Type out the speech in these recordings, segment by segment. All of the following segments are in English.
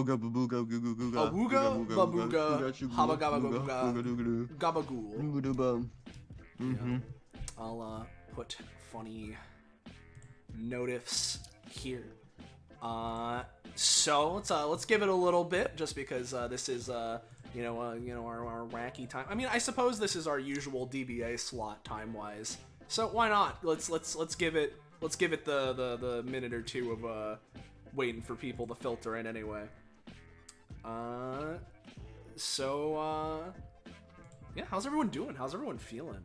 Ooga booga goo goo googa. Awooga, babooga, habagabaga, gabagool. Mm-hmm. I'll put funny notifs here. So let's give it a little bit, just because this is our wacky time. I mean, I suppose this is our usual DBA slot time wise. So why not? Let's give it the minute or two of waiting for people to filter in anyway. Yeah, how's everyone doing? How's everyone feeling?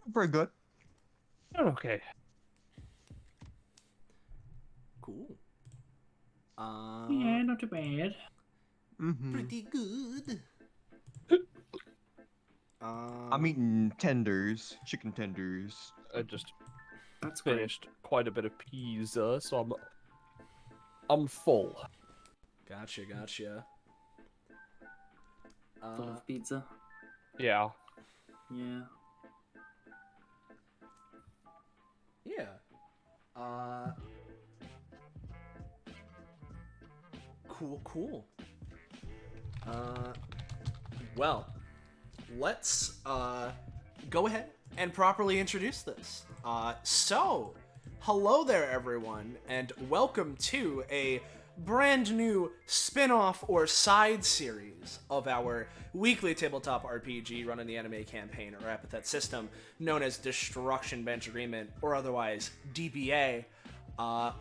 Very good. Okay. Cool. Yeah, not too bad. Mm-hmm. Pretty good. I'm eating tenders, chicken tenders. I just That's great. finished quite a bit of pizza, so I'm full. Gotcha. Full of pizza. Yeah. Yeah. Yeah. Cool. Well, let's go ahead and properly introduce this. So, hello there, everyone, and welcome to a brand new spin-off or side series of our weekly tabletop RPG run in the anime campaign or Epithet System, known as Destruction Bench Agreement, or otherwise DBA,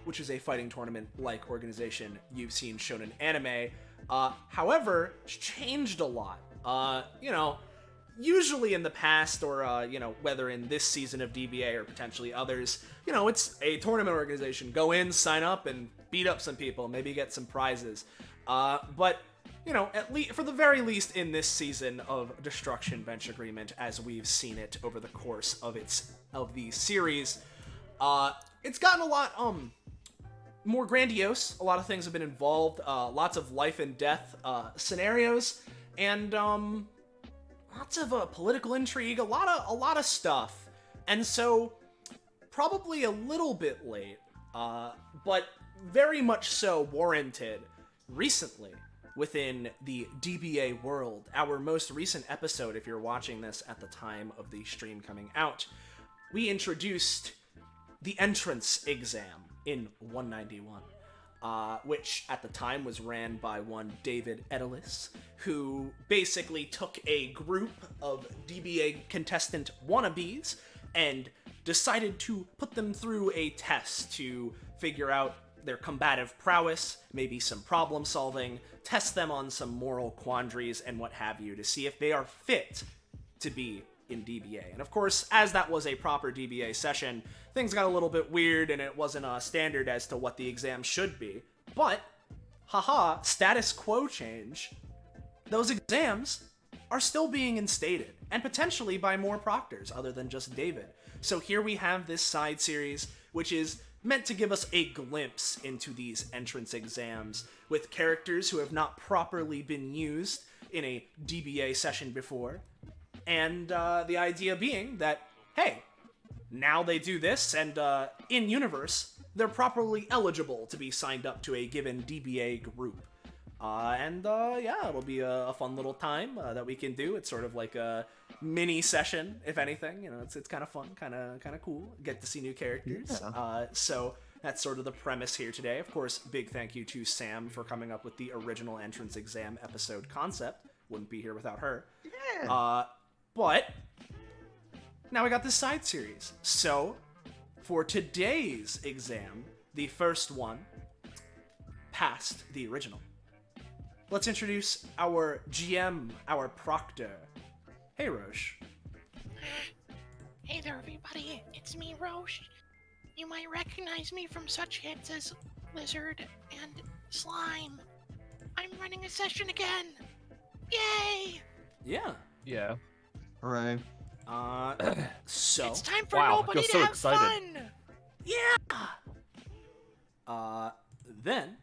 which is a fighting tournament-like organization you've seen shonen anime. However, it's changed a lot. Usually in the past, or, whether in this season of DBA or potentially others, it's a tournament organization. Go in, sign up, and beat up some people, maybe get some prizes. But, at least for the very least in this season of Destruction Bench Agreement, as we've seen it over the course of the series, it's gotten a lot, more grandiose. A lot of things have been involved, lots of life and death, scenarios, and, lots of political intrigue, a lot of stuff, and so probably a little bit late, but very much so warranted recently within the DBA world. Our most recent episode, if you're watching this at the time of the stream coming out, we introduced the entrance exam in 191. Which at the time was ran by one David Edelis, who basically took a group of DBA contestant wannabes and decided to put them through a test to figure out their combative prowess, maybe some problem solving, test them on some moral quandaries and what have you, to see if they are fit to be in DBA. And of course, as that was a proper DBA session, things got a little bit weird and it wasn't a standard as to what the exam should be. But, haha, status quo change. Those exams are still being instated, and potentially by more proctors other than just David. So here we have this side series, which is meant to give us a glimpse into these entrance exams with characters who have not properly been used in a DBA session before. And the idea being that, hey, now they do this, and in-universe, they're properly eligible to be signed up to a given DBA group. Yeah, it'll be a fun little time that we can do. It's sort of like a mini session, if anything. It's kind of fun, kind of cool. Get to see new characters. Yeah. So that's sort of the premise here today. Of course, big thank you to Sam for coming up with the original entrance exam episode concept. Wouldn't be here without her. Yeah. But now we got this side series. So for today's exam, the first one passed the original. Let's introduce our GM, our Proctor. Hey, Roche. Hey there, everybody. It's me, Roche. You might recognize me from such hits as Lizard and Slime. I'm running a session again. Yay! Yeah. Yeah. Hooray. So It's time for Wow, nobody you're to so have excited. fun. Yeah. Then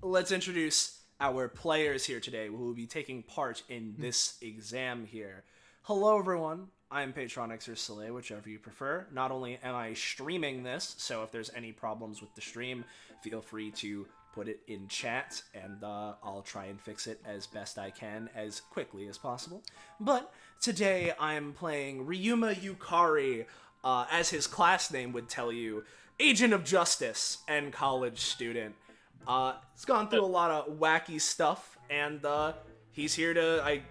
let's introduce our players here today who will be taking part in this exam here. Hello, everyone. I'm Patronix or Soleil, whichever you prefer. Not only am I streaming this, so if there's any problems with the stream, feel free to put it in chat, and I'll try and fix it as best I can as quickly as possible. But today I'm playing Ryuma Yukari, as his class name would tell you, Agent of Justice and college student. He's gone through a lot of wacky stuff, and he's here to, I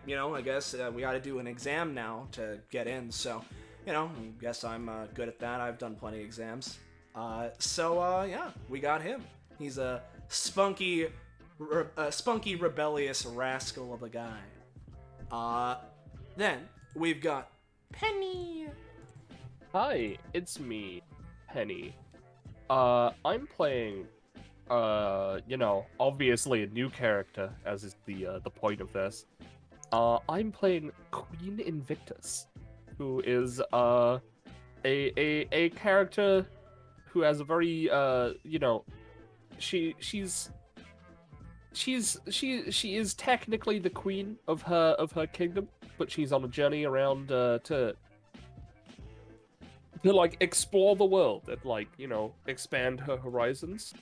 guess we gotta do an exam now to get in, so, I guess I'm good at that. I've done plenty of exams. Yeah, we got him. He's a spunky, rebellious rascal of a guy. Then we've got Penny. Hi, it's me, Penny. I'm playing, obviously a new character, as is the point of this. I'm playing Queen Invictus, who is, a character who has a very, she is technically the queen of her kingdom, but she's on a journey around, to explore the world and expand her horizons.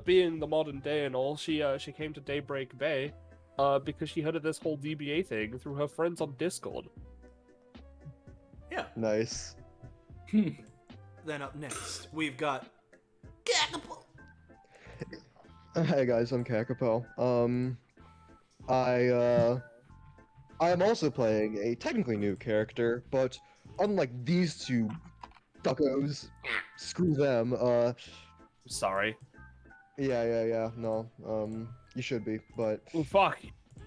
Being the modern day and all, she came to Daybreak Bay because she heard of this whole DBA thing through her friends on Discord. Yeah. Nice. Then up next, we've got Kakapo. Hey guys, I'm Kakapo. I am also playing a technically new character, but unlike these two duckos, screw them, Sorry. yeah, no, you should be, but... Oh, fuck.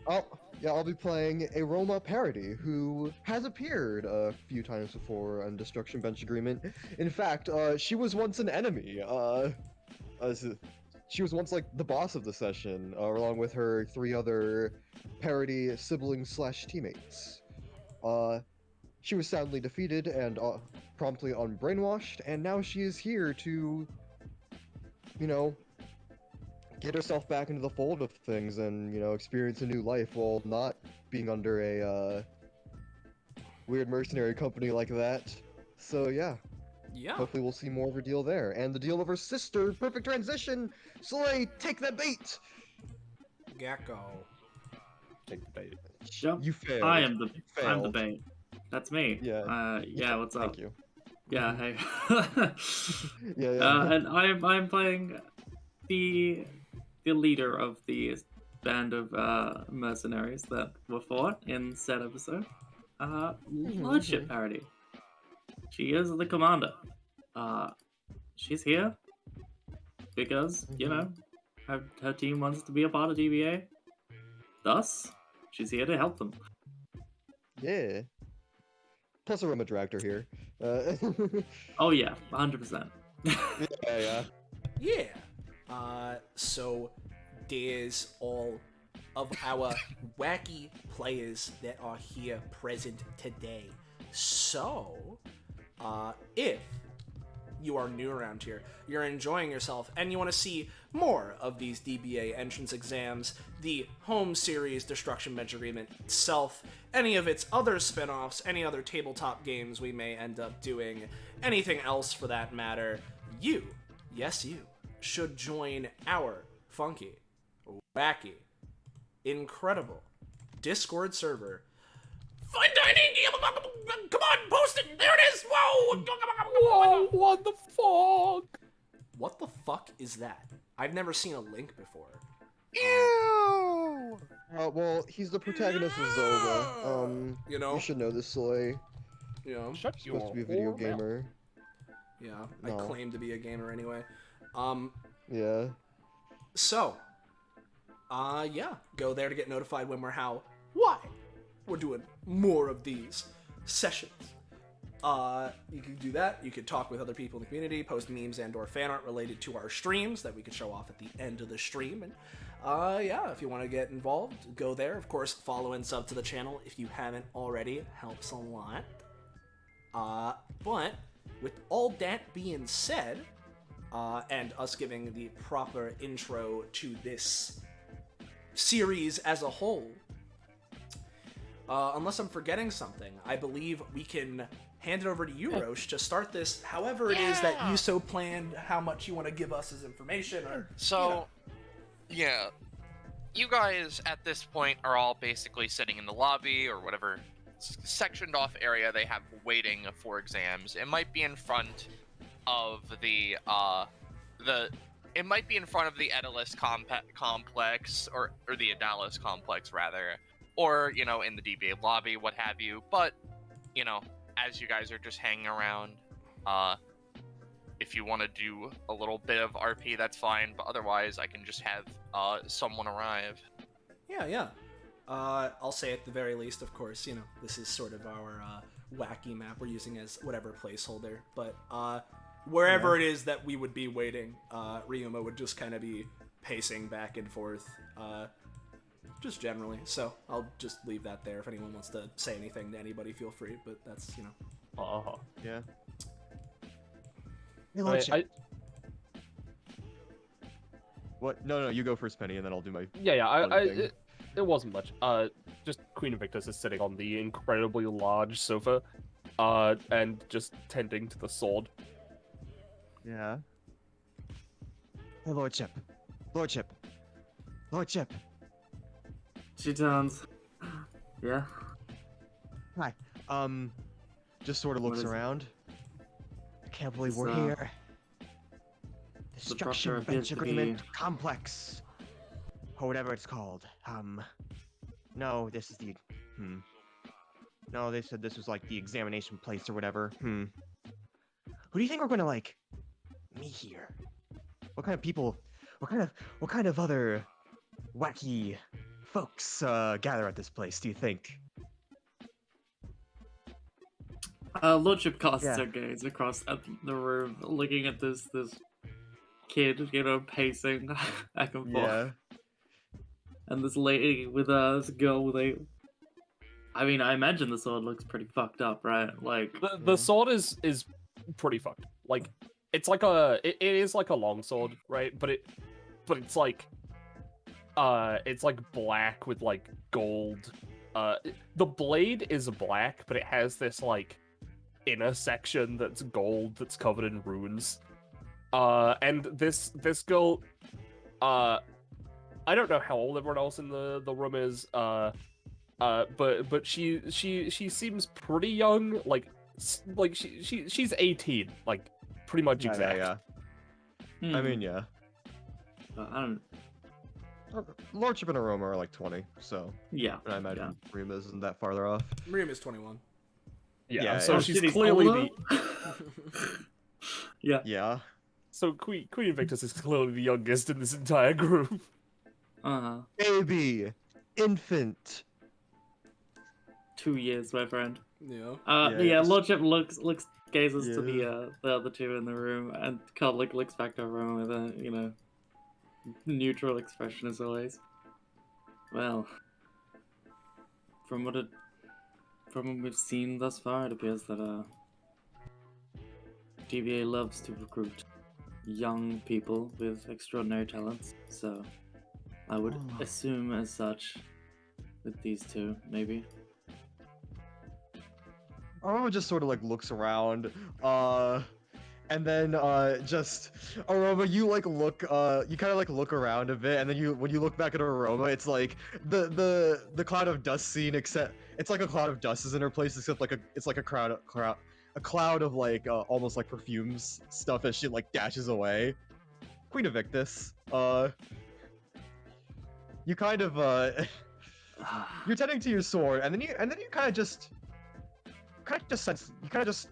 I'll be playing Aroma parody, who has appeared a few times before on Destruction Bench Agreement. In fact, she was once an enemy, she was once, like, the boss of the session, along with her 3 other parody siblings/teammates. She was soundly defeated and promptly unbrainwashed, and now she is here to, get herself back into the fold of things and, experience a new life while not being under a weird mercenary company like that. So yeah. Yeah. Hopefully we'll see more of her deal there. And the deal of her sister, perfect transition! Soleil, take that bait! Gecko. Take the bait. Yep. You failed. I'm the failed. bait. That's me. Yeah. What's up? Thank you. Yeah, hey. Yeah. And I'm playing the leader of the band of mercenaries that were fought in said episode. Lordship parody. She is the commander. She's here because, her team wants to be a part of DBA. Thus, she's here to help them. Yeah. Plus Aroma dragged her here. Oh yeah, 100%. Yeah. Yeah. So there's all of our wacky players that are here present today. So, if you are new around here, you're enjoying yourself, and you want to see more of these DBA entrance exams, the home series Destruction Bench Agreement itself, any of its other spin-offs, any other tabletop games we may end up doing, anything else for that matter, you, yes you, should join our funky, wacky, incredible Discord server. Fine dining! Come on, post it! There it is! Whoa! Whoa, what the fuck? What the fuck is that? I've never seen a link before. Ew! Well, he's the protagonist of Zelda. You should know this, Soleil. Shut your Supposed to be a video whore mouth. gamer. Yeah, No. I claim to be a gamer anyway. Yeah. So, go there to get notified when why we're doing more of these sessions. You can do that. You could talk with other people in the community, post memes and or fan art related to our streams that we could show off at the end of the stream. And if you want to get involved, go there. Of course, follow and sub to the channel if you haven't already. It helps a lot. But with all that being said, and us giving the proper intro to this series as a whole, unless I'm forgetting something, I believe we can hand it over to you, Roche, to start this. However it is that you Yeah. so planned, how much you want to give us as information, or So, yeah, you guys at this point are all basically sitting in the lobby or whatever sectioned off area they have waiting for exams. It might be in front of the it might be in front of the Edalis complex or the Adalis complex rather, or in the DBA lobby, what have you. But as you guys are just hanging around, if you want to do a little bit of RP, that's fine. But otherwise, I can just have someone arrive. Yeah. I'll say at the very least, of course, this is sort of our wacky map we're using as whatever placeholder. But wherever it is that we would be waiting, Ryuma would just kind of be pacing back and forth, just generally. So I'll just leave that there. If anyone wants to say anything to anybody, feel free. But that's, Yeah. Hey, I, Lordship. What? No, you go first, Penny, and then I'll do my. It wasn't much. Just Queen Invictus is sitting on the incredibly large sofa, and just tending to the sword. Yeah. Hey, Lordship. Lordship. She turns. Yeah. Hi. Just sort of What looks is it? around. I can't believe It's, we're here. Proctor Destruction appears Bench to Agreement be- Complex. Or whatever it's called. No, this is the. No, they said this was like the examination place or whatever. Who do you think we're gonna meet here? What kind of people? What kind of other wacky folks gather at this place? Do you think? Lordship casts Yeah. her gaze across at the room, looking at this kid, pacing back and forth, and this lady with this girl with a. I mean, I imagine the sword looks pretty fucked up, right? Like, The sword is pretty fucked. Like it's like it is like a long sword, right? But it's like black with like gold. The blade is black, but it has this like inner section that's gold that's covered in runes. And this girl, I don't know how old everyone else in the room is. But she seems pretty young, like she's 18, like pretty much exact. I mean, yeah. I don't. Lordship and Aroma are like 20, so Yeah. I imagine Ryuma isn't that farther off. Ryuma's 21. Yeah, so she's She's clearly older? Yeah. Yeah. So Queen Invictus is clearly the youngest in this entire group. Baby, infant. 2 years, my friend. Yeah. Yes. Lordship gazes to the other two in the room, and kind of looks back to Aroma with a neutral expression as always. Well, from what we've seen thus far, it appears that DBA loves to recruit young people with extraordinary talents. So I would assume as such with these two, maybe. Aroma just sort of like looks around, and then just Aroma, you like look, you kind of like look around a bit, and then when you look back at Aroma, it's like the cloud of dust scene, except it's like a cloud of dust is in her place, except like it's like a cloud of like almost like perfumes stuff as she like dashes away. Queen Invictus, you kind of you're tending to your sword, and then you kind of just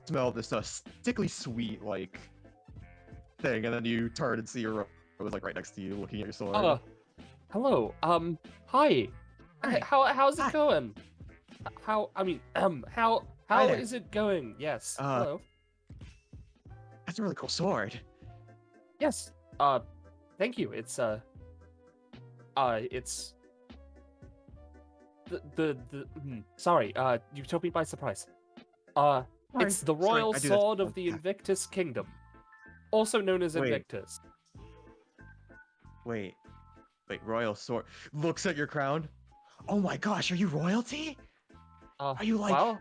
smell this sickly sweet like thing, and then you turn and see your was like right next to you, looking at your sword. Hello. Hi. Hi. How's it Hi. going? How Hi there. is it going? Yes. Hello. That's a really cool sword. Yes. Thank you. It's sorry. You took me by surprise. It's the royal I do that sword of sometimes. the Invictus Kingdom, also known as Wait. Invictus. Wait, royal sword. Looks at your crown. Oh my gosh, are you royalty? Are you like Well,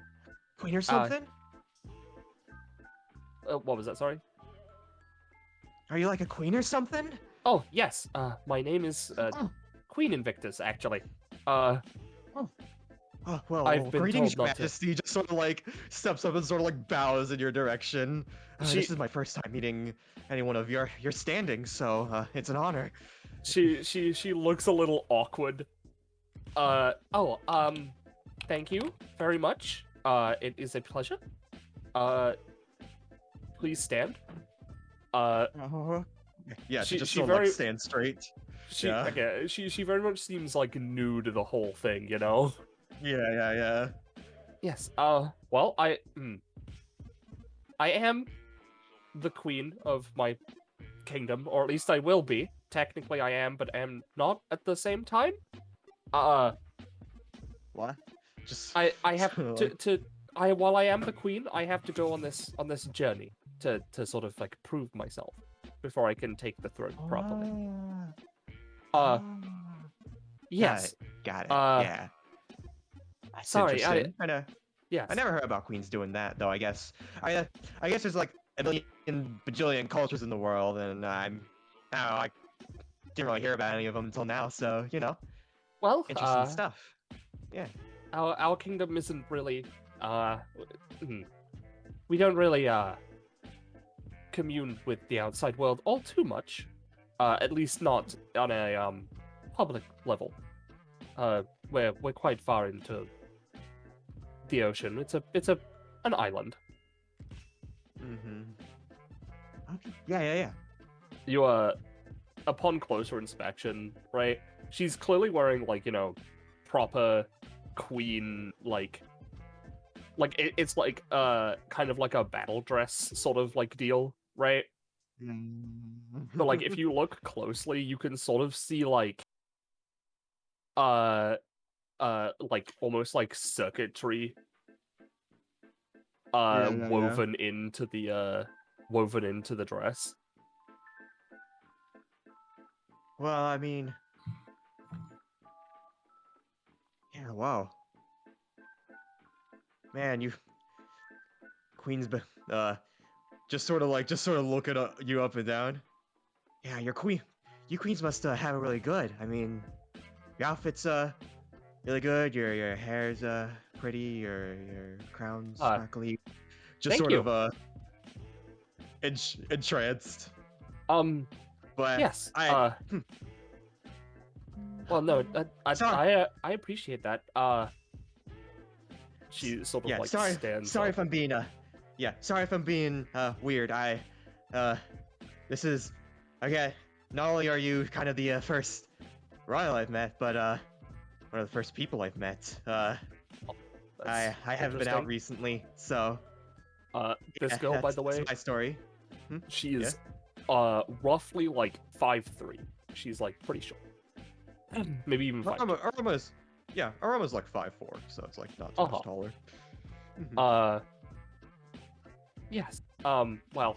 queen or something? what was that? Sorry. Are you like a queen or something? Oh yes. My name is Oh, Queen Invictus, actually. oh well, I've been greetings, told Your not to. Majesty. Just sort of like steps up and sort of like bows in your direction. She- This is my first time meeting anyone of your standing, so it's an honor. She looks a little awkward. Thank you very much. It is a pleasure. Please stand. Yeah, She- just she sort of very- like stand straight. Yeah. Okay, she very much seems like new to the whole thing, you know? Yeah. Yes, well, I am the queen of my kingdom, or at least I will be. Technically I am, but am not at the same time. What? Just I have sort of while I am the queen, I have to go on this journey to sort of like prove myself before I can take the throne properly. Yes. Got it. uh, Yeah. That's sorry, interesting. Yes. I never heard about queens doing that though. I guess there's like a million bajillion cultures in the world, and I don't know, I didn't really hear about any of them until now. So Well, interesting stuff. Yeah. Our kingdom isn't really we don't really commune with the outside world all too much. At least not on a public level. We're quite far into the ocean. It's an island. Mm-hmm. Okay. Yeah. You upon closer inspection, right? She's clearly wearing like, proper queen it's like kind of like a battle dress sort of like deal, right? But like if you look closely, you can sort of see like almost like circuitry woven into the dress. Well, I mean, yeah. Wow. Man, you queens, just sort of looking you up and down. Yeah, you queens must have it really good. I mean, your outfit's really good. Your hair's pretty. Your crown's sparkly. Just thank sort you. of entranced. But Yes. Well, no, Sorry. I appreciate that. She sort of like stands sorry up. if I'm being sorry if I'm being weird. This is okay. Not only are you kind of the first royal I've met, but one of the first people I've met. I haven't been out interesting. recently, so This yeah, girl, by the that's way, my story. she is roughly like 5'3". She's like pretty short. Maybe even 5'2". Aroma's like 5'4", so it's like not too much taller. Yes. Well,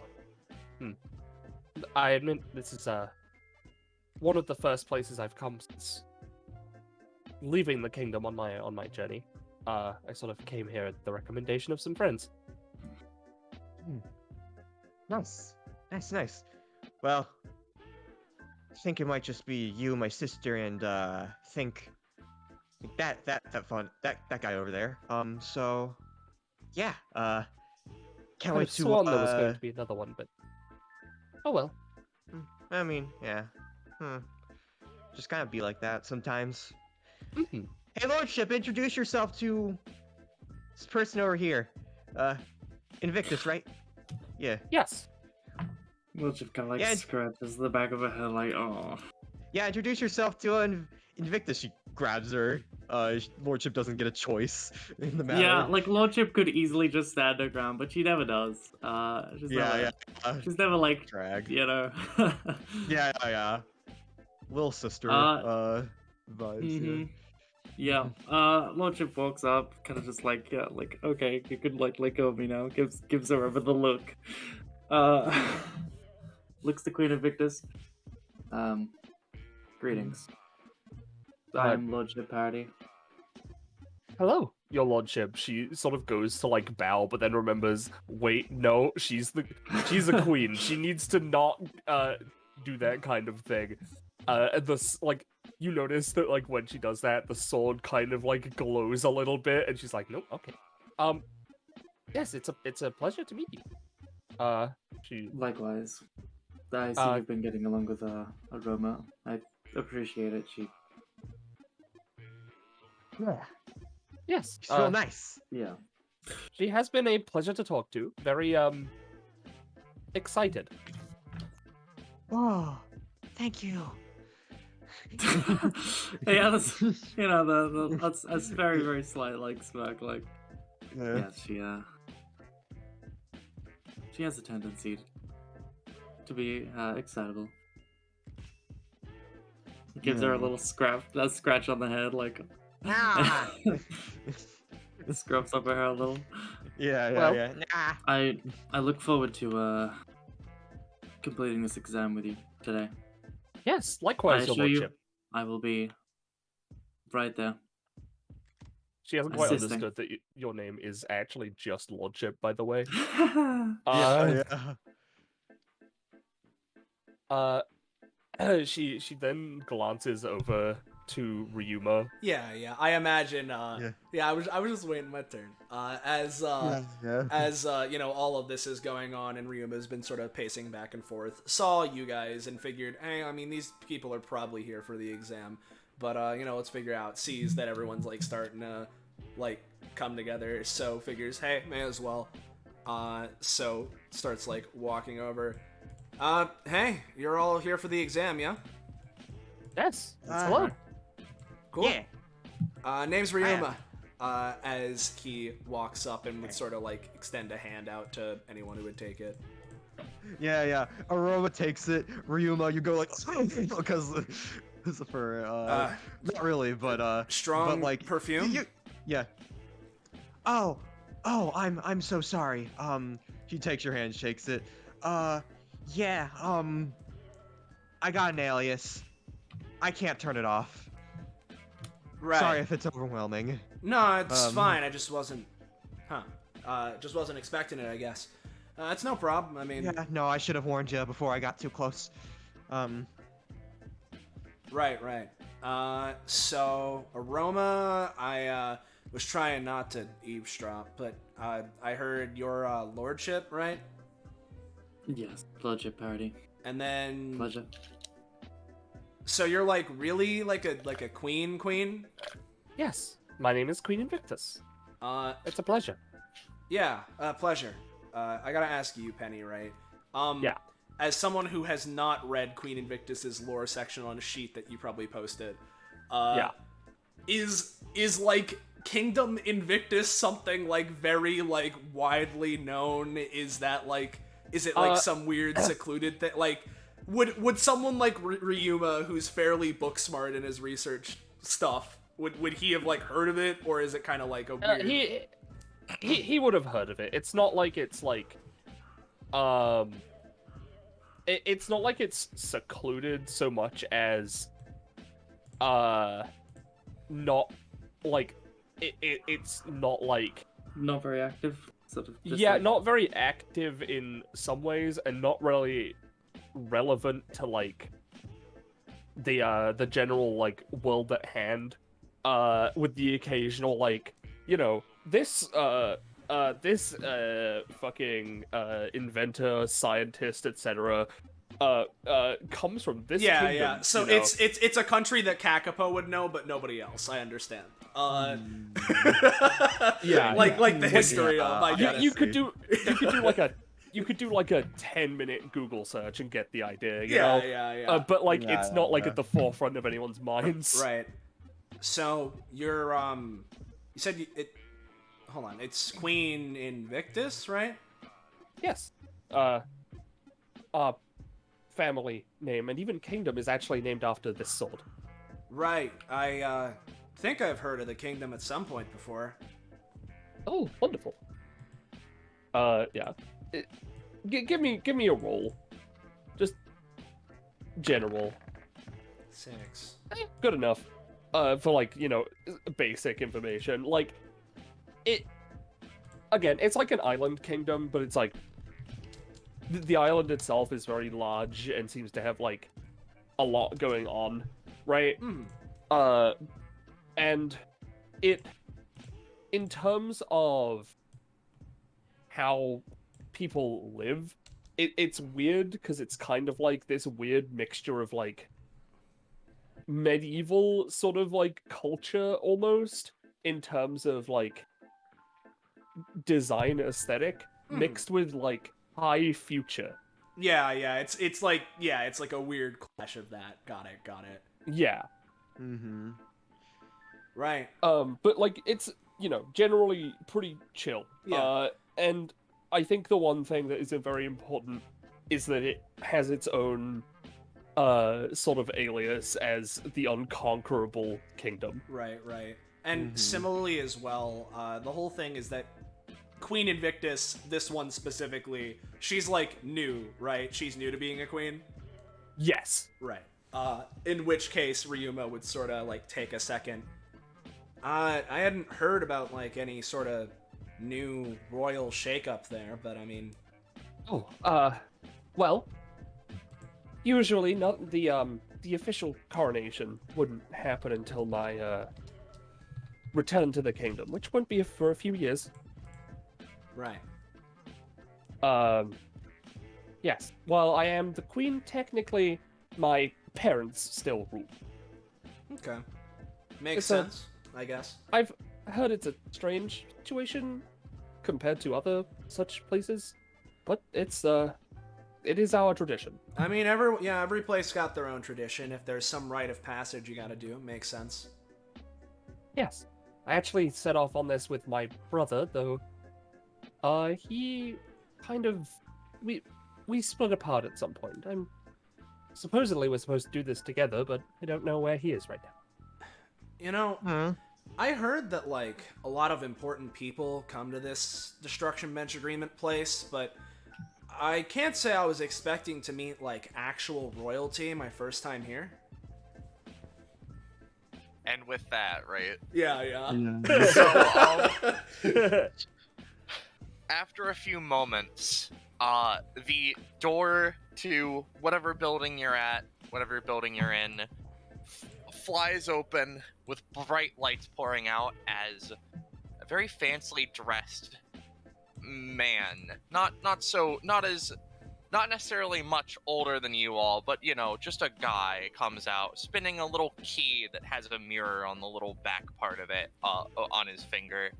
I admit this is one of the first places I've come since leaving the kingdom on my journey. I sort of came here at the recommendation of some friends. Nice. Well, I think it might just be you, my sister, and think that guy over there. So yeah. Can't I wait to sworn there was going to be another one, but oh well. I mean, yeah. Just kind of be like that sometimes. Mhm. Hey, Lordship, introduce yourself to this person over here. Invictus, right? Yeah. Yes. Lordship kind of like Yeah, scratches the back of her head, like, oh. Yeah, introduce yourself to Invictus. She grabs her. Lordship doesn't get a choice in the matter. Yeah, like Lordship could easily just stand her ground, but she never does. She's never like, Drag. you know. Yeah. Little sister. Vibes. Mhm. Yeah. Lordship walks up, kind of just like, yeah, like, okay, you could like let go of me now. Gives her over the look. Looks to Queen Invictus. Greetings. I am Lordship Party. Hello. your lordship, she sort of goes to like bow, but then remembers, wait, no, she's a queen. She needs to not do that kind of thing. And like you notice that like when she does that, the sword kind of like glows a little bit, and she's like, nope, okay. Yes, it's a pleasure to meet you. She Likewise. I see you've been getting along with Aroma. I appreciate it. Yeah. yes, She's real nice. Yeah. she has been a pleasure to talk to. Very excited. Oh, thank you. Yeah, that's, you know, that's very, very slight, like, smirk, like, yeah, she has a tendency to be excitable. Gives her a little scratch on the head, like, Ah. scrubs up her hair a little. Yeah. Nah. I look forward to completing this exam with you today. Yes, I likewise, your assure you, lordship. I will be right there. She hasn't quite assisting. understood that your name is actually just lordship, by the way. Yeah. She then glances over to Ryuma. Yeah, I imagine. Yeah. I was just waiting my turn. As you know, all of this is going on, and Ryuma has been sort of pacing back and forth. Saw you guys and figured, hey, I mean, these people are probably here for the exam, but you know, let's figure out. Sees that everyone's like starting to like come together, so figures, hey, may as well. So starts like walking over. Hey, you're all here for the exam, yeah? Yes. Hello. Cool. Yeah. Name's Ryuma. As he walks up and would sort of like extend a hand out to anyone who would take it. Yeah. Aroma takes it. Ryuma, you go like because for not really, but Strong but like perfume. Yeah. Oh, I'm so sorry. She takes your hand, shakes it. Yeah. I got an alias. I can't turn it off. Right. Sorry if it's overwhelming. No, it's fine. I just wasn't. Just wasn't expecting it, I guess. It's no problem. I mean. Yeah. No, I should have warned you before I got too close. Right. So Aroma, I was trying not to eavesdrop, but I heard your lordship, right? Yes, Lordship party. And then. Pleasure. So you're like really like a queen? Yes. My name is Queen Invictus. It's a pleasure. Yeah, pleasure. I gotta ask you, Penny, right? Yeah. As someone who has not read Queen Invictus's lore section on a sheet that you probably posted, Yeah. is like Kingdom Invictus something like very like widely known? Is that like, is it like some weird secluded thing? Like, would someone like Ryuma, who's fairly book smart in his research stuff, would he have like heard of it, or is it kind of like a weird? He would have heard of it. It's not like it's like, it's not like it's secluded so much as, not like it's not like Not very active. Sort of. Just yeah, like... not very active in some ways, and not really relevant to like the general like world at hand. With the occasional like, you know, this fucking inventor, scientist, etc. Comes from this kingdom. Yeah. So you know? it's a country that Kakapo would know, but nobody else. I understand. Yeah, like the history of. I guess. You could do like a 10-minute Google search and get the idea. You know? Yeah. But like, it's not like at the forefront of anyone's minds. Right. So you're you said hold on, it's Queen Invictus, right? Yes. Family name, and even kingdom is actually named after this sword. Right. I think I've heard of the kingdom at some point before. Oh, wonderful. Yeah. Give me a roll. Just general. 6. Good enough. For like, you know, basic information. Like, it again, it's like an island kingdom, but it's like the island itself is very large and seems to have like a lot going on, right? And it, in terms of how people live, it's weird because it's kind of like this weird mixture of like medieval sort of like culture almost, in terms of like design aesthetic mixed with like high future. Yeah, it's like it's like a weird clash of that. Got it. Yeah. Mm-hmm. Right. But like it's, you know, generally pretty chill. Yeah. And I think the one thing that is very important is that it has its own sort of alias as the Unconquerable Kingdom. Right. And similarly as well, the whole thing is that Queen Invictus, this one specifically, she's like new, right? She's new to being a queen? Yes. Right. In which case Ryuma would sort of like take a second. I hadn't heard about like any sort of new royal shakeup there, but I mean... Well, usually not the official coronation wouldn't happen until my return to the kingdom, which won't be for a few years. Right. Yes. While I am the queen, technically my parents still rule. Okay. Makes It's sense, I guess. I've heard it's a strange situation compared to other such places, but it is our tradition. I mean, every place got their own tradition. If there's some rite of passage you gotta do, makes sense. Yes. I actually set off on this with my brother, though. He kind of... We split apart at some point. Supposedly we're supposed to do this together, but I don't know where he is right now. You know, I heard that, like, a lot of important people come to this Destruction Bench Agreement place, but I can't say I was expecting to meet, like, actual royalty my first time here. And with that, right? Yeah. So, after a few moments, the door to whatever building you're at, whatever building you're in, flies open with bright lights pouring out as a very fancily dressed man, not necessarily much older than you all, but you know, just a guy comes out spinning a little key that has a mirror on the little back part of it on his finger.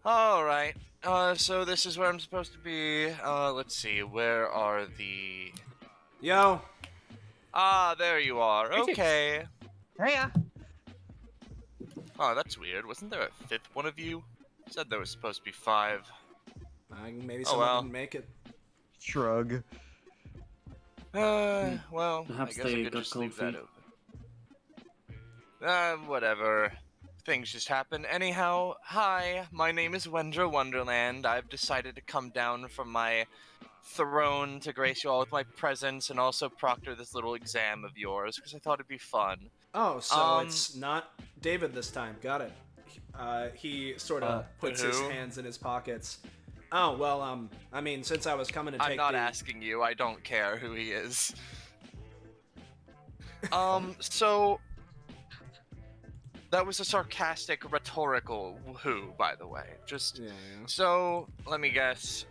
All right. So this is where I'm supposed to be. Let's see. Where are the... Yo. Ah, there you are. Okay. Hey, Oh, that's weird. Wasn't there a fifth one of you? Said there was supposed to be 5. Maybe someone well. didn't make it. shrug. Well, Perhaps I guess they I could got just leave that cold open. Whatever. Things just happen. Anyhow, hi, my name is Wendrow Wonderland. I've decided to come down from my throne to grace you all with my presence and also proctor this little exam of yours because I thought it'd be fun. Oh, so it's not David this time. Got it. He sort of puts his who? hands in his pockets. Oh, well, I mean, since I was coming to take I'm not asking you. I don't care who he is. So... That was a sarcastic, rhetorical who, by the way. Just Yeah. so let me guess.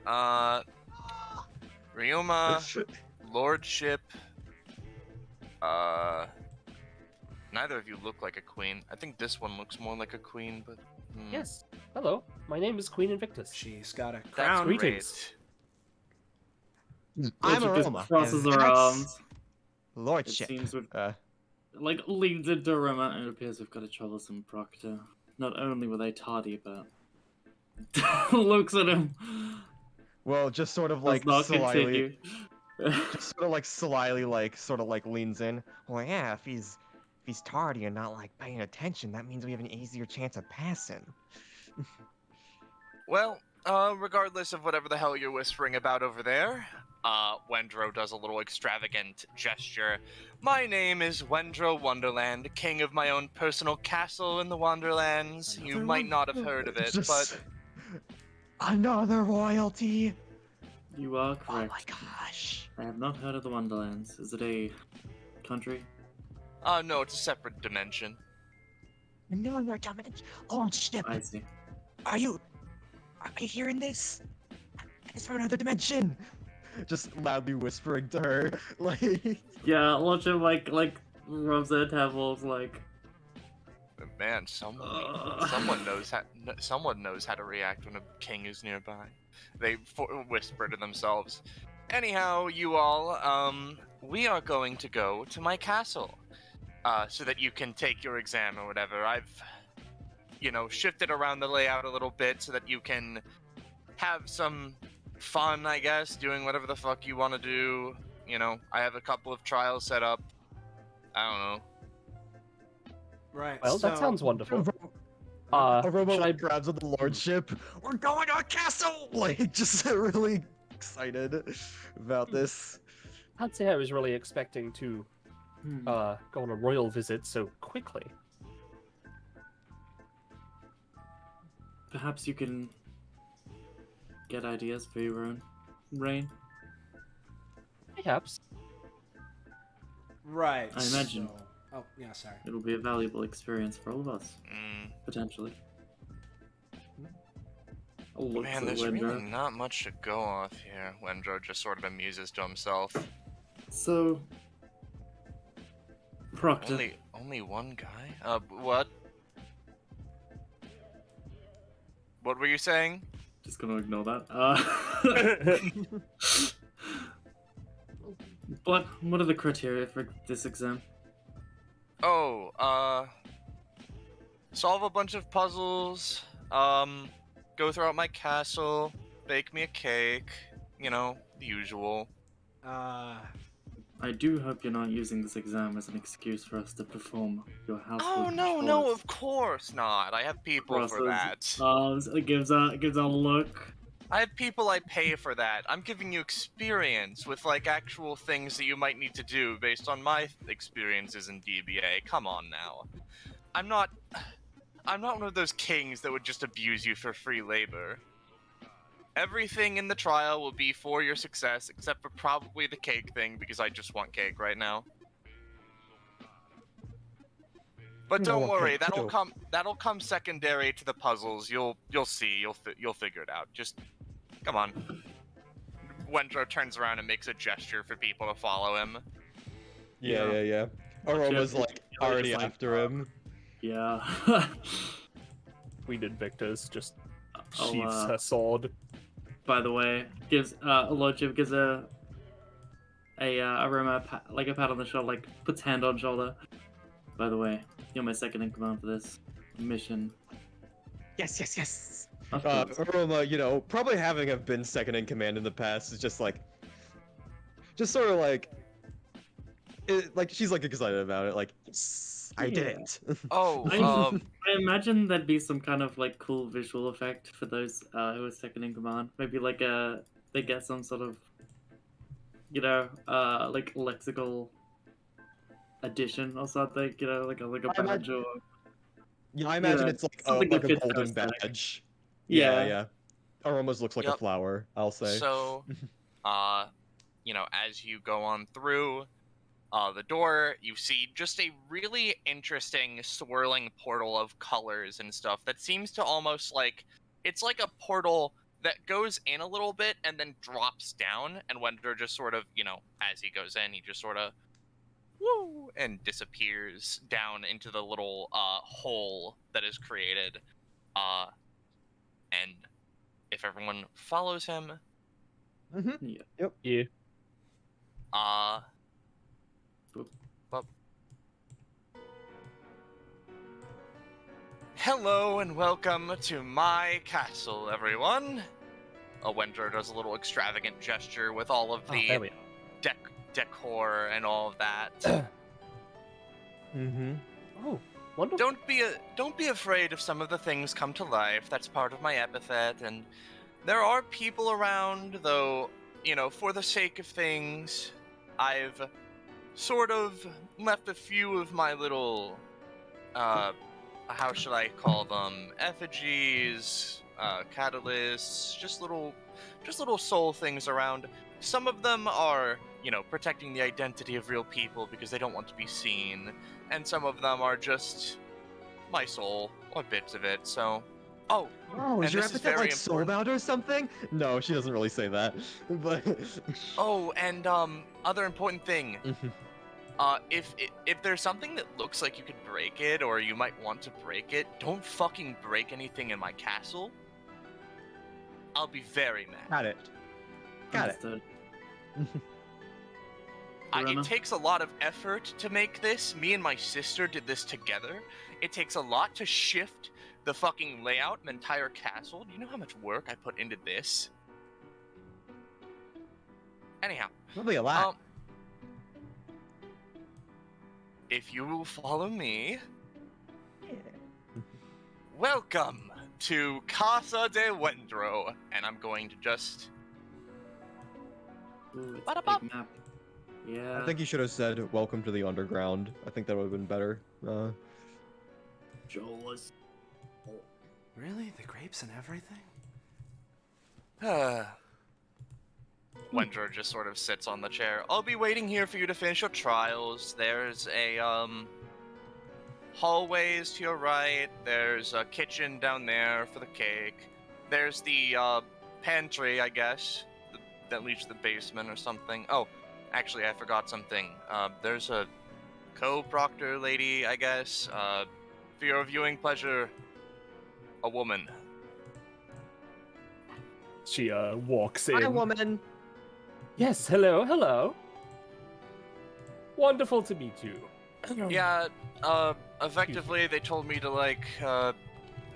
Ryuma, Lordship. Neither of you look like a queen. I think this one looks more like a queen, but Yes. Hello. My name is Queen Invictus. She's got a that's crown. greetings. great. I'm Lordship just Aroma. crosses and her that's arms. It Lordship. seems we've Uh, leans into Aroma, and it appears we've got a troublesome Proctor. Not only were they tardy, but looks at him. well, just sort of Does like not slyly, continue. just sort of like slyly, like sort of like leans in. Well, yeah, if he's tardy and not like paying attention, that means we have an easier chance of passing. Well, Regardless of whatever the hell you're whispering about over there, Wendrow does a little extravagant gesture. My name is Wendrow Wonderland, king of my own personal castle in the Wonderlands. You Another might one? not have heard of it, but another royalty. You are Oh my correct. gosh. I have not heard of the Wonderlands. Is it a country? no, it's a separate dimension. Another dominant Lordship. I see. Are you hearing this? It's from another dimension. Just loudly whispering to her, like. Yeah, Lordship like rubs their temples like. Man, someone knows how to react when a king is nearby. They whisper to themselves. Anyhow, you all, we are going to go to my castle, so that you can take your exam or whatever. I've, shifted around the layout a little bit so that you can have some fun, I guess, doing whatever the fuck you want to do. I have a couple of trials set up. I don't know. Right. Well, that so- sounds wonderful. Aroma should I- grabs on the Lordship. We're going to a castle! Like, just really excited about this. I'd say I was really expecting to go on a royal visit so quickly. Perhaps you can get ideas for your own reign. Perhaps. Right. I imagine. so- Oh, yeah, sorry. It'll be a valuable experience for all of us, potentially. I'll look Man, to there's Wendrow. really not much to go off here. Wendrow just sort of amuses to himself. So, Proctor, Only one guy? What? What were you saying? just gonna ignore that. What are the criteria for this exam? Solve a bunch of puzzles, go throughout my castle, bake me a cake, the usual. I do hope you're not using this exam as an excuse for us to perform your household Oh, no, chores. of course not. I have people for that. It gives a look. I have people I pay for that. I'm giving you experience with, actual things that you might need to do based on my experiences in DBA. Come on now. I'm not one of those kings that would just abuse you for free labor. Everything in the trial will be for your success, except for probably the cake thing, because I just want cake right now. But don't worry, that'll come secondary to the puzzles. You'll see, you'll figure it out. Just come on. Wendrow turns around and makes a gesture for people to follow him. Yeah. Aroma's already just after him. Yeah. Queen Invictus just I'll, sheaths her sword. By the way, gives Lordship gives a Aroma a pat on the shoulder, puts hand on shoulder. By the way, you're my second in command for this mission. Yes. Of course. Aroma, probably having have been second in command in the past is just sort of she's excited about it, yes, I did it. Oh, I imagine there'd be some kind of cool visual effect for those who are second in command. Maybe they get some sort of lexical addition or something. Like a badge or Yeah, I imagine it's something a that fits their golden aesthetic. badge. Yeah. Yeah. Aroma's looks like a Yep. flower, I'll say. So, as you go on through the door, you see just a really interesting swirling portal of colors and stuff that seems to almost it's like a portal that goes in a little bit and then drops down, and Wendrow just sort of, as he goes in, he just sort of woo and disappears down into the little hole that is created. And if everyone follows him, Yeah. Hello and welcome to my castle, everyone. Wendrow does a little extravagant gesture with all of There the we are. decor and all of that. Mm-hmm. Oh, wonderful. Don't be afraid if some of the things come to life. That's part of my epithet, and There are people around, though, for the sake of things, I've sort of left a few of my little, how should I call them, effigies, catalysts, just little soul things around. Some of them are, protecting the identity of real people because they don't want to be seen, and some of them are just my soul, or bits of it, so... Oh, Oh, is and your this is epithet very like important. soulbound or something? No, she doesn't really say that. But Oh, and, other important thing. If there's something that looks like you could break it, or you might want to break it, don't fucking break anything in my castle. I'll be very mad. got it. Got it. Understood. It Aroma? takes a lot of effort to make this. Me and my sister did this together. It takes a lot to shift the fucking layout of an entire castle. Do you know how much work I put into this? Anyhow. Probably a lot. If you will follow me... Welcome to Casa de Wendrow. And I'm going to just... Ooh, it's a Ba-da-bop. big map. Yeah. I think you should have said "Welcome to the Underground." I think that would have been better. Jaws. Really? The grapes and everything? Wendrow just sort of sits on the chair. I'll be waiting here for you to finish your trials. There's a, hallways to your right. There's a kitchen down there for the cake. There's the, pantry, I guess, that leads to the basement or something. Oh, actually, I forgot something. There's a co-proctor lady, I guess. For your viewing pleasure, a woman. She walks in. Hi, woman. Yes, hello. Wonderful to meet you. Yeah, effectively, they told me to,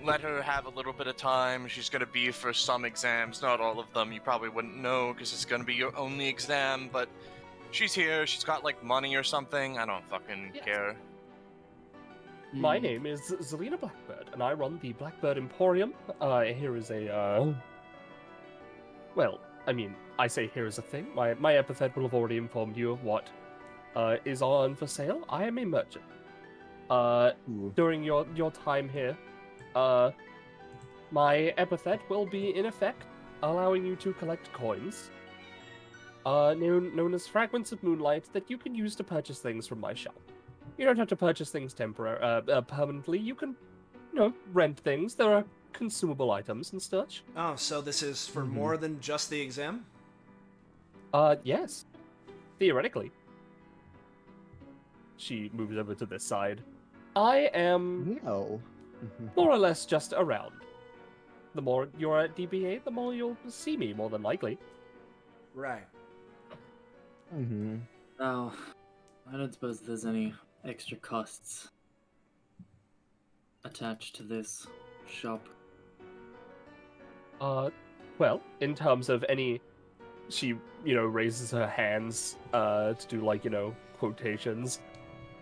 let her have a little bit of time. She's gonna be for some exams, not all of them. You probably wouldn't know, because it's gonna be your only exam, but she's here. She's got, money or something. I don't fucking Yes. care. My name is Zelina Blackbird, and I run the Blackbird Emporium. Here is a, well, I mean, I say here is a thing. My epithet will have already informed you of what is on for sale. I am a merchant. Ooh. During your time here, my epithet will be in effect, allowing you to collect coins, known as fragments of moonlight that you can use to purchase things from my shop. You don't have to purchase things permanently. You can, rent things. There are consumable items and such. Oh, so this is for more than just the exam? Yes. Theoretically. She moves over to this side. I am No. more or less just around. The more you're at DBA, the more you'll see me, more than likely. Right. Oh, I don't suppose there's any extra costs attached to this shop. Well, in terms of any... She, raises her hands, to do, quotations.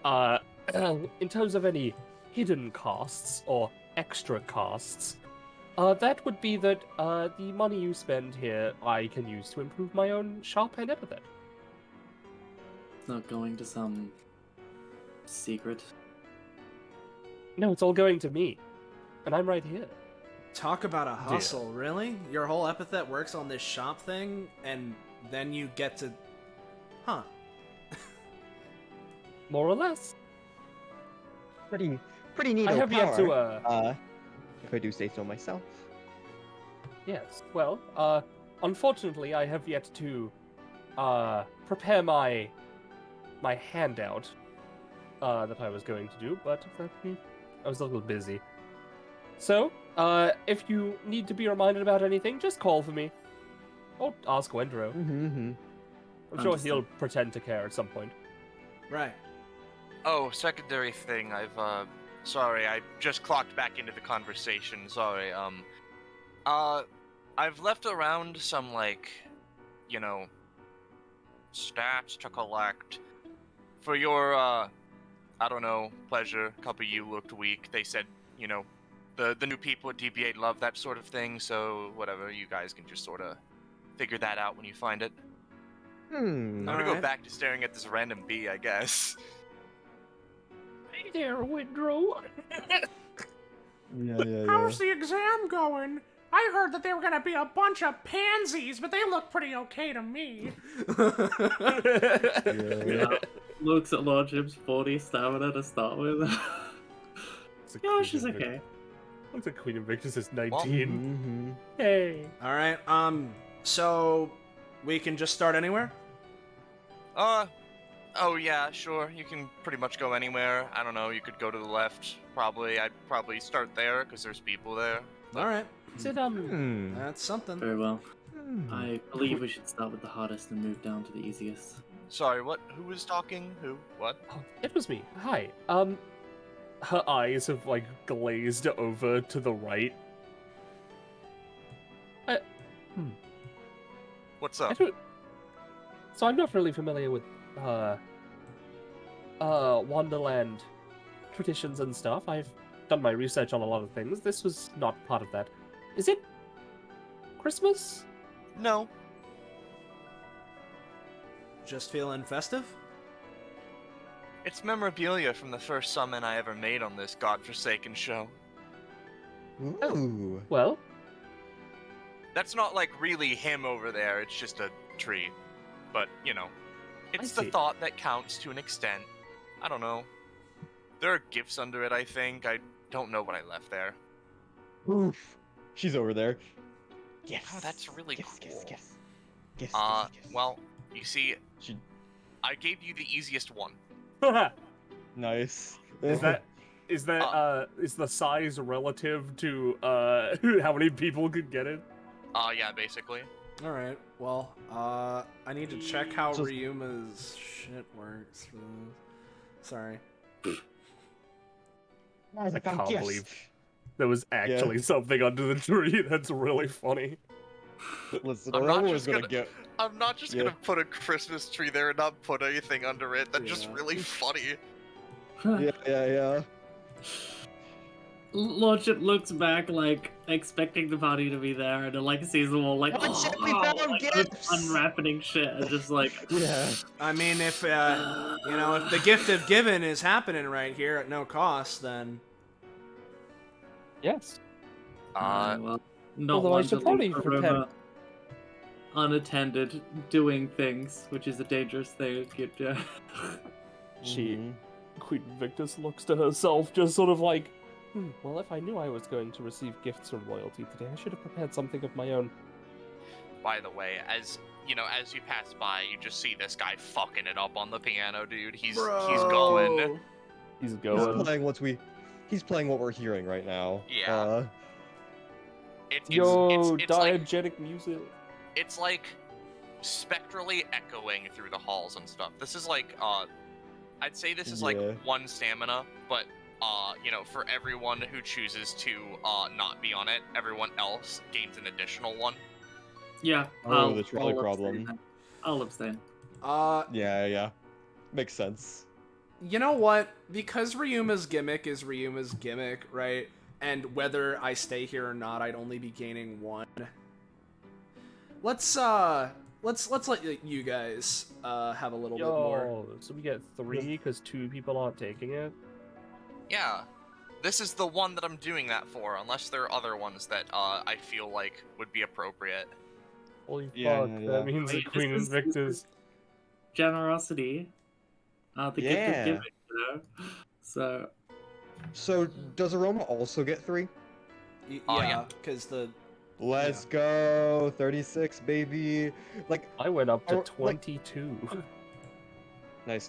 In terms of any hidden costs, or extra costs, that would be that, the money you spend here, I can use to improve my own shop and epithet. It's not going to some secret. No, it's all going to me. And I'm right here. Talk about a hustle, really? Your whole epithet works on this shop thing, and then you get to... Huh. More or less. Pretty neat. I have yet to, if I do say so myself. Yes, well, unfortunately, I have yet to, prepare my handout, that I was going to do, but I was a little busy. So, if you need to be reminded about anything, just call for me. Or ask Wendrow. I'm sure Understood. he'll pretend to care at some point. Right. Oh, secondary thing. Sorry, I just clocked back into the conversation. Sorry. I've left around some, stats to collect. For your, I don't know, pleasure. A couple of you looked weak. They said, the new people at DBA love that sort of thing, so whatever, you guys can just sort of figure that out when you find it. I'm gonna go Alright. back to staring at this random bee, I guess. Hey there, Wendrow. Yeah. How's the exam going? I heard that they were gonna be a bunch of pansies, but they look pretty okay to me. Yeah. Looks at Lordship's 40 stamina to start with. Yeah, she's okay. Looks like Queen Invictus is 19. Mm-hmm. Hey. Alright, so we can just start anywhere? Oh yeah, sure, you can pretty much go anywhere. I don't know, you could go to the left, probably. I'd probably start there, because there's people there. Alright, Is it, that's something. Very well. I believe we should start with the hardest and move down to the easiest. Sorry, what? Who was talking? Who? What? Oh, it was me. Hi. Her eyes have, like, glazed over to the right. What's I up? don't... So I'm not really familiar with, Wonderland traditions and stuff. I've done my research on a lot of things. This was not part of that. Is it Christmas? No. Just feeling festive? It's memorabilia from the first summon I ever made on this godforsaken show. Ooh. Well, That's not like really him over there, it's just a tree. But, you know, it's the see. thought that counts to an extent. I don't know. There are gifts under it, I think. I don't know what I left there. Oof. She's over there. Yes. Oh, that's really Yes, cool. Yes. Well, you see, She... I gave you the easiest one. Nice. is the size relative to how many people could get it? Yeah, basically. Alright, well, I need to check how Just- Ryuma's shit works. Sorry. I can't believe there was actually something under the tree. That's really funny. Listen, I'm not Aroma just was gonna gonna- get. I'm not just Yeah. gonna put a Christmas tree there and not put anything under it. That's just Yeah. really funny. Yeah. Lordship looks back, like, expecting the party to be there, and then, like, sees them all, like, Oh, shit, we found like, gifts! unwrapping shit, and just, like, Yeah. I mean, if, if the gift of giving is happening right here at no cost, then... Yes. well, not although I one should to probably leave prepare- Aroma unattended, doing things, which is a dangerous thing. Yeah. She, Mhm. Queen Invictus, looks to herself, just sort of like, well, if I knew I was going to receive gifts from royalty today, I should have prepared something of my own. By the way, as you pass by, you just see this guy fucking it up on the piano, dude. He's going. He's He's going. playing He's playing what we're hearing right now. Yeah. It's Yo, it's like diegetic music. it's like spectrally echoing through the halls and stuff. This is like I'd say this is like Yeah. 1 stamina, but for everyone who chooses to not be on it, everyone else gains an additional 1. Yeah. Oh, the trolley I'll problem. abstain then. I'll abstain. Yeah. Makes sense. You know what? Because Ryuma's gimmick is Ryuma's gimmick, right? And whether I stay here or not, I'd only be gaining 1. Let's let you guys have a little bit more. So we get 3 because 2 people aren't taking it? Yeah. This is the one that I'm doing that for, unless there are other ones that I feel like would be appropriate. Holy Yeah, fuck, yeah. that means Wait, that Queen this is- Invictus... Generosity. The gift Yeah. of giving, So, So, does Aroma also get 3? Yeah. Yeah, because the Let's go! 36, baby! Like, I went up to Or, like- 22. nice.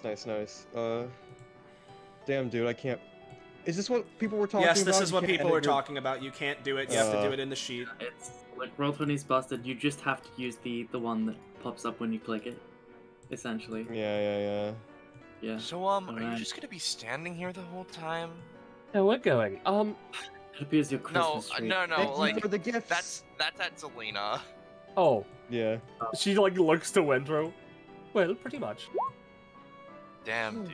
Damn, dude, I can't... Is this what people were talking about? yes, this is You what can't people were edit your- talking about. You can't do it. You have to do it in the sheet. it's like Roll20's busted. You just have to use the one that pops up when you click it. Essentially. Yeah. Yeah. So are you Alright. just gonna be standing here the whole time? Yeah, we're going. It appears your No, Christmas tree. no, Thank you like for the gifts! that's at Zelina. Oh, Yeah. she like looks to Wendrow. Well, pretty much. Damn, dude.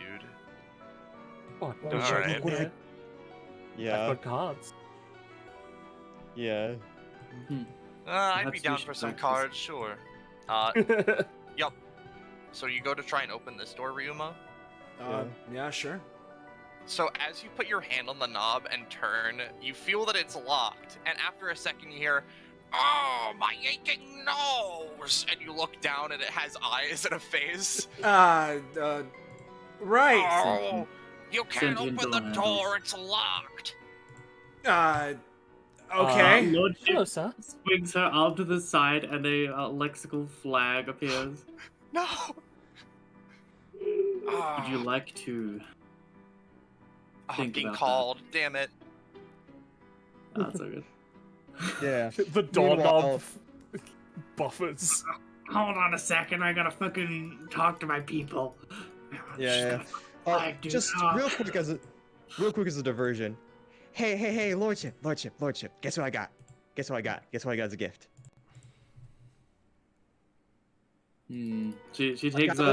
What? Oh, Don't shit, you look what I- care? Yeah. I've got cards. Yeah. I'd be Perhaps we down should for some practice. cards, sure. Yup. So you go to try and open this door, Ryuma? Yeah, sure. So as you put your hand on the knob and turn, you feel that it's locked, and after a second you hear, "Oh, my aching nose!" And you look down and it has eyes and a face. Right. Oh, you can't Sentient open the door door, handles. it's locked. Okay. Lordship Hello, sir. swings her arm to the side, and a lexical flag appears. No. Would you like to? I'm think being about called, damn it. That's so good. Yeah. The doorknob Meanwhile- buffers. Hold on a second, I gotta fucking talk to my people. Yeah. Just real quick as a diversion. Hey, Lordship. Guess what I got? Guess what I got as a gift? She I takes got a a.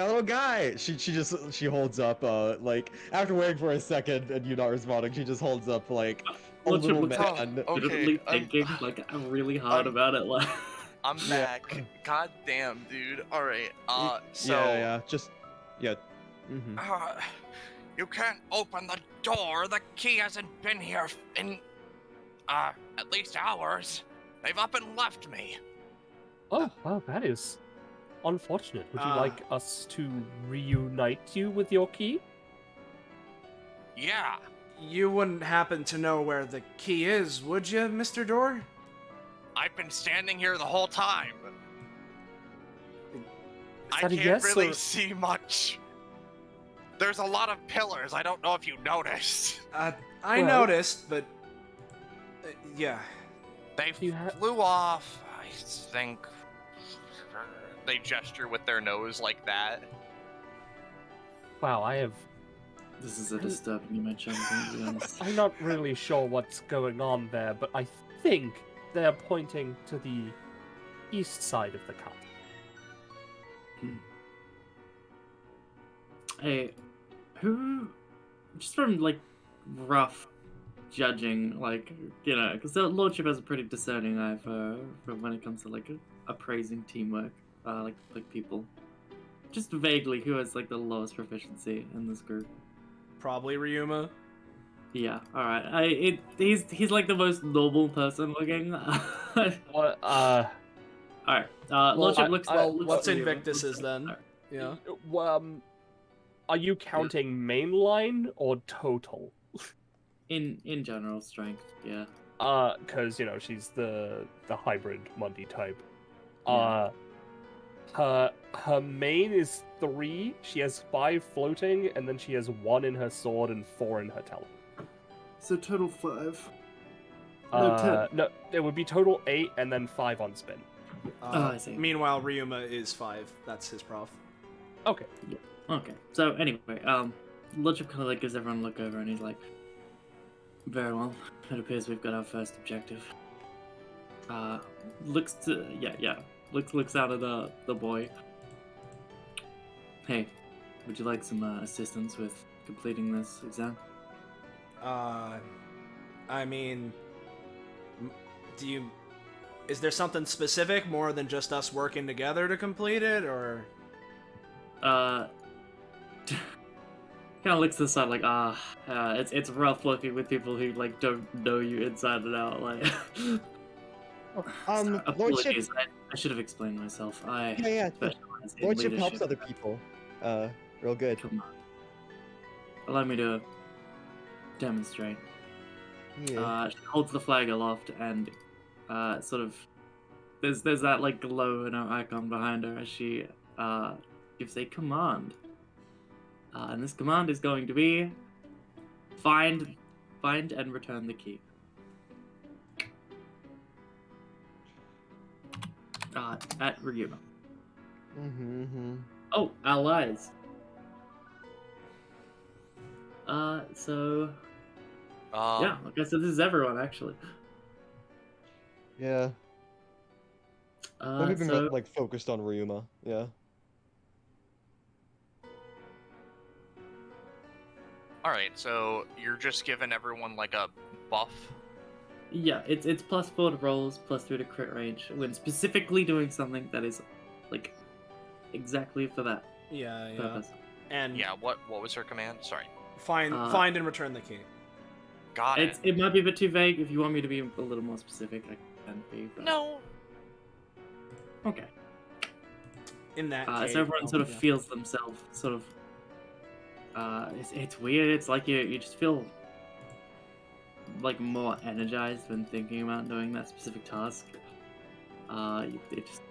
little guy. She holds up like after waiting for a second and you not responding, she just holds up like a Lordship little looks man. Literally thinking like really hard about it. Like I'm back. God damn, dude. Alright, so... Yeah. Mm-hmm. You can't open the door. The key hasn't been here in, at least hours. They've up and left me. Oh, well, that is unfortunate. Would you like us to reunite you with your key? Yeah. You wouldn't happen to know where the key is, would you, Mr. Door? I've been standing here the whole time. I that a can't yes, really or- see much. There's a lot of pillars. I don't know if you noticed. I Well- noticed, but yeah. They You ha- flew off, I think. They gesture with their nose like that. Wow, this is a disturbing image. I'm going to be honest. I'm not really sure what's going on there, but I think they're pointing to the east side of the cup. Hey, who? Just from like rough judging, like because the Lordship has a pretty discerning eye for when it comes to like appraising teamwork, like people. Just vaguely, who has like the lowest proficiency in this group? Probably Ryuma. Yeah, all right. He's like the most normal person looking. What? All right. Lordship looks. What's to you. Invictus's then? Alright. Yeah. Are you counting mainline or total? In general strength, yeah. Because she's the hybrid Mundi type. Yeah. Her main is 3. She has 5 floating, and then she has 1 in her sword and 4 in her talon. So total 5. No, it would be total 8 and then 5 on spin. I see. Meanwhile, Ryuma is 5. That's his prof. Okay. Okay. So anyway, Lordship kind of like gives everyone a look over, and he's like, "Very well. It appears we've got our first objective." Looks out at the boy. Hey, would you like some assistance with completing this exam? I mean, is there something specific more than just us working together to complete it, or? Kind of looks to the side like, it's rough working with people who like don't know you inside and out. Like, Lordship. apologies, I should have explained myself. Yeah. specialize in Lordship helps leadership. other people. Real good. Come on. Allow me to demonstrate. Yeah. She holds the flag aloft and sort of there's that like glow in her icon behind her as she gives a command. And this command is going to be find and return the key. At Ryuma. Mm-hmm. Oh, allies. So yeah, okay, so this is everyone actually. Yeah. We've been So like focused on Ryuma. Yeah. Alright, so you're just giving everyone like a buff Yeah, it's +4 to rolls, +3 to crit range when specifically doing something that is like exactly for that Yeah, yeah. purpose. And Yeah, what was her command? Sorry. find and return the key. Got it. It might be a bit too vague. If you want me to be a little more specific, I can be. But... No. Okay. In that case, So everyone sort of feels themselves sort of. It's weird. It's like you just feel like more energized when thinking about doing that specific task. It's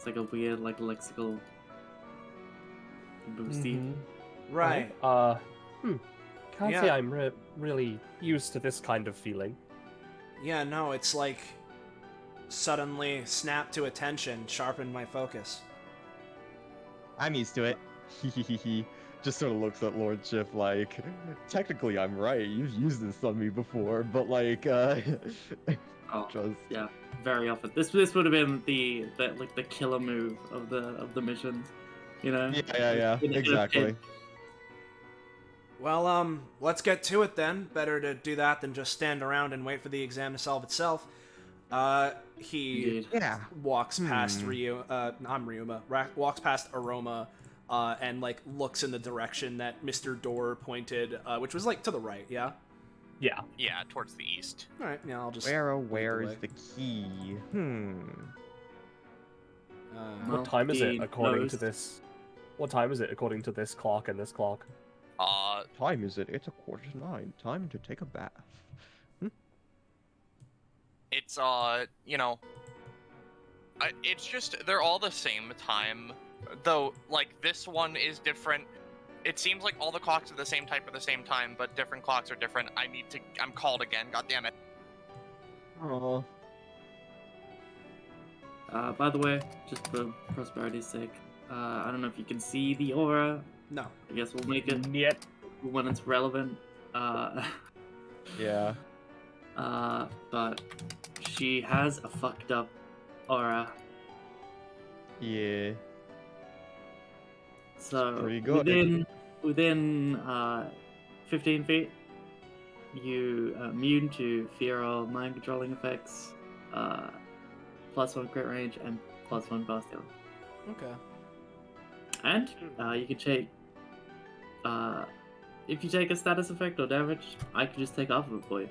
like a weird like lexical boosty. right. Can't Yeah. say I'm really used to this kind of feeling. Yeah, no, it's like suddenly snap to attention, sharpen my focus. I'm used to it. He just sort of looks at Lordship like, technically I'm right. You've used this on me before, but like, Oh, just yeah, very often. This would have been the killer move of the missions, you know? yeah, In a exactly. pit. Well, let's get to it then. Better to do that than just stand around and wait for the exam to solve itself. He Indeed. Yeah. walks past Ryuma, walks past Aroma, and like looks in the direction that Mr. Door pointed, which was like to the right, yeah? Yeah. Yeah, towards the east. Alright, yeah, I'll just... Where's way. the key? What time is it Dean according knows. to this? What time is it according to this clock and this clock? Time is it? It's 9:15. Time to take a bath. It's it's just they're all the same time, though. Like this one is different. It seems like all the clocks are the same type at the same time, but different clocks are different. I'm called again. God damn it. Oh. By the way, just for prosperity's sake, I don't know if you can see the aura. No. I guess we'll make it Yet. when it's relevant. Yeah. But she has a fucked up aura. Yeah. So pretty good. within 15 feet, you immune to fear or mind controlling effects, +1 crit range, and +1 fast healing. Okay. And you can take if you take a status effect or damage, I can just take half of it for you.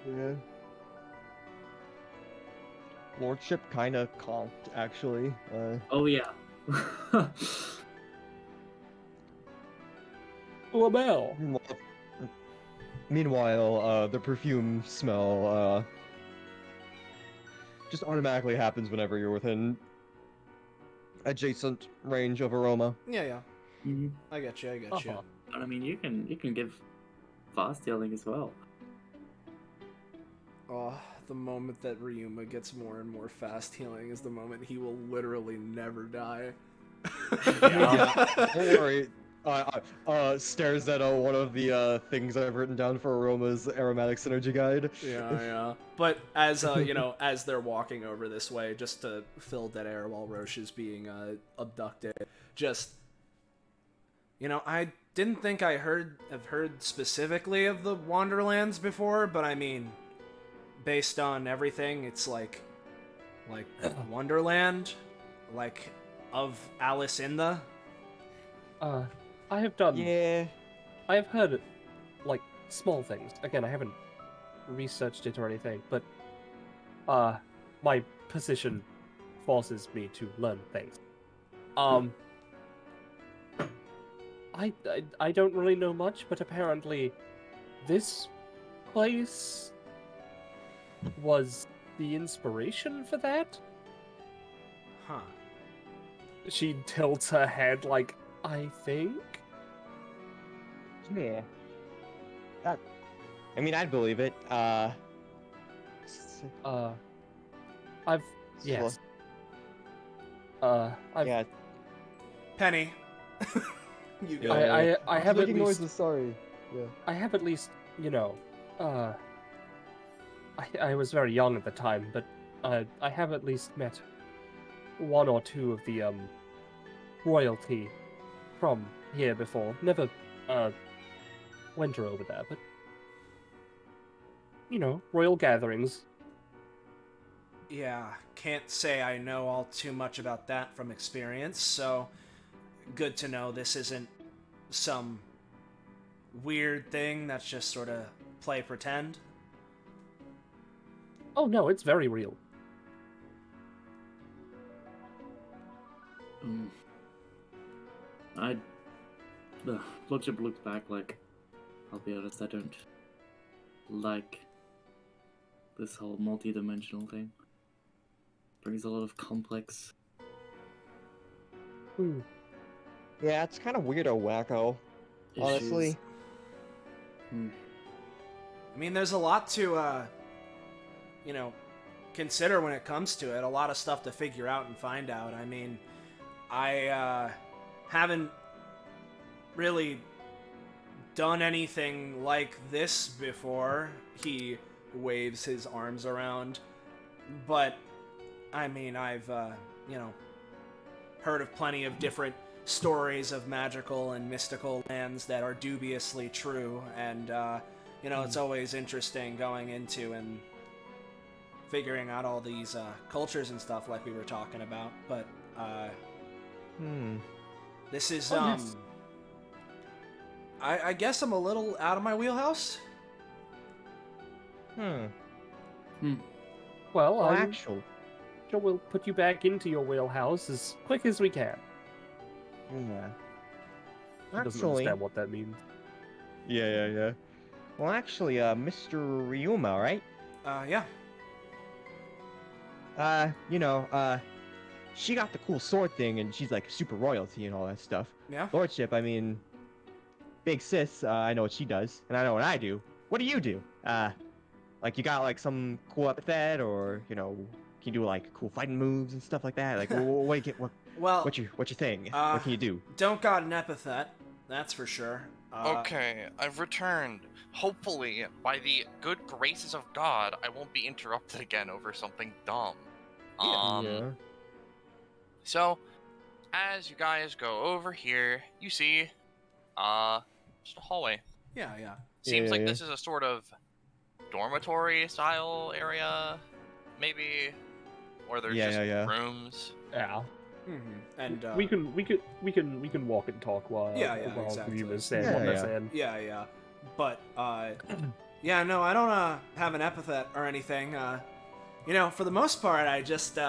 Yeah. Lordship kind of conked, actually. Oh yeah. Lamel. Meanwhile, the perfume smell just automatically happens whenever you're within adjacent range of aroma. Yeah. Mhm. I get you. Uh-huh. I mean, you can give fast healing as well. Oh, the moment that Ryuma gets more and more fast healing is the moment he will literally never die. Don't worry. Stares at one of the things I've written down for Aroma's aromatic synergy guide. Yeah. But as as they're walking over this way, just to fill dead air while Roche is being abducted, just I didn't think I've heard specifically of the Wonderlands before, but I mean, based on everything, it's like Wonderland, like of Alice in the. I have done. Yeah. I have heard, like, small things. Again, I haven't researched it or anything, but my position forces me to learn things. I don't really know much, but apparently this place was the inspiration for that. Huh. She tilts her head like, I think? Yeah. I'd believe it. Yes. Yeah. Penny. You go. I have at Making least noises, sorry. Yeah. I have at least, I was very young at the time, but I have at least met one or two of the royalty from here before. Never Wendrow over there, but royal gatherings. Yeah, can't say I know all too much about that from experience, so good to know this isn't some weird thing that's just sort of play pretend. Oh no, it's very real. The Lordship looks back like, I'll be honest, I don't like this whole multi-dimensional thing. Brings a lot of complex. Yeah, it's kind of weirdo, wacko. Honestly. issues. I mean, there's a lot to, consider when it comes to it. A lot of stuff to figure out and find out. I mean, I haven't really done anything like this before. He waves his arms around. But, I mean, I've, heard of plenty of different stories of magical and mystical lands that are dubiously true, and, it's always interesting going into and figuring out all these cultures and stuff like we were talking about, but, this is, yes. I guess I'm a little out of my wheelhouse? Well, Well, actually. sure we'll put you back into your wheelhouse as quick as we can. Yeah. He doesn't Actually. understand what that means. Yeah. Well, actually, Mr. Ryuma, right? Yeah. She got the cool sword thing, and she's like super royalty and all that stuff. Yeah? Lordship, I mean, big sis, I know what she does, and I know what I do. What do you do? Like you got like some cool epithet, or can you do like cool fighting moves and stuff like that? Like, what's your thing? What can you do? Don't got an epithet, that's for sure. Okay, I've returned. Hopefully, by the good graces of God, I won't be interrupted again over something dumb. Yeah. So, as you guys go over here, you see, just a hallway. Yeah. Seems like Yeah. this is a sort of dormitory style area, maybe, or there's just Yeah. rooms. Yeah. Mm-hmm. And, we can walk and talk while exactly. Ryuma's saying Yeah, what they're yeah. saying. Yeah. But, yeah, no, I don't, have an epithet or anything. For the most part, I just,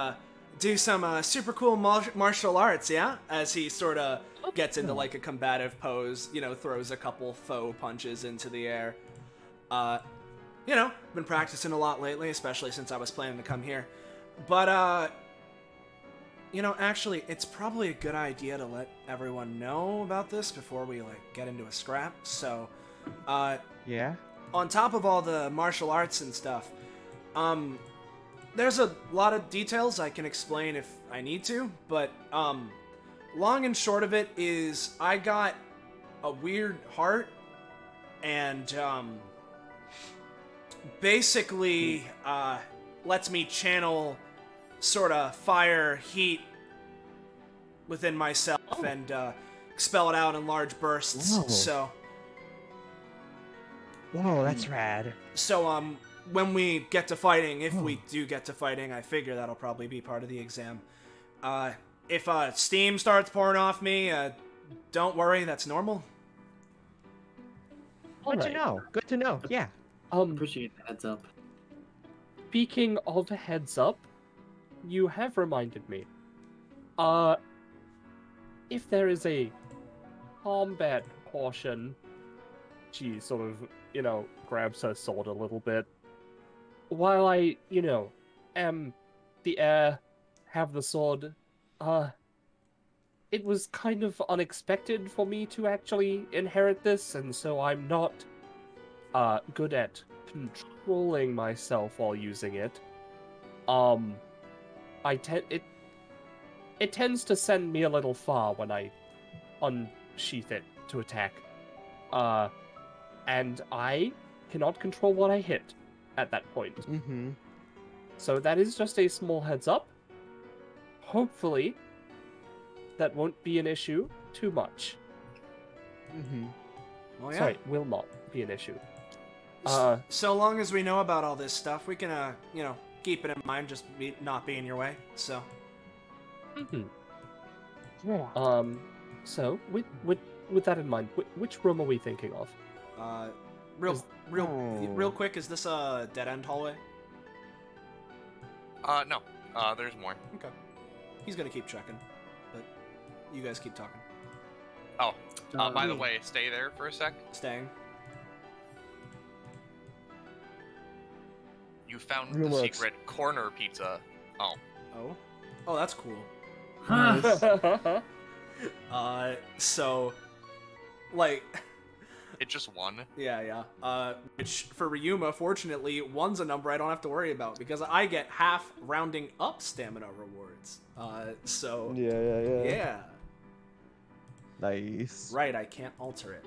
do some, super cool martial arts, yeah? As he sort of gets into, like, a combative pose, throws a couple faux punches into the air. Been practicing a lot lately, especially since I was planning to come here. But, actually, it's probably a good idea to let everyone know about this before we, get into a scrap. So, Yeah. on top of all the martial arts and stuff, there's a lot of details I can explain if I need to, but, long and short of it is I got a weird heart, and, basically, lets me channel sort of fire, heat within myself and expel it out in large bursts. Whoa. So, Whoa, that's rad. when we get to fighting, if we do get to fighting, I figure that'll probably be part of the exam. If steam starts pouring off me, don't worry, that's normal. Good to know. Good to know. Yeah. Appreciate the heads up. Speaking of heads up, you have reminded me. If there is a combat portion, she sort of, grabs her sword a little bit. While I, am the heir, have the sword, it was kind of unexpected for me to actually inherit this, and so I'm not, good at controlling myself while using it. It tends to send me a little far when I unsheath it to attack. And I cannot control what I hit at that point. Mm-hmm. So that is just a small heads up. Hopefully, that won't be an issue too much. Mm-hmm. Well, yeah. Sorry, will not be an issue. So long as we know about all this stuff, we can, keep it in mind, just not be in your way. So. Mhm. So with that in mind, which room are we thinking of? Real quick, is this a dead end hallway? No. There's more. Okay. He's gonna keep checking, but you guys keep talking. Oh, by the way, stay there for a sec. Staying. You found the Relax. secret corner pizza. Oh. Oh, that's cool. Huh. So, like, It just won. yeah. Which for Ryuma, fortunately, one's a number I don't have to worry about because I get half rounding up stamina rewards. So. Yeah. Yeah. Nice. Right, I can't alter it.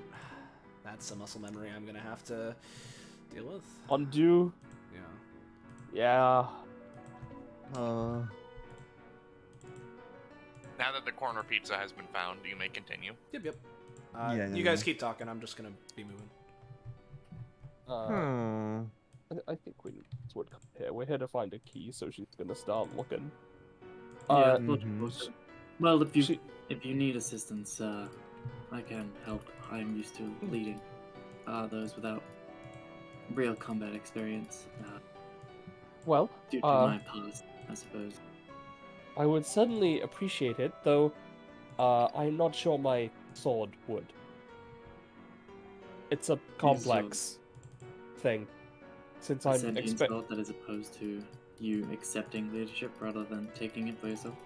That's a muscle memory I'm gonna have to deal with. Undo. Yeah. Yeah. Now that the corner pizza has been found, you may continue. Yep. Yeah, You guys keep talking. I'm just gonna be moving. I think we would come here. We're here to find a key, so she's gonna start looking. Yeah, mhm. well, if you She- if you need assistance, I can help. I'm used to leading those without real combat experience Well, due to my past, I suppose. I would certainly appreciate it, though I'm not sure my sword would. It's a complex thing, since I'm Sentient sword that is opposed to you accepting leadership rather than taking it for yourself.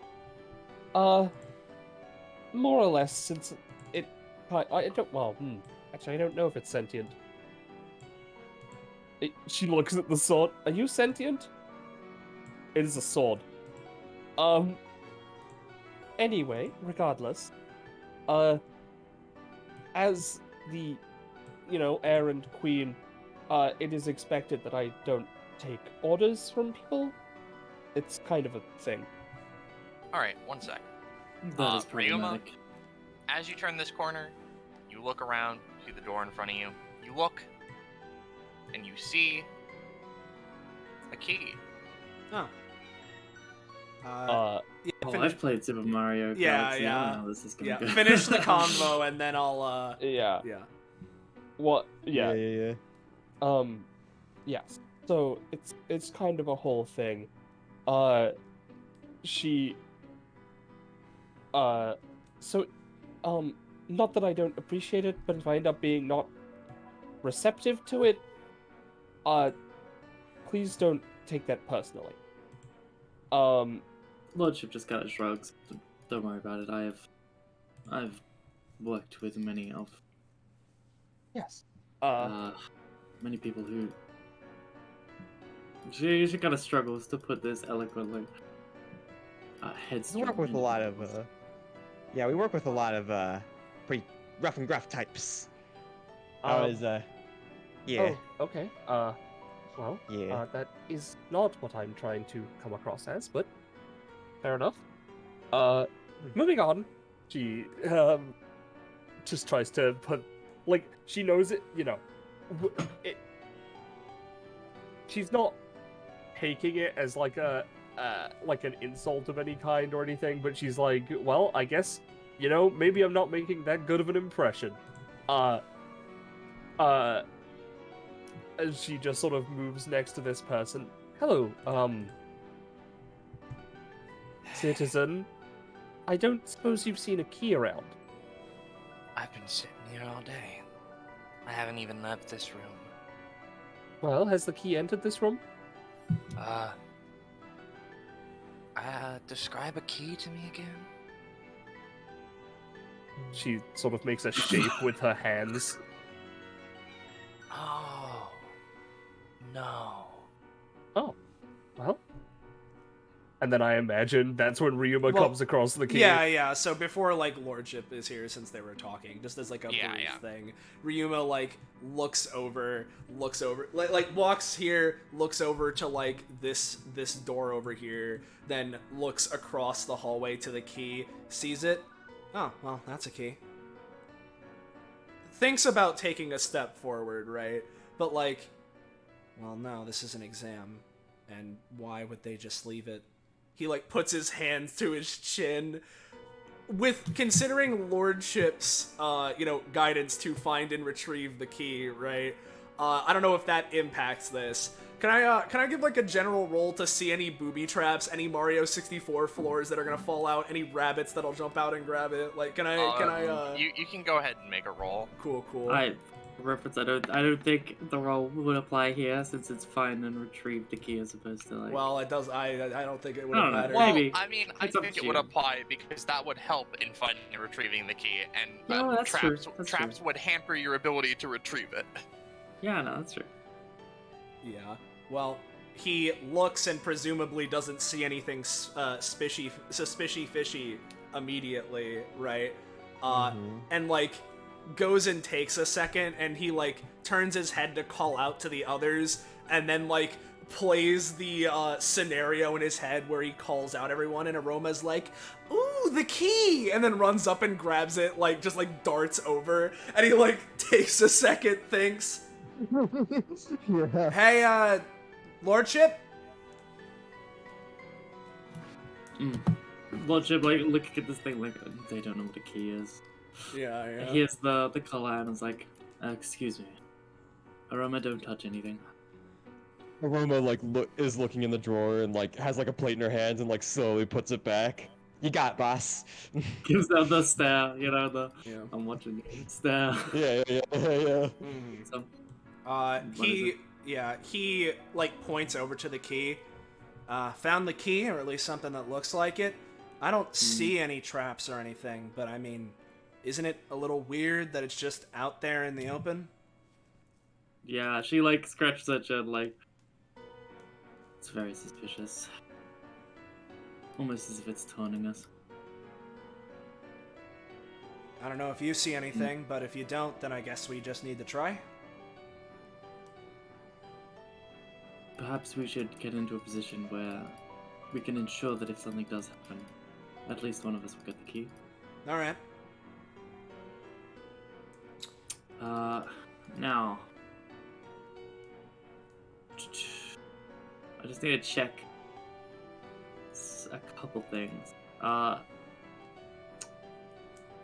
More or less, since I don't. Well, actually, I don't know if it's sentient. She looks at the sword. Are you sentient? It is a sword. Anyway, regardless, as the, errand queen, it is expected that I don't take orders from people. It's kind of a thing. Alright, one sec. That is Ryuma? problematic. As you turn this corner, you look around, see the door in front of you. You look, and you see a key. Oh. Yeah, Oh, I've played Super Mario Galaxy. I don't know how this is gonna go. Finish the convo and then I'll. Yeah. Yeah. What? Yeah. Yes. So it's kind of a whole thing. She. Not that I don't appreciate it, but if I end up being not receptive to it, please don't take that personally. Lordship just kind of shrugs. Don't worry about it. I've worked with many of Yes. many people who she kind of struggles to put this eloquently. We Headstrong. work with a lot of we work with a lot of pretty rough and gruff types. Yeah. Oh, okay. Yeah. That is not what I'm trying to come across as, but fair enough. Moving on, she just tries to put, she knows it, she's not taking it as like an insult of any kind or anything, but she's like, well, I guess, maybe I'm not making that good of an impression. As she just sort of moves next to this person. Hello, citizen. I don't suppose you've seen a key around. I've been sitting here all day. I haven't even left this room. Well, has the key entered this room? Describe a key to me again? She sort of makes a shape with her hands. Oh. No. Oh, well. And then I imagine that's when Ryuma Well, comes across the key. Yeah. So before Lordship is here, since they were talking, just as a brief thing, Ryuma looks over, walks here, looks over to this door over here, then looks across the hallway to the key, sees it. Oh, well, that's a key. Thinks about taking a step forward, right? But well, no, this is an exam, and why would they just leave it? He, like, puts his hands to his chin. With considering Lordship's, guidance to find and retrieve the key, right? I don't know if that impacts this. Can I give, like, a general roll to see any booby traps, any Mario 64 floors that are gonna fall out, any rabbits that'll jump out and grab it? Like, can I? You can go ahead and make a roll. Cool. Reference. I don't think the role would apply here since it's find and retrieve the key as opposed to like. Well, it does. I don't think it would I don't know. matter. Well, Maybe. I mean, I It's up think to it would you. apply because that would help in finding and retrieving the key, and No, that's true. traps That's traps true. would hamper your ability to retrieve it. Yeah, no, that's true. Yeah. Well, he looks and presumably doesn't see anything suspicious fishy immediately, right? And like goes and takes a second, and he like turns his head to call out to the others, and then like plays the scenario in his head where he calls out everyone, and Aroma's like, "Ooh, the key!" and then runs up and grabs it, like just like darts over, and he like takes a second, thinks. Yeah. Hey, Lordship? Lordship, like, looking at this thing, like, they don't know what a key is. Yeah. Here's the collar, and it's like, excuse me. Aroma, don't touch anything. Aroma like is looking in the drawer and like has like a plate in her hands and like slowly puts it back. You got it, boss. Gives them the stare, Yeah. I'm watching you stare. Yeah. So, He like points over to the key. Found the key, or at least something that looks like it. I don't see any traps or anything, but I mean, isn't it a little weird that it's just out there in the open? yeah, she like scratches her chin, like, it's very suspicious. Almost as if it's taunting us. I don't know if you see anything, but if you don't, then I guess we just need to try. Perhaps we should get into a position where we can ensure that if something does happen, at least one of us will get the key. Alright. Now, I just need to check a couple things.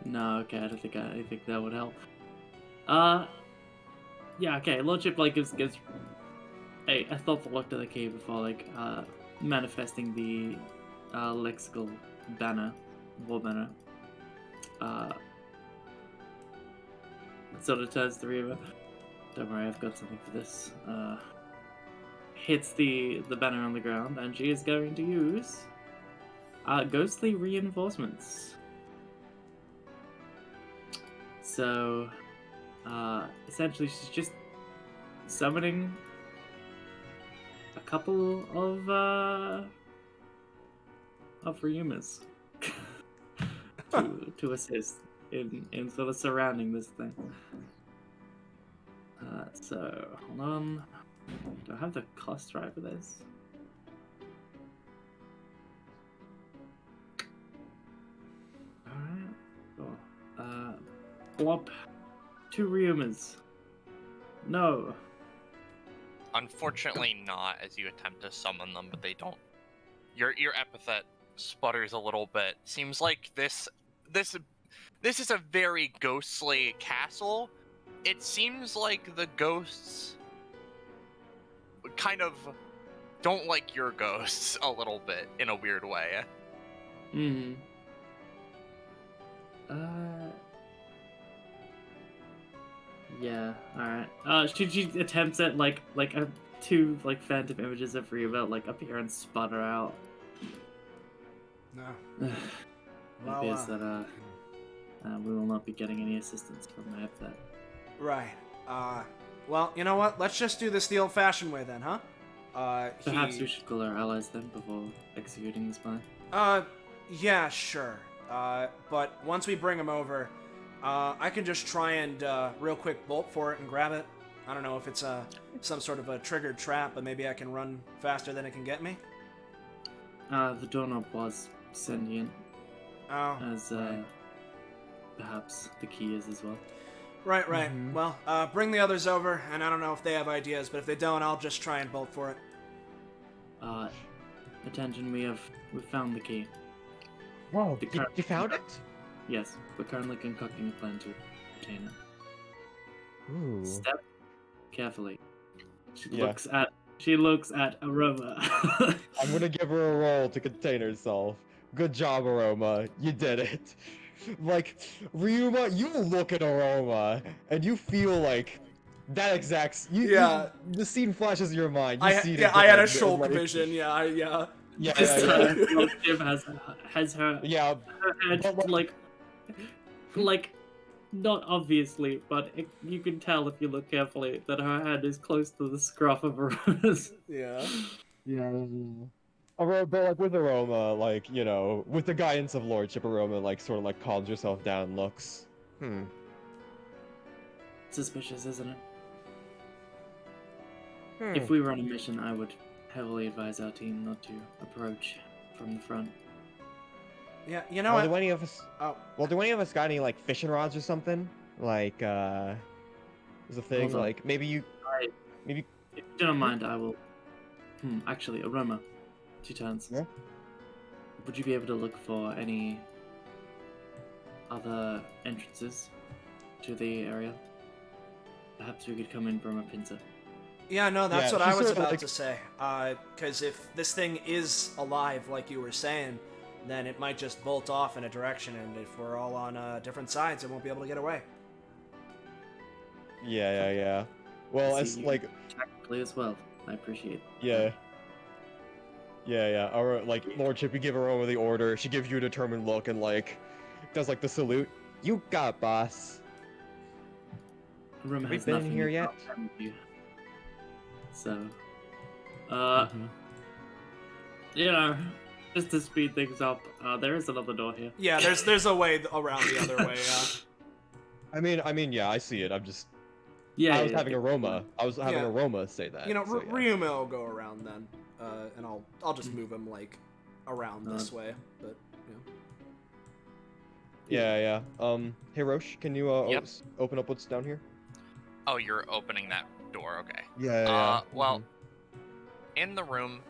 No, okay, I don't think that would help. Yeah, okay, Lordship like gives a thoughtful look to the key before like manifesting the lexical banner, war banner. Sort of turns to Ryuma. Don't worry, I've got something for this. Hits the banner on the ground, and she is going to use ghostly reinforcements. So, essentially, she's just summoning a couple of Ryumas to assist in sort of surrounding this thing. So, hold on. Do I have the cost right for this? Alright. Cool. Blop. 2 Ryumas. No. Unfortunately, not as you attempt to summon them, but they don't. Your epithet sputters a little bit. Seems like this is a very ghostly castle. It seems like the ghosts kind of don't like your ghosts a little bit in a weird way. Yeah, alright. She attempts at like two like phantom images of Ryuma like appear and sputter out. No. It Well, appears that we will not be getting any assistance from my epithet. Right. Well, you know what? Let's just do this the old-fashioned way then, huh? Perhaps we should call our allies then before executing this plan. Yeah, sure. But once we bring him over, I can just try and real quick bolt for it and grab it. I don't know if it's some sort of a triggered trap, but maybe I can run faster than it can get me. The doorknob was sentient, Oh, as right. perhaps the key is as well. Right. Mhm. Well, bring the others over, and I don't know if they have ideas, but if they don't, I'll just try and bolt for it. Attention, we've found the key. Whoa, The you current- found it? Yes, we're currently concocting a plan to obtain it. Ooh. Step carefully. Yeah. She looks at Aroma. I'm gonna give her a roll to contain herself. Good job, Aroma. You did it. Like, Ryuma, you look at Aroma, and you feel like that exact. The scene flashes in your mind. You see it I had a again, shulk like- vision. Yeah. Yeah, This yeah, time, yeah. Lordship has her Yeah, head but- like not obviously, but you can tell if you look carefully that her head is close to the scruff of Aroma's. Yeah. yeah. Aroma, but like with Aroma, like, you know, with the guidance of Lordship, Aroma, like, sort of like calms herself down and looks. Suspicious, isn't it? Hmm. If we were on a mission, I would heavily advise our team not to approach from the front. Yeah. You know Well, what? do any of us? Oh. Well, do any of us got any like fishing rods or something? Like, there's a thing Hold on. like maybe you. If you don't mind, I will. Actually, Aroma, 2 turns. Yeah? Would you be able to look for any other entrances to the area? Perhaps we could come in from a pincer. Yeah, no, that's Yeah, what I she's was sort of about like- to say. Because if this thing is alive, like you were saying, then it might just bolt off in a direction, and if we're all on different sides, it won't be able to get away. Yeah. Well, I it's see you like, tactically as well. I appreciate. yeah. Or like Lordship, you give Aroma the order. She gives you a determined look and like does like the salute. You got, boss. Aroma We has been nothing here in yet? common with you. So, Mhm. you know, just to speed things up, there is another door here. Yeah, there's a way around the other way. I mean, yeah, I see it. I'm just. Yeah, I was yeah, having yeah. Aroma. I was having Yeah. Aroma say that. You know, so, yeah. Ryuma will go around then, and I'll just move him like around this way. But Yeah. Hey Roche, can you Yep. open up what's down here? Oh, you're opening that door. Okay. Yeah. Well, in the room,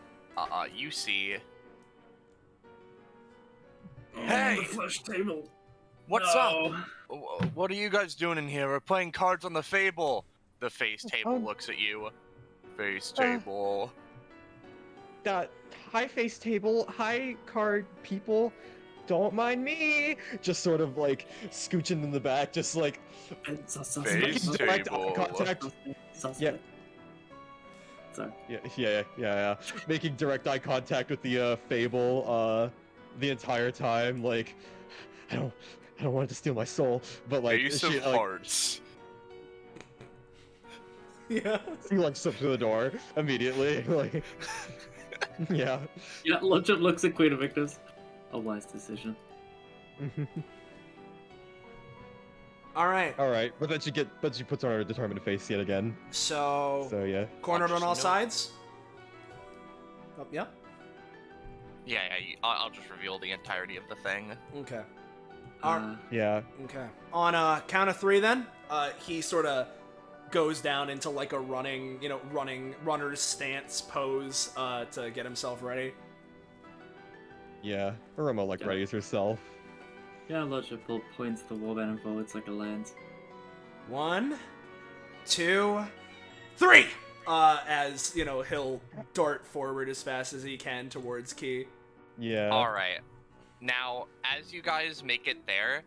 you see. Hey! The flesh table. What's up? No. What are you guys doing in here? We're playing cards on the Fable. The face table looks at you. Face table. High face table, high card people, don't mind me. Just sort of like scooching in the back, just like It's a Face suspect. direct eye table. contact. Suspect. Yeah. Sorry. Yeah. Making direct eye contact with the Fable the entire time. Like, I don't want it to steal my soul, but like Ace of like, Hearts. yeah. she like slips through the door immediately. Like, yeah. Yeah, Lordship looks at Queen Invictus. A wise decision. All right. All right, but then she puts on her determined face yet again. So So yeah. cornered on all Just sides. Oh, yeah. Yeah, I'll just reveal the entirety of the thing. Okay. Yeah. Okay. On a count of 3, then he sort of goes down into like a runner's stance pose to get himself ready. Yeah. Aroma like Yeah. readies herself. Yeah, Lordship points the warband forwards like a lance. 1, 2, 3. As you know, he'll dart forward as fast as he can towards Key. Yeah. All right. Now, as you guys make it there,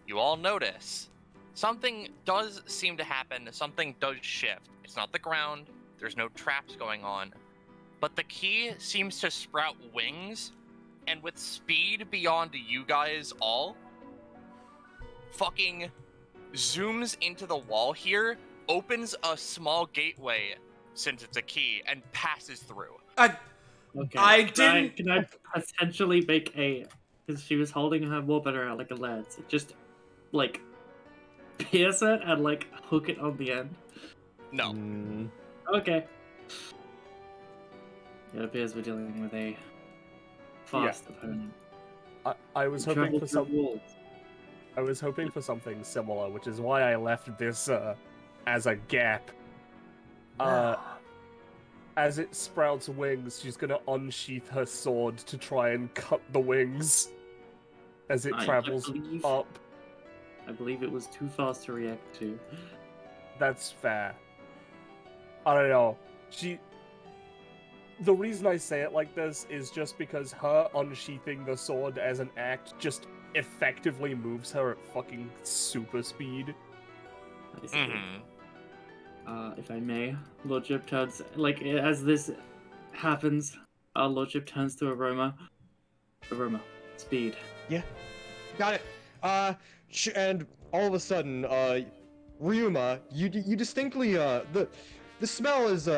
you all notice something does seem to happen. Something does shift. It's not the ground. There's no traps going on. But the key seems to sprout wings, and with speed beyond you guys all, fucking zooms into the wall here, opens a small gateway, since it's a key, and passes through. Okay. I Can I potentially make a? Because she was holding her warband out like a lance. Just like pierce it and like hook it on the end. No. Mm, Okay. It appears we're dealing with a fast opponent. I was Travel hoping for through some. walls. I was hoping for something similar, which is why I left this as a gap. As it sprouts wings, she's gonna unsheath her sword to try and cut the wings as it travels up. I believe it was too fast to react to. That's fair. I don't know. The reason I say it like this is just because her unsheathing the sword as an act just effectively moves her at fucking super speed. I see. If I may, Lordship turns, like, as this happens, Lordship turns to Aroma. Aroma, speed. Yeah, got it. And all of a sudden, Ryuma, you distinctly, the smell is,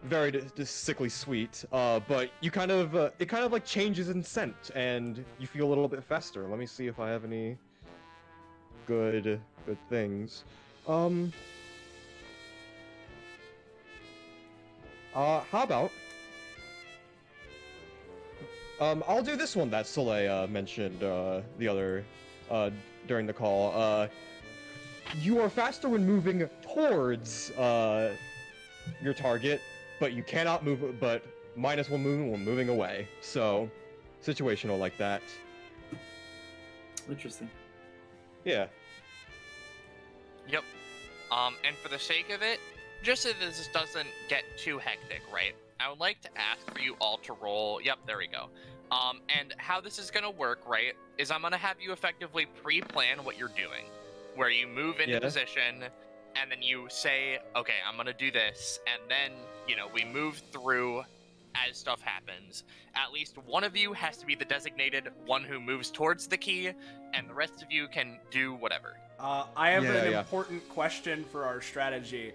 very sickly sweet, but you kind of, it kind of like changes in scent, and you feel a little bit faster. Let me see if I have any good things. How about, I'll do this one that Soleil, mentioned, the other, during the call. You are faster when moving towards, your target, but you cannot move, but -1 movement when moving away. So, situational like that. Interesting. Yeah. Yep. And for the sake of it, just so this doesn't get too hectic, right? I would like to ask for you all to roll. Yep, there we go. And how this is gonna work, right, is I'm gonna have you effectively pre-plan what you're doing, where you move into position, and then you say, okay, I'm gonna do this, and then, we move through as stuff happens. At least one of you has to be the designated one who moves towards the key, and the rest of you can do whatever. I have an important question for our strategy.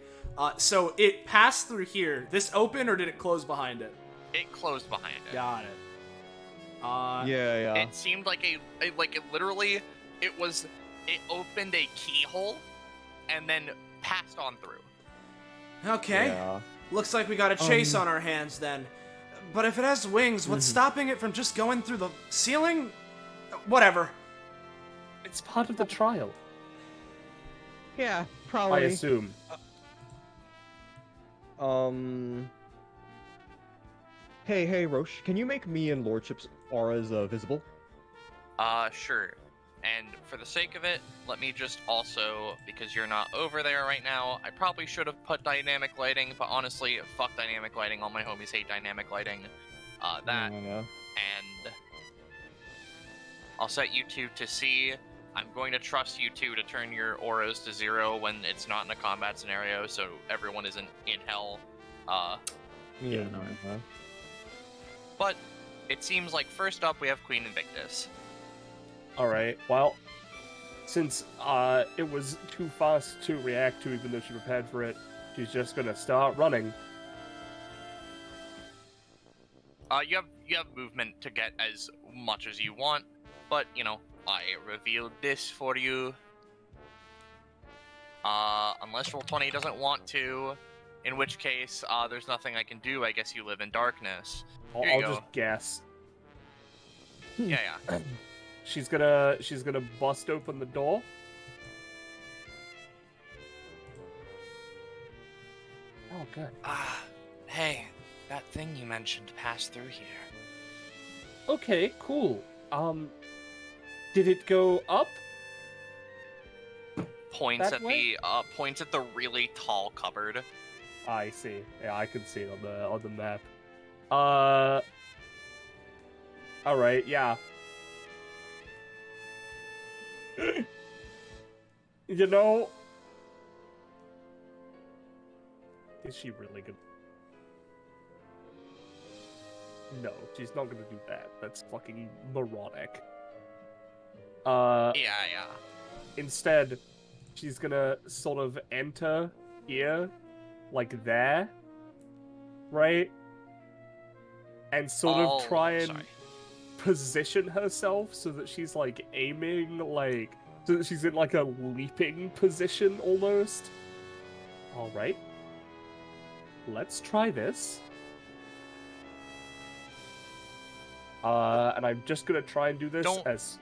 So it passed through here. This open, or did it close behind it? It closed behind it. Got it. Yeah. It seemed like it opened a keyhole, and then passed on through. Okay. Yeah. Looks like we got a chase on our hands then. But if it has wings, what's stopping it from just going through the ceiling? Whatever. It's part of the trial. Yeah, probably. I assume. Hey, Roche, can you make me and Lordship's auras, visible? Sure. And for the sake of it, let me just also, because you're not over there right now, I probably should have put dynamic lighting, but honestly, fuck dynamic lighting. All my homies hate dynamic lighting. And I'll set you two to C. I'm going to trust you two to turn your auras to 0 when it's not in a combat scenario, so everyone isn't in hell. But it seems like first up we have Queen Invictus. Alright, well, since it was too fast to react to even though she prepared for it, she's just gonna start running. You have movement to get as much as you want, but, I revealed this for you. Unless Roll20 doesn't want to, in which case, there's nothing I can do. I guess you live in darkness. I'll just guess. Yeah. She's gonna bust open the door. Oh, good. Hey, that thing you mentioned passed through here. Okay, cool. Did it go up? Points That at way? points at the really tall cupboard. I see. Yeah, I can see it on the map. Alright, yeah. Is she really good? No, she's not gonna do that. That's fucking moronic. Yeah. Instead, she's gonna sort of enter here, like there, right? And sort of try and position herself so that she's like aiming, like, so that she's in like a leaping position almost. Alright. Let's try this. And I'm just gonna try and do this as...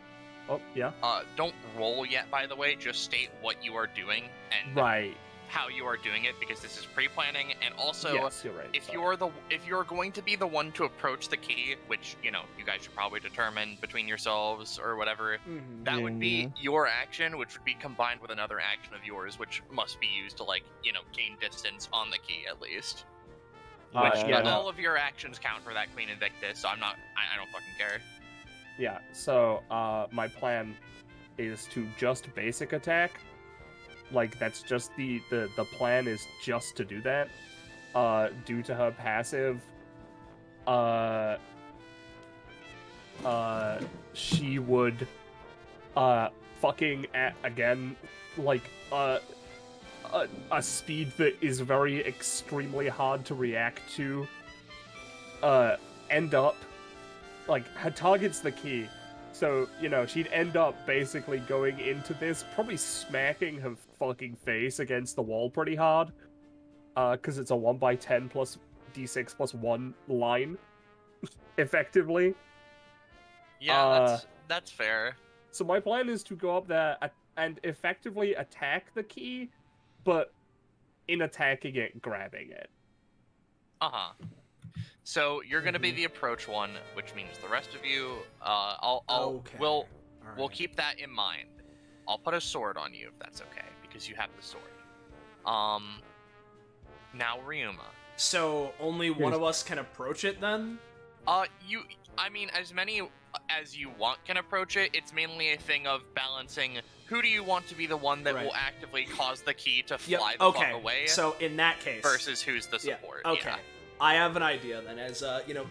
Oh, yeah. Don't roll yet, by the way. Just state what you are doing and Right. how you are doing it, because this is pre-planning. And also, Yes, you're right. if sorry. you're going to be the one to approach the key, which you guys should probably determine between yourselves or whatever, Mhm. that would be your action, which would be combined with another action of yours, which must be used to gain distance on the key at least. Which yeah, no. all of your actions count for that Queen Invictus, so I don't fucking care. Yeah, so my plan is to just basic attack. Like, that's just the plan is just to do that. Due to her passive, she would fucking at again like a speed that is very extremely hard to react to. End up like her target's the key. So, she'd end up basically going into this, probably smacking her fucking face against the wall pretty hard. Because it's a 1x10 plus d6 plus 1 line, effectively. Yeah, that's fair. So my plan is to go up there and effectively attack the key, but in attacking it, grabbing it. Uh-huh. So you're gonna be the approach one, which means the rest of you, we'll keep that in mind. I'll put a sword on you if that's okay, because you have the sword. Now Ryuma. So only one of us can approach it then? As many as you want can approach it. It's mainly a thing of balancing who do you want to be the one that will actively cause the key to fly the fuck away. So in that case, versus who's the support. Okay. Yeah. I have an idea then, as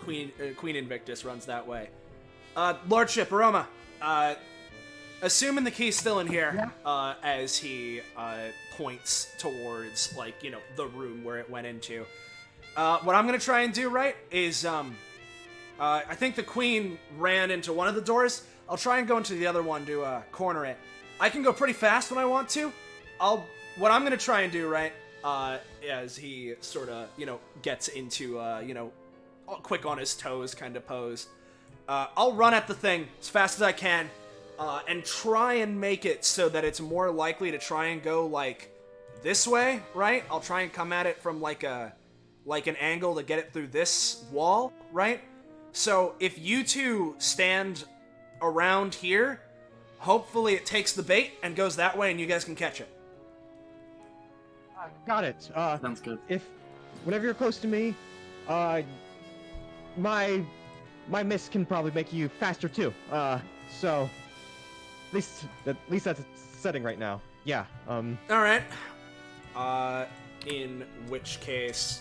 Queen Invictus runs that way. Lordship, Aroma, assuming the key's still in here, as he points towards the room where it went into. What I'm gonna try and do, right, is I think the queen ran into one of the doors. I'll try and go into the other one to corner it. I can go pretty fast when I want to. What I'm gonna try and do, right, as he sort of, gets into, quick on his toes kind of pose. I'll run at the thing as fast as I can, and try and make it so that it's more likely to try and go, this way, right? I'll try and come at it from, an angle to get it through this wall, right? So if you two stand around here, hopefully it takes the bait and goes that way and you guys can catch it. Got it. Sounds good. Whenever you're close to me, my miss can probably make you faster too. So at least that's a setting right now. Yeah. All right. In which case,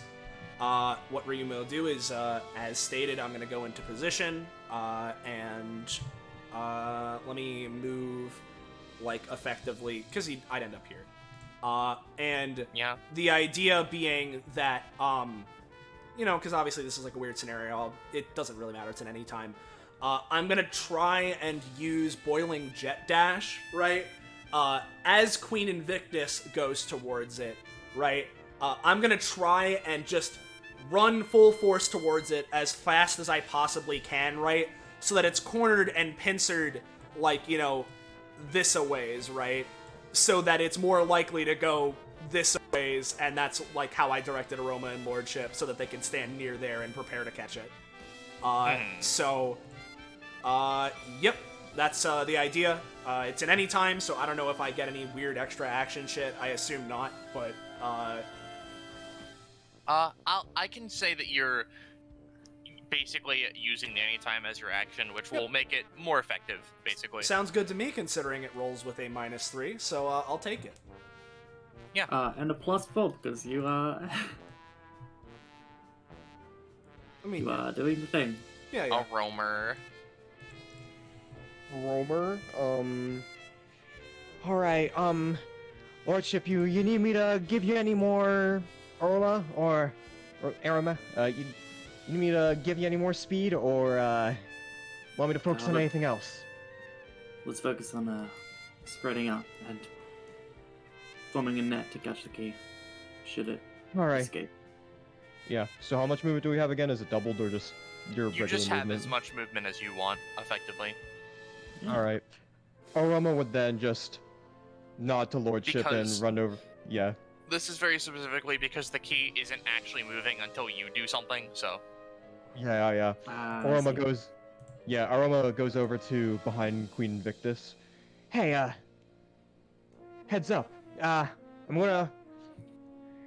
what Ryuma will do is, as stated, I'm gonna go into position, and let me move, effectively, because I'd end up here. And the idea being that, because obviously this is a weird scenario, it doesn't really matter, it's at any time. I'm gonna try and use Boiling Jet Dash, right? As Queen Invictus goes towards it, right? I'm gonna try and just run full force towards it as fast as I possibly can, right? So that it's cornered and pincered, this a ways, right? So that it's more likely to go this a ways, and that's how I directed Aroma and Lordship, so that they can stand near there and prepare to catch it. Yep, that's the idea. It's at any time, so I don't know if I get any weird extra action shit. I assume not, but I can say that you're basically using the anytime as your action, which will make it more effective, basically. Sounds good to me, considering it rolls with a -3, so I'll take it. Yeah. And a +4 because you are. You are doing the thing. Yeah. A roamer. Alright, Lordship, you need me to give you any more Aroma or Aroma? You need me to give you any more speed, or want me to focus on anything else? Let's focus on spreading out and forming a net to catch the key. Should it escape? Yeah. So how much movement do we have again? Is it doubled or just your You regular just have movement? as much movement as you want, effectively. All right. Aroma would then just nod to Lordship Because- and run over. Yeah. This is very specifically because the key isn't actually moving until you do something, so... Yeah. I Aroma see. goes. Yeah, Aroma goes over to behind Queen Invictus. Hey, heads up. I'm gonna.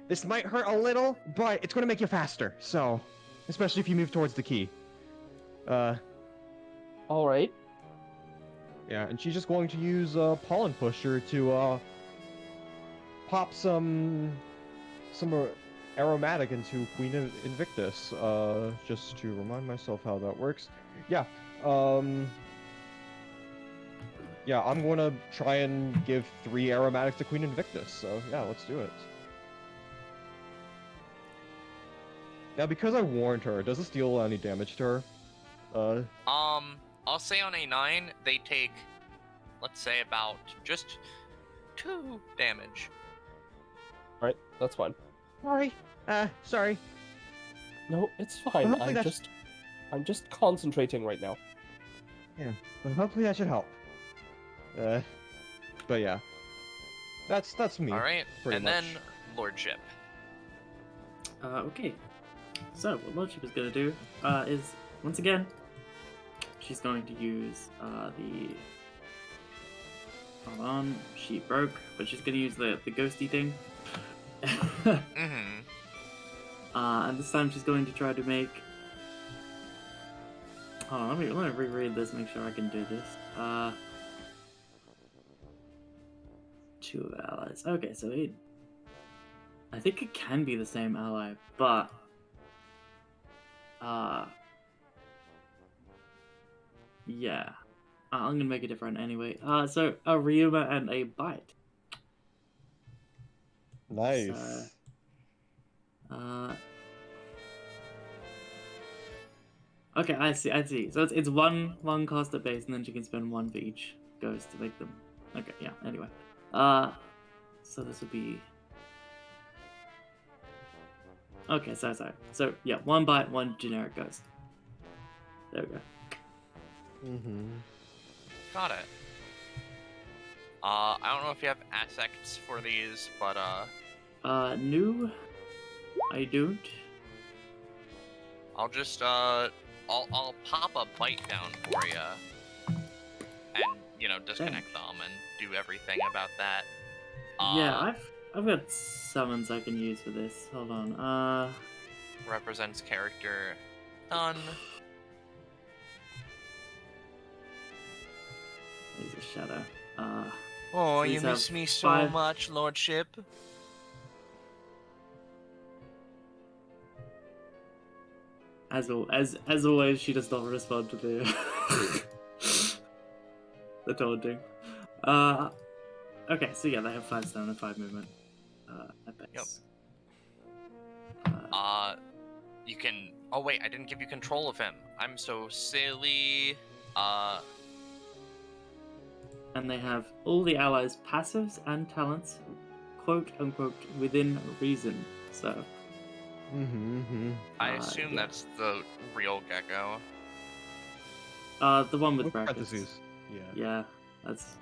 This might hurt a little, but it's gonna make you faster. So, especially if you move towards the key. All right. Yeah, and she's just going to use Pollen Pusher to pop some aromatic into Queen Invictus. Just to remind myself how that works. Yeah. Yeah, I'm gonna try and give 3 aromatic to Queen Invictus. So yeah, let's do it. Now, because I warned her, does this deal any damage to her? I'll say on a 9, they take, let's say, about just 2 damage. All right, that's fine. Sorry. Sorry. No, it's fine. hopefully that's- I'm just concentrating right now. Yeah, but hopefully that should help. But yeah, that's me. All right, pretty and much. then Lordship. Okay. So what Lordship is gonna do is once again she's going to use the. Hold on, she broke, but she's gonna use the ghosty thing. Mm-hmm. And this time she's going to try to make. Hold on, let me reread this, make sure I can do this. 2 of allies. Okay, so I think it can be the same ally, but yeah. I'm gonna make it different anyway. So a Ryuma and a bite. Nice. Okay, I see. So it's one cost at base, and then she can spend 1 for each ghost to make them. Okay, yeah. Anyway, so this would be. Okay, sorry. So yeah, 1 bite, 1 generic ghost. There we go. Mm-hmm. Got it. I don't know if you have assets for these, but No, I don't. I'll just I'll pop a bite down for you, and disconnect them and do everything about that. Yeah, I've got summons I can use for this. Hold on. Represents character. Done. There's a shadow. Oh, these you have miss me so 5 much, Lordship. As always, she does not respond to the the taunting. Okay, so yeah, they have 5 stamina, 5 movement. At base. You can. Oh wait, I didn't give you control of him. I'm so silly. And they have all the allies' passives and talents, quote unquote, within reason. So. I assume yeah. that's the real Gecko. The one with With brackets. parentheses. Yeah. Yeah, that's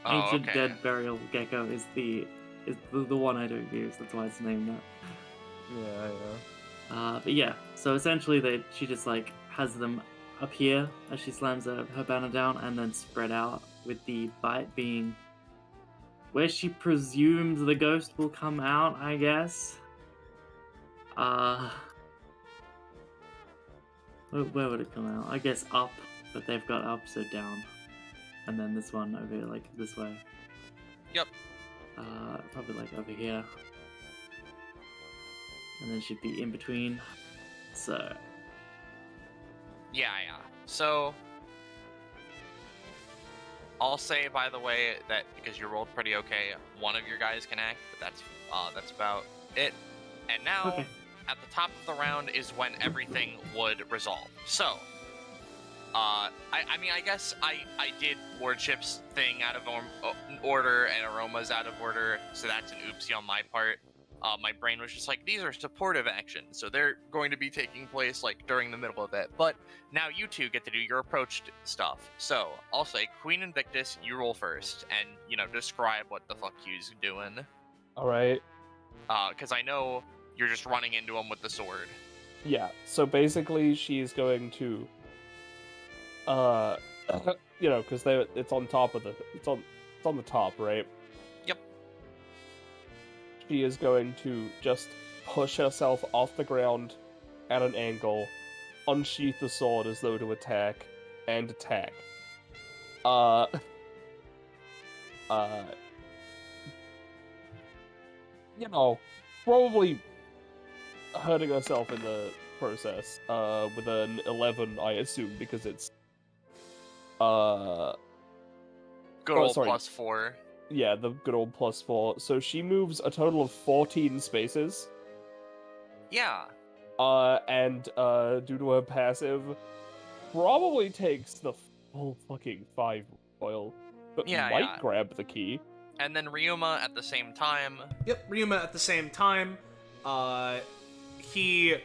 Oh, ancient okay. dead burial gecko is the one I don't use. That's why it's named that. Yeah. But yeah, so essentially she just like has them up here as she slams her banner down, and then spread out with the bite being where she presumes the ghost will come out, I guess. Where would it come out? I guess up, but they've got up, so down. And then this one over here, like this way. Yep. Probably like over here. And then should be in between. So. Yeah. So, I'll say, by the way, that because you rolled pretty okay, one of your guys can act, but that's about it. And now, Okay. at the top of the round is when everything would resolve. So, I mean, I guess I did Lordship's thing out of order and Aroma's out of order, so that's an oopsie on my part. my brain was just like, these are supportive actions, so they're going to be taking place like during the middle of it. But now you two get to do your approach stuff. So I'll say, Queen Invictus, you roll first, and describe what the fuck you's doing. All right. Because I know you're just running into him with the sword. Yeah. So basically, she's going to, because it's on top of it's on the top, right? Yep. She is going to just push herself off the ground at an angle, unsheath the sword as though to attack, and attack. Probably hurting herself in the process, with an 11, I assume, because it's, Good old sorry. +4. Yeah, the good old +4. So she moves a total of 14 spaces. Yeah. And due to her passive, probably takes the full fucking 5 oil, but might grab the key. And then Ryuma at the same time. Yep, Ryuma at the same time. He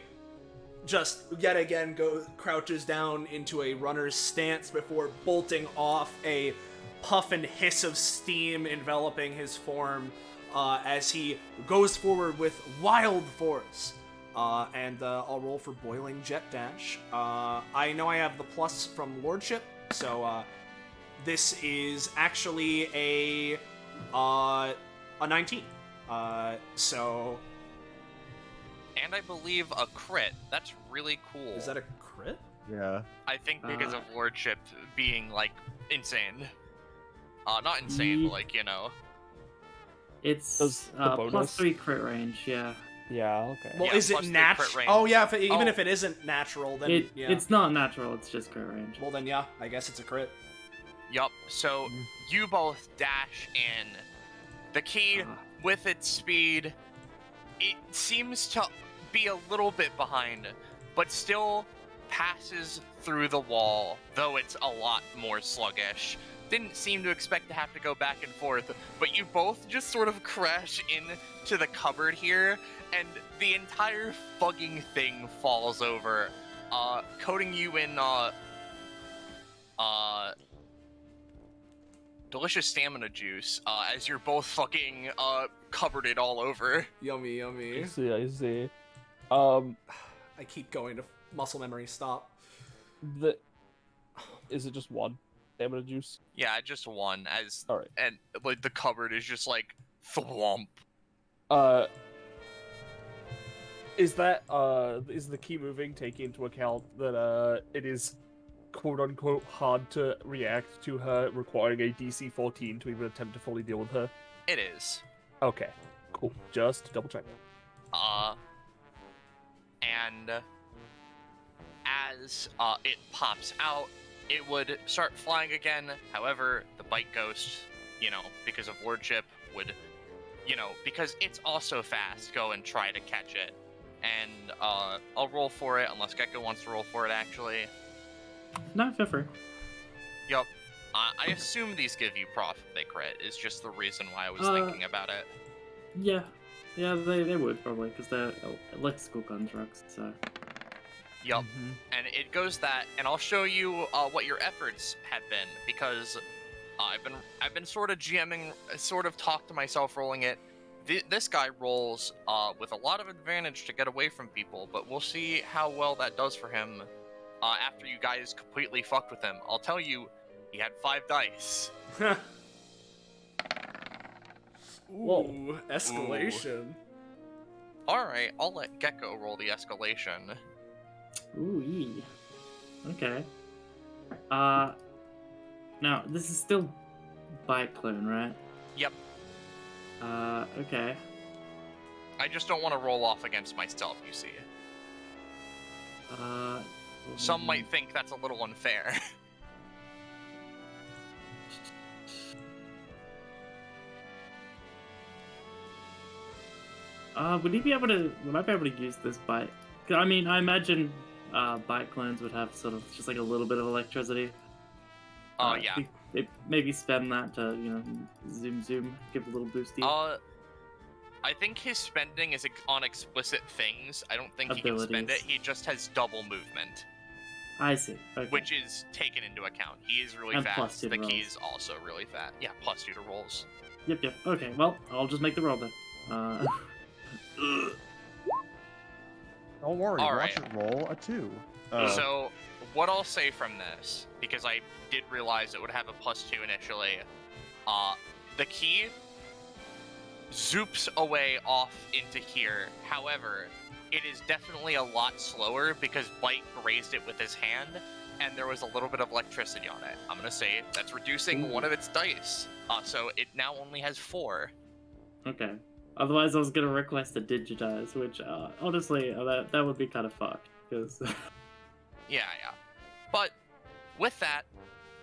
just yet again crouches down into a runner's stance before bolting off, a puff and hiss of steam enveloping his form as he goes forward with wild force. And I'll roll for Boiling Jet Dash. I know I have the plus from Lordship, so this is actually a 19. So... And I believe a crit. That's really cool. Is that a crit? Yeah. I think because of Lordship being, like, insane. Not insane, but, like, It's Does the bonus? +3 crit range, yeah. Yeah, okay. Well, Yeah, is it plus the natural? crit range. Oh, yeah, even if it isn't natural, then yeah. It's not natural, it's just crit range. Well, then yeah, I guess it's a crit. Yup, so you both dash in. The key, with its speed, it seems to be a little bit behind, but still passes through the wall, though it's a lot more sluggish. Didn't seem to expect to have to go back and forth, but you both just sort of crash into the cupboard here, and the entire fucking thing falls over, coating you in, delicious stamina juice, as you're both fucking, cupboarded all over. Yummy, yummy. I see. I keep going to muscle memory. Stop. Is it just one stamina juice? Yeah, just one, All right. And, like, the cupboard is just, like, thwomp. Is the key moving, taking into account that, it is quote-unquote hard to react to her, requiring a DC 14 to even attempt to fully deal with her? It is. Okay, cool. Just double check. And as it pops out, it would start flying again. However, the bite ghost, because of Lordship, would, because it's also fast, go and try to catch it. And I'll roll for it, unless Gecko wants to roll for it, actually. No, feel free. Yup. I assume these give you prof if they crit, is just the reason why I was thinking about it. Yeah. Yeah, they would, probably, because they're electrical constructs, so... Yup. And it goes that, and I'll show you what your efforts have been, because I've been sort of GMing, sort of talk to myself rolling it. This guy rolls with a lot of advantage to get away from people, but we'll see how well that does for him after you guys completely fucked with him. I'll tell you, he had 5 dice. Ooh, escalation. Alright, I'll let Gecko roll the escalation. Ooh-ee. Okay. Now, this is still bite clone, right? Yep. Okay. I just don't want to roll off against myself, you see. Some might think that's a little unfair. Would I be able to use this bite? 'Cause, I mean, I imagine bite clones would have sort of just like a little bit of electricity. Yeah. Maybe spam that to, zoom, give a little boosty. I think his spending is on explicit things. I don't think he can spend it. Abilities. He just has double movement, I see. Okay. which is taken into account. He is really And plus fast. 2 The to key rolls. is also really fast. Yeah, plus 2 to rolls. Yep. Okay. Well, I'll just make the roll then. Don't worry, All watch right. it roll a 2. So, what I'll say from this, because I did realize it would have a plus 2 initially, the key zoops away off into here. However, it is definitely a lot slower because Bite grazed it with his hand, and there was a little bit of electricity on it. I'm gonna say that's reducing one of its dice. So it now only has 4. Okay. Otherwise, I was gonna request a digitize, which honestly, that would be kind of fucked. Because Yeah. But with that,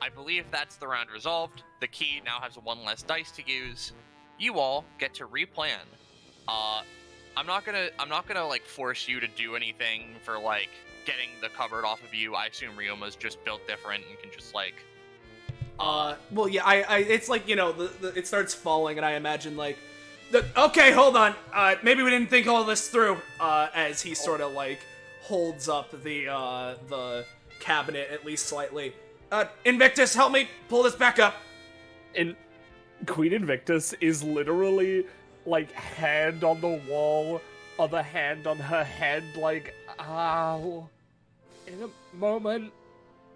I believe that's the round resolved. The key now has 1 less dice to use. You all get to replan. I'm not gonna like force you to do anything for like getting the cupboard off of you. I assume Ryuma's just built different and can just like. Well, yeah, I it's like, you know, it starts falling, and I imagine, like, okay, hold on, maybe we didn't think all this through, as he sort of, like, holds up the cabinet, at least slightly. Invictus, help me pull this back up! And Queen Invictus is literally, like, hand on the wall, other hand on her head, like, ow. In a moment.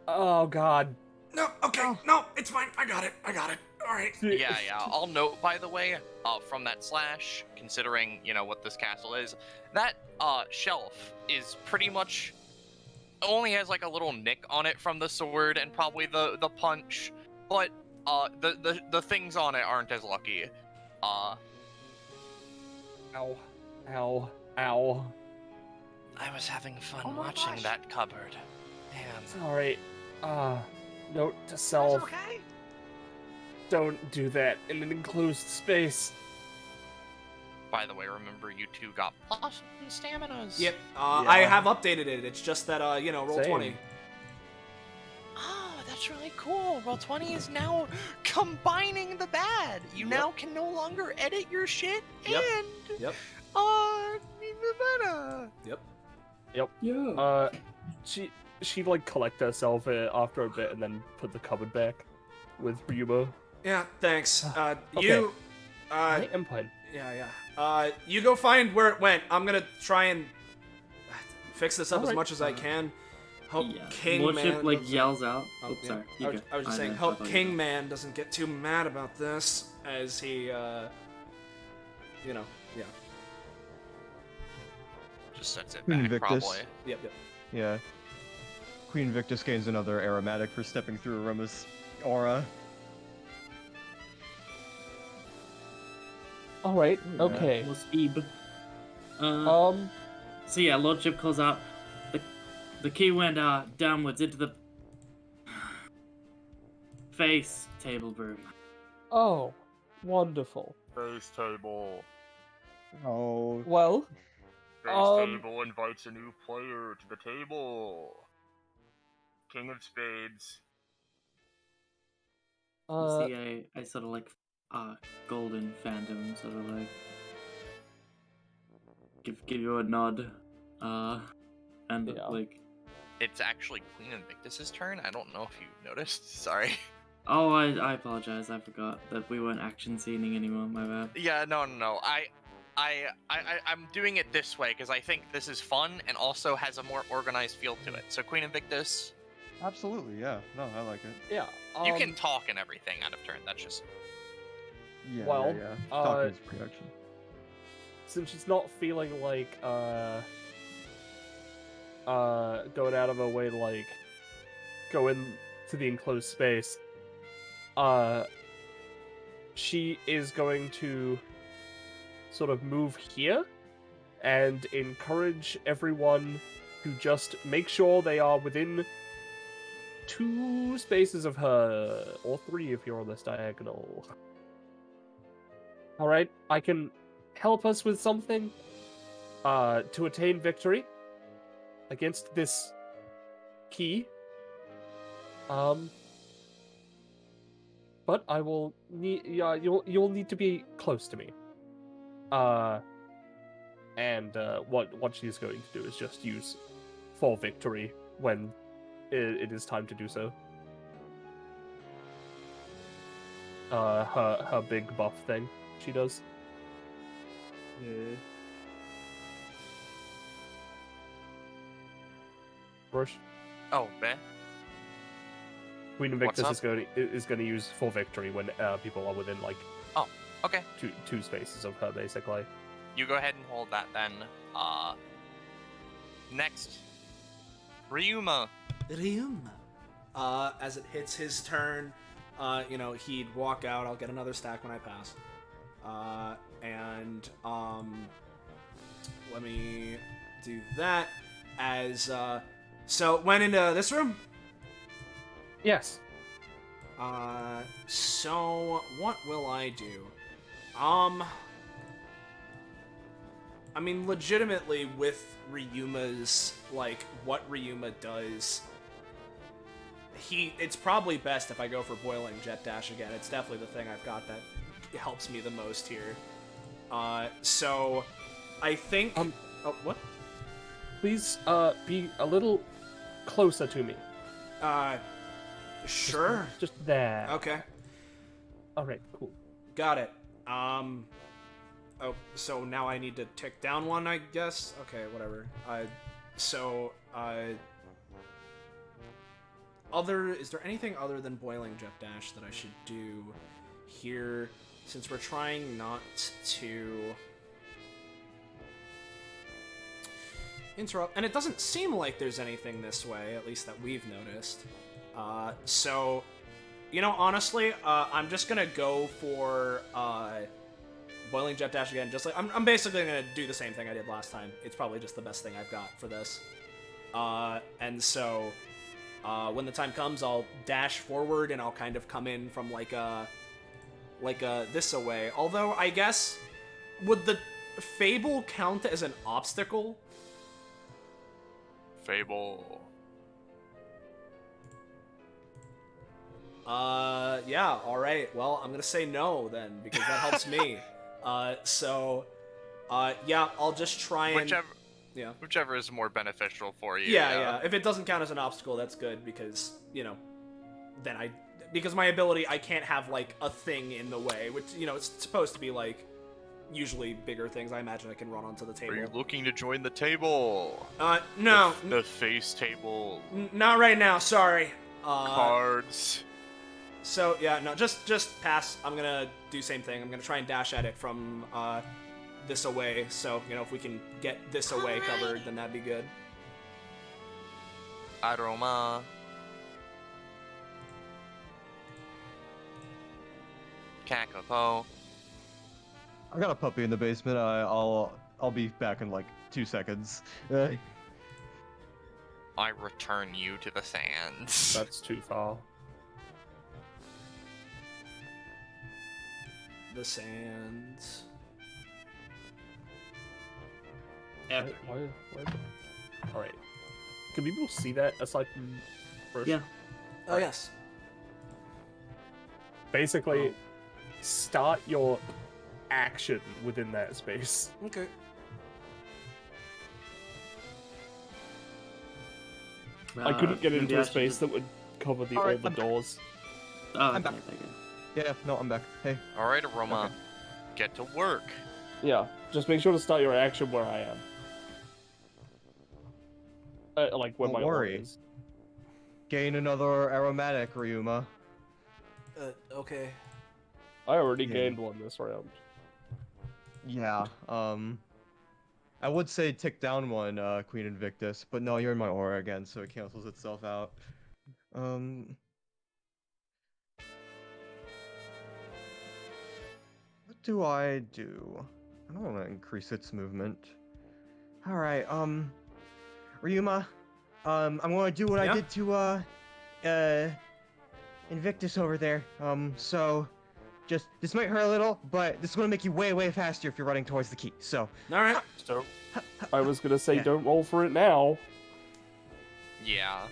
Oh, God. No, okay, no, it's fine, I got it, alright. Yeah. I'll note, by the way, from that slash, considering, you know, what this castle is, that shelf is pretty much only has like a little nick on it from the sword and probably the punch, but the things on it aren't as lucky. Ow. Ow. I was having fun Oh my watching gosh. that cupboard. Damn. Alright. Note to self. okay? Don't do that in an enclosed space. By the way, remember you two got plus staminas. Yep, I have updated it, it's just that, you know, roll Same. 20. Oh, that's really cool. Roll20 is now combining the bad. You now can no longer edit your shit Yep. and Yep. need the better. Yep. yeah. She'd like collect herself after a bit and then put the cupboard back with Ryuma. Yeah, thanks. Okay. You, I am fine. yeah. You go find where it went. I'm gonna try and fix this up as Alright. much as I can. Hope Yeah. King Lordship Man like doesn't- yells out. Oh, Oops, yeah. sorry. I was, I was just saying, know, hope thought you King were- Man doesn't get too mad about this, as he, you know, yeah. Just sets it Queen back, Invictus. probably. Yep. Yeah. Queen Victus gains another aromatic for stepping through Aroma's aura. Alright, Yeah. okay. More speed. Um, So yeah, Lordship calls out. The key went downwards into the face table room. oh, wonderful. Face table. Oh. Well, Face Um, table invites a new player to the table. King of Spades. You see a sort of like golden phantom sort of like give you a nod. And Yeah. like It's actually Queen Invictus's turn. I don't know if you noticed. Sorry. oh I apologize, I forgot that we weren't action scening anymore, my bad. Yeah, no. I'm doing it this way because I think this is fun and also has a more organized feel to it. So Queen Invictus, Absolutely, yeah. No, I like it. yeah. you can talk and everything out of turn. That's just Yeah, Well, yeah. Talking is pre-action. Since she's not feeling like, going out of her way to, like, go into the enclosed space, she is going to sort of move here and encourage everyone to just make sure they are within 2 spaces of her, or 3 if you're on this diagonal. Alright, I can help us with something to attain victory against this key. But I will need you'll need to be close to me. And what she's going to do is just use full victory when it is time to do so. Her big buff thing she does. Yeah. Rush. Oh, man. Queen Invictus What's is going to use full victory when people are within like Okay. two spaces of her basically. You go ahead and hold that then. Next, Ryuma. Ryuma. As it hits his turn, he'd walk out. I'll get another stack when I pass. Let me do that. So went into this room. Yes. So what will I do? I mean, legitimately, with Ryuma's, like, what Ryuma does, it's probably best if I go for Boiling Jet Dash again. It's definitely the thing I've got that helps me the most here. So, I think... oh, what? Please, be a little closer to me. Sure. Just there. Okay. Alright, cool. Got it. Oh, so now I need to tick down one, I guess? Okay, whatever. Is there anything other than Boiling Jet Dash that I should do here, since we're trying not to interrupt? And it doesn't seem like there's anything this way, at least that we've noticed. So, honestly, I'm just gonna go for, Boiling Jet Dash again, just like, I'm basically gonna do the same thing I did last time. It's probably just the best thing I've got for this. And so, when the time comes, I'll dash forward and I'll kind of come in from like a this away. Although, I guess, would the Fable count as an obstacle? Fable. Yeah, alright. Well, I'm gonna say no then, because that helps me. Yeah, I'll just try and... Whichever is more beneficial for you. Yeah. If it doesn't count as an obstacle, that's good, because, then because my ability, I can't have, like, a thing in the way, which, it's supposed to be, like, usually bigger things. I imagine I can run onto the table. Are you looking to join the table? No. The face table. Not right now, sorry. Cards. So, yeah, no, just pass. I'm gonna do same thing. I'm gonna try and dash at it from, this away. So, if we can get this away covered, then that'd be good. Aroma. Kakapo. I got a puppy in the basement. I'll be back in like 2 seconds. I return you to the sands. That's too far. The sands. Epic. Why? Alright. Can people see that aside from first? Yeah. Oh, yes. Basically, start your action within that space. Okay. I couldn't get maybe into I a should space just- that would cover all Alright, the I'm back. doors. Oh, I'm okay, back. okay. Yeah, no, I'm back. Hey. Alright, Aroma. Okay. Get to work. Yeah, just make sure to start your action where I am. Like where Don't my aura worry. is. Gain another aromatic, Ryuma. Okay. I already Yeah. gained one this round. Yeah, I would say tick down one, Queen Invictus, but no, you're in my aura again, so it cancels itself out. What do I do? I don't want to increase its movement. Alright, Ryuma, I'm gonna do what Yeah? I did to, Invictus over there. So, this might hurt a little, but this is gonna make you way, way faster if you're running towards the key, so. Alright. So, I was gonna say Yeah. don't roll for it now. Yeah.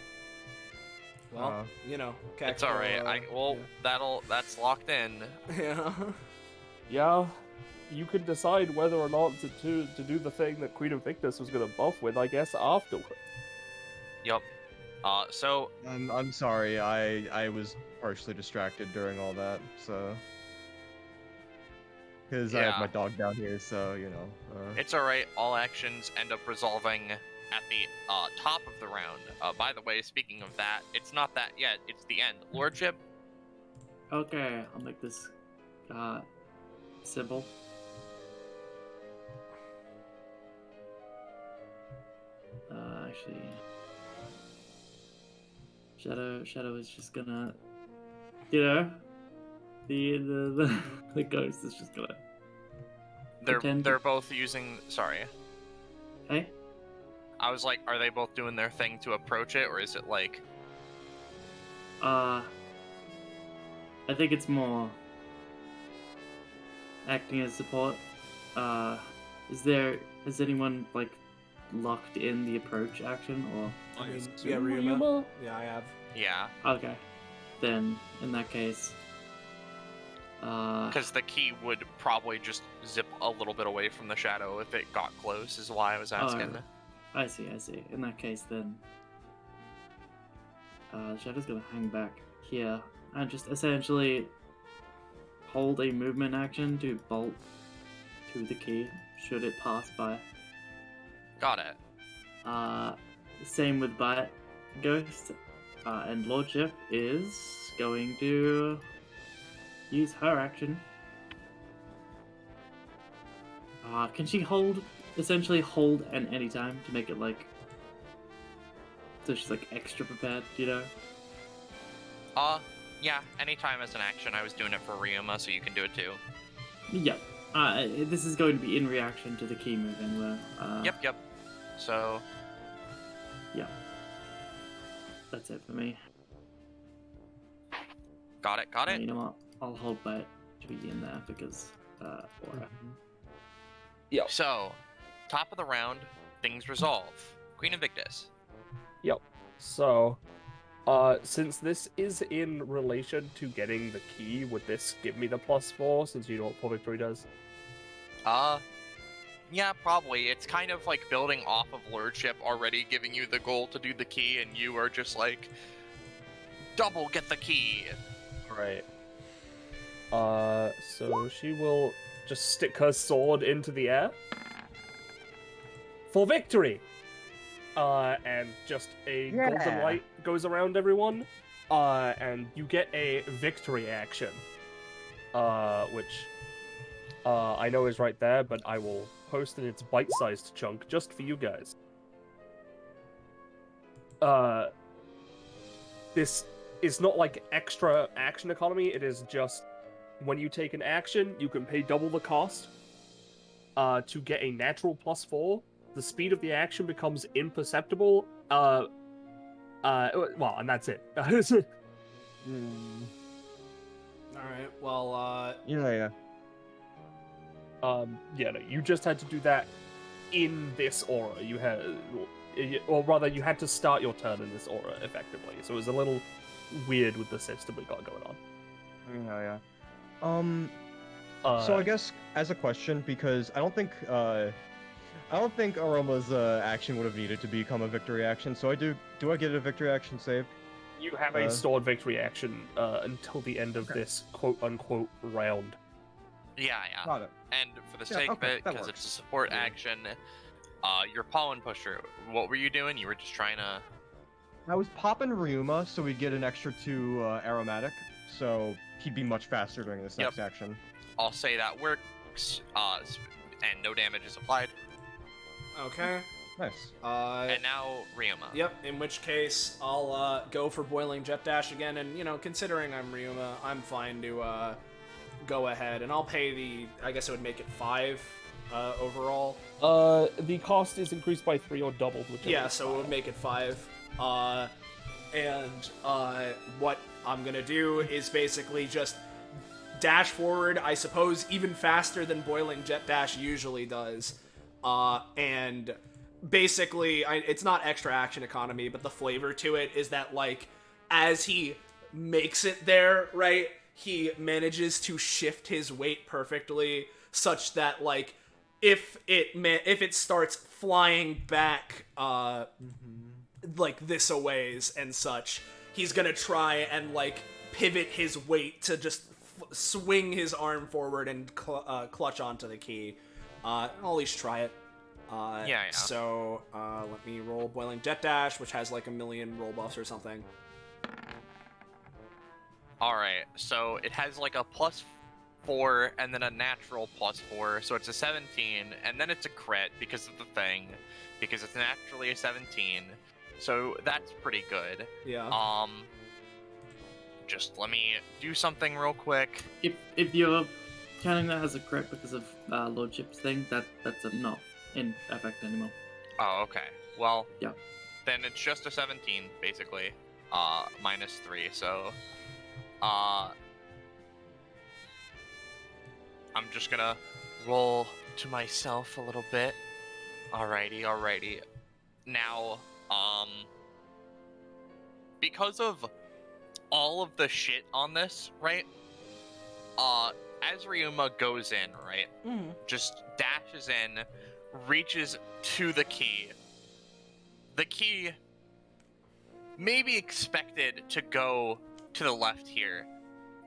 Well, It's alright. That's locked in. Yeah. Yeah. you can decide whether or not to do the thing that Queen Invictus was going to buff with, I guess, afterwards. Yup. So I'm sorry, I was partially distracted during all that, so. Because I Yeah. have my dog down here, so, you know. it's alright, all actions end up resolving at the top of the round. By the way, speaking of that, it's not that yet, it's the end. Lordship, Okay, I'll make this symbol. Actually, Shadow is just gonna, the ghost is just gonna. Pretend- they're both using, sorry. Hey, I was like, are they both doing their thing to approach it, or is it like... I think it's more acting as support. Has anyone like locked in the approach action or? I mean, assume yeah, Ryuma. Ryuma? Yeah, I have. Yeah, Okay, then in that case, because the key would probably just zip a little bit away from the shadow if it got close, is why I was asking. I see. In that case, then, Shadow's gonna hang back here and just essentially hold a movement action to bolt to the key should it pass by. Got it. Same with Bite Ghost, and Lordship is going to use her action. Can she essentially hold at any time to make it like, so she's like extra prepared, Yeah, anytime as an action. I was doing it for Ryuma, so you can do it too. Yeah. This is going to be in reaction to the key move anyway. Yep. So, Yeah. That's it for me. got it. You know what? I'll hold Bite to be in there because, Aura. So, top of the round, things resolve. Queen Invictus. So, since this is in relation to getting the key, would this give me the +4 since you know what Poor Victory does? Yeah, probably. It's kind of like building off of Lordship already giving you the goal to do the key, and you are just like, double get the key. Right. So she will just stick her sword into the air. For victory! And just a golden light goes around everyone. And you get a victory action. Which I know is right there, but I will post in its bite-sized chunk just for you guys. This is not like extra action economy, it is just when you take an action, you can pay double the cost to get a natural +4. The speed of the action becomes imperceptible. Well, and that's it. Alright, well, Yeah. Yeah, no, you just had to do that in this aura. You had, or rather, you had to start your turn in this aura, effectively. So it was a little weird with the system we got going on. Yeah. So I guess as a question, because I don't think Aroma's action would have needed to become a victory action. So do I get a victory action saved? You have a stored victory action until the end of this quote-unquote round. Yeah. Got it. And for the sake of it, because it's a support action, your pollen pusher, what were you doing? You were just trying to... I was popping Ryuma so we'd get an extra 2 aromatic, so he'd be much faster during this next action. I'll say that works, and no damage is applied. okay. Nice. And now Ryuma. Yep, in which case, I'll go for Boiling Jet Dash again, and, considering I'm Ryuma, I'm fine to go ahead, and I'll pay I guess it would make it 5 overall. The cost is increased by 3 or doubled, whichever. Yeah, so it would make it 5. And what I'm gonna do is basically just dash forward, I suppose, even faster than Boiling Jet Dash usually does. And basically, it's not extra action economy, but the flavor to it is that, like, as he makes it there, right, he manages to shift his weight perfectly such that like if it starts flying back like this a ways and such, he's gonna try and like pivot his weight to just swing his arm forward and clutch onto the key. I'll at least try it. Yeah. So, let me roll Boiling Jet Dash, which has like a million roll buffs or something. Alright, so it has like a +4 and then a natural +4, so it's a 17, and then it's a crit because of the thing, because it's naturally a 17. So that's pretty good. Yeah. Just let me do something real quick. If you're counting that as a crit because of Lordship's thing, that's not in effect anymore. Oh, okay. Well, yeah. Then it's just a 17, basically. -3, so... I'm just gonna roll to myself a little bit. Alrighty. Now, because of all of the shit on this, right? As Ryuma goes in, right? Just dashes in, reaches to the key. The key may be expected to go to the left here.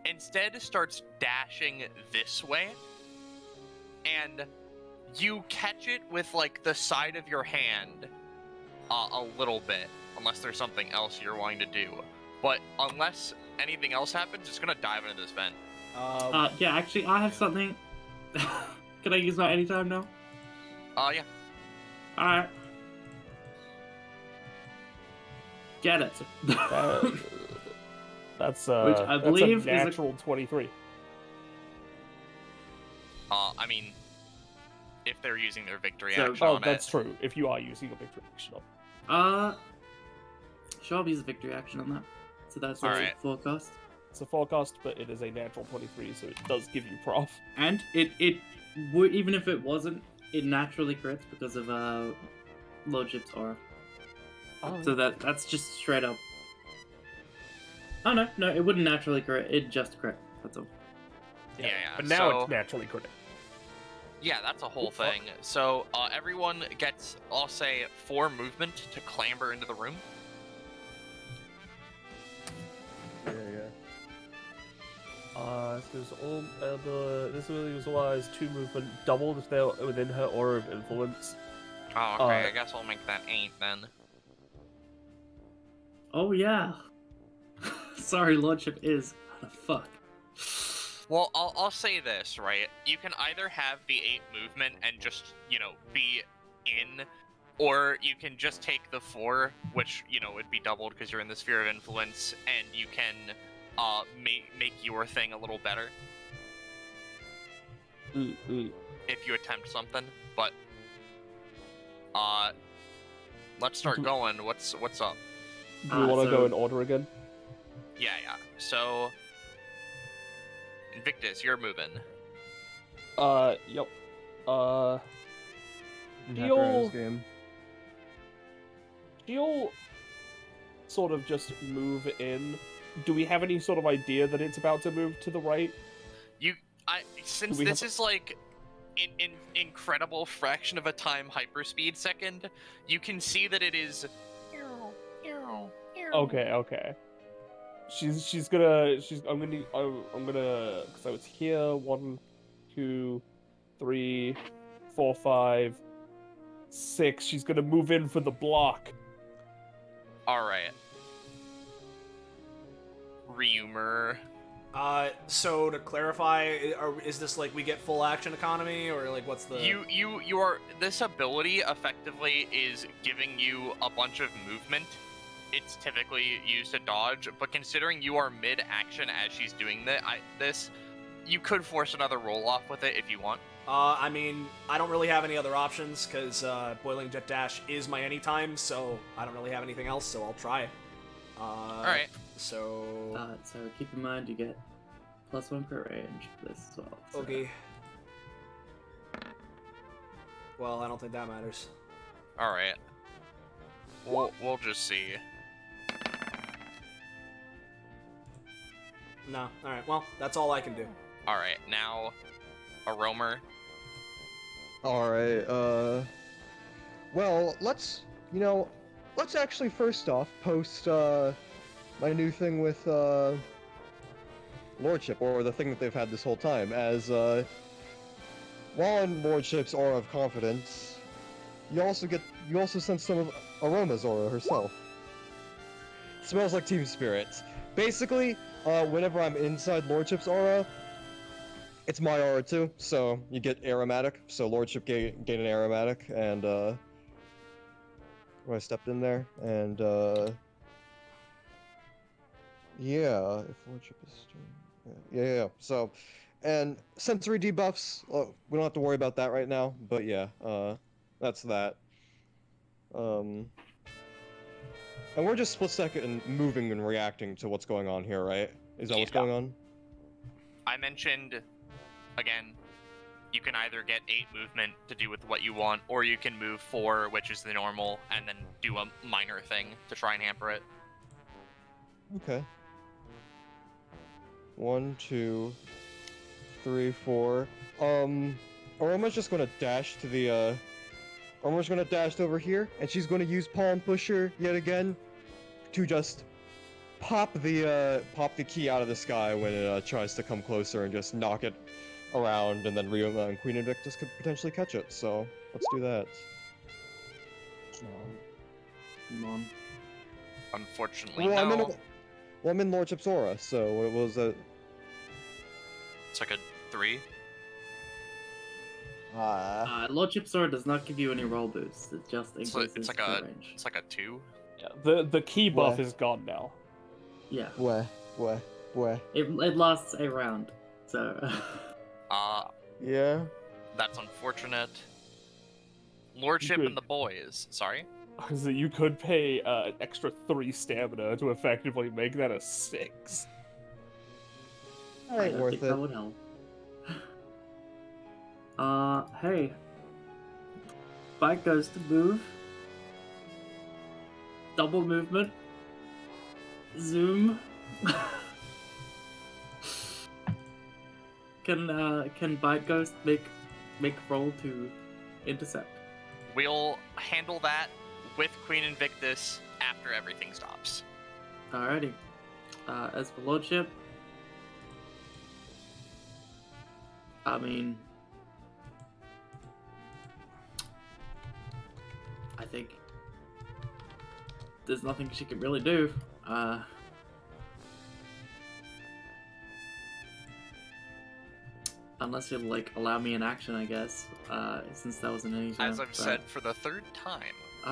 Instead, starts dashing this way, and you catch it with like the side of your hand a little bit, unless there's something else you're wanting to do. But unless anything else happens, it's gonna dive into this vent. Yeah, actually, I have something. Can I use that anytime now? Yeah. Alright. Get it. That's Which I believe that's a natural 23. I mean, if they're using their victory So- action Oh, on that's it. true. If you are using a victory action Sure, I'll use a victory action on that. So that's a Alright. forecast. it's a forecast, but it is a natural 23, so it does give you prof. And it would, even if it wasn't, it naturally crits because of Lordship's aura. Oh, So that's just straight up. Oh no, it wouldn't naturally crit. It just crit. That's all. Yeah. But now so, it's naturally critical. yeah, that's a whole Oh, fuck. thing. So everyone gets, I'll say, 4 movement to clamber into the room. Yeah. This ability utilizes 2 movement, doubled if they're within her aura of influence. Oh, okay. I guess I'll make that 8 then. Oh yeah. Sorry, Lordship is kind of fuck. Well, I'll say this, right? You can either have the 8 movement and just, be in, or you can just take the 4, which, would be doubled because you're in the sphere of influence, and you can make your thing a little better if you attempt something. But let's start going. What's up? Do we want to so- go in order again? Yeah. So, Invictus, you're moving. Yep. I'm happy with You'll- this game. She'll sort of just move in. Do we have any sort of idea that it's about to move to the right? Since we this have- is like an incredible fraction of a time hyperspeed second, you can see that it is. Okay. I'm gonna because I was here 1, 2, 3, 4, 5, 6. She's gonna move in for the block. All right. Ryuma. So to clarify, is this like we get full action economy, or like what's the? You are. This ability effectively is giving you a bunch of movement. It's typically used to dodge, but considering you are mid-action as she's doing this, you could force another roll-off with it if you want. I mean, I don't really have any other options because Boiling Jet Dash is my anytime, so I don't really have anything else. So I'll try. All right. So. So keep in mind you get +1 per range for this as well. So. Okay. Well, I don't think that matters. All right. We'll just see. No. All right. Well, that's all I can do. All right. Now, Aroma, Alright, well, let's actually first off post, my new thing with, Lordship, or the thing that they've had this whole time, as, while in Lordship's aura of confidence, you also sense some of Aroma's aura herself. Smells like team spirit. Basically, whenever I'm inside Lordship's aura, it's my aura too, so you get aromatic, so Lordship gain an aromatic, and, I stepped in there, and, yeah, if Lordship is... Yeah, so, and sensory debuffs, we don't have to worry about that right now, but yeah, that's that. And we're just split second moving and reacting to what's going on here, right? Is that what's going on? I mentioned, again, you can either get 8 movement to do with what you want, or you can move 4, which is the normal, and then do a minor thing to try and hamper it. Okay. 1, 2, 3, 4. Aroma's just gonna dash to the, Aroma's gonna dash over here, and she's gonna use Palm Pusher yet again to just pop the key out of the sky when it tries to come closer and just knock it around, and then Ryuma and Queen Invictus could potentially catch it, so let's do that. Come on. Unfortunately, Well, no. I'm in Lordship's aura, so what was that? It's like a 3. Lordship Sword does not give you any roll boosts. It just increases It's like the a range. it's like a 2. Yeah, the key buff Where? is gone now. Yeah. Where? It lasts a round, so... Yeah? That's unfortunate. Lordship Good. and the boys. Sorry. So you could pay an extra 3 stamina to effectively make that a 6. That ain't I don't worth think it. that would help. Hey. Bike goes to move. Double movement. Zoom. Can Bite Ghost make roll to intercept? We'll handle that with Queen Invictus after everything stops. Alrighty. As for Lordship, I mean, I think there's nothing she can really do. Unless you'll like allow me an action, I guess. Since that wasn't any time. As I've said for the 3rd time,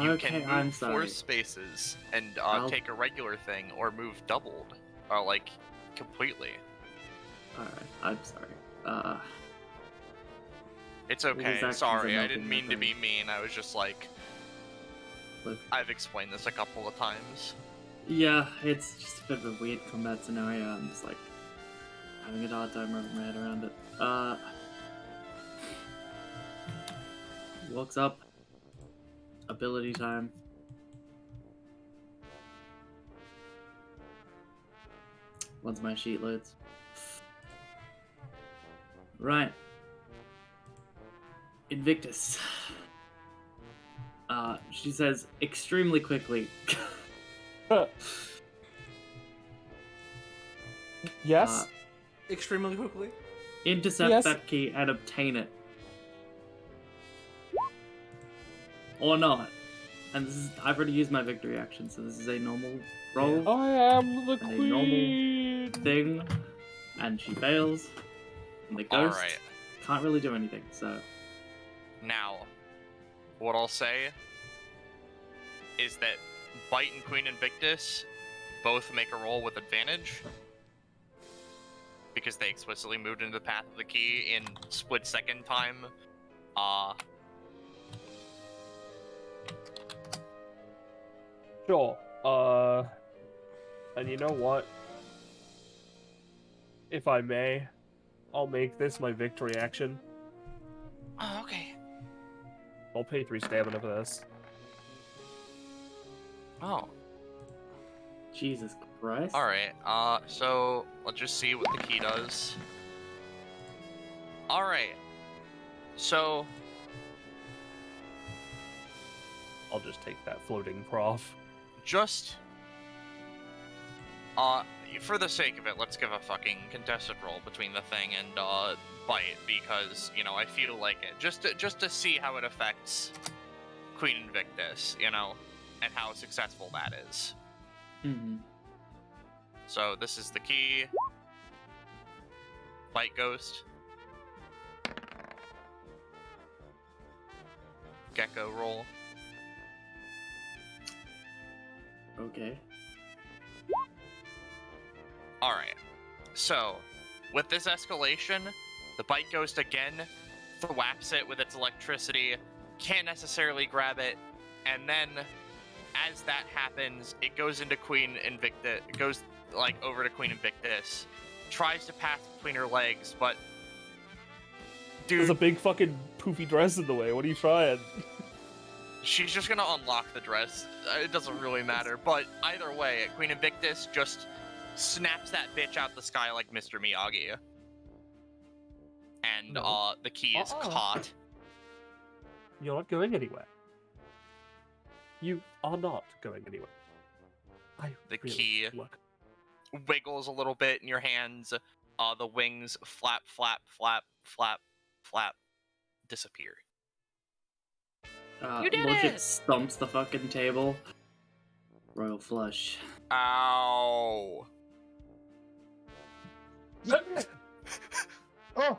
you Okay, can I'm move 4 sorry. spaces and I'll- take a regular thing, or move doubled, or like completely. Alright, I'm sorry. It's These okay. actions Sorry, are I nothing didn't mean to be nothing. mean. I was just like, Look, I've explained this a couple of times. yeah, it's just a bit of a weird combat scenario. I'm just like having a hard time wrapping my head around it. Walks up. Ability time. Once my sheet loads. Right. Invictus. She says extremely quickly. Yes? Extremely quickly. Intercept Yes. that key and obtain it. Or not. And this is, I've already used my victory action, so this is a normal roll I am the And a queen! thing. And she fails. And the ghost Alright. can't really do anything, so. Now, what I'll say is that Bite and Queen Invictus both make a roll with advantage because they explicitly moved into the path of the key in split-second time. Sure. And you know what? If I may, I'll make this my victory action. Oh, okay. I'll pay 3 stamina for this. Oh, Jesus Christ. alright. So let's just see what the key does. Alright. So, I'll just take that floating prof. Just for the sake of it, let's give a fucking contested roll between the thing and Bite, because I feel like it just to see how it affects Queen Invictus, and how successful that is. Mm-hmm. So this is the key. Bite Ghost. Gecko roll. Okay. Alright. So, with this escalation, the Bite Ghost again thwaps it with its electricity, can't necessarily grab it, and then as that happens, it goes into Queen Invictus, it goes over to Queen Invictus, tries to pass between her legs, but There's dude, a big fucking poofy dress in the way. What are you trying? she's just gonna unlock the dress. It doesn't really matter, but either way, Queen Invictus just snaps that bitch out the sky like Mr. Miyagi. And No. the key is Uh-uh. caught. You're not going anywhere. You are not going anywhere. The really key look. wiggles a little bit in your hands. The wings flap, flap, flap, flap, flap, disappear. You did Lordship it! stomps the fucking table. Royal flush. Ow! Oh!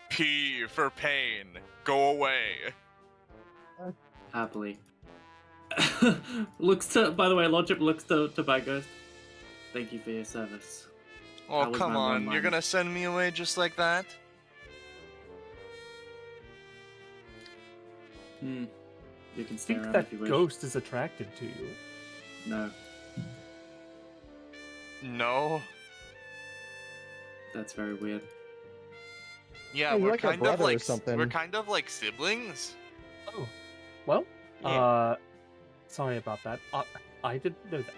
P for pain. Go away. Happily. By the way, Lordship looks to Bagos. Thank you for your service. Oh, That was come my on. one-liner. You're gonna send me away just like that? You can I stay think around that if you wish. ghost is attracted to you. No, No. that's very weird. Yeah, Hey, you're we're like a kind of brother or like something. we're kind of like siblings. Oh, well, Yeah. sorry about that. I didn't know that.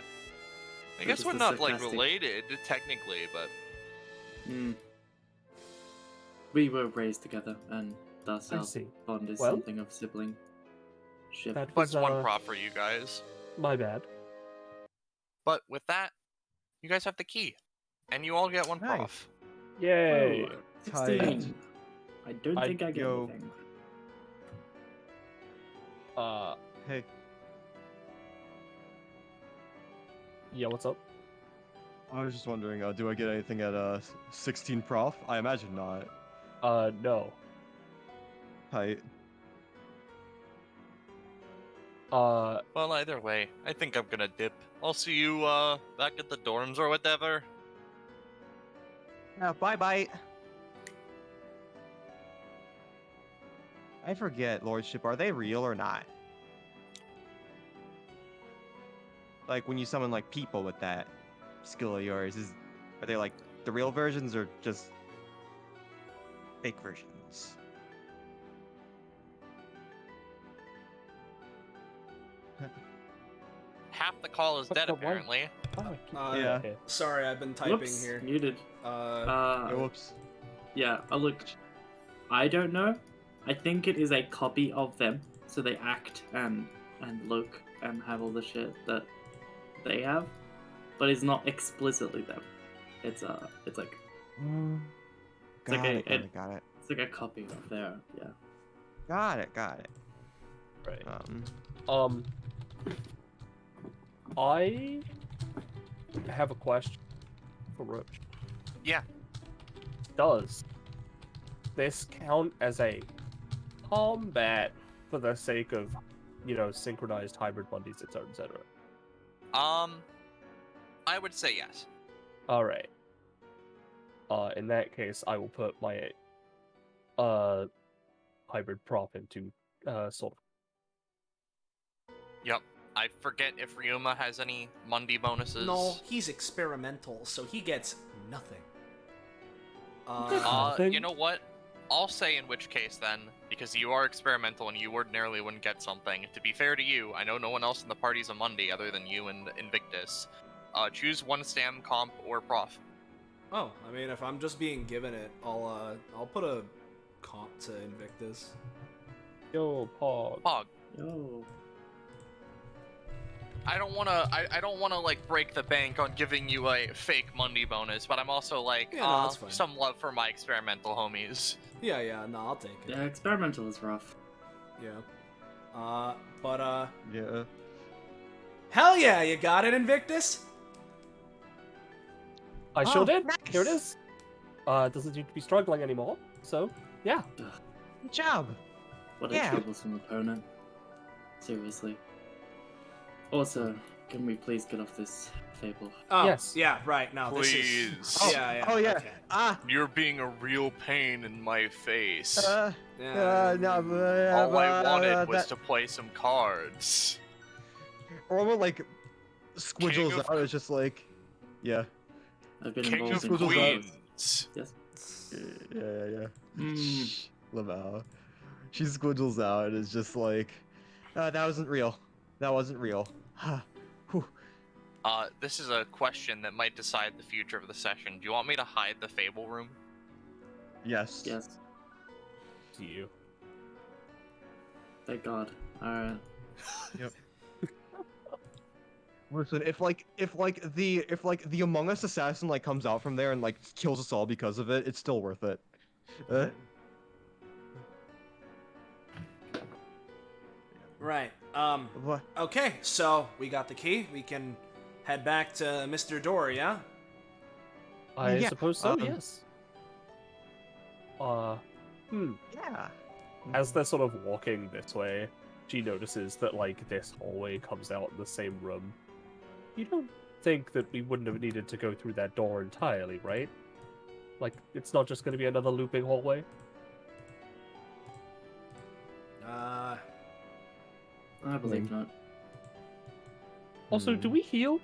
I It guess was we're the not like sarcastic- related technically, but We were raised together, and thus I our see. bond is Well, something of sibling ship. That that's was one prop for you guys. my bad. But with that, you guys have the key, and you all get one Nice. prof. Yay! Oh, 16. Tight. I don't think I get yo. anything. Hey, Yeah, what's up? I was just wondering, do I get anything at 16 prof? I imagine not. No. Tight. Well, either way, I think I'm gonna dip. I'll see you back at the dorms or whatever. bye bye. I forget, Lordship, are they real or not? Like, when you summon, like, people with that skill of yours, are they, like, the real versions or just fake versions? Half the call is What's dead the one? apparently. Yeah. Okay. Sorry, I've been typing Whoops, here. muted. Oh, whoops. Yeah, I don't know. I think it is a copy of them, so they act and look and have all the shit that they have, but it's not explicitly them. It's like Got like it, got it. it's like a copy of their Got it. Right. Um, I have a question for Roach. Yeah. Does this count as a combat for the sake of, synchronized hybrid bundies, etc.? I would say yes. Alright. In that case, I will put my hybrid prop into Soul. Yep. I forget if Ryuma has any Mundi bonuses. No, he's experimental, so he gets nothing. Nothing? You know what? I'll say in which case then, because you are experimental and you ordinarily wouldn't get something. To be fair to you, I know no one else in the party's a Mundi other than you and Invictus. Choose one stam, comp, or prof. Oh, I mean, if I'm just being given it, I'll put a comp to Invictus. Yo, Pog. Pog. Yo. I don't wanna like break the bank on giving you a fake Monday bonus, but I'm also like, Yeah, no, that's fine. some love for my experimental homies. Yeah, no, I'll take it. Yeah, experimental is rough. Yeah. Yeah. Hell yeah, you got it, Invictus? I sure Oh, did. nice. Here it is. Doesn't seem to be struggling anymore. So, yeah. Good job. What a Yeah. troublesome opponent. Seriously. Also, can we please get off this fable? Oh, Yes. yeah, right. No, this Please. is. Oh, yeah. oh, yeah. Okay. Ah. You're being a real pain in my face. Yeah. No, All I wanted was that... to play some cards. Aroma like King squidgels of- out. It's just like, yeah, I've been King involved of in Queens. Yes. yeah. Mm. Lamau. She squidgels out and is just like, that wasn't real. That wasn't real. Whew. This is a question that might decide the future of the session. Do you want me to hide the Fable room? Yes. Yes. To you. Thank God. Alright. Listen, if the Among Us assassin like comes out from there and like kills us all because of it, it's still worth it. Right. What? Okay, so we got the key. We can head back to Mr. Door, yeah? I Yeah, suppose so, um, yes. Yeah. As they're sort of walking this way, she notices that, like, this hallway comes out in the same room. You don't think that we wouldn't have needed to go through that door entirely, right? Like, it's not just going to be another looping hallway? I believe not. Also, do we heal?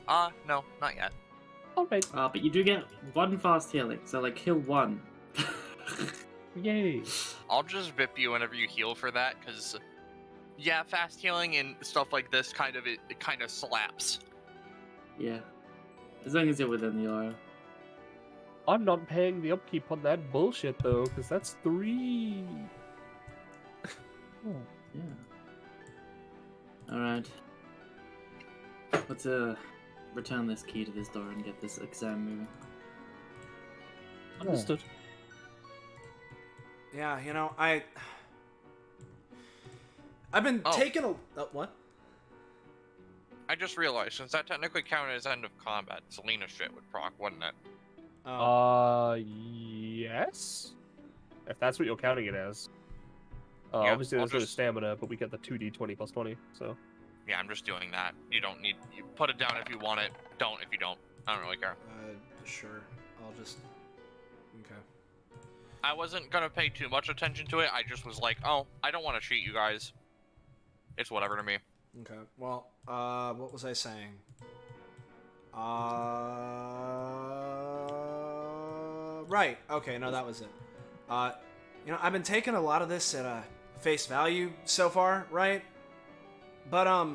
No, not yet. Alright. But you do get one fast healing, so like heal one. Yay. I'll just VIP you whenever you heal for that, because, yeah, fast healing and stuff like this it kind of slaps. Yeah. As long as you're within the aura. I'm not paying the upkeep on that bullshit, though, because that's 3. Yeah. Alright. Let's return this key to this door and get this exam moving. Understood. Yeah, you know, I've been taking a... what? I just realized, since that technically counted as end of combat, Selena shit would proc, wouldn't it? Yes? If that's what you're counting it as. Yeah, Obviously I'll there's no just- stamina, but we get the 2d20 plus 20, so... Yeah, I'm just doing that. You don't need... You put it down if you want it. Don't if you don't. I don't really care. Sure. I'll just... Okay. I wasn't gonna pay too much attention to it. I just was like, oh, I don't want to cheat you guys. It's whatever to me. Okay. Well, what was I saying? Right. Okay, no, that was it. You know, I've been taking a lot of this at face value so far, right? But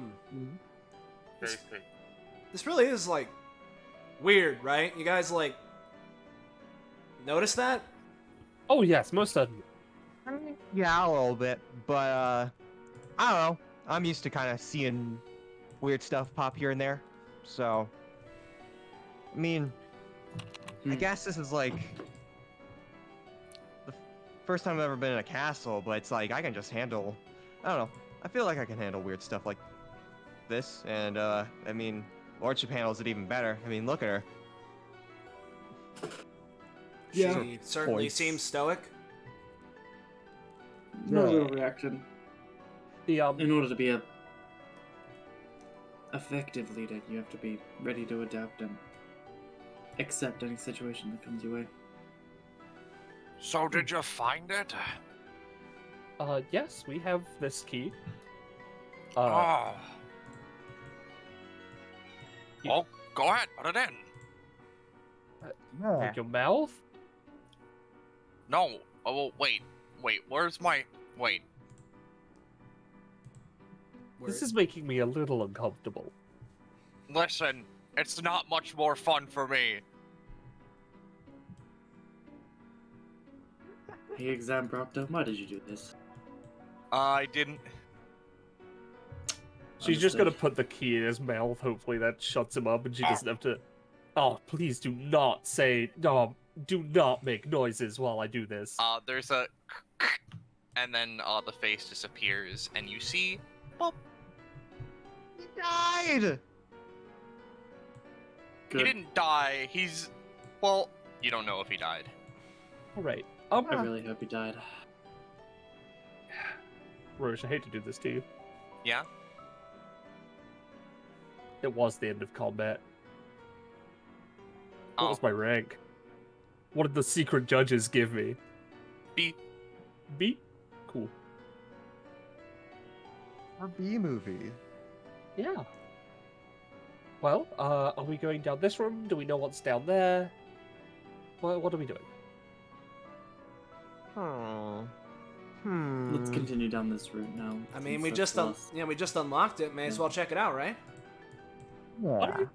this really is like weird, right? You guys like notice that? Oh yes, most certainly. Yeah, a little bit, but I don't know. I'm used to kind of seeing weird stuff pop here and there, so I mean, I guess this is like the first time I've ever been in a castle, but it's like I can just handle. I don't know. I feel like I can handle weird stuff like this, and I mean, Lordship handles it even better. I mean, look at her. Yeah. She certainly Points. seems stoic. No real reaction. The, In order to be a effective leader, you have to be ready to adapt and accept any situation that comes your way. So did you find it? yes, we have this key. Oh, go ahead, put it in. Like your mouth? No. Oh, wait. Where's my... Wait. This is making me a little uncomfortable. Listen, it's not much more fun for me. Hey, exam proctor, why did you do this? I didn't. She's just gonna Understood. put the key in his mouth. Hopefully that shuts him up, and she doesn't have to. Oh, please do not say. No, do not make noises while I do this. There's a, and then the face disappears, and you see, boop. He died! He Good. didn't die. He's, well, you don't know if he died. All right. I really hope he died. Roche, I hate to do this to you. Yeah. It was the end of combat. What Oh. was my rank? What did the secret judges give me? B. B? Cool. Our B movie. Yeah. Well, are we going down this room? Do we know what's down there? What are we doing? Oh. Let's continue down this route now. I mean, since we that's just lost. we just unlocked it. May as Yeah. well check it out, right? Yeah.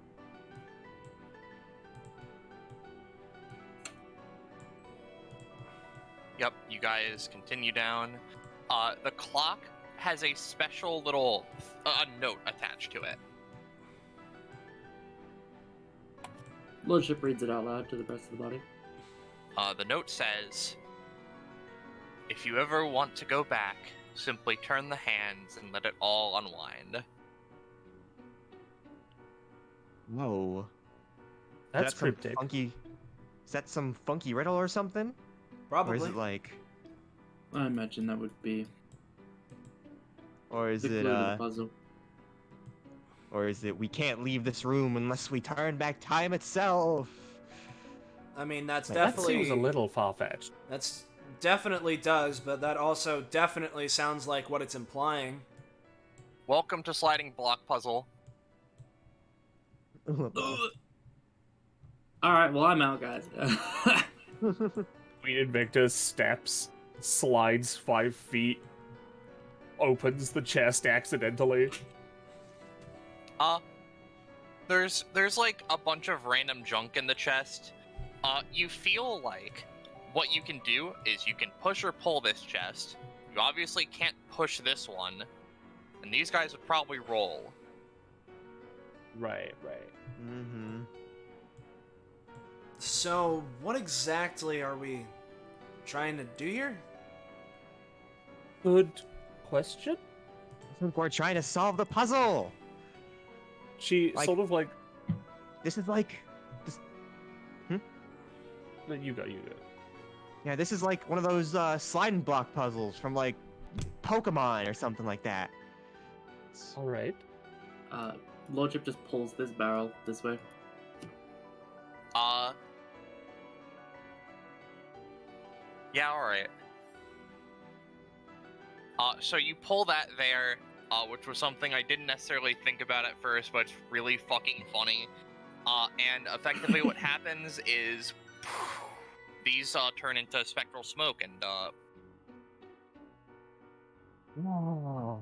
Yep, you guys continue down. The clock has a special little note attached to it. Lordship reads it out loud to the rest of the body. The note says, if you ever want to go back, simply turn the hands and let it all unwind. Whoa. That's Is that some cryptic. funky. Is that some funky riddle or something? Probably. Or is it like? I imagine that would be Or is the clue it to the puzzle. Or is it we can't leave this room unless we turn back time itself? I mean, that's That That definitely seems a little far-fetched. that's definitely does, but that also definitely sounds like what it's implying. Welcome to Sliding Block Puzzle. Alright, well, I'm out, guys. Queen Invictus steps, slides 5 feet, opens the chest accidentally. There's like a bunch of random junk in the chest. You feel like what you can do is you can push or pull this chest. You obviously can't push this one, and these guys would probably roll. Right. Mm-hmm. So, what exactly are we trying to do here? Good question. I think we're trying to solve the puzzle. She Like- sort of like... This is like, You go. yeah, this is like one of those sliding block puzzles from like Pokemon or something like that. All right. Lordship just pulls this barrel this way. Yeah, alright. So you pull that there, which was something I didn't necessarily think about at first, but it's really fucking funny. And effectively what happens is these turn into spectral smoke, and Oh.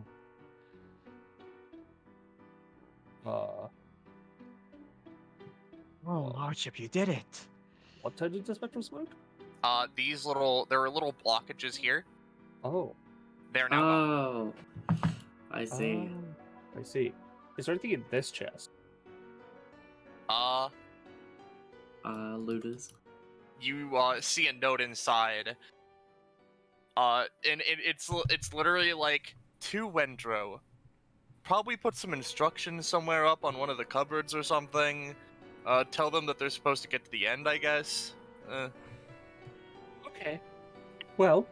Oh, Lordship, you did it. What turned into spectral smoke? there are little blockages here. Oh. They're now gone. Oh, I see. I see. Is there anything in this chest? Looters. You see a note inside. And it's literally like, to Wendrow. Probably put some instructions somewhere up on one of the cupboards or something. Tell them that they're supposed to get to the end, I guess. Okay. Well,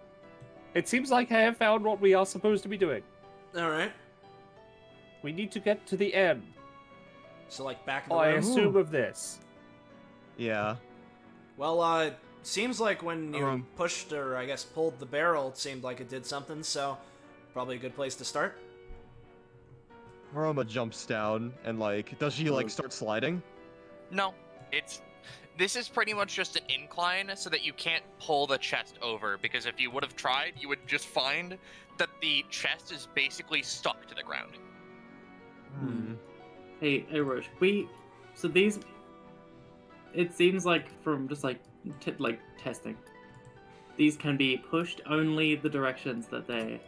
it seems like I have found what we are supposed to be doing. Alright. We need to get to the end. So, like, back in the I room? assume of this. Yeah. Well, seems like when you Um. pushed or, I guess, pulled the barrel, it seemed like it did something, so probably a good place to start. Aroma jumps down and like, does she like start sliding? No, this is pretty much just an incline so that you can't pull the chest over, because if you would have tried, you would just find that the chest is basically stuck to the ground. Hey, Roche, so these, it seems like from just like testing, these can be pushed only the directions that they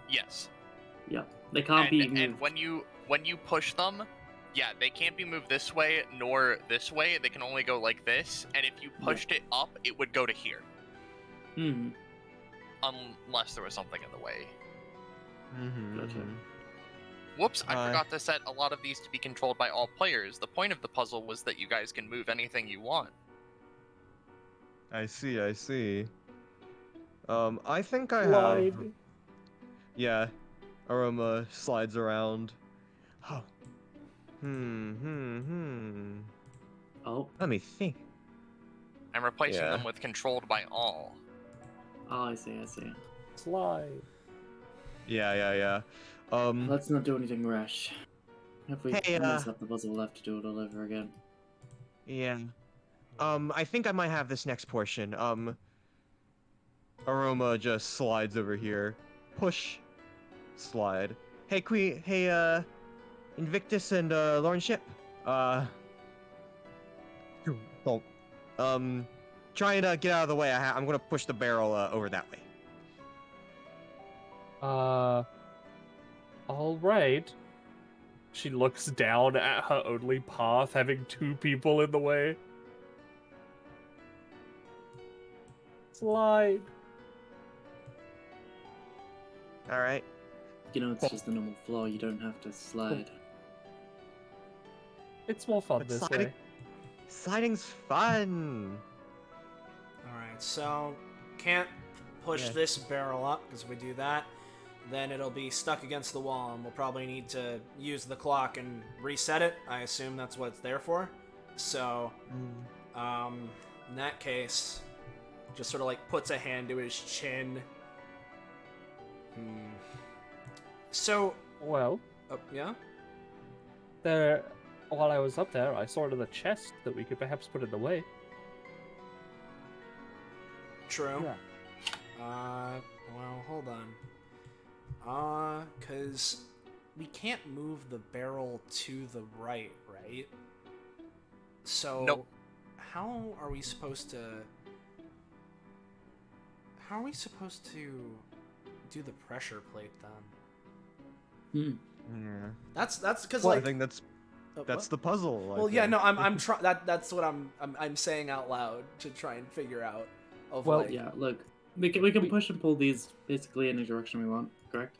Yes. Yeah, they can't be moved. And when you push them, yeah, they can't be moved this way nor this way. They can only go like this. And if you pushed it up, it would go to here, Hmm. unless there was something in the way. Gotcha. Whoops, I forgot to set a lot of these to be controlled by all players. The point of the puzzle was that you guys can move anything you want. I see. I think I have. Slide. Yeah. Aroma slides around. Oh. Oh, Let me think. I'm replacing Yeah. them with controlled by all. I see. Slide. Yeah. Let's not do anything rash. If we Hey, mess up the puzzle, we'll have to do it all over again. Yeah. I think I might have this next portion. Aroma just slides over here. Push. Slide. Hey, Queen. Hey, Invictus and Lordship. Don't. Try and get out of the way. I'm gonna push the barrel over that way. Alright. She looks down at her only path, having two people in the way. Slide. All right. You know, it's just a normal floor. You don't have to slide. It's more fun But this sliding- way. Sliding's fun. Alright, so can't push Yeah. this barrel up, because if we do that, then it'll be stuck against the wall, and we'll probably need to use the clock and reset it. I assume that's what it's there for. So, in that case, just sort of like puts a hand to his chin. So, Well, yeah? while I was up there, I saw another chest that we could perhaps put in the way. True. Yeah. Well, hold on. Cause we can't move the barrel to the right, right? So, Nope. how are we supposed to do the pressure plate then? Yeah. That's cause Well, I like think that's what? the puzzle. Well, yeah, no, I'm trying. That's what I'm saying out loud to try and figure out. Of Well, like, Yeah, look, we can push and pull these basically any direction we want. Correct?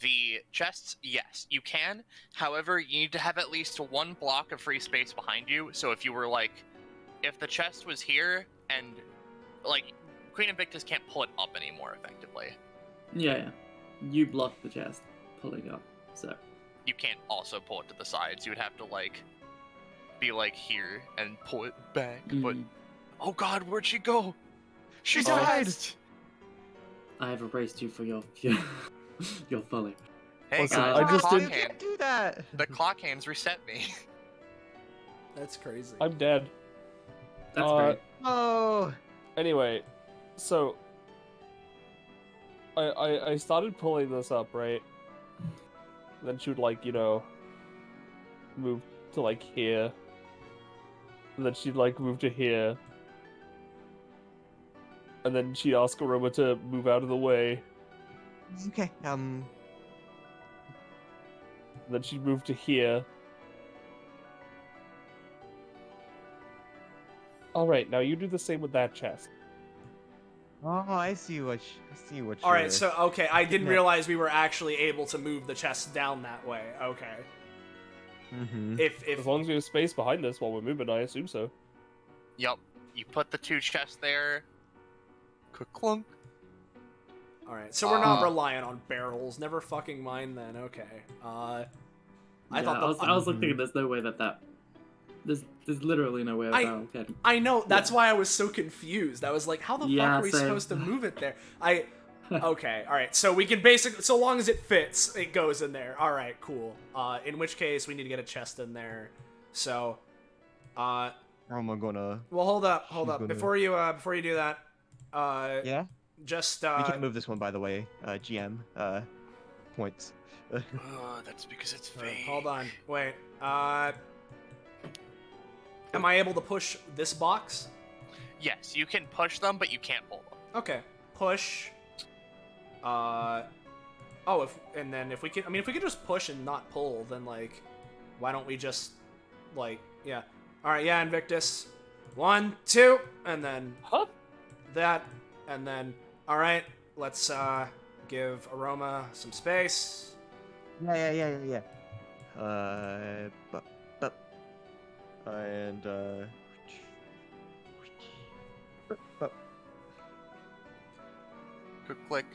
The chests, yes, you can. However, you need to have at least one block of free space behind you. So if you were like, if the chest was here and like Queen Invictus can't pull it up anymore effectively. Yeah. You block the chest, pulling up. So You can't also pull it to the sides. You would have to like be like here and pull it back. But oh god, where'd she go? She died. I have erased you for your your folly. Hey Listen, guys, I the just clock did- hand. Do that. The clock hands reset me. that's crazy. I'm dead. That's great. Oh. Anyway, so I started pulling this up, right? Then she would like, move to like here. And then she'd like move to here. And then she'd ask Aroma to move out of the way. Okay. And then she'd move to here. Alright, now you do the same with that chest. Oh, I see what. All right, so okay, I didn't Yeah. realize we were actually able to move the chest down that way. Okay, if As long as we have space behind us while we're moving, I assume so. Yup. You put the two chests there. Clunk. all right, so we're not relying on barrels. Never fucking mind then. Okay. I thought I was thinking there's no way that there's literally no way a I- barrel can. I know that's why I was so confused. I was like, how the fuck Yeah, are we same. supposed to move it there? Okay, all right. So we can basically, so long as it fits, it goes in there. All right, cool. In which case we need to get a chest in there. So, Aroma gonna. well, hold up. She's gonna- Before you do that, Yeah. just We can move this one, by the way. GM. Points. That's because it's fake. hold on, wait. Am I able to push this box? Yes, you can push them, but you can't pull them. Okay, push. Oh, if we can, I mean, if we could just push and not pull, then like, why don't we just, like, yeah. All right, yeah, Invictus. 1, 2, and then that, and then, all right, let's give Aroma some space. Yeah. And Click.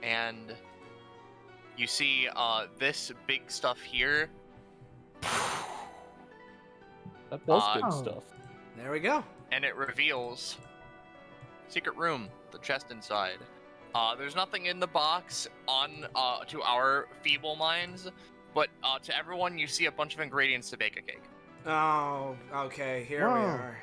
And you see this big stuff here. That does good Oh. stuff. There we go. And it reveals secret room, the chest inside. There's nothing in the box on to our feeble minds, but to everyone, you see a bunch of ingredients to bake a cake. Oh, okay, here we Whoa. are.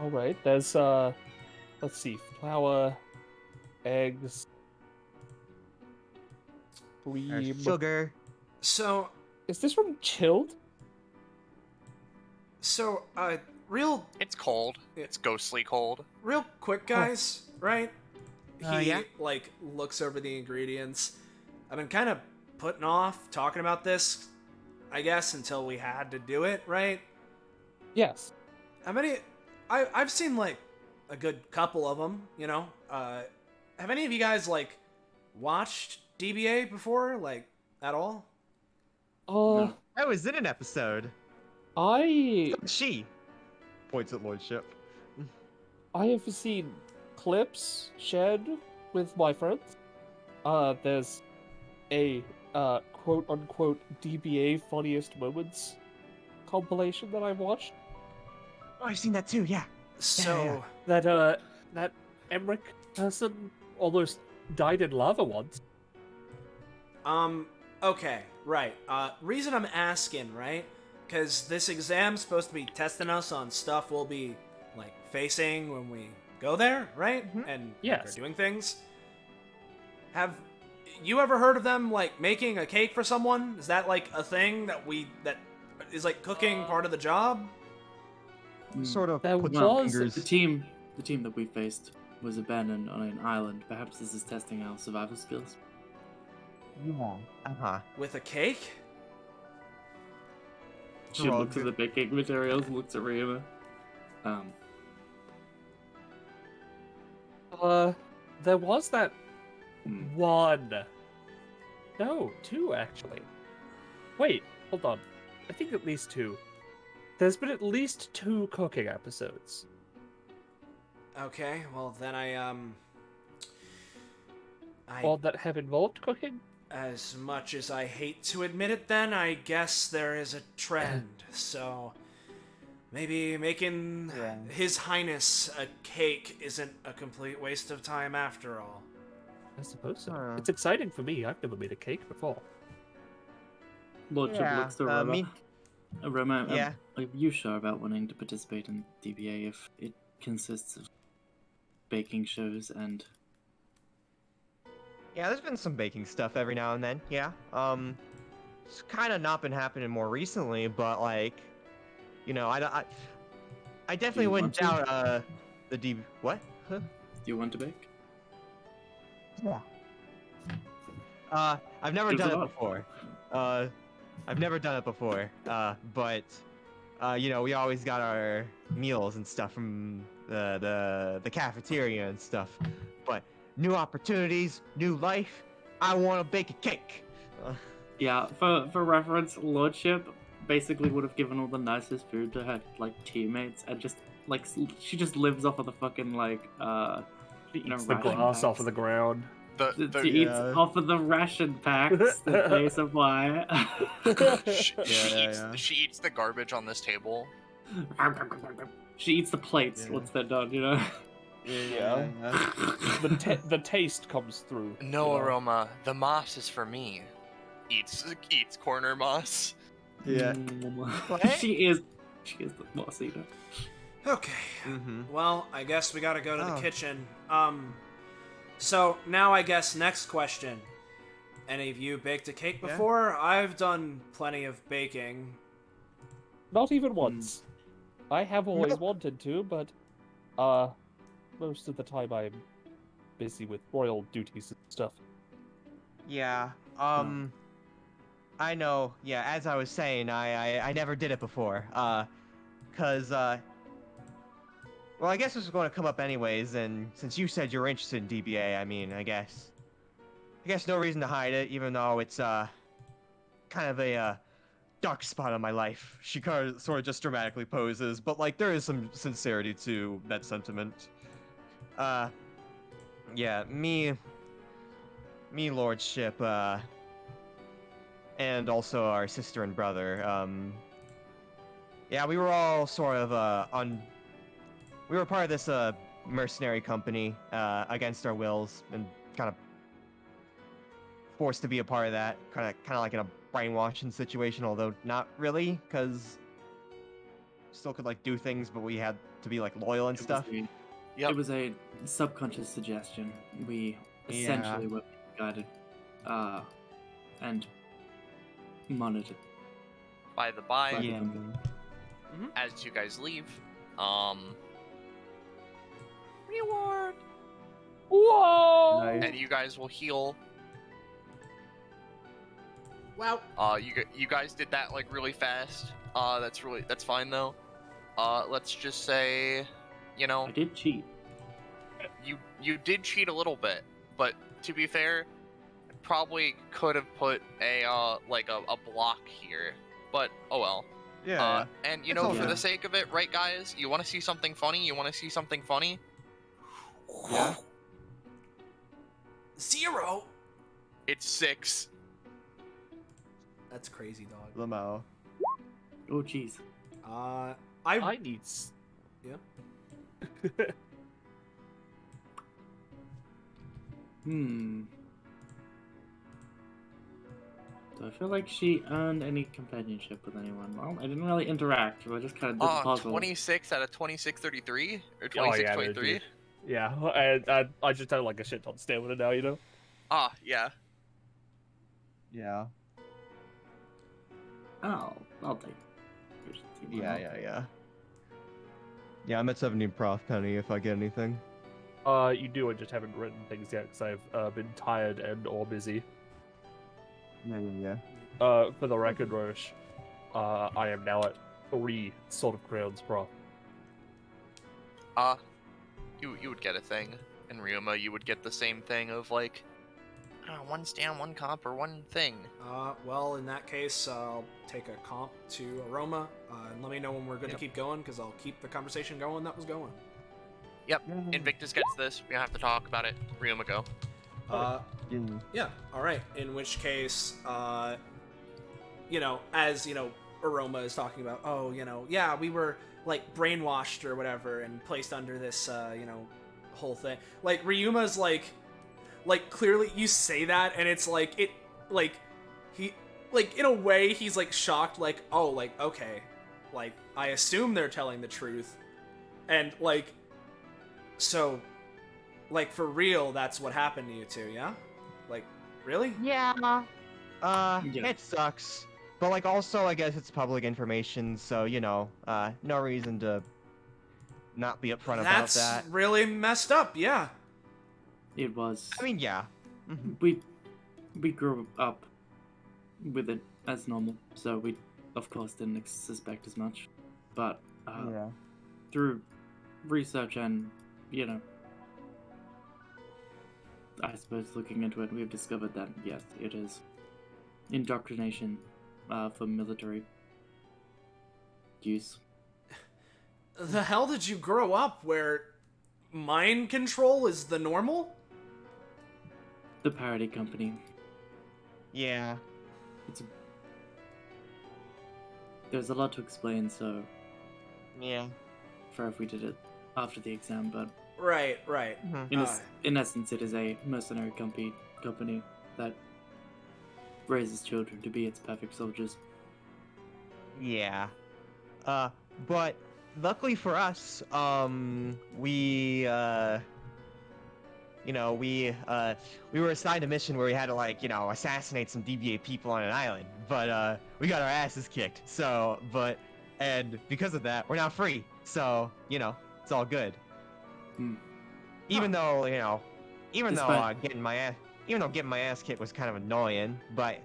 All right, there's let's see, flour, eggs, cream. sugar. So, Is this from Chilled? real It's cold. It's ghostly cold. real quick, guys, right? He, Yeah? like, looks over the ingredients. I've been kind of putting off talking about this, I guess, until we had to do it, right? Yes. How many... I've seen, like, a good couple of them, you know? Have any of you guys, like, watched DBA before? Like, at all? No. I was in an episode. I She points at Lordship. have seen clips shared with my friends. There's a quote unquote DBA funniest moments compilation that I've watched. Oh, I've seen that too. Yeah. So... That that Emmerich person almost died in lava once. Okay, right. Reason I'm asking, right? Because this exam's supposed to be testing us on stuff we'll be, like, facing when we go there, right? And Yes. are doing things. Have you ever heard of them, like, making a cake for someone? Is that, like, a thing that is, like, cooking part of the job? Sort of There puts was- some fingers. The team that we faced was abandoned on an island. Perhaps this is testing our survival skills. Yeah. Uh-huh. With a cake? She looks at the baking materials, looks at Ryuma. There was that Hmm. one. No, two actually. Wait, hold on. I think at least two. There's been at least 2 cooking episodes. Okay, well, then All that have involved cooking? as much as I hate to admit it, then, I guess there is a trend. So, maybe making His Highness a cake isn't a complete waste of time after all. I suppose so. Huh. It's exciting for me. I've never made a cake before. Lordship Yeah, looks to Aroma. me- Aroma, Yeah. are you sure about wanting to participate in DBA if it consists of baking shows and... Yeah, there's been some baking stuff every now and then. Yeah. It's kind of not been happening more recently, but like, you know, I definitely you wouldn't want doubt the D. What? Huh? Do you want to bake? Yeah. I've never Give done it it up. before. I've never done it before. But you know, we always got our meals and stuff from the cafeteria and stuff. But new opportunities, new life. I want to bake a cake. Yeah, for reference, Lordship basically would have given all the nicest food to her like teammates, and just like she just lives off of the fucking like She you know, eats the ration grass off packs. of the ground. She eats off of the ration packs that they supply. She eats the garbage on this table. She eats the plates Yeah. once they're done, you know. Yeah. The taste comes through. No, you know? Aroma. The moss is for me. Eats corner moss. Yeah. What? She is the boss eater. Okay. Mm-hmm. Well, I guess we gotta go to the Oh. kitchen. So now I guess next question. Any of you baked a cake Yeah. before? I've done plenty of baking. Not even once. I have always Nope. wanted to, but most of the time I'm busy with royal duties and stuff. Yeah. I know. Yeah, as I was saying, I never did it before. Well, I guess this was going to come up anyways, and since you said you're interested in DBA, I mean, I guess no reason to hide it, even though it's kind of a dark spot on my life. She sort of just dramatically poses, but like there is some sincerity to that sentiment. Yeah, me, Lordship, and also our sister and brother. Yeah, we were all sort of we were part of this mercenary company against our wills, and kind of forced to be a part of that, kind of like in a brainwashing situation, although not really, because still could like do things, but we had to be like loyal and stuff. It was a subconscious suggestion. We essentially were guided and monitored. By the by, by the Yeah. company. as you guys leave, reward, Whoa! Nice. and you guys will heal. Wow. You guys did that like really fast. That's fine though. Let's just say, you know, I did cheat. you did cheat a little bit, but to be fair, probably could have put a like a block here. But oh well. Yeah. And you It's know, all for good. the sake of it, right, guys? You want to see something funny? Yeah. 0. It's 6. That's crazy, dog. Lamau. Oh, jeez. I need. Yeah. Do I feel like she earned any companionship with anyone? Well, I didn't really interact. I just kind of did the puzzle. 26 out of 2633 or Oh, yeah, 2623. dude. Yeah, and I just have like a shit ton of stamina now, you know? Yeah. Yeah. Oh, I'll take it. Yeah. Yeah, I'm at 17 prof penny if I get anything. You do, I just haven't written things yet because I've been tired and or busy. Yeah. For the record, Roche, I am now at 3 sort of crowns prof. You would get a thing. In Ryuma, you would get the same thing of like, one stand, one comp, or one thing. Well, in that case, I'll take a comp to Aroma, and let me know when we're good to keep going, because I'll keep the conversation going that was going. Yep, Invictus gets this. We don't have to talk about it. Ryuma, go. Yeah, alright. In which case, you know, as, you know, Aroma is talking about, oh, you know, yeah, we were, like, brainwashed or whatever and placed under this, you know, whole thing. Like, Ryuma's, like, clearly you say that and it's, like, it, like, he, like, in a way, he's, like, shocked, like, oh, like, okay. Like, I assume they're telling the truth. And, like, so, like, for real, that's what happened to you two, yeah? Like, really? Yeah. Yeah. It sucks. But like also I guess it's public information, so you know, no reason to not be upfront about that. That's really messed up, yeah. It was. I mean, yeah. Mhm. We grew up with it as normal, so we, of course, didn't suspect as much. But Yeah. through research and, you know, I suppose looking into it, we've discovered that, yes, it is indoctrination for military use. The hell did you grow up where mind control is the normal? The parody company. Yeah. There's a lot to explain, so Yeah. fair if we did it after the exam, but Right. in essence, it is a mercenary company that raises children to be its perfect soldiers. Yeah. But luckily for us, we were assigned a mission where we had to like, you know, assassinate some DBA people on an island. But we got our asses kicked. So, and because of that, we're now free. So, you know, it's all good. even though even though Despite- getting my ass kicked was kind of annoying, but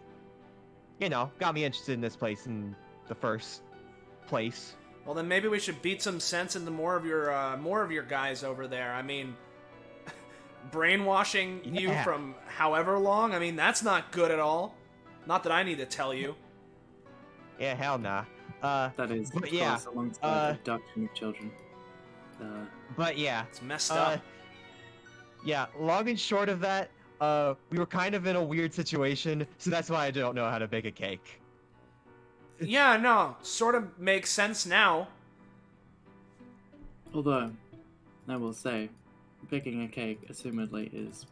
got me interested in this place in the first place. Well, then maybe we should beat some sense into more of your guys over there. I mean, brainwashing you Yeah. from however long. I mean, that's not good at all. Not that I need to tell you. Yeah, hell nah. That is, But of yeah, course, alongside abduction of children. but yeah, It's messed up. yeah. Long and short of that, we were kind of in a weird situation, so that's why I don't know how to bake a cake. Yeah, no, sort of makes sense now. Although, I will say, baking a cake, assumedly, is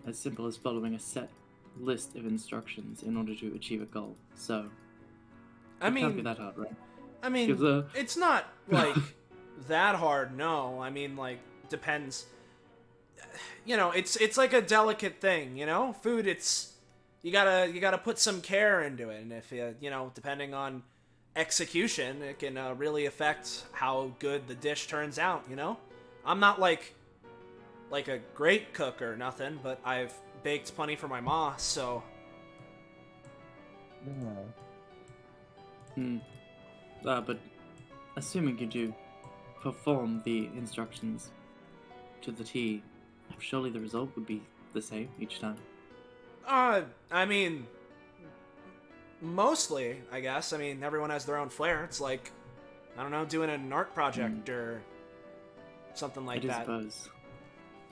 as simple as following a set list of instructions in order to achieve a goal. So, I it can't be mean, that hard, right? I mean, Gives a- it's not like that hard. No, I mean, like, depends. It's like a delicate thing. Food. You gotta put some care into it, and if depending on execution, it can really affect how good the dish turns out. I'm not like a great cook or nothing, but I've baked plenty for my ma, so. But assuming you do perform the instructions to the T, surely the result would be the same each time. I mean, mostly, I guess. I mean, everyone has their own flair. It's like, I don't know, doing an art project or something like I do that. suppose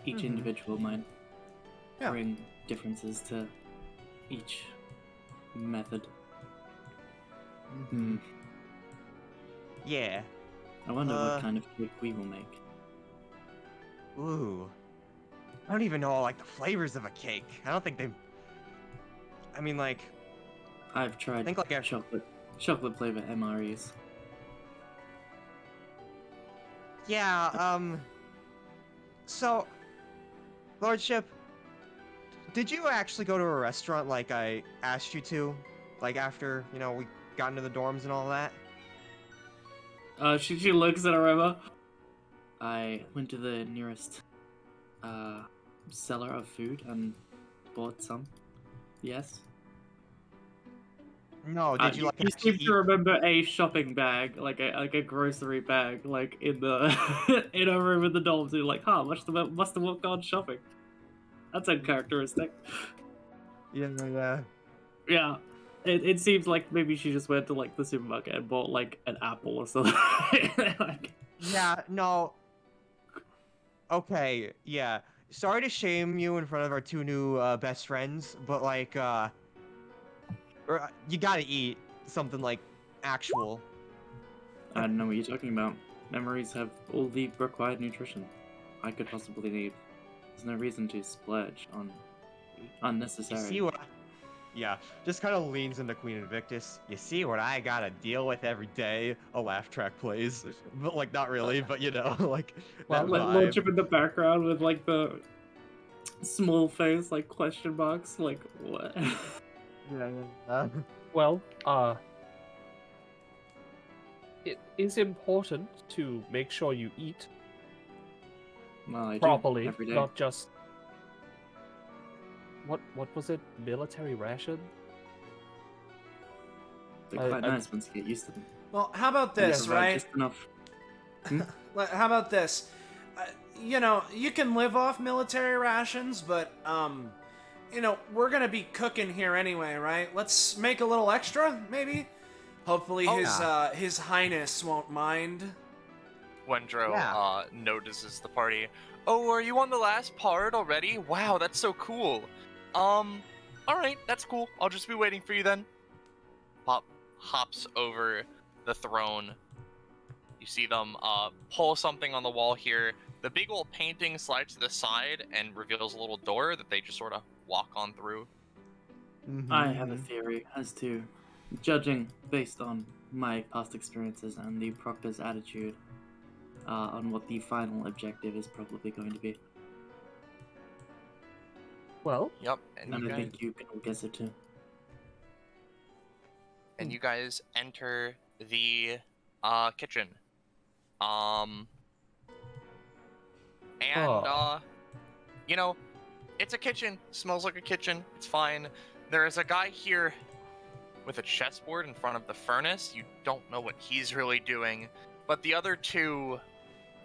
each Mhm. individual might Yeah. bring differences to each method. Hmm. Yeah. I wonder Uh, what kind of cake we will make. Ooh. I don't even know like the flavors of a cake. I don't think they. I mean, like, I've tried think like a- chocolate flavor MREs. yeah. So, Lordship, did you actually go to a restaurant like I asked you to, like after we got into the dorms and all that? She looks at Aroma. I went to the nearest seller of food and bought some. Yes. No. Did you like You actually seem eat? to remember a shopping bag, like a grocery bag, like in the in a room in the dorms. You're like, must have gone shopping. That's uncharacteristic. Yeah. Yeah. It seems like maybe she just went to like the supermarket and bought like an apple or something. Like, Yeah. No. Okay. Yeah. Sorry to shame you in front of our two new best friends, but like, you gotta eat something like actual. I don't know what you're talking about. Memories have all the required nutrition I could possibly need. There's no reason to splurge on You unnecessary. see what? Yeah, just kind of leans into Queen Invictus. You see what I gotta deal with every day? A laugh track plays, but like not really, but like that Like vibe. Lordship in the background with like the small face, like question marks, like what? Well, it is important to make sure you eat Well, I do properly, every day. not just. What was it? Military ration? They're quite I- nice once you get used to them. Well, how about They this, provide right? Just enough. How about this? You can live off military rations, but we're gonna be cooking here anyway, right? Let's make a little extra, maybe. Hopefully, his highness won't mind. Wendrow Yeah. notices the party. Oh, are you on the last part already? Wow, that's so cool. Alright, that's cool. I'll just be waiting for you then. Pop hops over the throne. You see them pull something on the wall here. The big old painting slides to the side and reveals a little door that they just sort of walk on through. I have a theory as to, judging based on my past experiences and the Proctor's attitude, on what the final objective is probably going to be. Well, Yep, and And you I guys, think you can guess it too. and you guys enter the kitchen. And You know, it's a kitchen. Smells like a kitchen. It's fine. There is a guy here with a chessboard in front of the furnace. You don't know what he's really doing. But the other two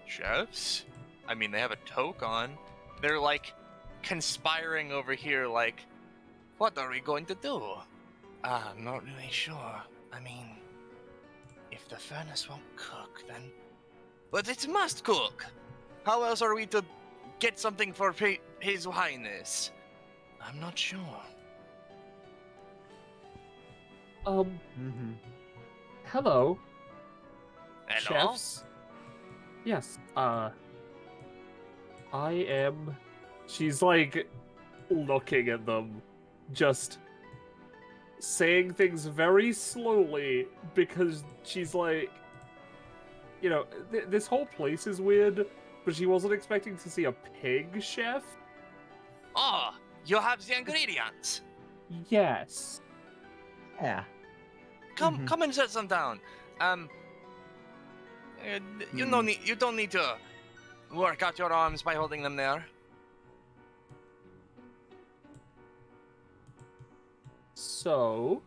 chefs, I mean, they have a toque on. They're like conspiring over here like, what are we going to do? I'm not really sure. I mean, if the furnace won't cook, then... But it must cook! How else are we to get something for His Highness? I'm not sure. Hello, Hello? chefs. Yes, I am... She's, like, looking at them, just saying things very slowly, because she's like, you know, this whole place is weird, but she wasn't expecting to see a pig chef. Oh, you have the ingredients. Yes. Yeah. Come and set some down. You don't need to work out your arms by holding them there. So,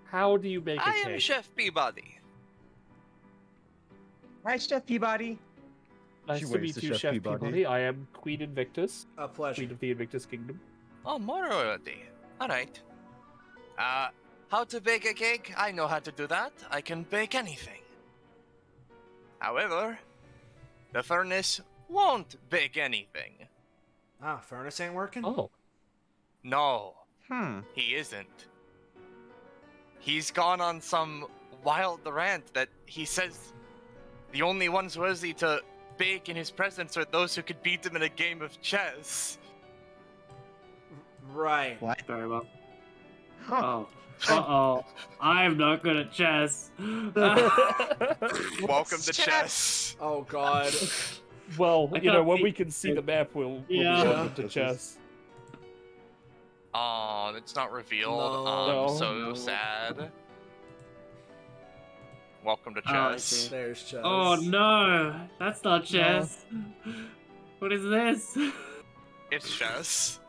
how do you make a I cake? am Chef Peabody. Hi, Chef Peabody. Nice She to waves meet to you, Chef Chef Peabody. Peabody. I am Queen Invictus, A pleasure. Queen of the Invictus Kingdom. Oh, more royalty. Alright. How to bake a cake? I know how to do that. I can bake anything. However, the furnace won't bake anything. Ah, furnace ain't working? Oh, No, Hmm. he isn't. He's gone on some wild rant that he says the only ones worthy to bake in his presence are those who could beat him in a game of chess. Right. What? Very well. Huh. Oh. Uh-oh. I'm not good at chess. Welcome to chess. Oh god. well, I you know, can't when see- we can see the map, we'll Yeah. be welcome to This is- chess. Oh, it's not revealed. No. So No. sad. Welcome to Oh, I chess. see. There's chess. Oh no, that's not chess. What is this? It's chess.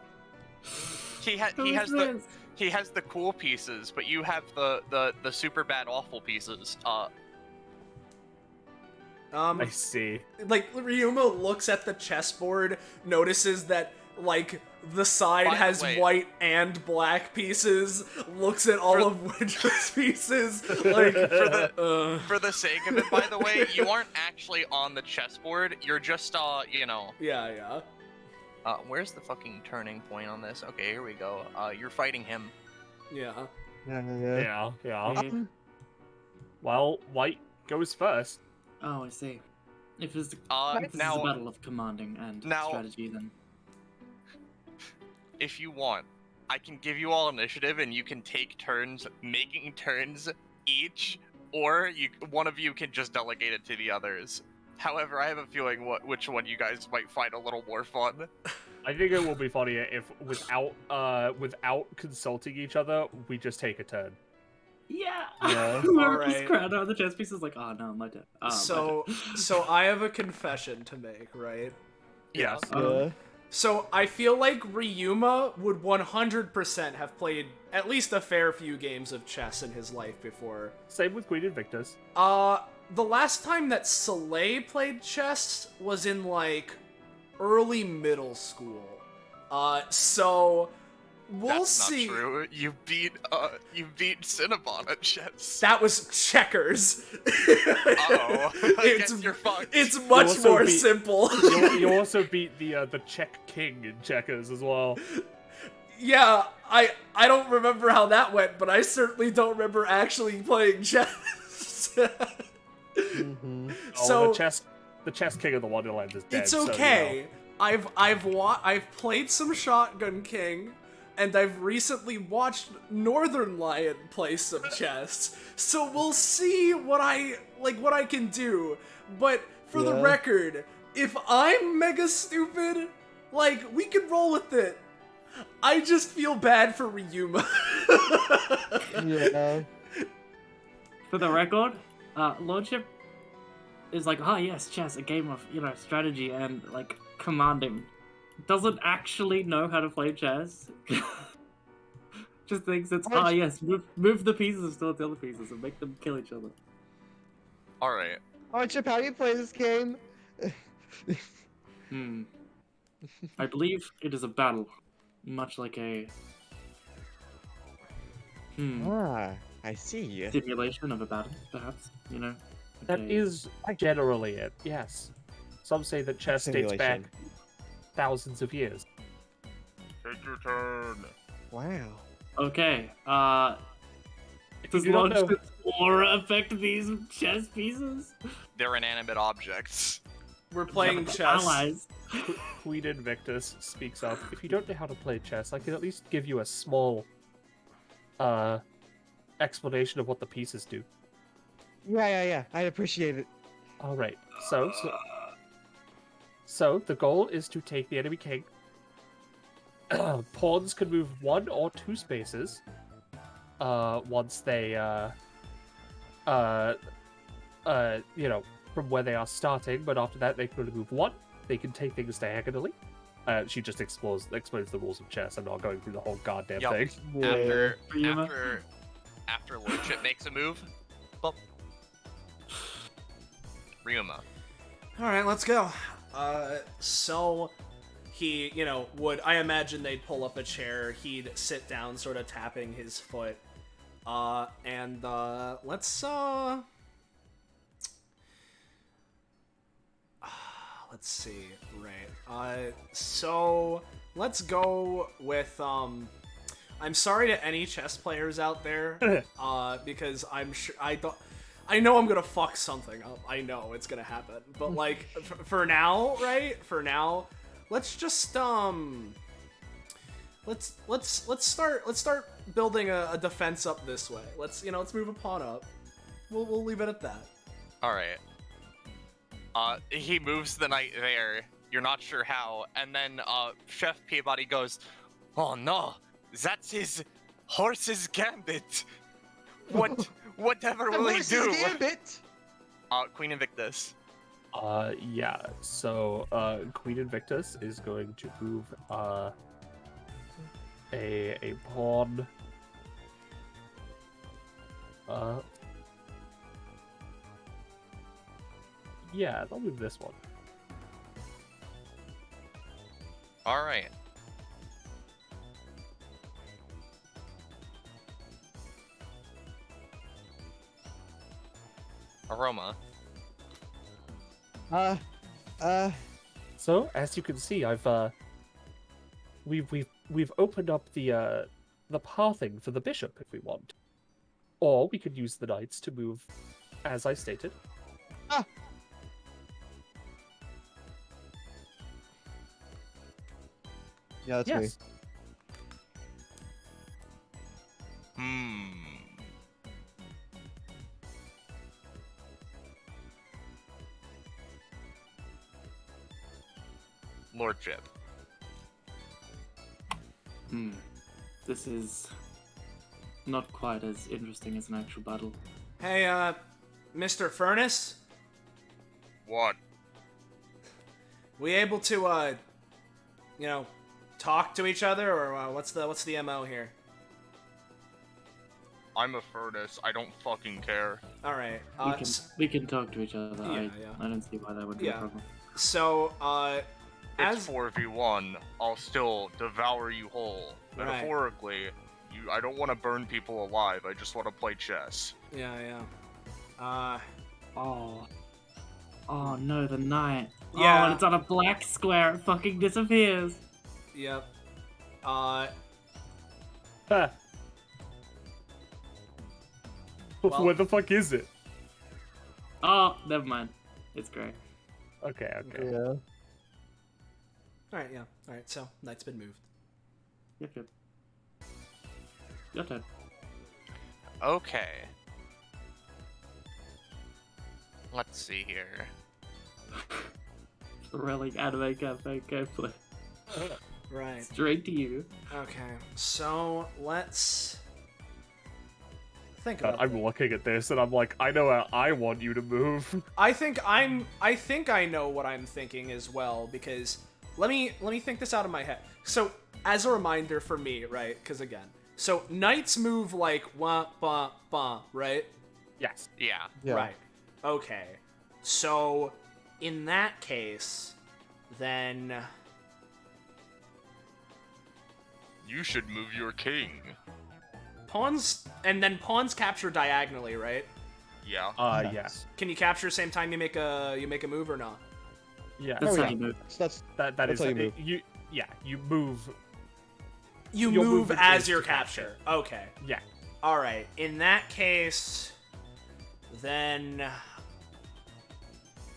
He Who has is the this? he has the cool pieces, but you have the super bad awful pieces. I see. Like, Ryuma looks at the chessboard, notices that, like, the side By the has way- white and black pieces, looks at all of Wondrous pieces, like, For the sake of it, by the way, you aren't actually on the chessboard. You're just you know. yeah. Where's the fucking turning point on this? Okay, here we go. You're fighting him. Yeah. Yeah. Mhm. Well, white goes first. Oh, I see. If it's if this is a Now, battle of commanding and now- strategy, then if you want, I can give you all initiative, and you can take turns making turns each, or one of you can just delegate it to the others. However, I have a feeling which one you guys might find a little more fun. I think it will be funnier if, without consulting each other, we just take a turn. yeah. Yeah. We're Alright. just crowd out the chess pieces like, oh no, my turn. Oh, my So, turn. so I have a confession to make, right? Yes. So I feel like Ryuma would 100% have played at least a fair few games of chess in his life before. Same with Queen Invictus. The last time that Soleil played chess was in, like, early middle school. So we'll That's see. not true. You beat Cinnabon at chess. That was checkers. Uh-oh. I It's guess you're fucked. it's much also more beat- simple. You also beat the Czech king in checkers as well. Yeah, I don't remember how that went, but I certainly don't remember actually playing chess. Mm-hmm. Oh, the chess king of the Wonderland is dead. It's so, you okay. know. I've played some Shotgun King, and I've recently watched Northern Lion play some chess. So we'll see what I can do. But for the Yeah. record, if I'm mega stupid, like, we can roll with it. I just feel bad for Ryuma. Yeah. For the record, Lordship is like, oh yes, chess, a game of strategy and like commanding. Doesn't actually know how to play chess. Just thinks it's yes, move the pieces and still the other pieces and make them kill each other. All right. Lordship, how do you play this game? I believe it is a battle, much like a I see. simulation of a battle, perhaps. That is generally it, yes. Some say that chess dates back Simulation. thousands of years. Take your turn. Wow. Okay. Does you don't know- Lordship's aura affect these chess pieces? They're inanimate objects. We're playing Yeah, but chess. Allies. Queen Invictus speaks up. If you don't know how to play chess, I can at least give you a small explanation of what the pieces do. Yeah. I appreciate it. All right. So the goal is to take the enemy king. Pawns can move 1 or 2 spaces. Once they from where they are starting, but after that they can only move 1. They can take things diagonally. She just explains the rules of chess. I'm not going through the whole goddamn Yup. thing. Ryuma. After Lordship makes a move, bump. Ryuma. All right, let's go. So he, I imagine they'd pull up a chair. He'd sit down, sort of tapping his foot. And let's see. Right. So let's go with I'm sorry to any chess players out there, because I'm sure I know I'm gonna fuck something up. I know it's gonna happen. But like for now, right? For now, let's just let's start building a defense up this way. Let's move a pawn up. We'll leave it at that. All right. He moves the knight there. You're not sure how, and then Chef Peabody goes, "Oh no, that's his horse's gambit. Whatever will he do?" Gambit. Queen Invictus. Yeah. So Queen Invictus is going to move a pawn. Yeah, they'll move this one. All right. Aroma. So as you can see, we've opened up the pathing for the bishop if we want, or we could use the knights to move, as I stated. Yeah, that's Yes. Lordship. This is not quite as interesting as an actual battle. Hey, Mr. Furnace, What? we able to talk to each other, or what's the MO here? I'm a furnace. I don't fucking care. All right. We can talk to each other. Yeah, I don't see why that would be a Yeah. problem. So, It's 4v1. I'll still devour you whole. Right. Metaphorically, I don't want to burn people alive. I just want to play chess. yeah. Oh no, the knight. Yeah. Oh, and it's on a black square. It fucking disappears. Yep. Ha. Well- Where the fuck is it? Oh, never mind. It's great. Okay. Yeah. All right, yeah. All right, so knight's been moved. Yep. Your turn. Okay. Let's see here. Thrilling anime cafe gameplay. Right. Straight to you. Okay. So let's Think God, about I'm that. looking at this and I'm like, I know how I want you to move. I think I know what I'm thinking as well, because let me think this out of my head. So as a reminder for me, right? Because again, so knights move like wah ba ba, right? Yes. Yeah. Yeah. Right. Okay. So in that case, then You should move your king. pawns capture diagonally, right? Yeah. Yes. Can you capture same time you make a move or not? Yeah. That's Oh, how yeah. you move. That's That That's is how you move. you move. You You'll move move with as base your to capture. Okay. Yeah. All right. In that case, then,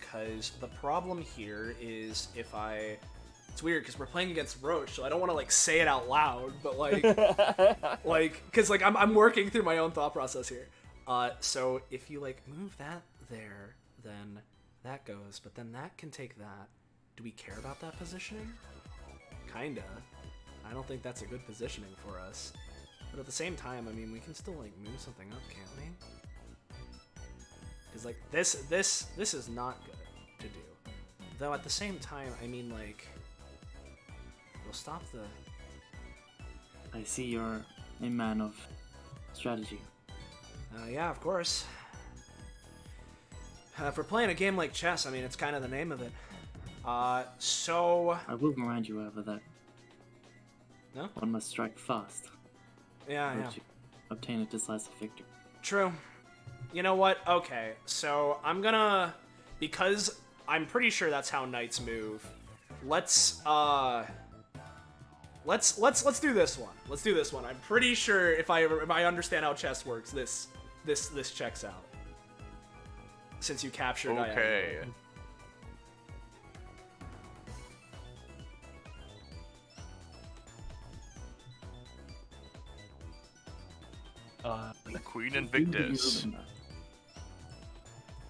because the problem here is if I, it's weird because we're playing against Roach, so I don't want to like say it out loud, but because I'm working through my own thought process here. So if you like move that there, then that goes, but then that can take that. Do we care about that positioning? Kinda. I don't think that's a good positioning for us. But at the same time, I mean, we can still like move something up, can't we? Because like this is not good to do. Though at the same time, I mean, like, we'll stop the. I see you're a man of strategy. Yeah, of course. If we're playing a game like chess, I mean, it's kind of the name of it. So. I will remind you, however, that No? one must strike fast Yeah, yeah. to obtain a decisive victory. True. You know what? Okay, so I'm gonna, because I'm pretty sure that's how knights move. Let's do this one. Let's do this one. I'm pretty sure if I understand how chess works, this checks out. Since you captured. Okay. Queen Invictus.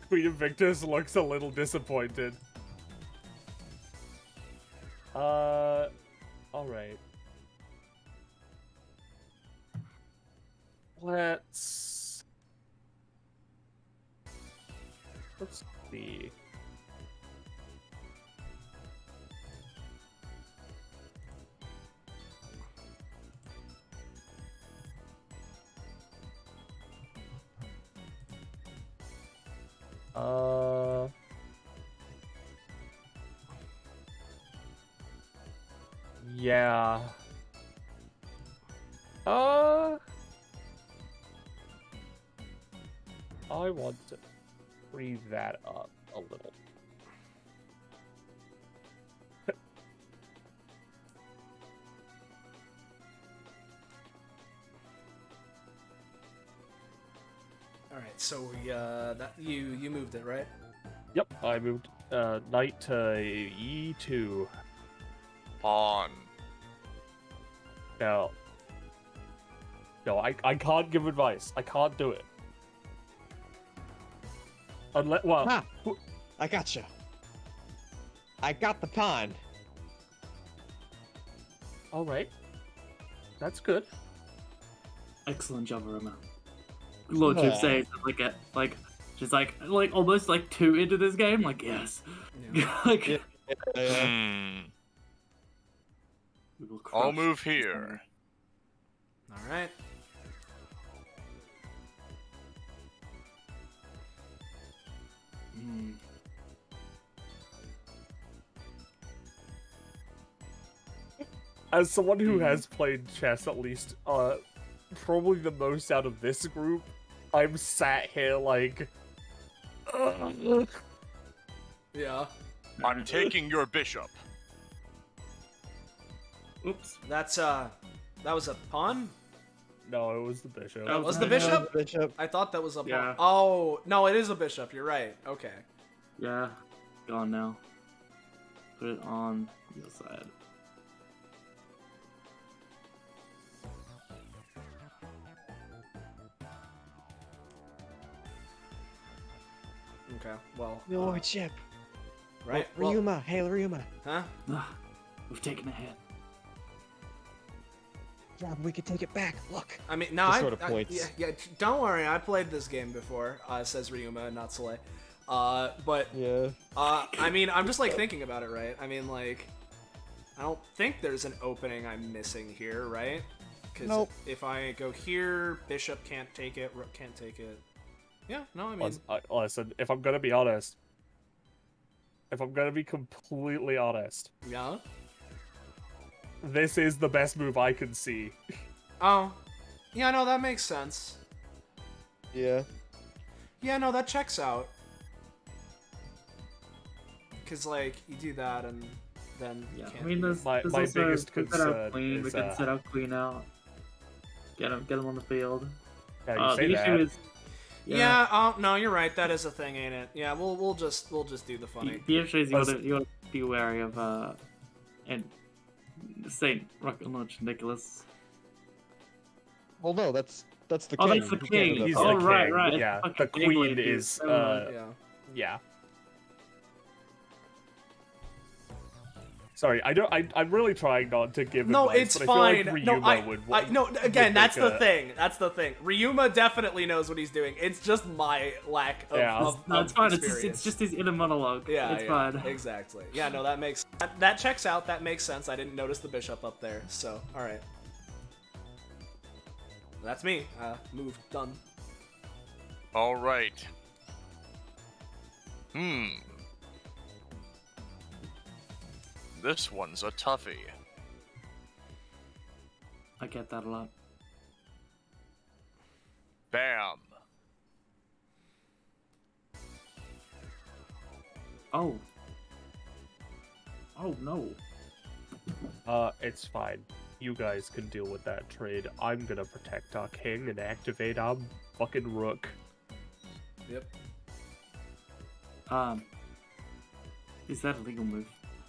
Queen Invictus looks a little disappointed. All right. Let's see. Yeah. I want to free that up a little. All right, so we that you moved it, right? Yep, I moved knight to E2. Pawn. No. No, I can't give advice. I can't do it. Unless, well, Ah, I gotcha. I got the pawn. all right. That's good. Excellent job, Aroma. Lordship says just like almost like 2 into this game. Like yes, Yeah. like Yeah. we will I'll crush move this here. All right. one. As someone who has played chess at least, probably the most out of this group, I'm sat here like, Yeah. I'm taking your bishop. Oops. That's that was a pawn. no, it was the bishop. That was the Yeah. bishop. Bishop. I thought that was a pawn. Yeah. Oh no, it is a bishop. You're right. Okay. Yeah. Gone now. Put it on your side. Okay. Well. Lordship. Right. Well, Ryuma. Hey, Ryuma. huh? Ah, we've taken a hit. Yeah, but we could take it back. Look. I mean, no, Just sort of points. yeah, don't worry. I played this game before. Says Ryuma, not Soleil. But Yeah. I mean, I'm just like thinking about it, right? I mean, like, I don't think there's an opening I'm missing here, right? Because Nope. if I go here, Bishop can't take it, Rook can't take it. Yeah, no, I mean, Listen, if I'm gonna be honest, if I'm gonna be completely honest, yeah. this is the best move I can see. Oh, yeah, no, that makes sense. Yeah. Yeah, no, that checks out. Because, like, you do that and then you Yeah, can't. I mean, there's My also, biggest we could set concern out Queen. We is, could set out Queen out. Get him on the field. Yeah, you say the that. issue is, Yeah. Oh no, you're right. That is a thing, ain't it? Yeah, we'll just do the funny. The issue is you gotta be wary of and Saint Rocket Launch Nicholas. Well, no, that's the king. Oh, that's the You can't king. do that. He's Oh, the right, king. right. Yeah, Fucking the queen England is. so, Yeah. Yeah. Sorry, I'm really trying not to give No, advice, it's but fine. I feel No, like Ryuma no. Again, that's the make a- thing. That's the thing. Ryuma definitely knows what he's doing. It's just my lack of. Yeah. No, it's fine. Experience. It's just his inner monologue. Yeah, it's yeah, fine. exactly. Yeah, no, that checks out. That makes sense. I didn't notice the bishop up there. So, all right. That's me. Move done. All right. This one's a toughie. I get that a lot. Bam. Oh. Oh no. It's fine. You guys can deal with that trade. I'm gonna protect our king and activate our fucking rook. Yep. Is that a legal move?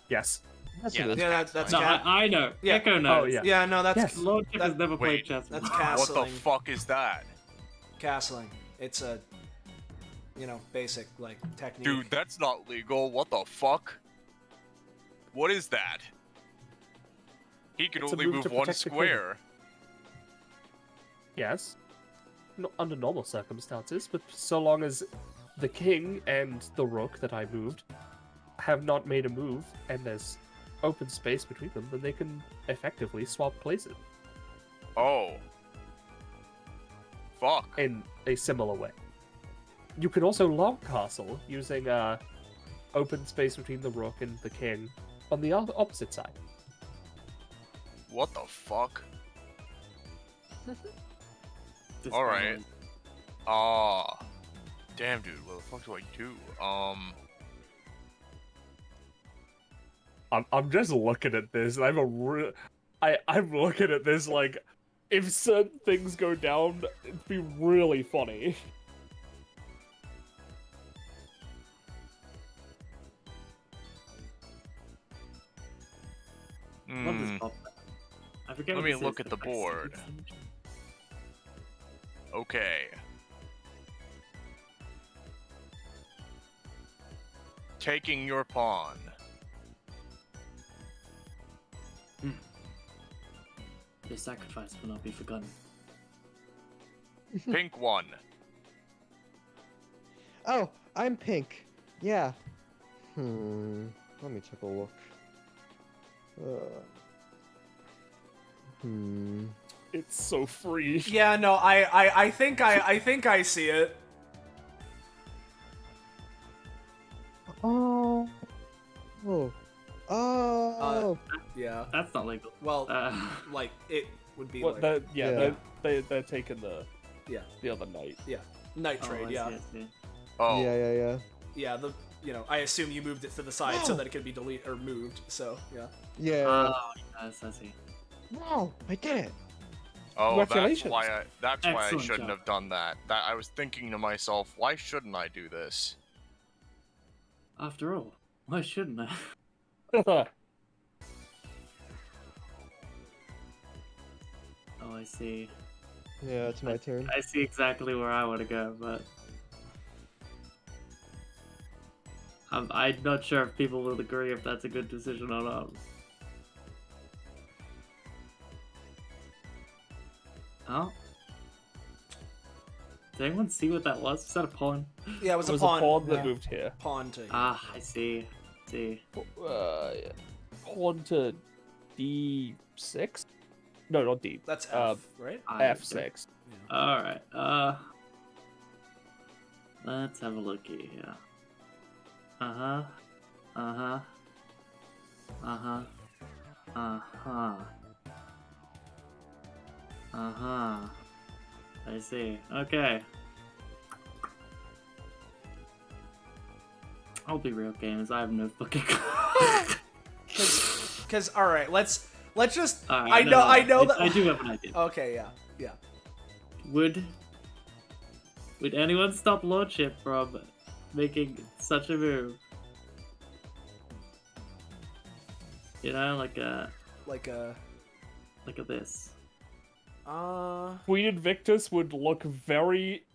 Yes. Yes, Yeah, it is. Yeah, that's No, cat. I know. Yeah. Gecko knows. Oh, yeah. Yeah, no, that's Yes. Lordship has never played Wait, chess. that's before. castling. What the fuck is that? Castling. It's a, basic like technique. Dude, that's not legal. What the fuck? What is that? He can It's a only move move to one protect the king. square. Yes. Not under normal circumstances, but so long as the king and the rook that I moved have not made a move and there's open space between them, then they can effectively swap places Oh. Fuck. in a similar way. You can also long castle using open space between the rook and the king on the opposite side. What the fuck? This Alright. one. Ah. Damn, dude. What the fuck do I do? I'm just looking at this, and I'm looking at this like, if certain things go down, it'd be really funny. What does pop? I forget. Let what me this look is, at the like, board. second stage? Okay. Taking your pawn. Your sacrifice will not be forgotten. Pink one. Oh, I'm pink. Yeah. Let me take a look. It's so free. Yeah, no, I think I see it. Oh. Oh. Yeah. That's not legal. Well, Uh, like it would be What? like Yeah. They're taking the Yeah. the other night. night oh, trade. I Yeah. see, I see. Oh. Yeah. Yeah. I assume you moved it to the side so No. that it could be deleted or moved. So yeah. Yeah. Oh, yes, I see. No, I did it. Oh, that's Congratulations. why I Excellent shouldn't job. have done that. That I was thinking to myself, why shouldn't I do this? After all, why shouldn't I? Oh, I see. Yeah, it's my turn. I see exactly where I want to go, but I'm not sure if people will agree if that's a good decision or not. Oh. Did anyone see what that was? Is that a pawn? Yeah, it was It was a pawn. a pawn that yeah. moved here. Pawn to. Ah, I see. See. Yeah. Pawn to D6? No, not D. That's F, right? F6. Yeah. Alright, let's have a looky here. Uh-huh. Uh-huh. Uh-huh. Uh-huh. Uh-huh. I see. Okay. I'll be real, gamers. I have no fucking. Because all right, let's just. Alright, I know that. I do have an idea. Okay, yeah. Would anyone stop Lordship from making such a move? You know, like a this. Queen Invictus would look very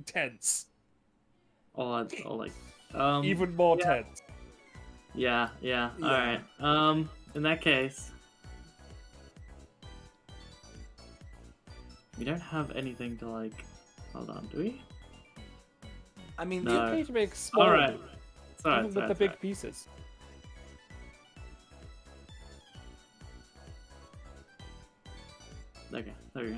tense. Or like Even more yeah. tense. Yeah. Yeah. Alright. In that case, we don't have anything to like. Hold on, do we? I mean, No. You need to make smaller Alright. moves, It's alright. even It's with alright, the it's big pieces. alright. Okay, there we go.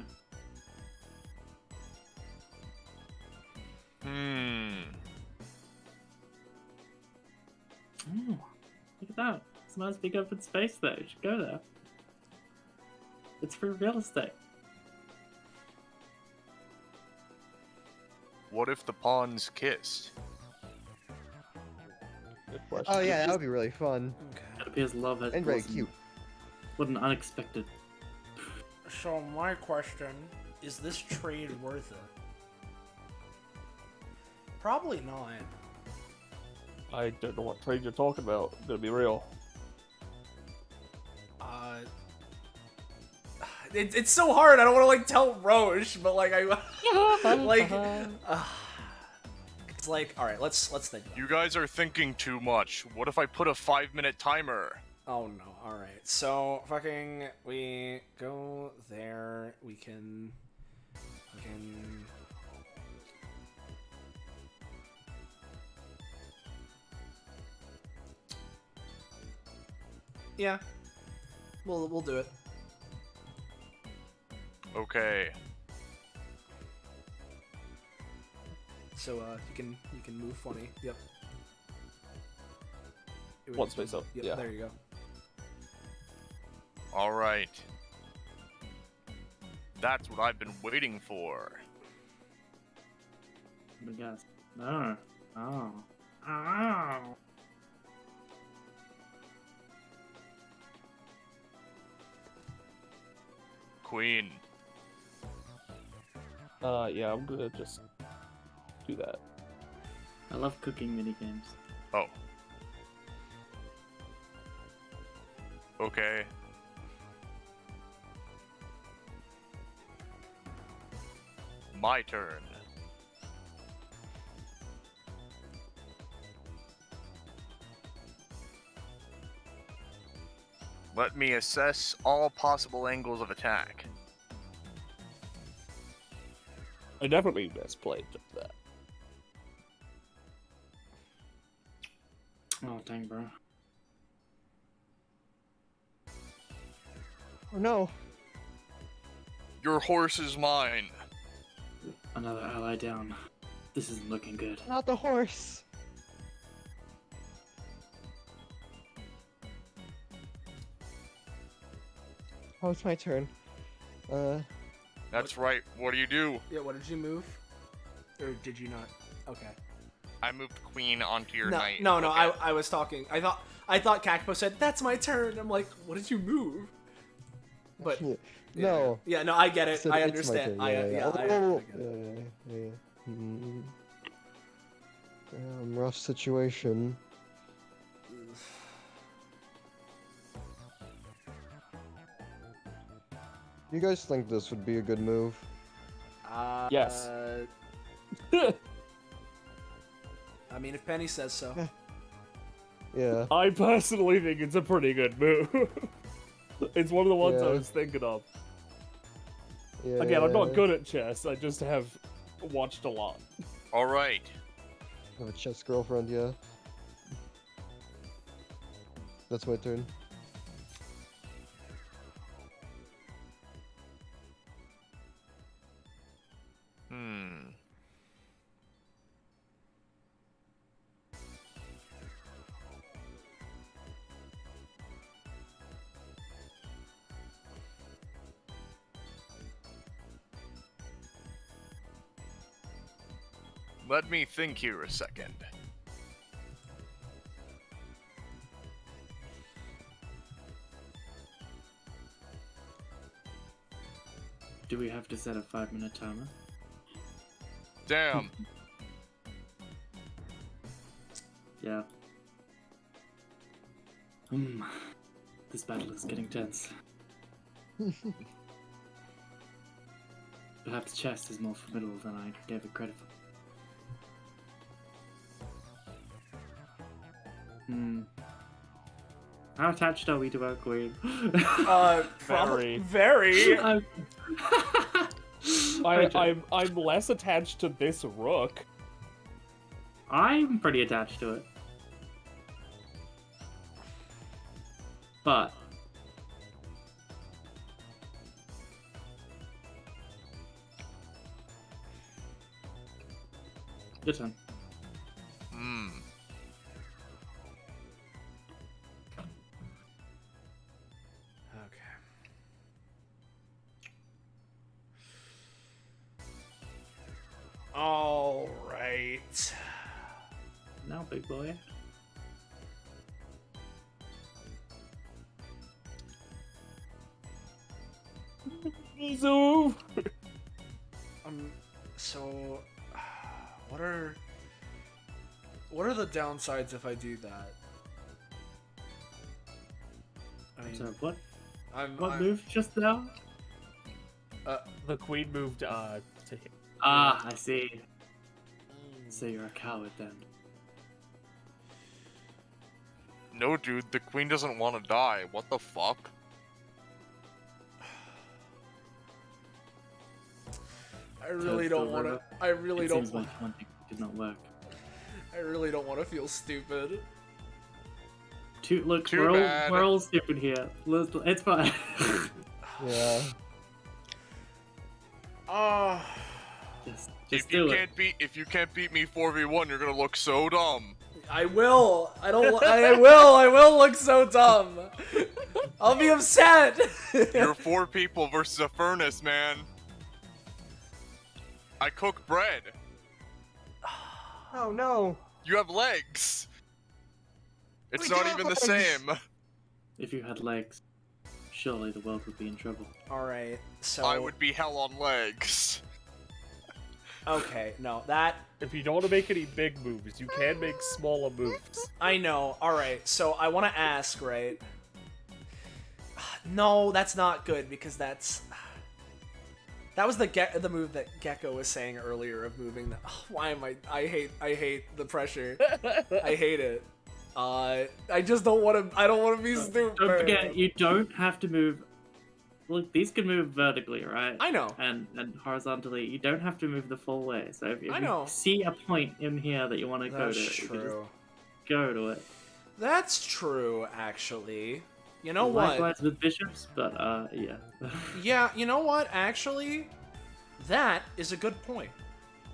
Oh, look at that. It's a nice big open space there. You should go there. It's free real estate. What if the pawns kissed? Good question. Oh yeah, that would be really fun It appears love has and very blossomed. cute. What an unexpected. So my question is: this trade worth it? Probably not. I don't know what trade you're talking about. Gonna be real. It's so hard. I don't want to like tell Roche, but like I like it's like all right. Let's think. About it. You guys are thinking too much. What if I put a 5-minute timer? Oh no. All right. So fucking we go there. We can fucking. Yeah. We'll do it. Okay. So you can move funny. Yep. One space up. Yep, Yeah. there you go. All right. That's what I've been waiting for. Let me guess. No. Oh. Oh. Queen. Yeah, I'm gonna just do that. I love cooking minigames. Oh. Okay. My turn. Let me assess all possible angles of attack. I definitely misplayed just that. Oh, dang, bro. Oh no. Your horse is mine. Another ally down. This isn't looking good. Not the horse. Oh, it's my turn. That's right. What do you do? Yeah. What did you move? Or did you not? Okay. I moved queen onto your No, knight. no. Okay. I was talking. I thought Kakapo said that's my turn. I'm like, what did you move? But Yeah. No. Yeah. No. I get it. said I it's my understand. turn. I Oh, get it. yeah. Rough situation. You guys think this would be a good move? Yes. I mean, if Penny says so. Yeah. I personally think it's a pretty good move. It's one of the ones I Yeah. was thinking of. Again, I'm not good at chess. I just have watched a lot. All right. I have a chess girlfriend, yeah. That's my turn. Hmm. Let me think here a second. Do we have to set a 5-minute timer? Damn. Yeah. This battle is getting tense. Perhaps chess is more formidable than I gave it credit for. How attached are we to our queen? Very. Very. I'm less attached to this rook. I'm pretty attached to it. But your turn. Hmm. Okay. All right. Now, big boy. Zoo. So, what are the downsides if I do that? I mean, So what I'm moved just now? The queen moved to him. Ah, I see. So you're a coward then. No, dude, the queen doesn't want to die. What the fuck? I really don't want to. I really It don't. seems like one thing did not work. I really don't want to feel stupid. Look, Too we're bad. all stupid here. It's fine. Yeah. just If do you it. can't beat me 4v1, you're gonna look so dumb. I will. I don't. I will. I will look so dumb. I'll be upset. You're 4 people versus a furnace, man. I cook bread. Oh no! You have legs. It's We not do even the have same. If you had legs, surely the world would be in trouble. All right. So I would be hell on legs. Okay. No, that If you don't want to make any big moves, you can make smaller moves. I know. All right. So I want to ask, right? No, that's not good because that was the move that Gecko was saying earlier of moving. Why am I hate the pressure. I hate it. I just don't want to. I don't want to be stupid. Don't forget, you don't have to move. Look, these can move vertically, right? I know. And horizontally. You don't have to move the full way. So if I you know. see a point in here that you want to go to, That's you can just true. go to it. That's true, actually. You know Likewise what? with bishops, but yeah. Yeah, you know what? Actually, that is a good point.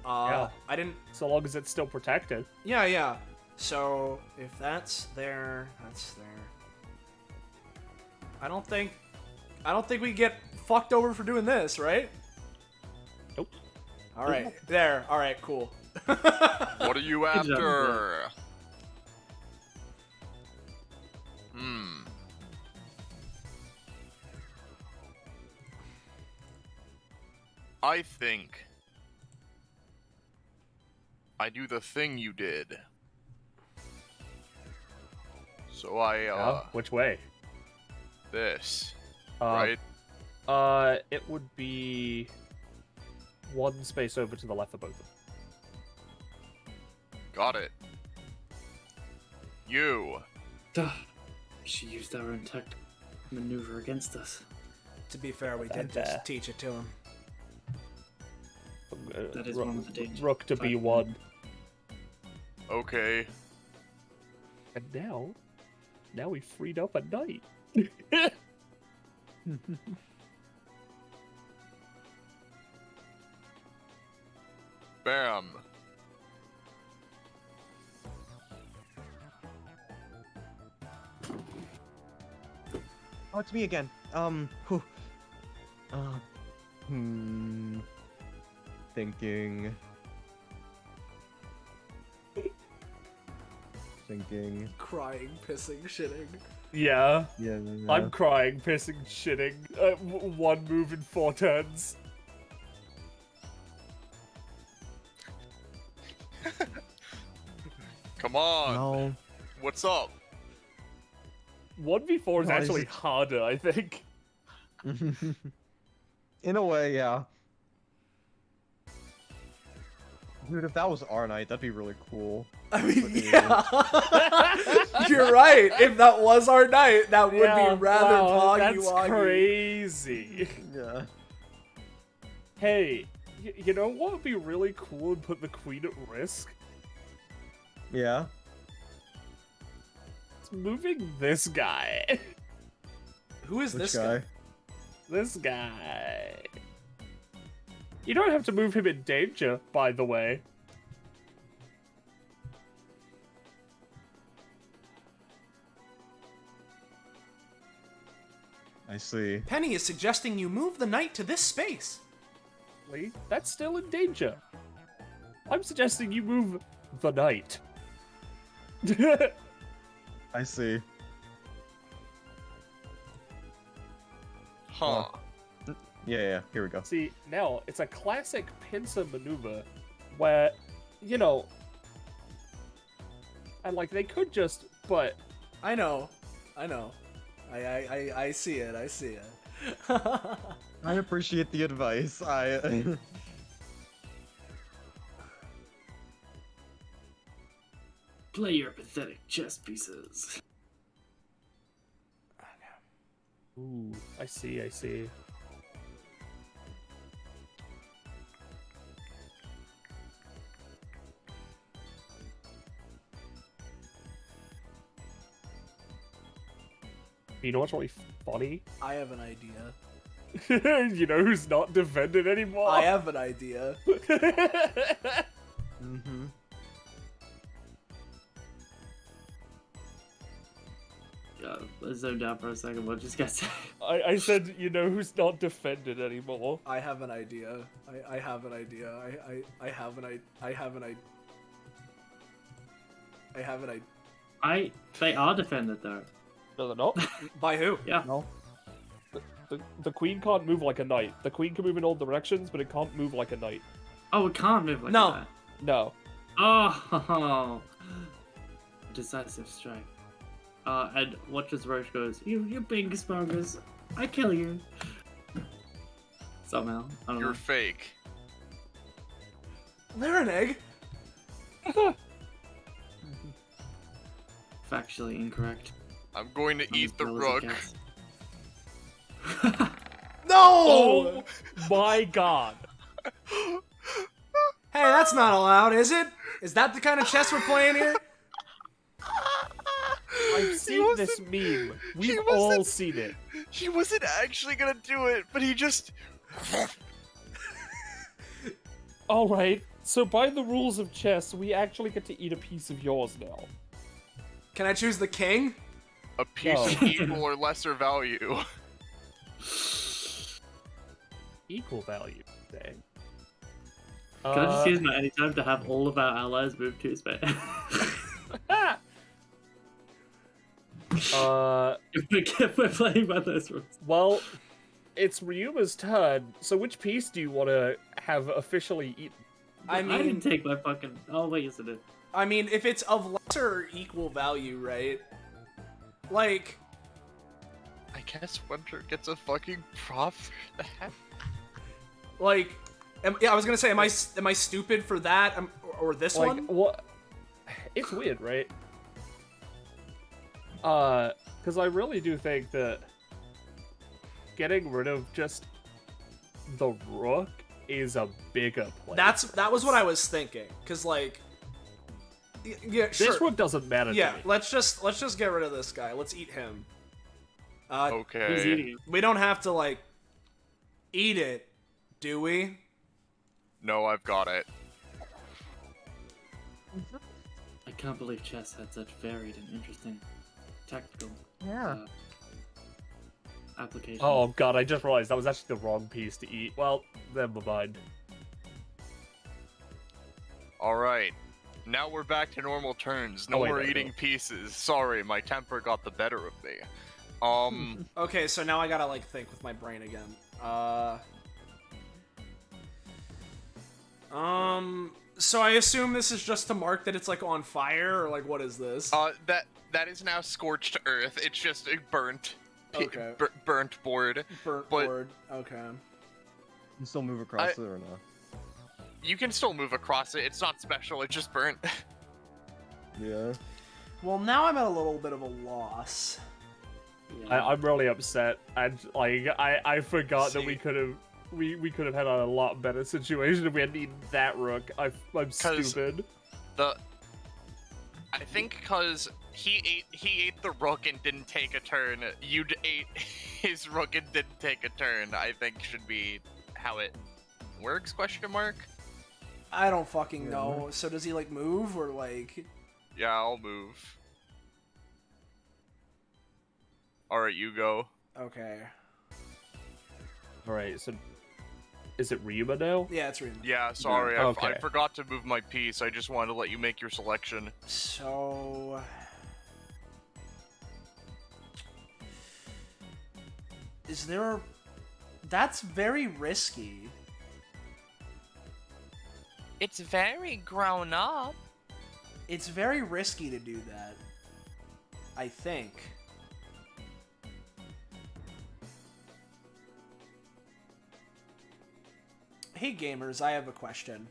Yeah. I didn't. So long as it's still protected. Yeah, yeah. So if that's there, that's there. I don't think we get fucked over for doing this, right? Nope. All right, there. All right, cool. What are you Good job, after? I think I do the thing you did. So Yeah? Which way? this, Uh, right? It would be one space over to the left of both of them. Got it. You. She used our own tactic maneuver against us. To be fair, we did And, just teach it to him. That is one of the dangers. Rook to B1. Okay. And now we freed up a knight. Bam. Oh, it's me again. Whew. Thinking. Crying, pissing, shitting. Yeah. Yeah. I'm crying, pissing, shitting. One move in 4 turns. Come on. No. What's up? 1v4 is No, actually it's- harder, I think. In a way, yeah. Dude, if that was our night, that'd be really cool. I mean, But, yeah. You're right. If that was our night, that would Yeah, be rather wow, poggy that's woggy. crazy. Yeah. Hey, you know what would be really cool and put the queen at risk? Yeah. It's moving this guy. Who is Which this guy? guy? This guy. You don't have to move him in danger, by the way. I see. Penny is suggesting you move the knight to this space. Lee, that's still in danger. I'm suggesting you move the knight. I see. Huh. Yeah, here we go. See, now, it's a classic pincer maneuver where, you know, and like, they could just, but... I know. I see it. I see it. I appreciate the advice. Play your pathetic chess pieces. Ooh, I see. You know what's really funny? I have an idea. You know who's not defended anymore? I have an idea. Mm-hmm. Yeah, I zoned out for a second. What just got said? I said, you know who's not defended anymore? I have an idea. I have an idea. I have an idea. They are defended though. No, they're not. By who? Yeah. No. The queen can't move like a knight. The queen can move in all directions, but it can't move like a knight. Oh, it can't move like No. that. No. Oh, decisive strike. And watches Roche goes, you big spongers, I kill you. Somehow, I don't You're know. fake. Laraneg? Factually incorrect. I'm going to eat the That was a rook. guess. No! Oh my god. Hey, that's not allowed, is it? Is that the kind of chess we're playing here? I've seen this meme. We've all seen it. He wasn't actually gonna do it, but he just... Alright, so by the rules of chess, we actually get to eat a piece of yours now. Can I choose the king? A piece No. of equal or lesser value. Equal value. Dang. Can I just use my anytime to have all of our allies move to space? If we're playing by those rules. Well, it's Ryuma's turn, so which piece do you want to have officially eaten? I I mean, didn't take my fucking. Oh wait, yes I did. I mean, if it's of lesser or equal value, right? Like, I guess Winter gets a fucking prop for that. like, yeah, I was gonna say, am I stupid for that, or this Like, one? what? It's weird, right? Because I really do think that getting rid of just the rook is a bigger plate. That was what I was thinking. Cause like, yeah, sure. This one doesn't matter Yeah, to me. let's just get rid of this guy. Let's eat him. Who's Okay. eating it? We don't have to like eat it, do we? No, I've got it. I can't believe chess had such varied and interesting tactical Yeah. applications. Oh god, I just realized that was actually the wrong piece to eat. Well, never mind. Alright. Now we're back to normal turns. No Oh, wait, more no, eating no. pieces. Sorry, my temper got the better of me. Okay, so now I gotta like think with my brain again. So I assume this is just to mark that it's like on fire, or like what is this? That is now scorched earth. It's just burnt. Okay. Burnt board. Burnt but- board. Okay. You can still move across it or not? You can still move across it. It's not special. It's just burnt. Yeah. Well, now I'm at a little bit of a loss. Yeah. I'm really upset, and like I forgot that we See. could have we could have had a lot better situation if we hadn't eaten that rook. I'm stupid. I think because he ate the rook and didn't take a turn. You ate his rook and didn't take a turn. I think should be how it works? Question mark. I don't fucking know. So does he like move or like? Yeah, I'll move. All right, you go. Okay. All right, so is it Ryuma now? Yeah, it's Ryuma. Yeah, sorry, I Okay. forgot to move my piece. I just wanted to let you make your selection. So. Is there? That's very risky. It's very grown up. It's very risky to do that. I think. Hey gamers, I have a question.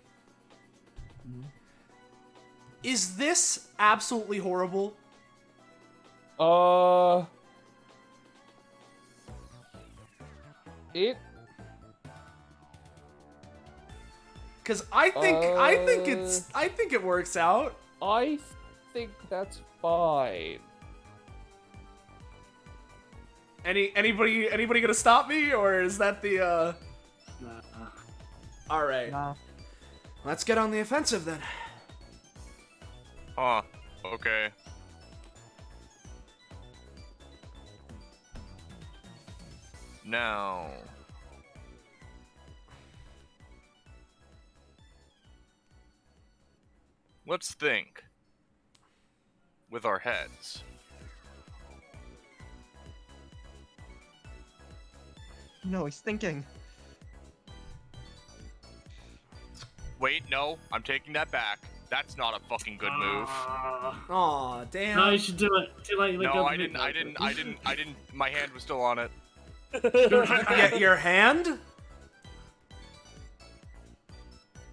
Is this absolutely horrible? It Cause I think it works out. I think that's fine. Anybody gonna stop me, or is that the Nah. All right. Nah. Let's get on the offensive then. Huh. Okay. Now. Let's think. With our heads. No, he's thinking. Wait, no, I'm taking that back. That's not a fucking good move. Aw, damn. No, you should do it. Too late. No, I didn't. My hand was still on it. Your hand?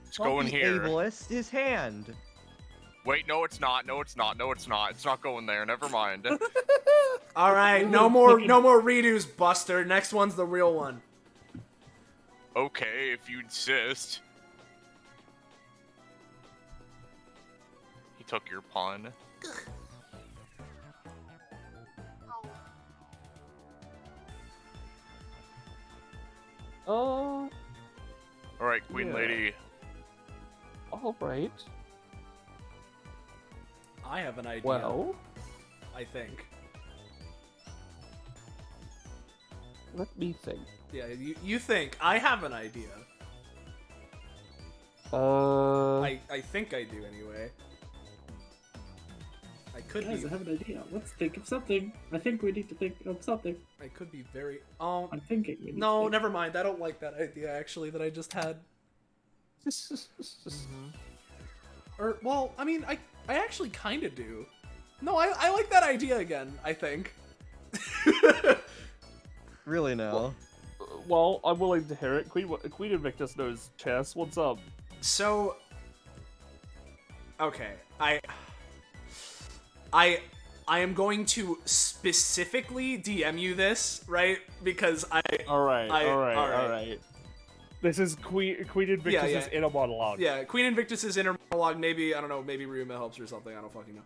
It's going the here. Ableist, his hand. Wait, no, it's not. No, it's not. No, it's not. It's not going there. Never mind. All right, no more redos, Buster. Next one's the real one. Okay, if you insist. He took your pawn. Oh, All right, Queen Yeah. Lady. all right. I have an idea. Well, I think. let me think. Yeah, you think. I have an idea. I think I do anyway. I could Guys, I be. have an idea. Let's think of something. I think we need to think of something. I could be very. I'm thinking. We need to No, think. never mind. I don't like that idea actually that I just had. Or well, I mean, I actually kind of do. No, I like that idea again. I think. Really now? Well, I'm willing to hear it. Queen Invictus knows chess. What's up? So, okay, I am going to specifically DM you this, right? Because All right, all all right. This is Queen Invictus' yeah. inner monologue. Yeah, Queen Invictus's inner monologue. Maybe, I don't know, maybe Ryuma helps or something. I don't fucking know.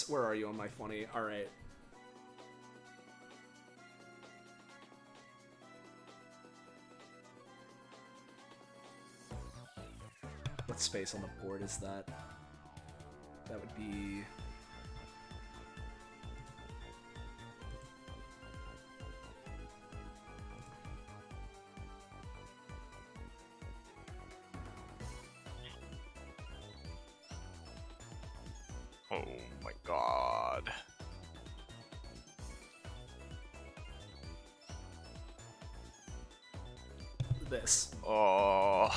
Where are you on my funny? All right. What space on the board is that? That would be... Oh my god. this. Oh.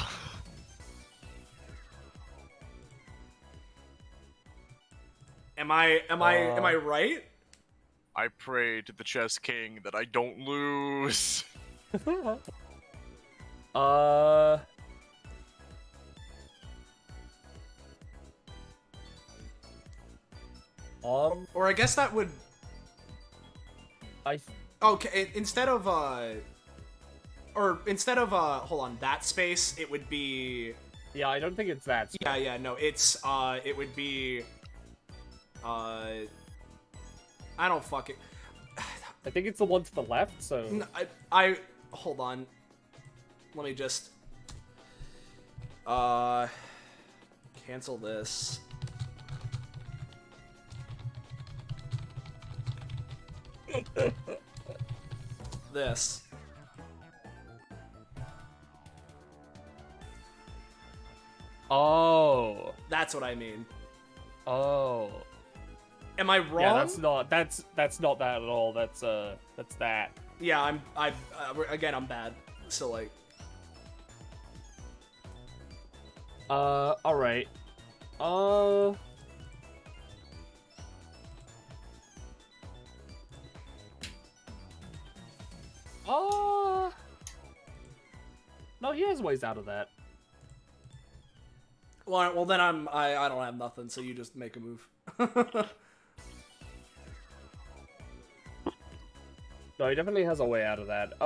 Am I right? I pray to the chess king that I don't lose. Or I guess that would... Okay, instead of, hold on, that space, it would be... Yeah, I don't think it's that space. Yeah, no, it's, it would be... I don't fucking... I think it's the one to the left, so... No, hold on. Let me just... Cancel this. This. Oh. That's what I mean. Oh. Am I wrong? Yeah, that's not that at all. That's that. Yeah, again, I'm bad. So like. All right. No, he has ways out of that. Well, then I don't have nothing. So you just make a move. No, he definitely has a way out of that.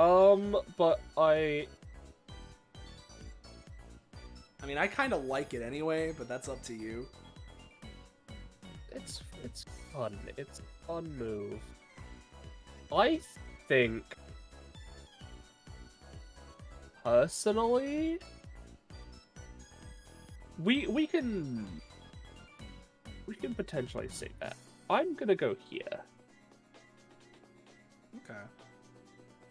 But I mean, I kind of like it anyway, but that's up to you. It's fun. It's a fun move. I think personally we can potentially see that. I'm gonna go here. Okay.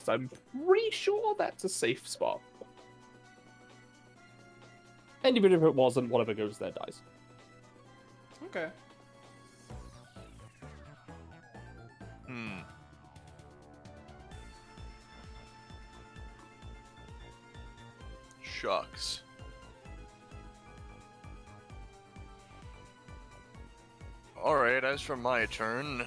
So I'm pretty sure that's a safe spot. And even if it wasn't, whatever goes there dies. Okay. Shucks. Alright, as for my turn...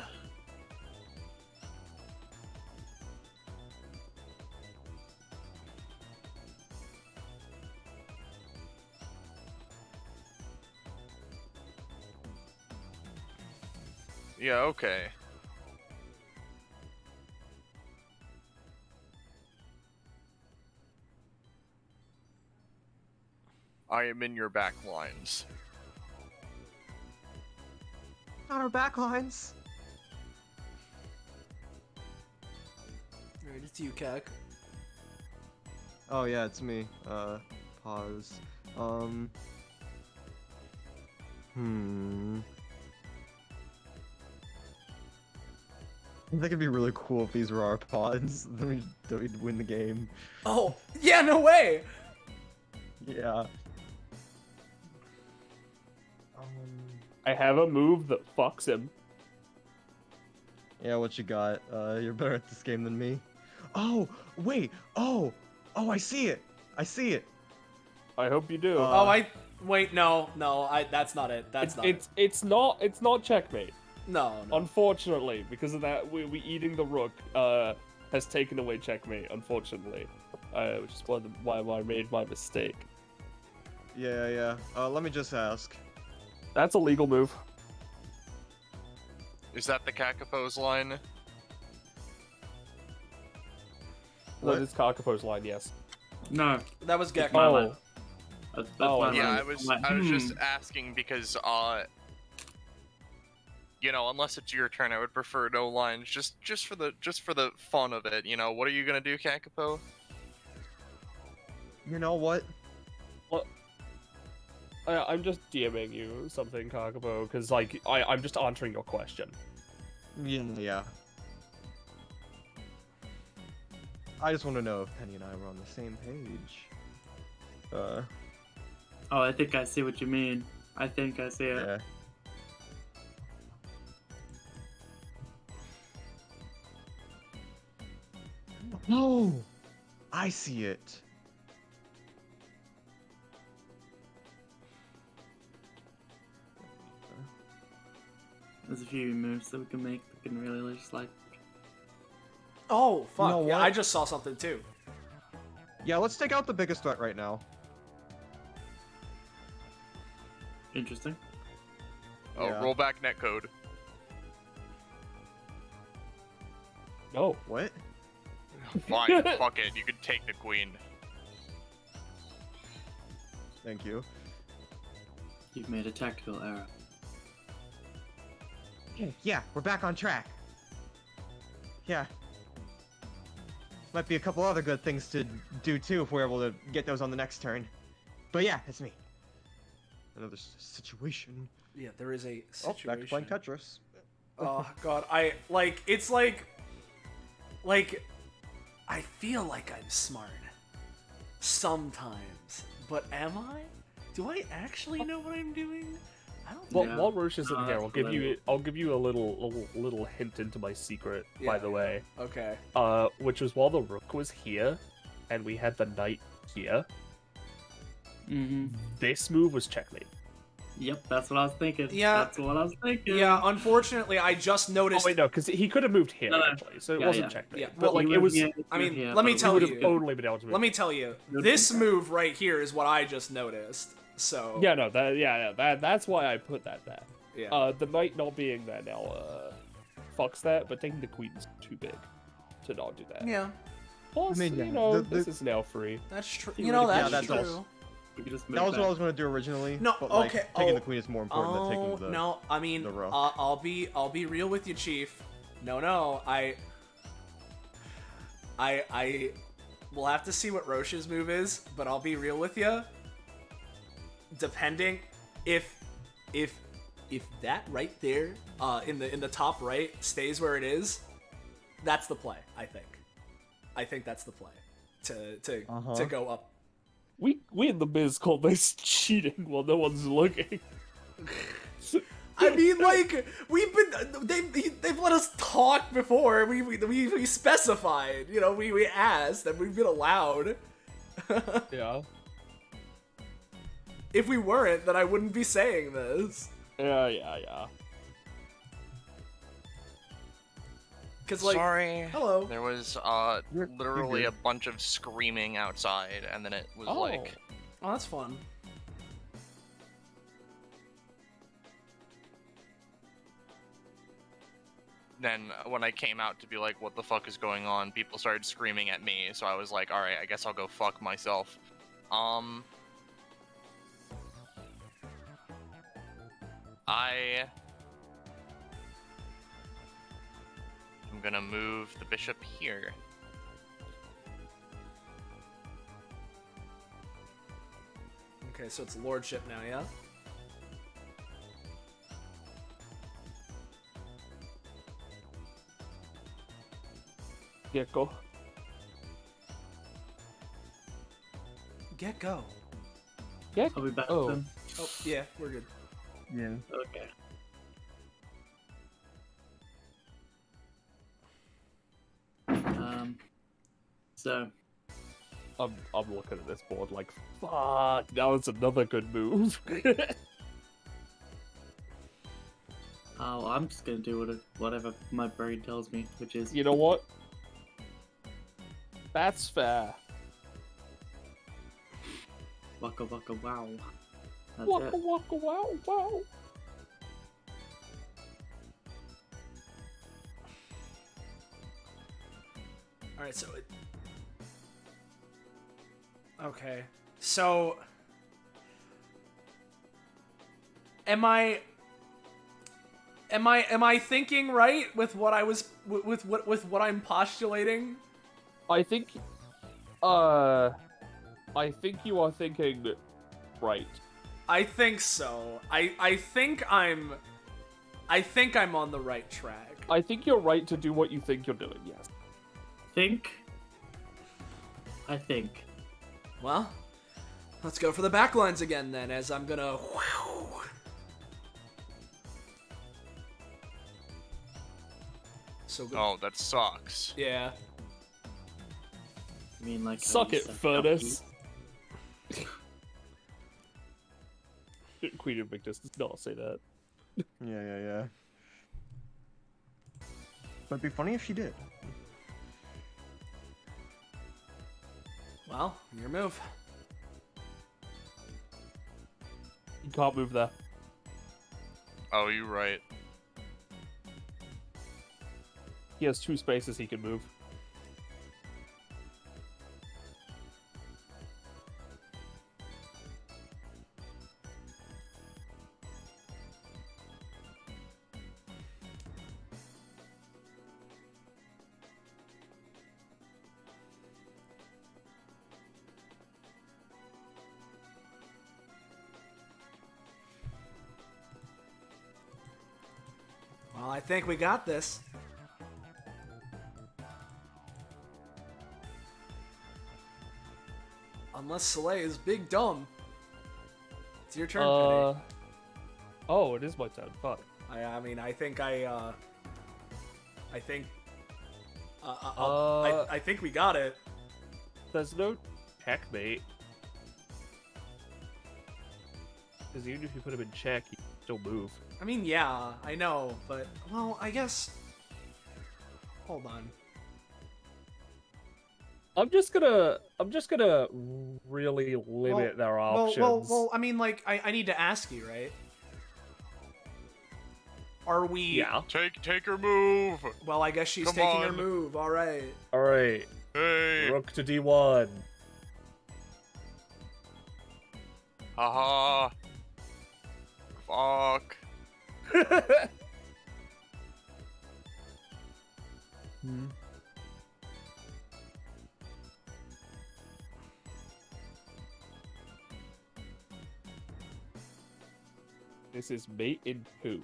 Yeah, okay. I am in your back lines. Not our backlines. Alright, it's you, Kak. Oh yeah, it's me. Pause. I think it'd be really cool if these were our pods. Then we'd win the game. Oh, yeah, no way! Yeah. I have a move that fucks him. Yeah, what you got? You're better at this game than me. Oh, wait. Oh, I see it. I see it. I hope you do. Wait, no, that's not it. It's not checkmate. No. Unfortunately, because of that, we eating the rook has taken away checkmate. Unfortunately, which is why I made my mistake. Yeah. Let me just ask. That's a legal move. Is that the Kakapo's line? That is Kakapo's line, yes. No. That was Gecko. my Oh, line. That's Oh, my Yeah, line. I was I'm like, I was just asking because you know, unless it's your turn, I would prefer no lines just for the fun of it, you know. What are you going to do, Kakapo? You know what? I'm just DMing you something, Kakapo, because like I'm just answering your question. Yeah. I just want to know if Penny and I were on the same page. Oh, I think I see what you mean. I think I see it. Yeah. No, I see it. There's a few moves that we can make that can really just like. Oh, fuck. know Yeah, what? I just saw something too. Yeah, let's take out the biggest threat right now. Interesting. Oh, Yeah. roll back netcode. No. What? Fine, fuck it. You could take the queen. Thank you. You've made a tactical error. Yeah, we're back on track. Yeah. Might be a couple other good things to do too if we're able to get those on the next turn. But yeah, it's me. Another situation. Yeah, there is a Oh, situation. back to playing Tetris. Oh god, it's like I feel like I'm smart sometimes, but am I? Do I actually know what I'm doing? I don't Well, think. while Roche isn't No, here, that's I'll give you a little hint into my secret, by Yeah. the way. Okay. Which was while the rook was here, and we had the knight here. Mm-hmm. This move was checkmate. Yep, that's what I was thinking. Yeah. That's what I was thinking. Yeah, unfortunately, I just Oh noticed. wait, no, because he could have moved here No, no. actually, so it Yeah, wasn't yeah. checkmate. Yeah, but well, like You it would was, be he able to I mean, here, let me but tell would you. have only been able to move. Let me tell you, Nope. this move right here is what I just noticed. So Yeah, no, that's why I put that there. yeah. The knight not being there now, fucks that, but taking the queen's too big to not do that. Yeah, Plus, I mean, yeah, you know, the- this is now free. that's true. You You know, would- that's, yeah, that's true. also- We could just That move was what I was gonna do originally. No, but like, okay, taking oh, the queen is more important than taking the. no, I mean, the rook. I'll be real with you, Chief. No, I will have to see what Roche's move is, but I'll be real with you. Depending, if that right there, in the top right stays where it is, that's the play. I think that's the play to Uh-huh. go up. We in the biz call this cheating while no one's looking. I mean, like, they've let us talk before. We specified, you know, we asked and we've been allowed. Yeah. If we weren't, then I wouldn't be saying this. Yeah. Cause like, Sorry. hello. There was You're literally good. a bunch of screaming outside, and then it was Oh. like, Oh, that's fun. then when I came out to be like, what the fuck is going on, people started screaming at me, so I was like, alright, I guess I'll go fuck myself. I'm gonna move the bishop here. Okay, so it's Lordship now, yeah? Gecko. Gecko. I'll be back Oh. then. Oh, yeah, we're good. Yeah. Okay. So I'm looking at this board like, fuck, now it's another good move. I'm just gonna do whatever my brain tells me, which is You know what? That's fair. waka waka wow. That's Waka it. waka wow wow. All right, so Okay. So am I thinking right with what I was with what I'm postulating? I think you are thinking right. I think so. I think I'm on the right track. I think you're right to do what you think you're doing, yes. I think. Well, let's go for the backlines again then, as I'm gonna. So good. Oh, that sucks. Yeah. I mean, like. Suck it, Furnace. Queen Invictus does not say that. Yeah. But it'd be funny if she did. Well, your move. You can't move there. Oh, you're right. He has 2 spaces he can move. Well, I think we got this. Unless Soleil is big dumb. It's your turn, Penny. Oh, it is my turn. Fuck. I mean, I think I think we got it. There's no checkmate. Because even if you put him in check, he can still move. I mean, yeah, I know, but, well, I guess... Hold on. I'm just gonna really limit their options. Well, I mean, like, I need to ask you, right? Are we... Yeah. Take her move. Well, I guess she's Come taking her on. move, alright. Alright. Hey. Rook to D1. Haha. Fuck. This is mate in 2.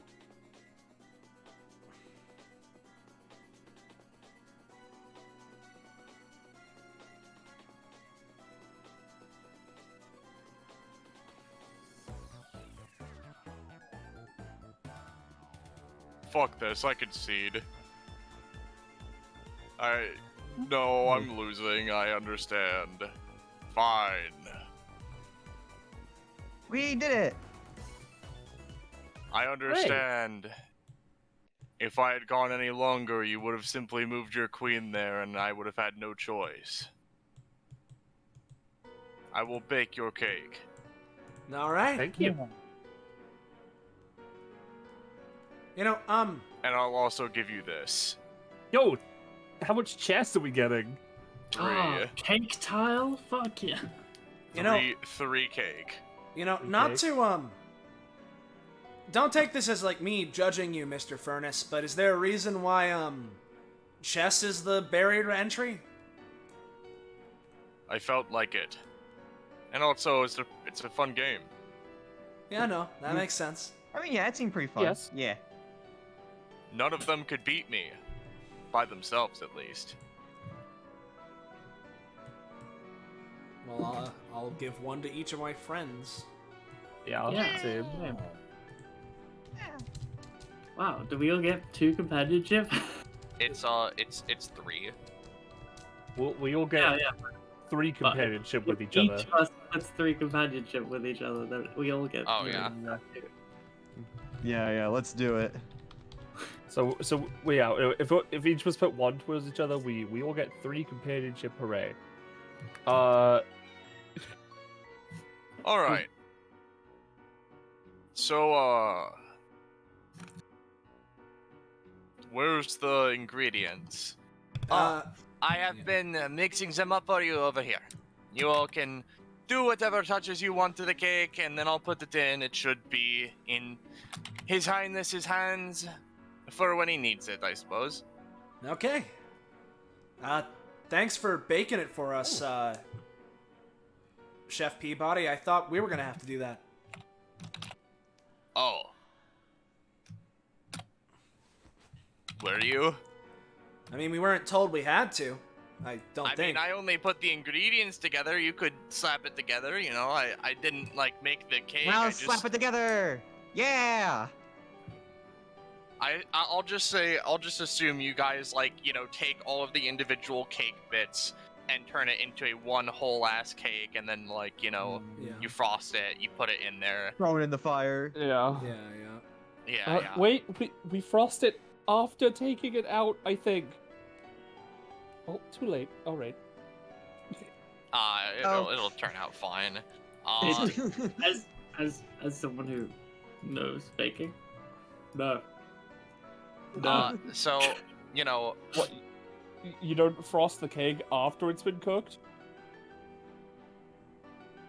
Fuck this, I concede. No, I'm losing, I understand. Fine. We did it! I understand. If I had gone any longer, you would have simply moved your queen there and I would have had no choice. I will bake your cake. Alright. Thank you. You know, And I'll also give you this. Yo, how much chest are we getting? 3. Ah, cake tile? Fuck yeah. you know, Three cake. you know, not Okay. to, don't take this as, like, me judging you, Mr. Furnace, but is there a reason why, chess is the barrier to entry? I felt like it. And also, it's a fun game. Yeah, no, that makes sense. I mean, yeah, it seemed pretty fun. Yes. Yeah. None of them could beat me. By themselves, at least. Well, I'll give one to each of my friends. Yeah, Yeah. same. Wow, do we all get 2 companionship? It's 3. We all get yeah. 3 companionship with each Each other. of us gets 3 companionship with each other. Then we all get. Oh, 3. yeah. Yeah, let's do it. So if each of us put 1 towards each other, we all get 3 companionship. Hooray! Alright. So, where's the ingredients? Uh, I have been mixing them up for you over here. You all can do whatever touches you want to the cake, and then I'll put it in. It should be in His Highness's hands for when he needs it, I suppose. Okay. Thanks for baking it for us, Chef Peabody. I thought we were gonna have to do that. Oh. Were you? I mean, we weren't told we had to. I don't I think. mean, I only put the ingredients together. You could slap it together, you know. I didn't, like, make the cake. Now I just... slap it together! Yeah! I'll just assume you guys, like, you know, take all of the individual cake bits and turn it into a one whole ass cake, and then, like, you know, Yeah. you frost it, you put it in there. Throw it in the fire. Yeah. Yeah. Wait, we frost it after taking it out, I think. Oh, too late. All right. It'll turn out fine. As someone who knows baking, no. So, you know, What? You don't frost the cake after it's been cooked?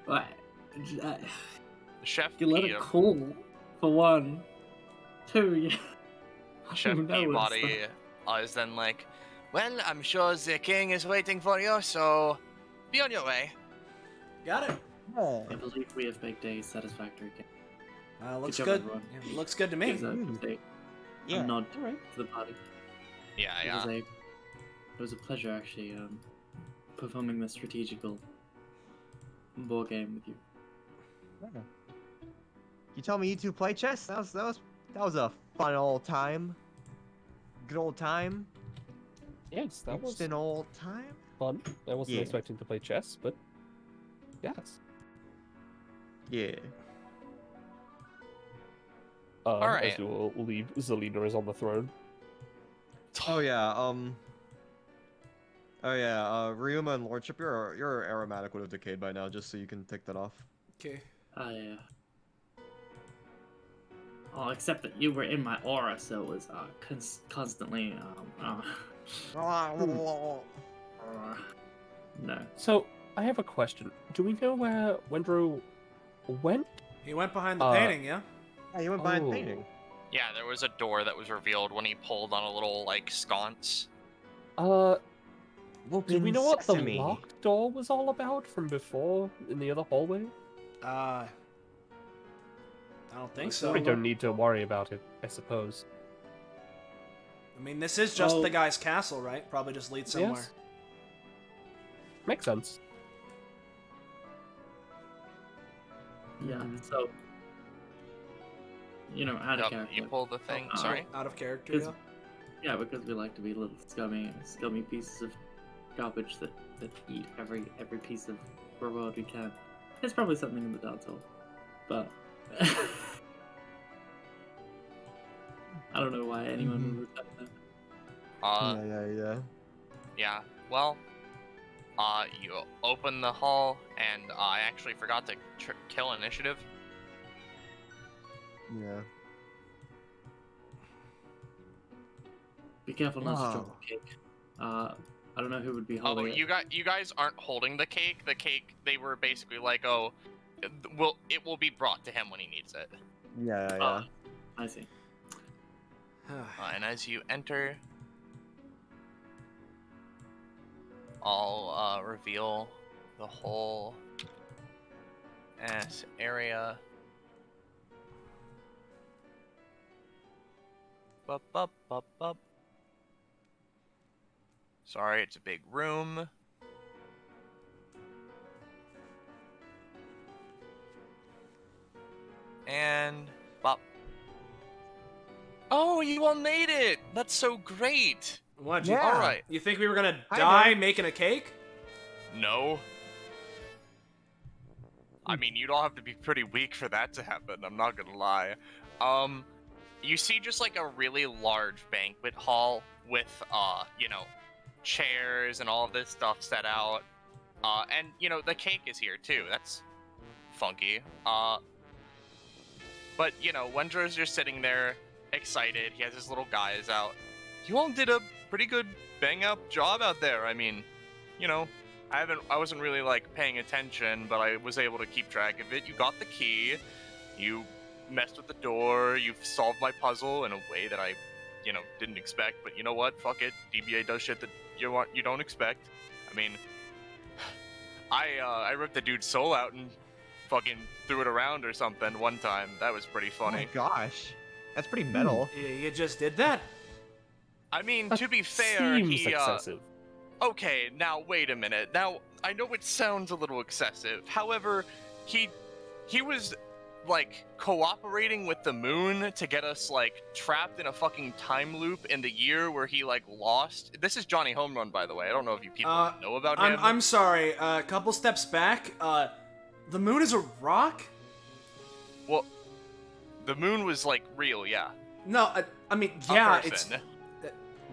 But, Chef you let it cool, for one. Two, you... Chef Who knows? Peabody is then like, well, I'm sure the king is waiting for you, so be on your way. Got it. I believe we have baked a satisfactory cake. Looks job, good. everyone. Yeah, looks good to me. It was a nod to the party. Yeah. It was a pleasure actually performing the strategical board game with you. You told me you two play chess? That was a fun old time. Good old time. Yes, that was An old time. fun. I wasn't Yeah. expecting to play chess, but yes. Yeah. Alright. As we will leave, Zelina is on the throne. Oh yeah. Ryuma and Lordship, your aromatic would have decayed by now, just so you can take that off. Okay. Yeah. Oh, except that you were in my aura, so it was constantly no. So, I have a question. Do we know where Wendrow went? He went behind the painting, yeah? Yeah, you went behind Oh. painting. Yeah, there was a door that was revealed when he pulled on a little, like, sconce. Do we know what the Sesame. locked door was all about from before in the other hallway? I don't think so. We don't need to worry about it, I suppose. I mean, this is just Oh. the guy's castle, right? Probably just leads somewhere. Yes. Makes sense. Yeah. So out of Yup, character. you pulled the thing. Oh, Sorry. Out of character, Because- yeah? Yeah, because we like to be little scummy pieces of garbage that eat every piece of reward we can. There's probably something in the dance hall, but I don't know why anyone would respect that. Yeah. Yeah. Well, you open the hall, and I actually forgot to kill initiative. Yeah. Be careful not to Wow. drop the cake. I don't know who would be Oh, holding it. you guys aren't holding the cake. The cake, they were basically like, oh, it will be brought to him when he needs it. Yeah. Oh, I see. And as you enter, I'll reveal the whole ass area. Bup. Sorry, it's a big room. And bop. Oh, you all made it! That's so great! What? You, Yeah. All right. you think we were gonna Hi, die Dad. making a cake? No. I mean, you'd all have to be pretty weak for that to happen, I'm not gonna lie. You see just like a really large banquet hall with, chairs and all of this stuff set out. And, the cake is here too, that's funky. But, Wendrow's just sitting there, excited, he has his little guys out. You all did a pretty good bang-up job out there, I mean, I wasn't really like paying attention, but I was able to keep track of it. You got the key. You messed with the door. You've solved my puzzle in a way that I, didn't expect. But you know what? Fuck it. DBA does shit that you don't expect. I mean, I ripped the dude's soul out and fucking threw it around or something one time. That was pretty Oh my funny. gosh, that's pretty metal. You just did that? I mean, to be fair, Seems he excessive. Okay, now wait a minute. Now I know it sounds a little excessive. However, he was like cooperating with the moon to get us like trapped in a fucking time loop in the year where he like lost. This is Johnny Home Run, by the way. I don't know if you people know about him. I'm sorry. A couple steps back. The moon is a rock? Well, the moon was like real, yeah. No, I mean, A yeah, person.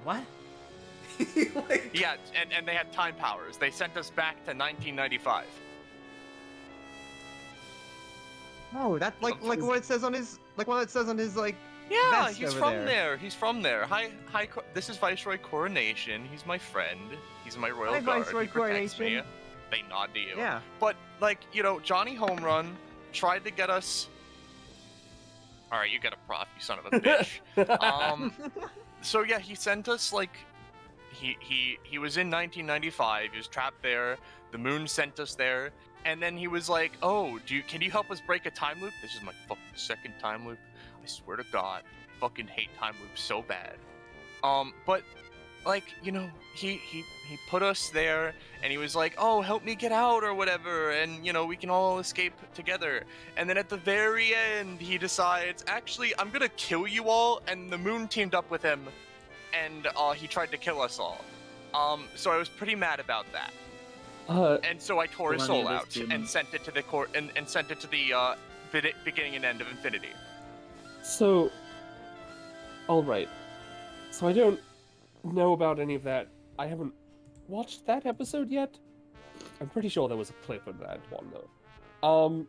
what? Yeah, and they had time powers. They sent us back to 1995. No, that's like what it says on his like Yeah, vest he's over from there. there. He's from there. Hi. This is Viceroy Coronation. He's my friend. He's my royal Hi, guard. Viceroy He protects me. Coronation. They nod to you. Yeah. But like, Johnny Home Run tried to get us. All right, you get a prof, you son of a bitch. So yeah, he sent us like. He was in 1995. He was trapped there. The moon sent us there, and then he was like, "Oh, can you help us break a time loop? This is my fucking second time loop. I swear to God, fucking hate time loops so bad." But like, he put us there, and he was like, "Oh, help me get out or whatever, and we can all escape together." And then at the very end, he decides, "Actually, I'm gonna kill you all," and the moon teamed up with him. And he tried to kill us all. So I was pretty mad about that. And so I tore his soul out and sent it to the court and sent it to the beginning and end of Infinity. So, alright. So I don't know about any of that. I haven't watched that episode yet. I'm pretty sure there was a clip of that one, though.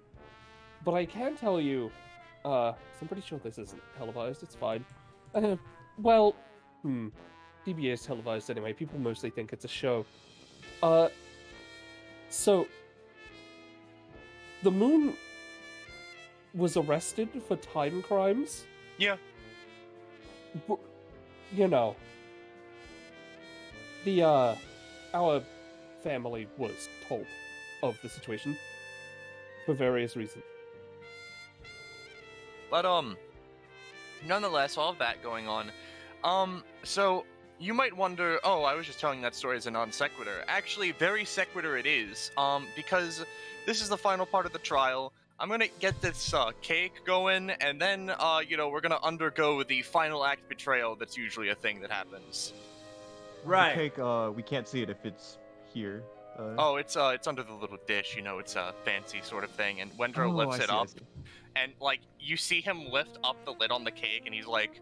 But I can tell you, so I'm pretty sure this isn't televised, it's fine. DBA is televised anyway, people mostly think it's a show. So, the moon was arrested for time crimes? Yeah. Our family was told of the situation for various reasons. But, nonetheless, all of that going on. So, you might wonder, oh, I was just telling that story as a non sequitur. Actually, very sequitur it is, because this is the final part of the trial. I'm gonna get this, cake going, and then, we're gonna undergo the final act betrayal that's usually a thing that happens. Right. The cake, we can't see it if it's here. Oh, it's under the little dish, it's a fancy sort of thing, and Wendrow lifts it up, and, you see him lift up the lid on the cake, and he's like,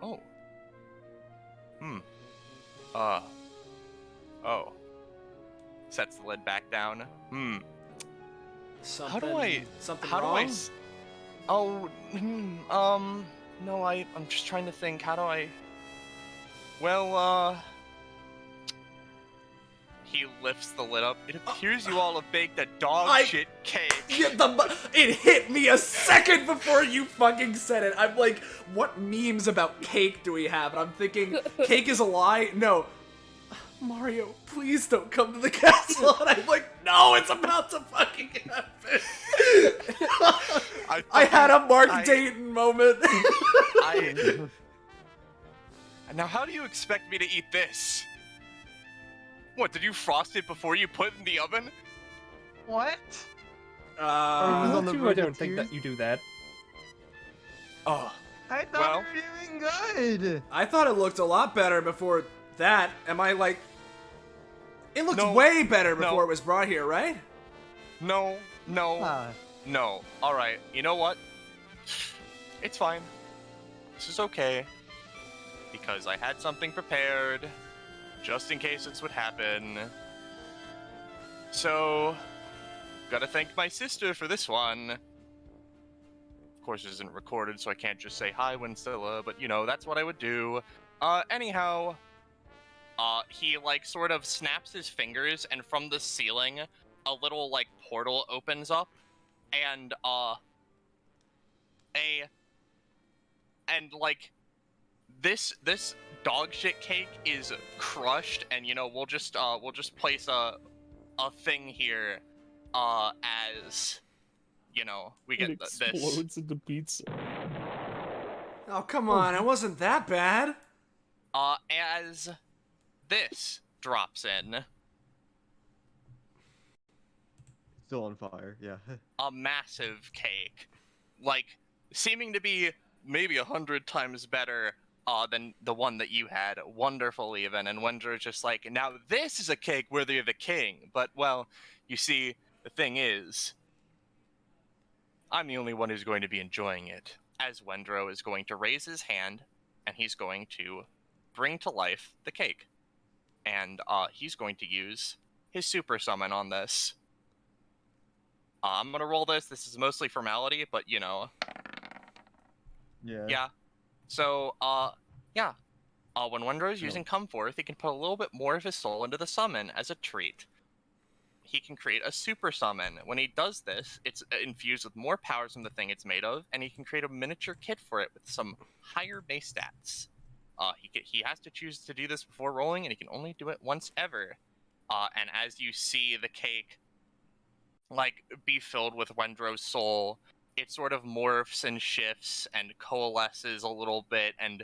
oh. Oh. Sets the lid back down. Something How do wrong? No, I'm just trying to think, how do I... Well, he lifts the lid up. It appears you all have baked a dog shit cake. It hit me a second before you fucking said it. I'm like, what memes about cake do we have? And I'm thinking, cake is a lie? No. Mario, please don't come to the castle. And I'm like, no, it's about to fucking happen. I had a Mark Dayton moment. Now, how do you expect me to eat this? What, did you frost it before you put it in the oven? What? I on the verge of don't think that you do that. Oh. I thought we were doing good. I thought it looked a lot better before that. Am I like... It looked No, way better before no. it was brought here, right? No. Alright, you know what? It's fine. This is okay. Because I had something prepared, just in case this would happen. So, gotta thank my sister for this one. Of course, it isn't recorded, so I can't just say hi, Winsilla, but that's what I would do. Anyhow, he like sort of snaps his fingers, and from the ceiling, a little like portal opens up, and like this dog shit cake is crushed, and we'll just place a thing here, as we It get this. explodes into pizza. Oh, come on, it wasn't that bad. As this drops in, Still on fire, yeah. a massive cake, like seeming to be maybe 100 times better than the one that you had. Wonderful, even. And Wendrow's just like, now this is a cake worthy of a king. But, well, you see, the thing is, I'm the only one who's going to be enjoying it. As Wendrow is going to raise his hand, and he's going to bring to life the cake. And he's going to use his super summon on this. I'm going to roll this. This is mostly formality, but, Yeah. Yeah. So, when Wondrous is using Come Forth, he can put a little bit more of his soul into the summon as a treat. He can create a super summon. When he does this, it's infused with more powers from the thing it's made of, and he can create a miniature kit for it with some higher base stats. He has to choose to do this before rolling, and he can only do it once ever. And as you see the cake, like, be filled with Wendrow's soul, it sort of morphs and shifts and coalesces a little bit, and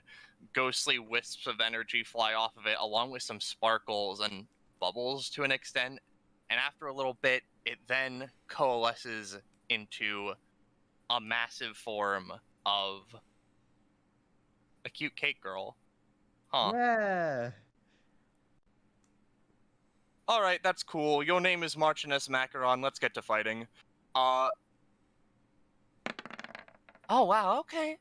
ghostly wisps of energy fly off of it, along with some sparkles and bubbles to an extent. And after a little bit, it then coalesces into a massive form of a cute cake girl. Huh. Yeah. Alright, that's cool. Your name is Marchioness Macaron. Let's get to fighting. Oh, wow, okay.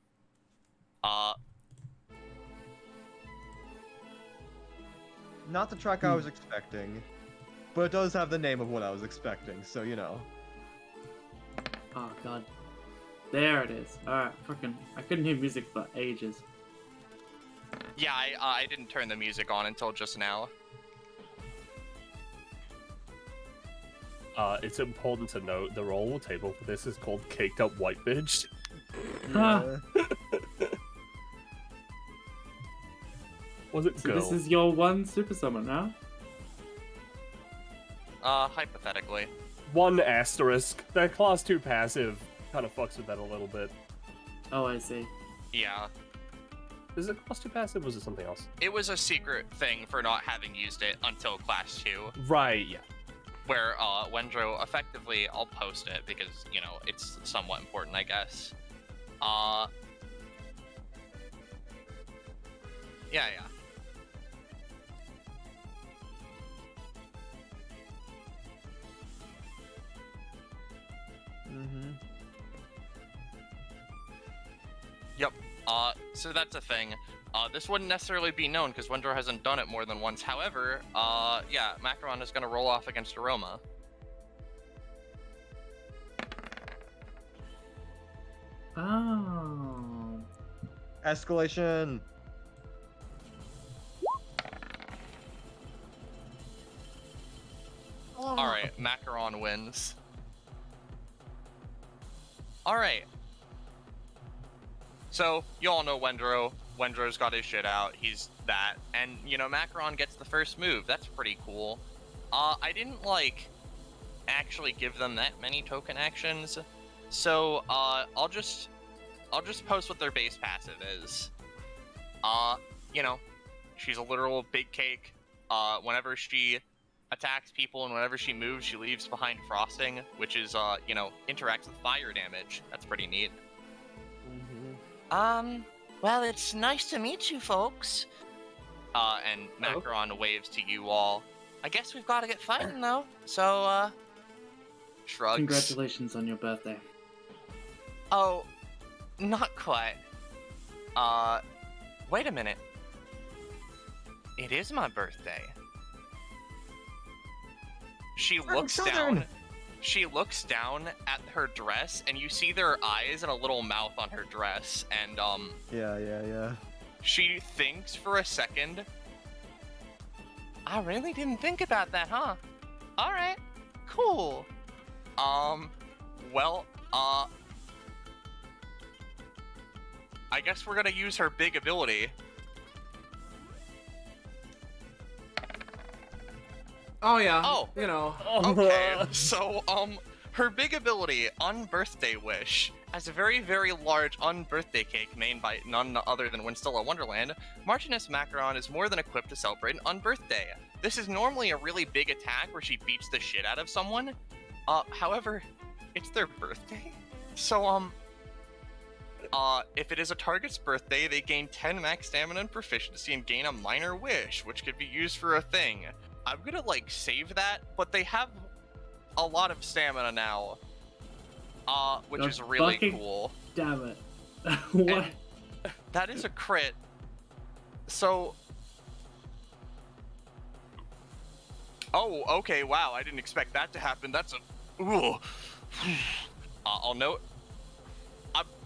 Not the track I was expecting, but it does have the name of what I was expecting, so Oh god. There it is. Alright, I couldn't hear music for ages. Yeah, I didn't turn the music on until just now. It's important to note the roll table for this is called Caked Up White Bitch. Ah. Was it So girl? this is your one super summon now? Hypothetically. One asterisk. That class 2 passive kind of fucks with that a little bit. Oh, I see. Yeah. Is it class 2 passive or was it something else? It was a secret thing for not having used it until class 2. Right, yeah. Where, Wendrow effectively, I'll post it because, it's somewhat important, I guess. Yeah. Mm-hmm. Yep. So that's a thing. This wouldn't necessarily be known because Wendrow hasn't done it more than once. However, yeah, Macaron is going to roll off against Aroma. Oh. Escalation. Alright, Macaron wins. Alright. So, you all know Wendrow. Wendrow's got his shit out. He's that. And, Macaron gets the first move. That's pretty cool. I didn't, actually give them that many token actions. So, I'll just post what their base passive is. She's a literal big cake. Whenever she attacks people and whenever she moves, she leaves behind frosting, which is, interacts with fire damage. That's pretty neat. Mm-hmm. Well, it's nice to meet you folks. And Macaron waves to you all. I guess we've got to get fighting, though. So, shrugs. Congratulations on your birthday. Oh, not quite. Wait a minute. It is my birthday. She looks down. She looks down at her dress, and you see their eyes and a little mouth on her dress, and Yeah. she thinks for a second, I really didn't think about that, huh? Alright, cool. Well, I guess we're gonna use her big ability. Oh yeah. Oh. You know. Okay, so, her big ability, Unbirthday Wish, has a very, very large unbirthday cake made by none other than Winstella Wonderland. Marchioness Macaron is more than equipped to celebrate an unbirthday. This is normally a really big attack where she beats the shit out of someone. However, it's their birthday. So, if it is a target's birthday, they gain 10 max stamina and proficiency and gain a minor wish, which could be used for a thing. I'm gonna, like, save that, but they have a lot of stamina now, which is really cool. Damn it. What? And that is a crit. So... Oh, okay, wow, I didn't expect that to happen. That's a... Ooh. I'll note...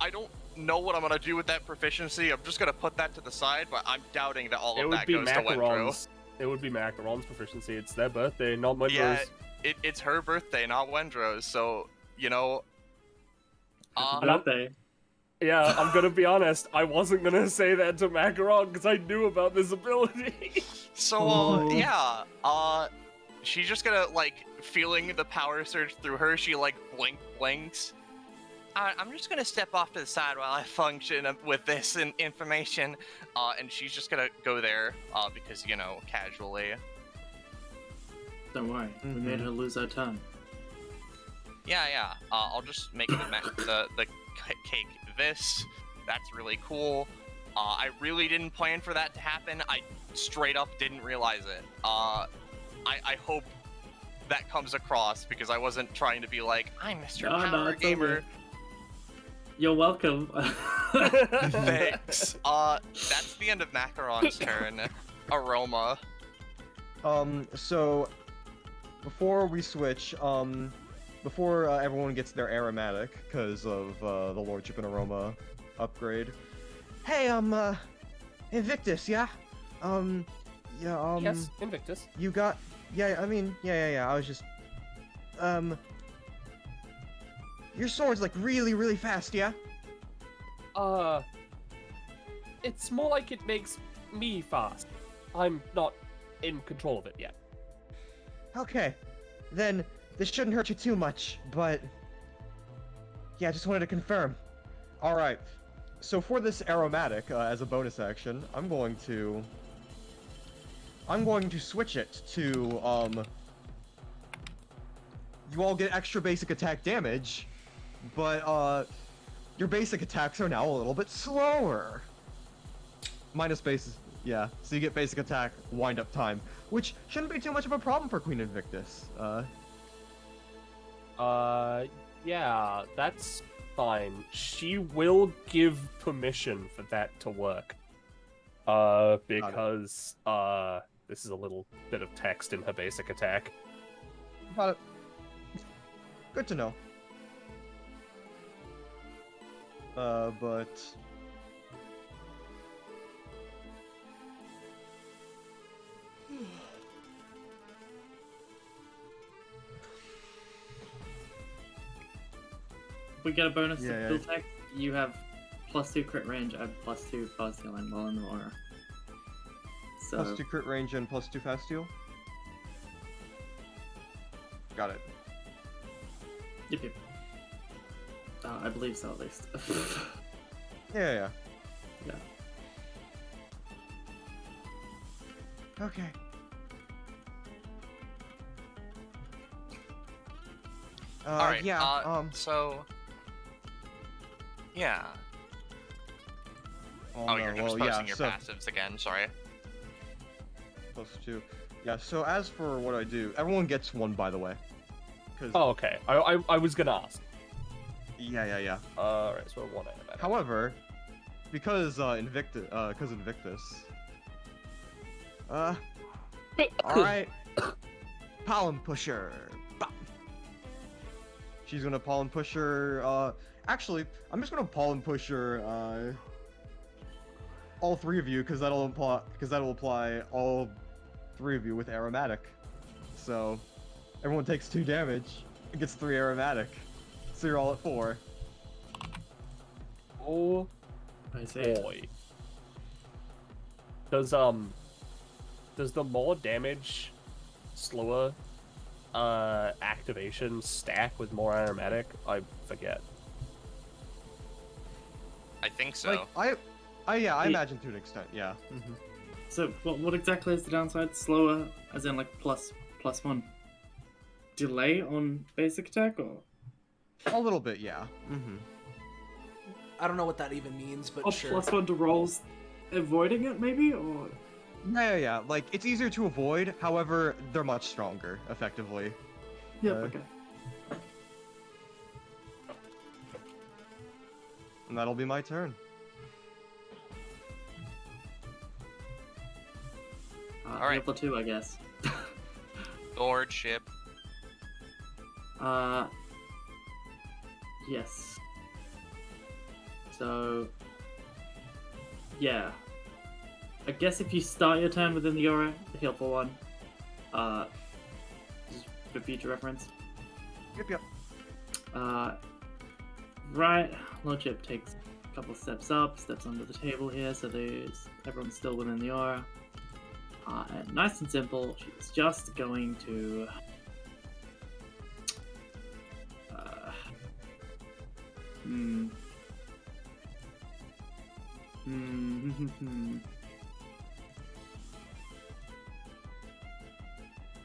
I don't know what I'm gonna do with that proficiency. I'm just gonna put that to the side, but I'm doubting that all of that goes to Wendrow. It would be Macaron's proficiency. It's their birthday, not Wendrow's. Yeah, it's her birthday, not Wendrow's, so, you know... Birthday. Yeah, I'm gonna be honest, I wasn't gonna say that to Macaron because I knew about this ability. So, yeah, she's just gonna, like, feeling the power surge through her, she, like, blinks. I'm just gonna step off to the side while I function with this information, and she's just gonna go there, because, you know, casually. Don't worry, we made her lose her tongue. Yeah, I'll just make the cake this. That's really cool. I really didn't plan for that to happen. I straight up didn't realize it. I hope that comes across, because I wasn't trying to be like, I'm Mr. Power Gamer. Okay. You're welcome. Thanks. That's the end of Macaron's turn. Aroma. So before we switch, before everyone gets their aromatic because of the Lordship and Aroma upgrade. Hey, Invictus, yeah? Yes, Invictus. You got, yeah, I mean, yeah, I was just, your sword's like really fast, yeah? It's more like it makes me fast. I'm not in control of it yet. Okay, then this shouldn't hurt you too much, but yeah, just wanted to confirm. Alright, so for this aromatic, as a bonus action, I'm going to switch it to, you all get extra basic attack damage, but, your basic attacks are now a little bit slower. Minus base, yeah, so you get basic attack wind-up time, which shouldn't be too much of a problem for Queen Invictus. Yeah, that's fine. She will give permission for that to work. Because, this is a little bit of text in her basic attack. Got it. Good to know. But... We get a bonus to Yeah. skill check. You have +2 crit range and +2 fast healing while in the aura. So Plus 2 crit range and plus 2 fast heal? Got it. Yep. I believe so, at least. Yeah. Yeah. Okay. Alright, yeah, so... Yeah. Oh, Oh, no, you're just well, posting yeah, your so, passives again, sorry. plus 2. Yeah, so as for what I do, everyone gets one, by the way. Oh, okay. I was gonna ask. Yeah. Alright, so one item. However, because Invictus, alright, Pollen Pusher. Bop. She's gonna Pollen Pusher. Actually, I'm just gonna Pollen Pusher. All three of you, because that'll apply all 3 of you with aromatic. So everyone takes 2 damage and gets 3 aromatic. So you're all at 4. Oh I see. boy. Does the more damage slower activation stack with more aromatic? I forget. I think so. Like I imagine to an extent, yeah. So what exactly is the downside? Slower, as in like +1 delay on basic attack, or A little bit, yeah. I don't know what that even means, but or sure. +1 to rolls, avoiding it maybe, or Yeah. Like it's easier to avoid. However, they're much stronger, effectively. yep, Uh, okay. And that'll be my turn. Alright. Level 2, I guess. Lordship. Yes. So, yeah. I guess if you start your turn within the aura, the heal for 1. Just for future reference. Yep. Right, Lordship takes a couple steps up, steps under the table here, so everyone's still within the aura. And nice and simple, she's just going to...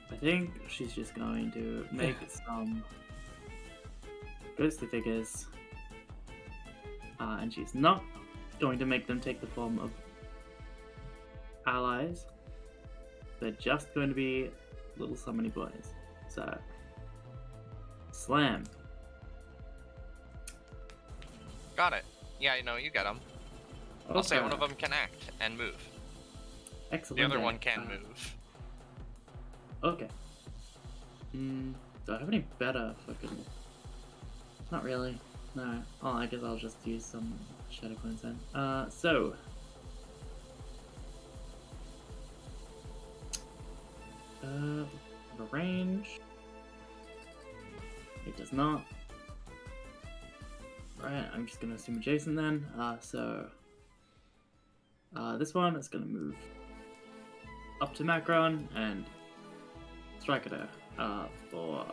I think she's just going to make some ghostly figures, and she's not going to make them take the form of allies. They're just going to be little summony boys. So, slam. Got it. Yeah, you get them. I'll say one of them can act and move. Excellent. The other one can move. Okay. Do I have any better fucking... Not really. No. Oh, I guess I'll just use some shadow coins then. So... the range... It does not. Right, I'm just gonna assume adjacent then. This one is gonna move up to Macron and strike at her for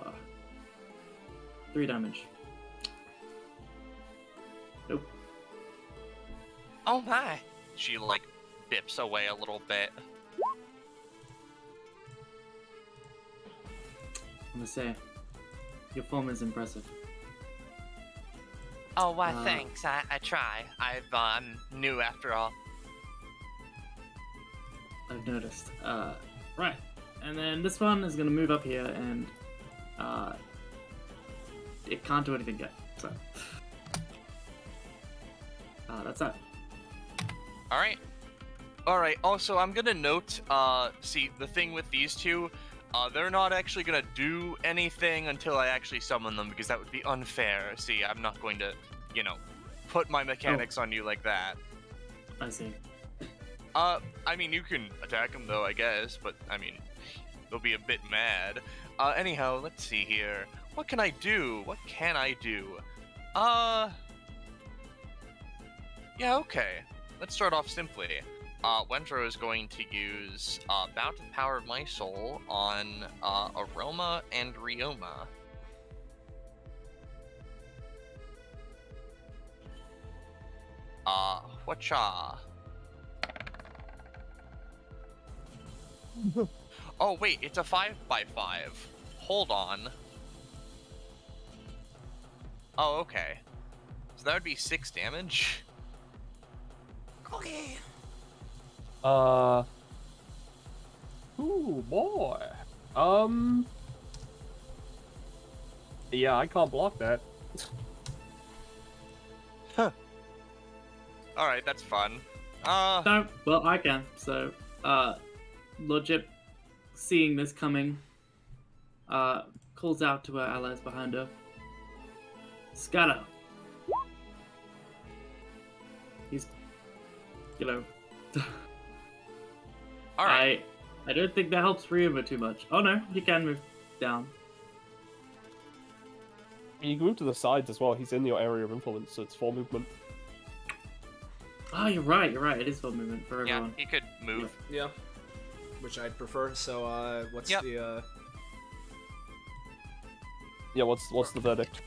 3 damage. Nope. Oh my! She dips away a little bit. I'm gonna say, your form is impressive. Oh, why, thanks. I try. I'm new after all. I've noticed. Right. And then this one is gonna move up here and it can't do anything yet. So that's that. Alright, also I'm gonna note, see, the thing with these two, they're not actually gonna do anything until I actually summon them, because that would be unfair. See, I'm not going to, put my mechanics on you like that. I see. I mean, you can attack them though, I guess, but, they'll be a bit mad. Anyhow, let's see here. What can I do? Yeah, okay. Let's start off simply. Wendrow is going to use Bound to the Power of My Soul on Aroma and Ryuma. Whatcha? Oh wait, it's a 5x5. Hold on. Oh, okay. So that would be 6 damage. Okay. Ooh, boy. Yeah, I can't block that. Alright, that's fun. No, well, I can. So, Lordship, seeing this coming, calls out to her allies behind her. Scatter. He's, Alright. I don't think that helps Ryuma too much. Oh no, he can move down. You can move to the sides as well. He's in your area of influence, so it's 4 movement. Oh, you're right. It is full movement for Yeah, everyone. he could move. Yeah. Which I'd prefer. So, what's Yep. the, Yeah, what's the verdict?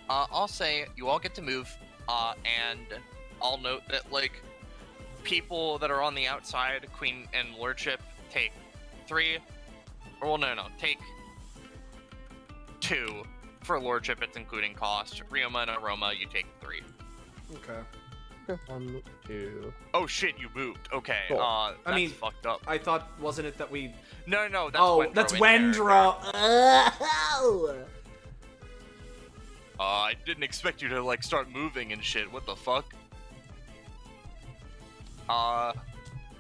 I'll say you all get to move, and I'll note that, like, people that are on the outside, Queen and Lordship, take 3. Or, well, no, take 2. For Lordship, it's including cost. Ryuma and Aroma, you take 3. Okay. 1, 2. Oh shit, you moved. Okay, Cool. that's I mean, fucked up. I thought, wasn't it that we... No, that's Oh, Wendrow that's in Wendrow! character. I didn't expect you to, like, start moving and shit. What the fuck?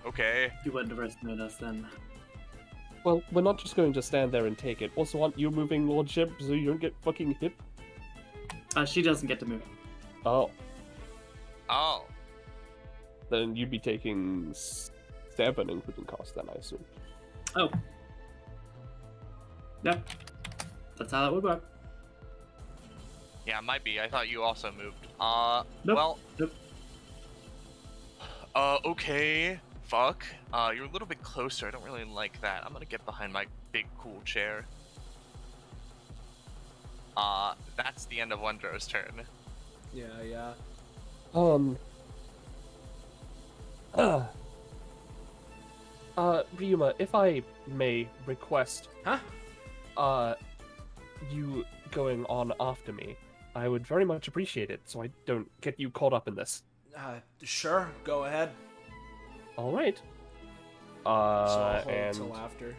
Okay. You underestimate us then. Well, we're not just going to stand there and take it. Also, aren't you moving, Lordship, so you don't get fucking hit? She doesn't get to move. Oh, Oh. then you'd be taking 7, including cost, then, I assume. Oh. Yep. That's how that would work. Yeah, it might be. I thought you also moved. Nope. Well, Nope. Okay. Fuck. You're a little bit closer. I don't really like that. I'm gonna get behind my big, cool chair. That's the end of Wondrow's turn. Yeah. Ryuma, if I may request, Huh? you going on after me, I would very much appreciate it, so I don't get you caught up in this. Sure, go ahead. All right. So I'll hold and till after.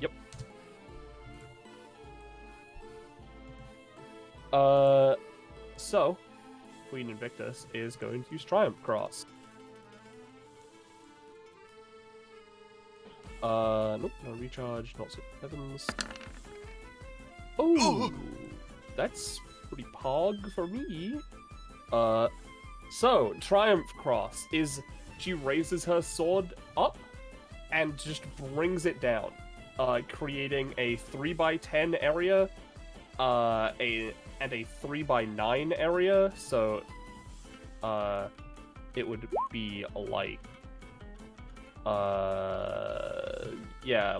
yep. So Queen Invictus is going to use Triumph Cross. Nope, no recharge, not so heavens. Oh, that's pretty pog for me. So Triumph Cross is she raises her sword up and just brings it down, creating a 3x10 area, and a 3x9 area. So, it would be like, yeah,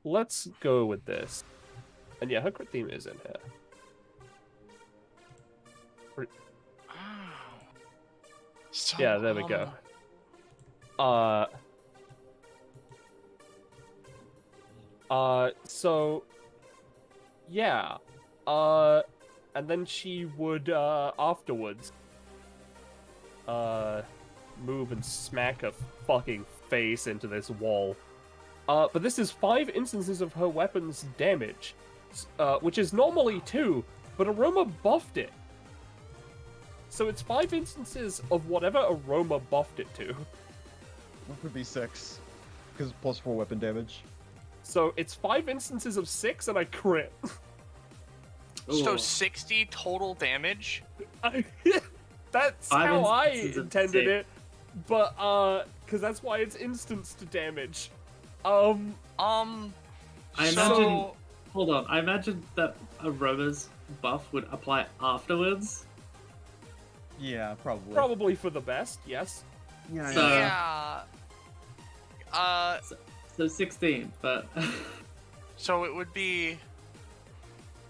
let's go with this. And yeah, her crit theme is in here. So, Yeah, there we go. So, yeah. And then she would, afterwards, move and smack her fucking face into this wall. But this is 5 instances of her weapon's damage, which is normally 2, but Aroma buffed it. So it's 5 instances of whatever Aroma buffed it to. It could be 6, because plus 4 weapon damage. So it's 5 instances of 6 and I crit. So Ooh. 60 total damage? That's 5 how I instances of intended 6. it. But, because that's why it's instanced damage. I imagine. So, Hold on. I imagine that Aroma's buff would apply afterwards. Yeah, probably. Probably for the best, yes. Yeah, So- yeah. So 16, but. So it would be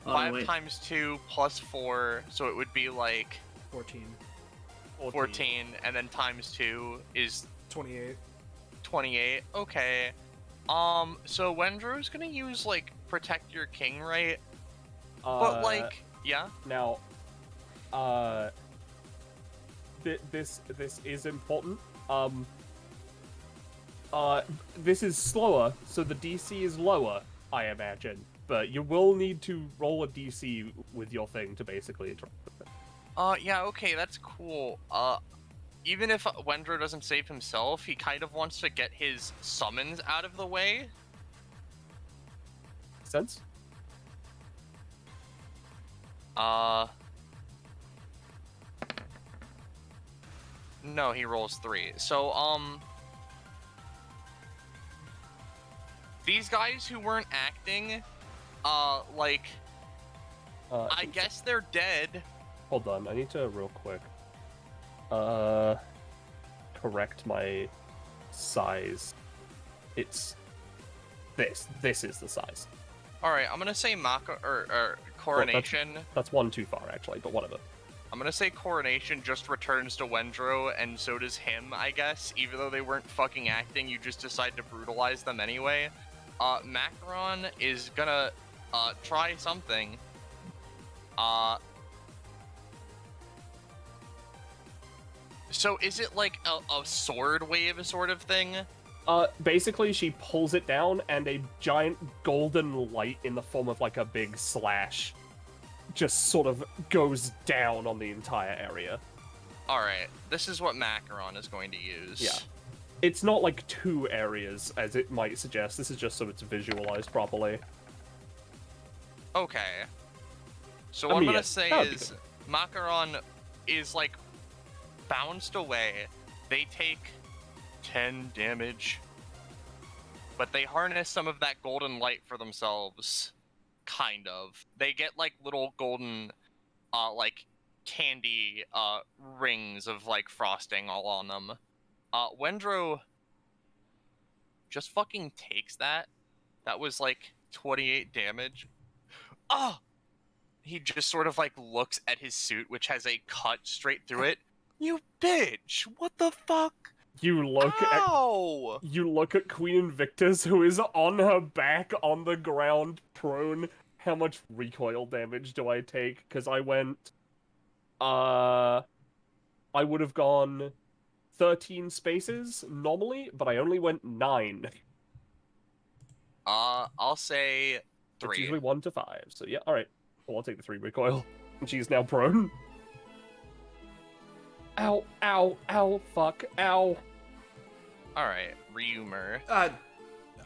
Oh, 5 wait. times 2 plus 4, so it would be like 14. 14, and then times 2 is 28. 28. Okay. So Wendrow's gonna use, like, Protect Your King, right? But, like, yeah? Now, this is important. This is slower, so the DC is lower, I imagine. But you will need to roll a DC with your thing to basically interact with it. Yeah, okay, that's cool. Even if Wendrow doesn't save himself, he kind of wants to get his summons out of the way. Make sense? No, he rolls 3. So, these guys who weren't acting, like, I guess they're dead. Hold on, I need to real quick correct my size. It's this. This is the size. All right, I'm gonna say Coronation. Well, that's one too far, actually, but whatever. I'm gonna say Coronation just returns to Wendrow, and so does him, I guess. Even though they weren't fucking acting, you just decide to brutalize them anyway. Macaron is gonna try something. So is it like a sword wave sort of thing? Basically, she pulls it down, and a giant golden light in the form of like a big slash just sort of goes down on the entire area. Alright, this is what Macaron is going to use. Yeah. It's not like two areas, as it might suggest. This is just so it's visualized properly. Okay. So what I'm gonna say is, Macaron is like bounced away. They take 10 damage, but they harness some of that golden light for themselves. Kind of. They get like little golden, like candy rings of like frosting all on them. Wendrow just fucking takes that. That was like 28 damage. Oh! He just sort of like looks at his suit, which has a cut straight through it. You bitch! What the fuck? You look Ow! You look at Queen Invictus, who is on her back on the ground, prone. How much recoil damage do I take? Because I went... I would have gone 13 spaces normally, but I only went 9. I'll say 3. It's usually 1 to 5, so yeah, alright. Well, I'll take the 3 recoil. And she's now prone. Ow, ow, ow, fuck, ow. Alright, Ryuma.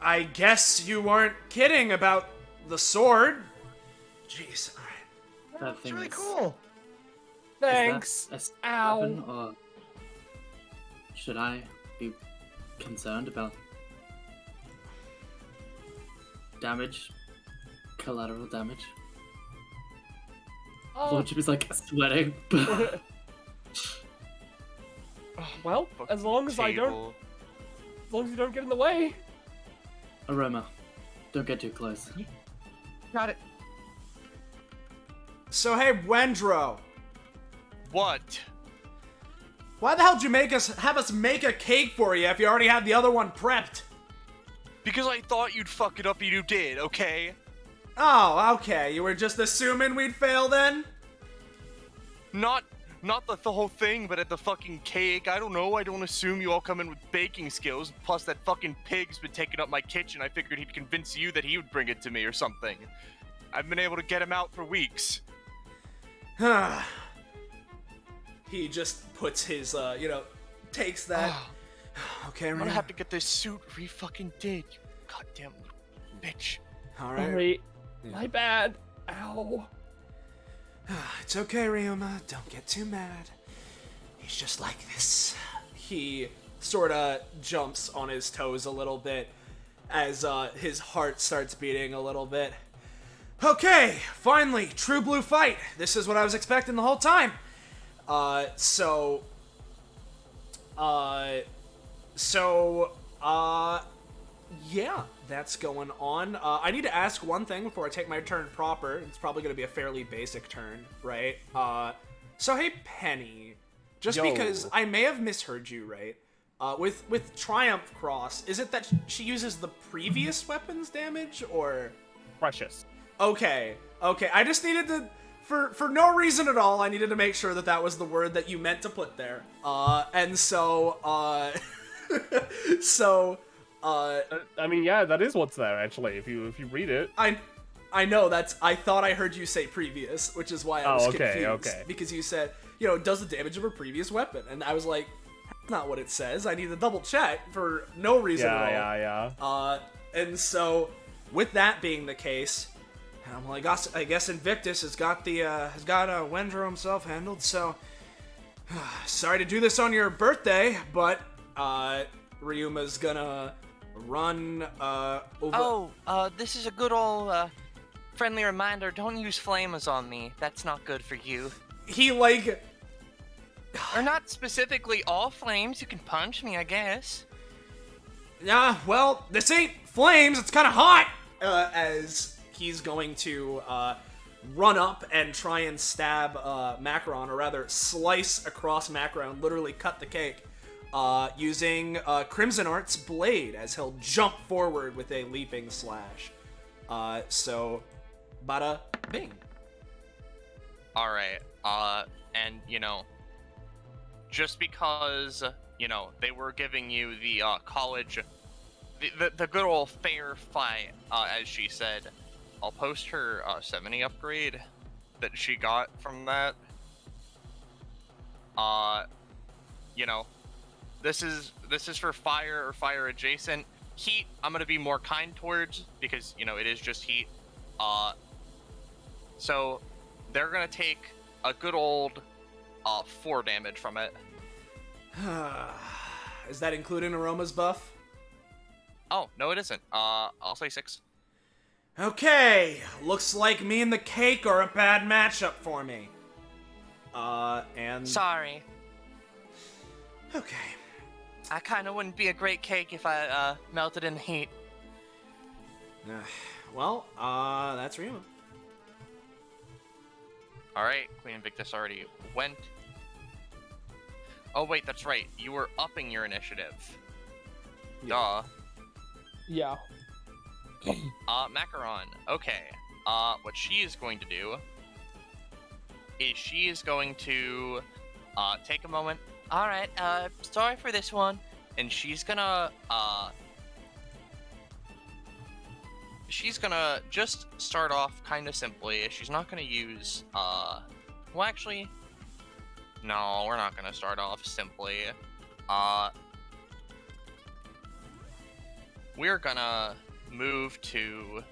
I guess you weren't kidding about the sword. Jeez, alright. That It's thing really is, cool. Thanks. Is that a Ow. weapon, or should I be concerned about damage? Collateral damage? Lordship is like sweating. Well, as long as I don't... As long as you don't get in the way. Aroma, don't get too close. Got it. So hey, Wendrow, What? why the hell did you have us make a cake for you if you already had the other one prepped? Because I thought you'd fuck it up and you did, okay? Oh, okay. You were just assuming we'd fail then? Not the whole thing, but at the fucking cake. I don't know. I don't assume you all come in with baking skills. Plus, that fucking pig's been taking up my kitchen. I figured he'd convince you that he would bring it to me or something. I've been able to get him out for weeks. He just puts his, takes that. Okay, I'm gonna have to get this suit re-fucking did, you goddamn little bitch. Alright. Sorry. My bad. Ow. It's okay, Ryuma. Don't get too mad. He's just like this. He sorta jumps on his toes a little bit as his heart starts beating a little bit. Okay, finally, true blue fight. This is what I was expecting the whole time. Yeah, that's going on. I need to ask one thing before I take my turn proper. It's probably going to be a fairly basic turn, right? So hey, Penny, just Yo. because I may have misheard you, right? With Triumph Cross, is it that she uses the previous weapon's damage, or? Precious. Okay. I just needed to, for no reason at all, I needed to make sure that that was the word that you meant to put there. I mean, yeah, that is what's there, actually, if you read it. I know I thought I heard you say previous, which is why I was confused. Okay. Because you said, does the damage of a previous weapon, and I was like, that's not what it says. I need to double check for no reason at all. Yeah. And so, with that being the case, well, I guess Invictus has got Wendrow himself handled. So, sorry to do this on your birthday, but Ryuma's gonna run over. Oh, this is a good old friendly reminder. Don't use flames on me. That's not good for you. He like. Or not specifically all flames. You can punch me, I guess. Yeah, well, this ain't flames. It's kind of hot. As he's going to run up and try and stab Macaron, or rather slice across Macaron, literally cut the cake, using Crimson Art's blade, as he'll jump forward with a leaping slash. So, bada bing. Alright, and, you know, just because, you know, they were giving you the college, the good old fair fight, as she said, I'll post her 70 upgrade that she got from that. You know, this is for fire or fire adjacent. Heat, I'm gonna be more kind towards, because, you know, it is just heat. So they're gonna take a good old 4 damage from it. Is that including Aroma's buff? Oh, no it isn't. I'll say 6. Okay, looks like me and the cake are a bad matchup for me. And... Sorry. Okay. I kinda wouldn't be a great cake if I, melted in the heat. Well, that's Ryuma. Alright, Queen Invictus already went. Oh wait, that's right. You were upping your initiative. Duh. Yeah. Macaron. Okay. What she is going to do is she is going to take a moment. Alright, sorry for this one. And she's gonna just start off kind of simply. She's not gonna use well actually no, we're not gonna start off simply. We're gonna move to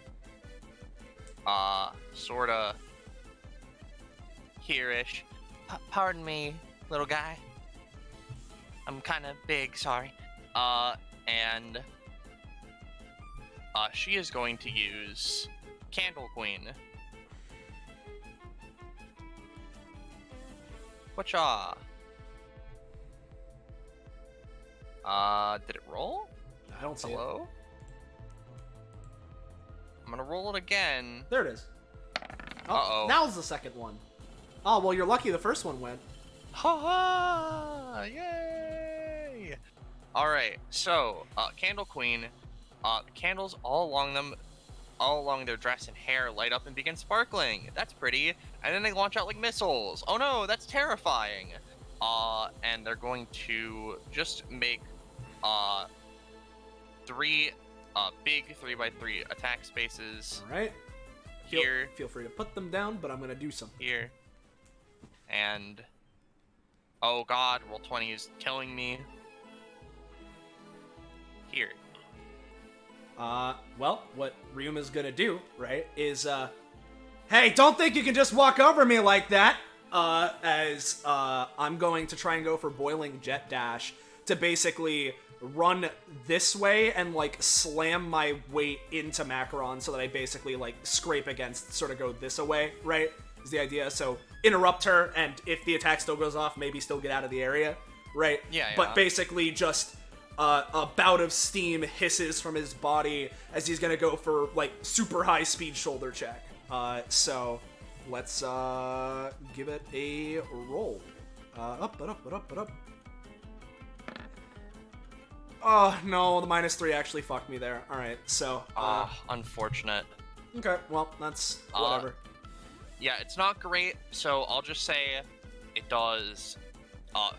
sorta here-ish. Pardon me, little guy. I'm kind of big, sorry. And she is going to use Candle Queen. Whatcha? Did it roll? I don't see Hello? I'm gonna roll it again. it. There it is. Oh, Uh-oh. now's the second one. Oh, well, you're lucky the first one went. Ha ha! Yay! Alright, so, Candle Queen, candles all along their dress and hair light up and begin sparkling. That's pretty. And then they launch out like missiles. Oh no, that's terrifying. And they're going to just make, 3, big 3x3 attack spaces. Alright. Here. Feel free to put them down, but I'm gonna do something. Here. And... oh god, roll 20 is killing me. Here. Well, what Ryuma's gonna do, right, is, hey, don't think you can just walk over me like that! As I'm going to try and go for Boiling Jet Dash to basically run this way and, like, slam my weight into Macaron so that I basically, like, scrape against, sort of go this away, right? Is the idea. So, interrupt her, and if the attack still goes off, maybe still get out of the area, right? Yeah. But basically just... a bout of steam hisses from his body as he's gonna go for, like, super high speed shoulder check. So let's give it a roll. Up. Oh no, the -3 actually fucked me there. All right, so unfortunate. okay, well that's whatever. Yeah, it's not great. So I'll just say it does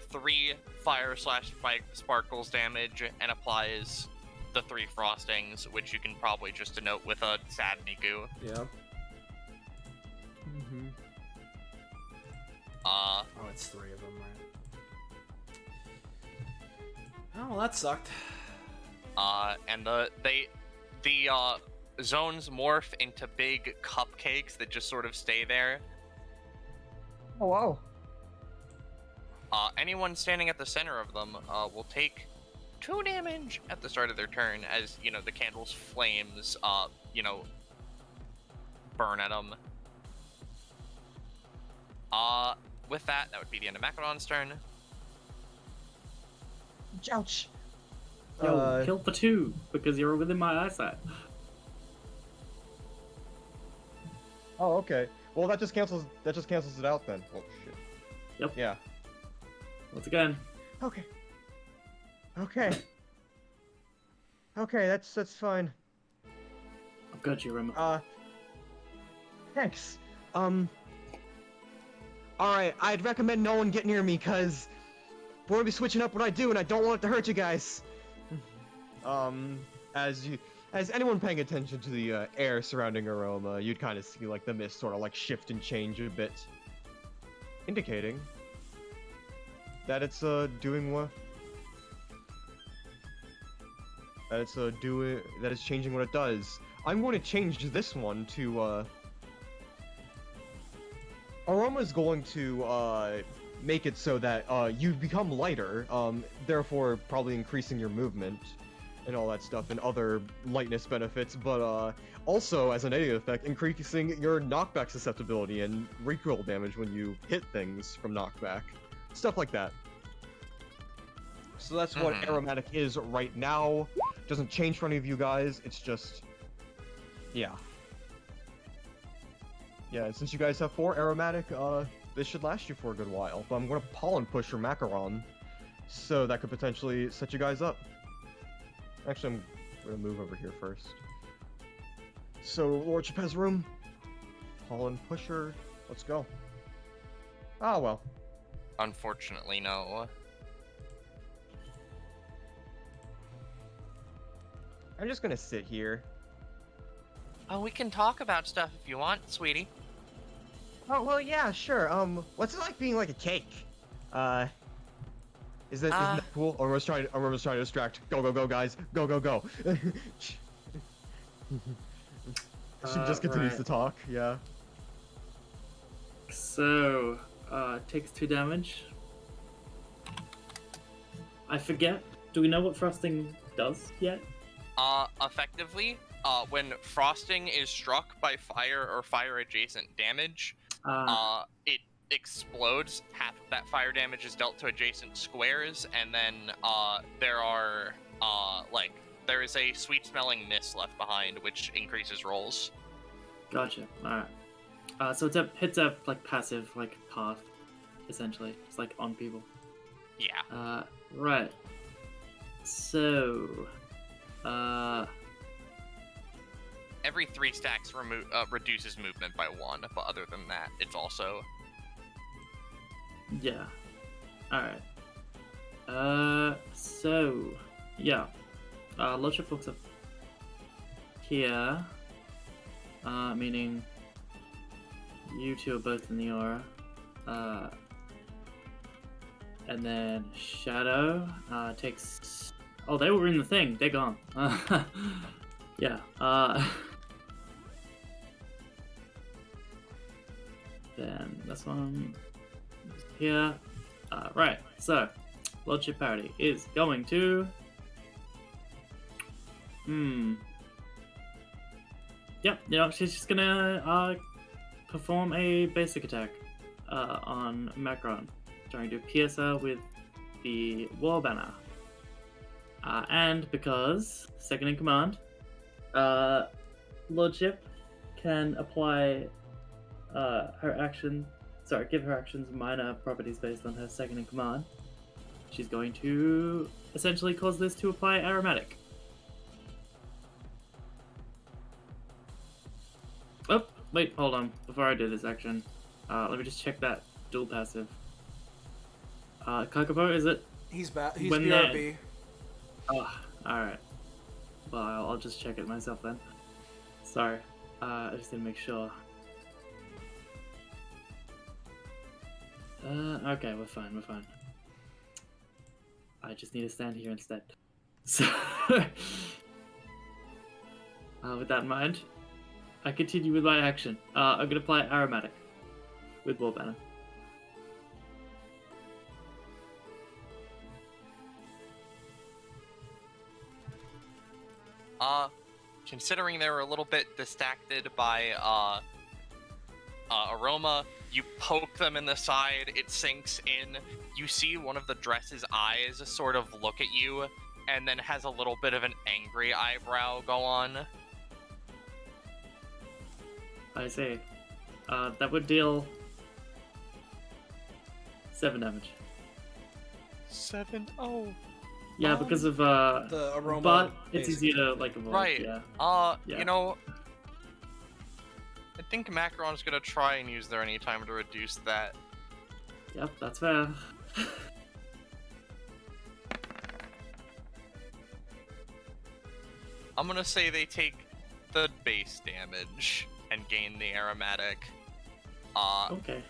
3 fire/sparkles damage and applies the 3 frostings, which you can probably just denote with a sad Niku. Yeah. Oh, it's 3 of them, right? Oh, well, that sucked. And the zones morph into big cupcakes that just sort of stay there. Oh wow. Anyone standing at the center of them will take 2 damage at the start of their turn as, the candle's flames, burn at them. With that would be the end of Macaron's turn. Ouch. Yo, kill for 2 because you're within my eyesight. Oh, okay. Well, that just cancels it out then. Oh shit. Yep. Yeah. Once again. Okay. Okay. Okay, that's fine. I've got you, Ryuma. Thanks. Alright, I'd recommend no one get near me, cause we're gonna be switching up what I do, and I don't want it to hurt you guys. As anyone paying attention to the air surrounding Aroma, you'd kind of see like the mist sort of like shift and change a bit, indicating that it's doing what. That it's changing what it does. I'm going to change this one to Aroma's going to make it so that you become lighter, therefore probably increasing your movement and all that stuff and other lightness benefits, but also as a negative effect, increasing your knockback susceptibility and recoil damage when you hit things from knockback. Stuff like that. So that's what aromatic is right now. Doesn't change for any of you guys, it's just... yeah. Yeah, since you guys have 4 aromatic, this should last you for a good while. But I'm gonna pollen push your Macaron, so that could potentially set you guys up. Actually, I'm gonna move over here first. So, Lordship has room. Pollen pusher, let's go. Ah, well. Unfortunately, no. I'm just gonna sit here. Oh, we can talk about stuff if you want, sweetie. Oh, well, yeah, sure. What's it like being like a cake? Isn't that cool? Aroma's trying to distract. Go, go, go, guys. Go, go, go. She just continues to talk, yeah. So, takes 2 damage. I forget. Do we know what frosting does yet? Effectively, when frosting is struck by fire or fire adjacent damage, it explodes. Half of that fire damage is dealt to adjacent squares, and then there is a sweet smelling mist left behind, which increases rolls. Gotcha. Alright. So hits a like passive like path, essentially. It's like on people. Yeah. Right. So every 3 stacks reduces movement by 1, but other than that, it's also... yeah. Alright. So... yeah. Lordship looks up here. Meaning... you two are both in the aura. And then Shadow, takes... oh, they were in the thing. They're gone. Yeah. Then this one is here. Right. So, Lordship parody is going to. Yep. She's just gonna perform a basic attack on Macron, trying to pierce her with the War Banner. And because second in command, Lordship can apply give her actions minor properties based on her second in command. She's going to essentially cause this to apply aromatic. Oh, wait, hold on. Before I do this action, let me just check that dual passive. Kakapo, is it? He's He's when BRB. Oh, alright. Well, I'll just check it myself then. Sorry. I just didn't make sure. Okay, we're fine. I just need to stand here instead. So, with that in mind, I continue with my action. I'm gonna apply aromatic with War Banner. Considering they were a little bit distracted by Aroma, you poke them in the side, it sinks in. You see one of the dress's eyes sort of look at you, and then has a little bit of an angry eyebrow go on. I see. That would deal 7 damage. 7? Oh. Yeah, because of the aroma. But it's basically. easy to like avoid. Right. Yeah. Yeah. You know, I think Macaron's gonna try and use their anytime to reduce that. Yep, that's fair. I'm gonna say they take the base damage and gain the aromatic. Okay.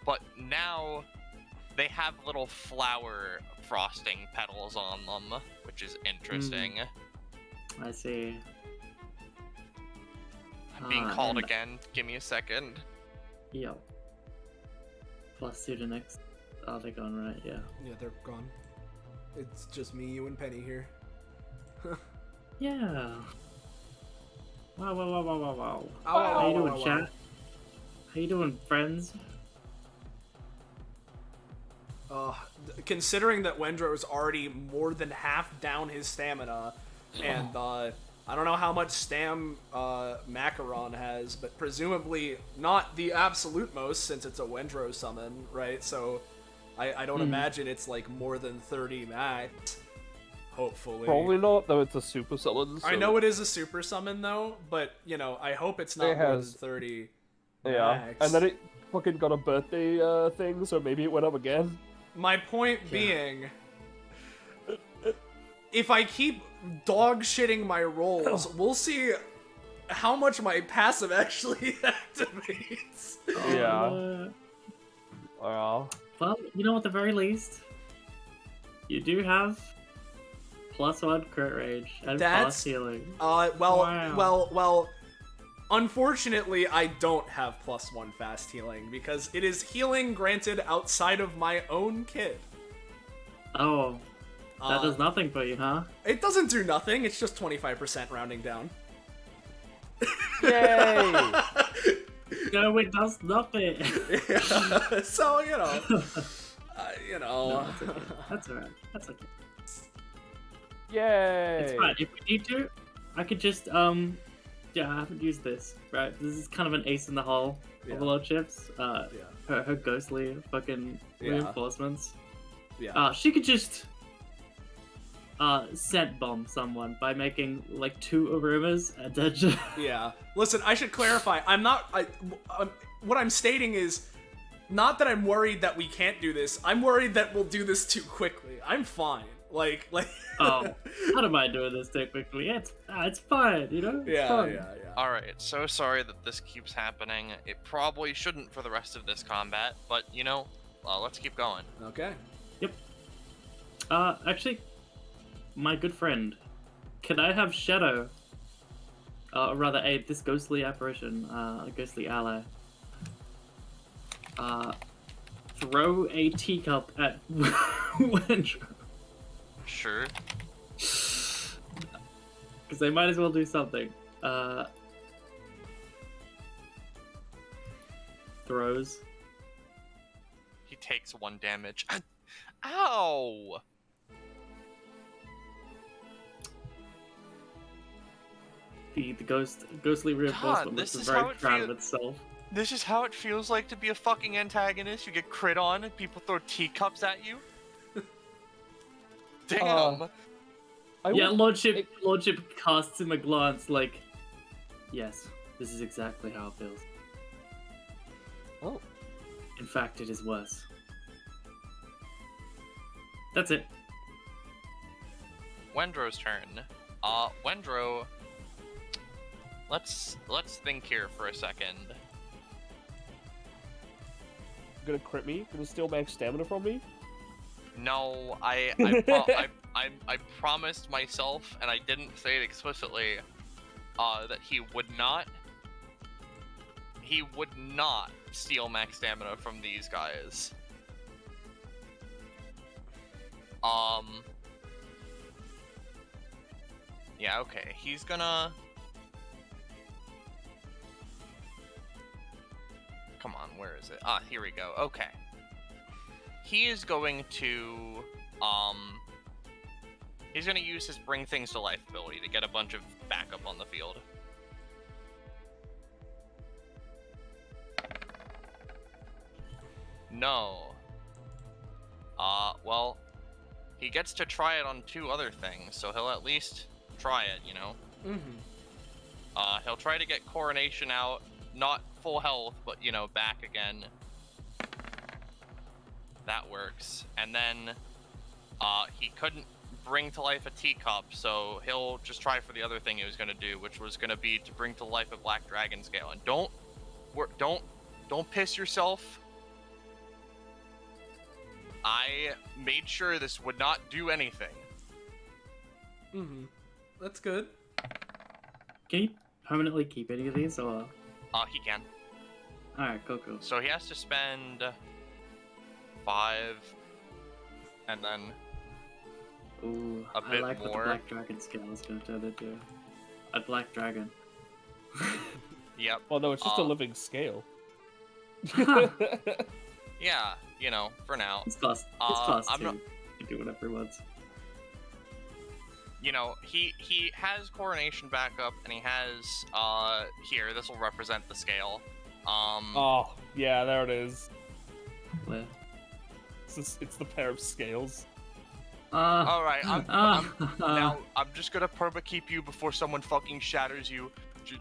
But now they have little flower frosting petals on them, which is interesting. I see. I'm being called again. Give me a second. Yep. +2 to next. Oh, they're gone, right? Yeah. Yeah, they're gone. It's just me, you, and Penny here. Yeah. Wow. Ow, How you ow, doing, ow, chat? How you doing, friends? Considering that Wendrow is already more than half down his stamina, and I don't know how much stam Macaron has, but presumably not the absolute most since it's a Wendrow summon, right? So I don't imagine it's like more than 30 max. Hopefully. Probably not, though it's a super summon. I know it is a super summon though, but you know, I hope it's not It more has- than 30 Yeah, max. and then it fucking got a birthday thing, so maybe it went up again. My point being, if I keep dog shitting my rolls, we'll see how much my passive actually activates. Yeah. Well, You know, at the very least, you do have +1 crit rage and That's- plus healing. Well, Wow. unfortunately, I don't have +1 fast healing because it is healing granted outside of my own kit. Oh, that does nothing for you, huh? It doesn't do nothing. It's just 25% rounding down. yay! No, it does nothing. Yeah. So you know, No, that's okay. That's alright. That's okay. Yay! It's fine. If we need to, I could just yeah, I haven't used this. Right, this is kind of an ace in the hole of Lordships. Her ghostly fucking reinforcements. Yeah. She could just scent bomb someone by making like 2 Aromas and then just... Yeah. Listen, I should clarify. What I'm stating is not that I'm worried that we can't do this. I'm worried that we'll do this too quickly. I'm fine. Like. Oh, I don't mind doing this too quickly. It's fine, you know? It's fun. Yeah. Alright, so sorry that this keeps happening. It probably shouldn't for the rest of this combat, but you know, let's keep going. Okay. Yep. Actually, my good friend, can I have Shadow? Or rather, this ghostly apparition, a ghostly ally. Throw a teacup at Wendrow. Sure. Because they might as well do something. Throws. He takes 1 damage. Ow! The ghostly reinforcement this was is very how it proud of feel- itself. This is how it feels like to be a fucking antagonist. You get crit on and people throw teacups at you. Damn. Yeah, Lordship casts him a glance like, yes, this is exactly how it feels. Oh. In fact, it is worse. That's it. Wendrow's turn. Wendrow. Let's think here for a second. Gonna crit me? Gonna steal max stamina from me? No, I promised myself, and I didn't say it explicitly, that he would not steal max stamina from these guys. Yeah, okay. He's gonna... Come on, where is it? Ah, here we go. Okay. He is going to... He's gonna use his Bring Things to Life ability to get a bunch of backup on the field. No. Well, he gets to try it on 2 other things, so he'll at least try it, you know? Mm-hmm. He'll try to get Coronation out, not full health, but, you know, back again. That works. And then, he couldn't bring to life a teacup, so he'll just try for the other thing he was gonna do, which was gonna be to bring to life a Black Dragon Scale. And don't piss yourself. I made sure this would not do anything. Mm-hmm. That's good. Can you permanently keep any of these, or? He can. Alright, cool. So he has to spend 5, and then Ooh, a bit I like what more. the Black Dragon scale is going to turn into. A Black Dragon. Yep. Well, no, it's just a living scale. Yeah, you know, for now. It's class. It's class too. You can do whatever he wants. You know, he has Coronation backup, and he has here. This will represent the scale. Oh, yeah, there it is. Where? It's the pair of scales. All right, now I'm just gonna perma keep you before someone fucking shatters you.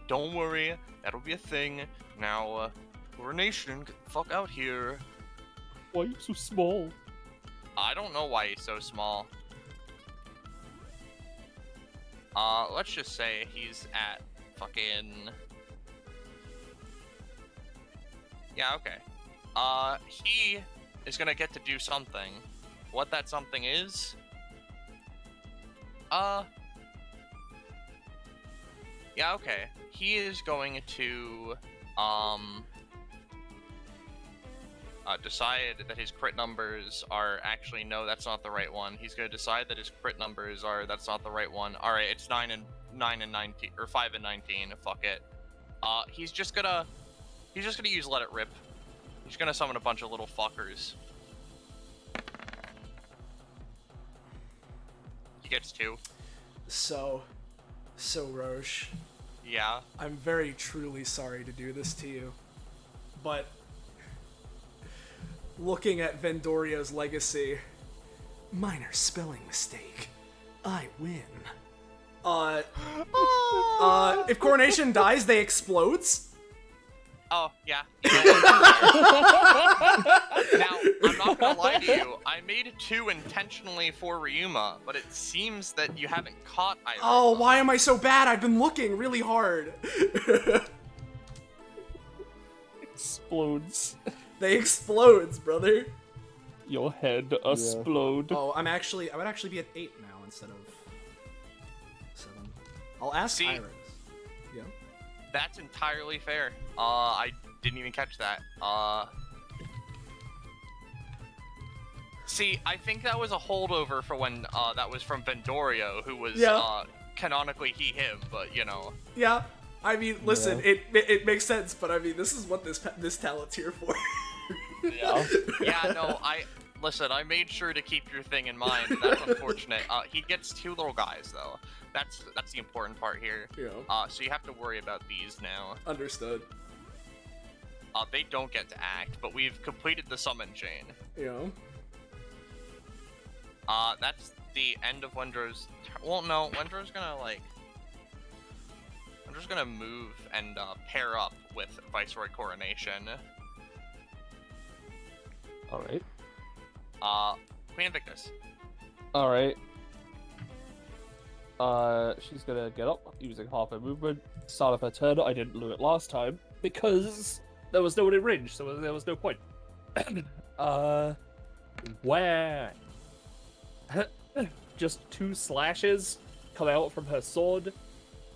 Don't worry, that'll be a thing. Now, Coronation, get the fuck out here. Why are you so small? I don't know why he's so small. Let's just say he's at fucking... Yeah, okay. He is gonna get to do something. What that something is... Yeah, okay. He is going to, decide that his crit numbers are actually, no, that's not the right one. He's gonna decide that his crit numbers are, that's not the right one. Alright, it's 9 and 19, or 5 and 19, fuck it. He's just gonna use Let It Rip. He's gonna summon a bunch of little fuckers. He gets 2. So Roche, Yeah. I'm very truly sorry to do this to you, but looking at Vendorio's legacy, minor spelling mistake, I win. If Coronation dies, they explodes? Oh, yeah. Now, I'm not gonna lie to you, I made 2 intentionally for Ryuma, but it seems that you haven't caught either. Oh, why am I so bad? I've been looking really hard. Explodes. They explodes, brother. Your head explode. Oh, I would actually be at 8 now instead of 7. I'll ask Iris. Yeah. That's entirely fair. I didn't even catch that. See, I think that was a holdover for when, that was from Vendorio, who was, canonically he/him, but, you know. Yeah. I mean, listen, it makes sense, but I mean, this is what this talent's here for. Yeah. Yeah, no, listen, I made sure to keep your thing in mind. That's unfortunate. He gets 2 little guys, though. That's the important part here. Yeah. So you have to worry about these now. Understood. They don't get to act, but we've completed the summon chain. Yeah. That's the end of Wondrow's... Well, no, Wondrow's gonna, like... Wondrow's gonna move and, pair up with Viceroy Coronation. Alright. Queen Invictus. Alright. She's gonna get up using half her movement. Start of her turn. I didn't do it last time because there was no one in range, so there was no point. Where? Just 2 slashes come out from her sword.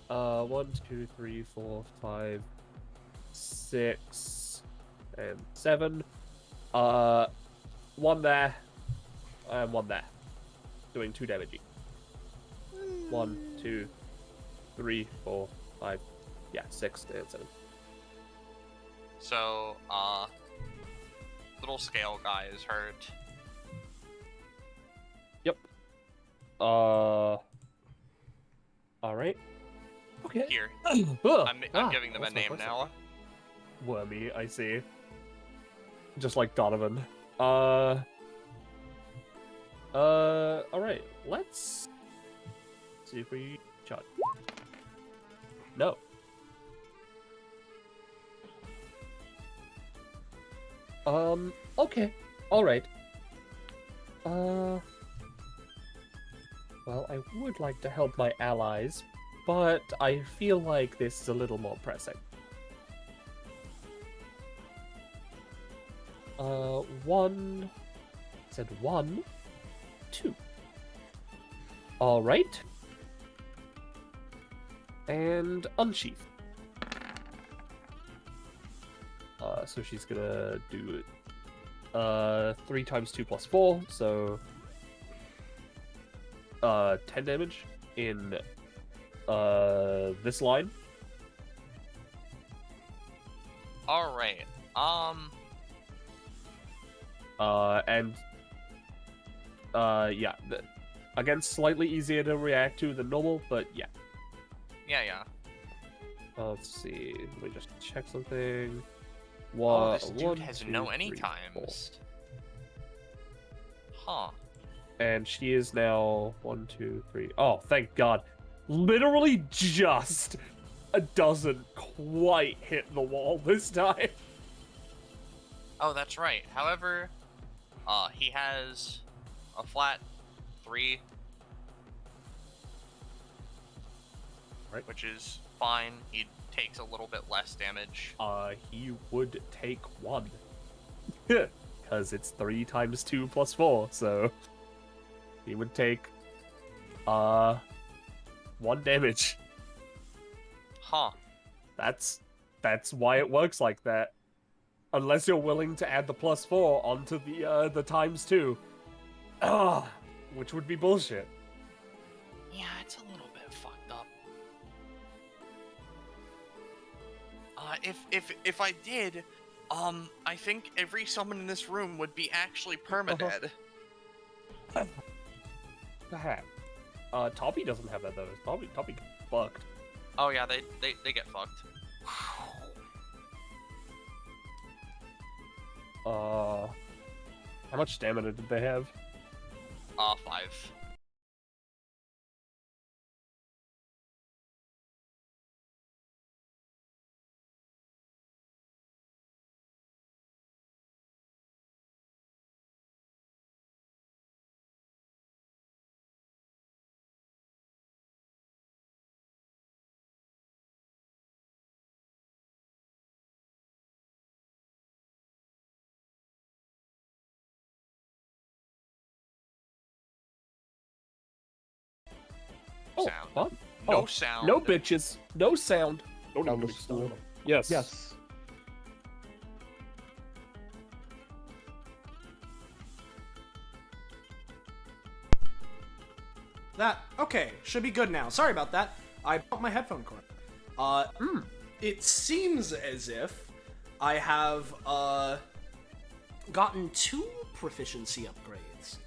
1, 2, 3, 4, 5, 6, and 7. 1 there, and 1 there. Doing 2 damage each. 1, 2, 3, 4, 5. Yeah, 6 and 7. So, little scale guy is hurt. Yep. All right. Okay. Here, Oh, I'm giving them a that's my name question. now. Wormy, I see. Just like Donovan. Alright, let's see if we shot. No. Okay. Alright. Well, I would like to help my allies, but I feel like this is a little more pressing. One. Said 1, 2. Alright. And unsheath. So she's gonna do 3 times 2 plus 4, so 10 damage in this line. All right. And yeah, again, slightly easier to react to than normal, but yeah. Yeah. Let's see. Let me just check something. Oh, this dude One, has 2, no 3, any 4. times. Huh. And she is now 1, 2, 3. Oh, thank God! Literally just doesn't quite hit the wall this time. Oh, that's right. However, he has a flat 3. Right. Which is fine. He takes a little bit less damage. He would take 1. Because it's 3 times 2 plus 4, so he would take 1 damage. Huh. That's why it works like that. Unless you're willing to add the plus 4 onto the times 2. Which would be bullshit. Yeah, it's a little bit fucked up. If I did, I think every summon in this room would be actually permadead. Perhaps. Toppy doesn't have that though. Toppy gets fucked. Oh yeah, they get fucked. How much stamina did they have? 5. Oh, Sound. fun. No Oh, sound. No bitches. No sound. Don't Sound even was make cool. sound. Yes. Yes. Okay, should be good now. Sorry about that. I bumped my headphone cord. It seems as if I have gotten 2 proficiency upgrades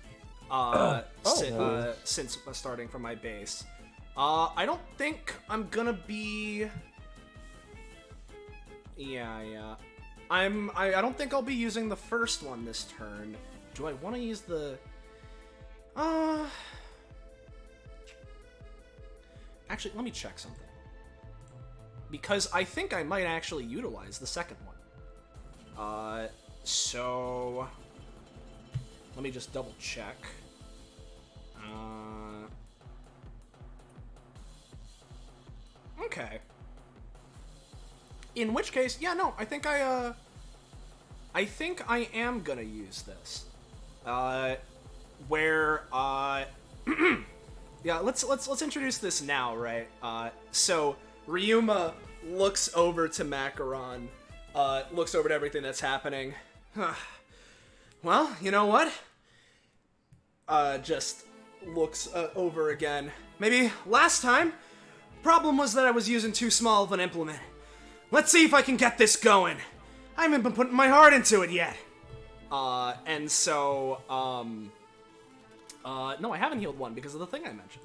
since starting from my base. I don't think I'm gonna be. Yeah. I don't think I'll be using the first one this turn. Do I want to use the? Actually, let me check something. Because I think I might actually utilize the second one. So... Let me just double check. Okay. In which case, yeah, no, I think I am gonna use this. Yeah, let's introduce this now, right? So Ryuma looks over to Macaron, looks over to everything that's happening. Well, you know what? Just looks over again. Maybe last time, Problem was that I was using too small of an implement. Let's see if I can get this going. I haven't been putting my heart into it yet. No, I haven't healed one because of the thing I mentioned.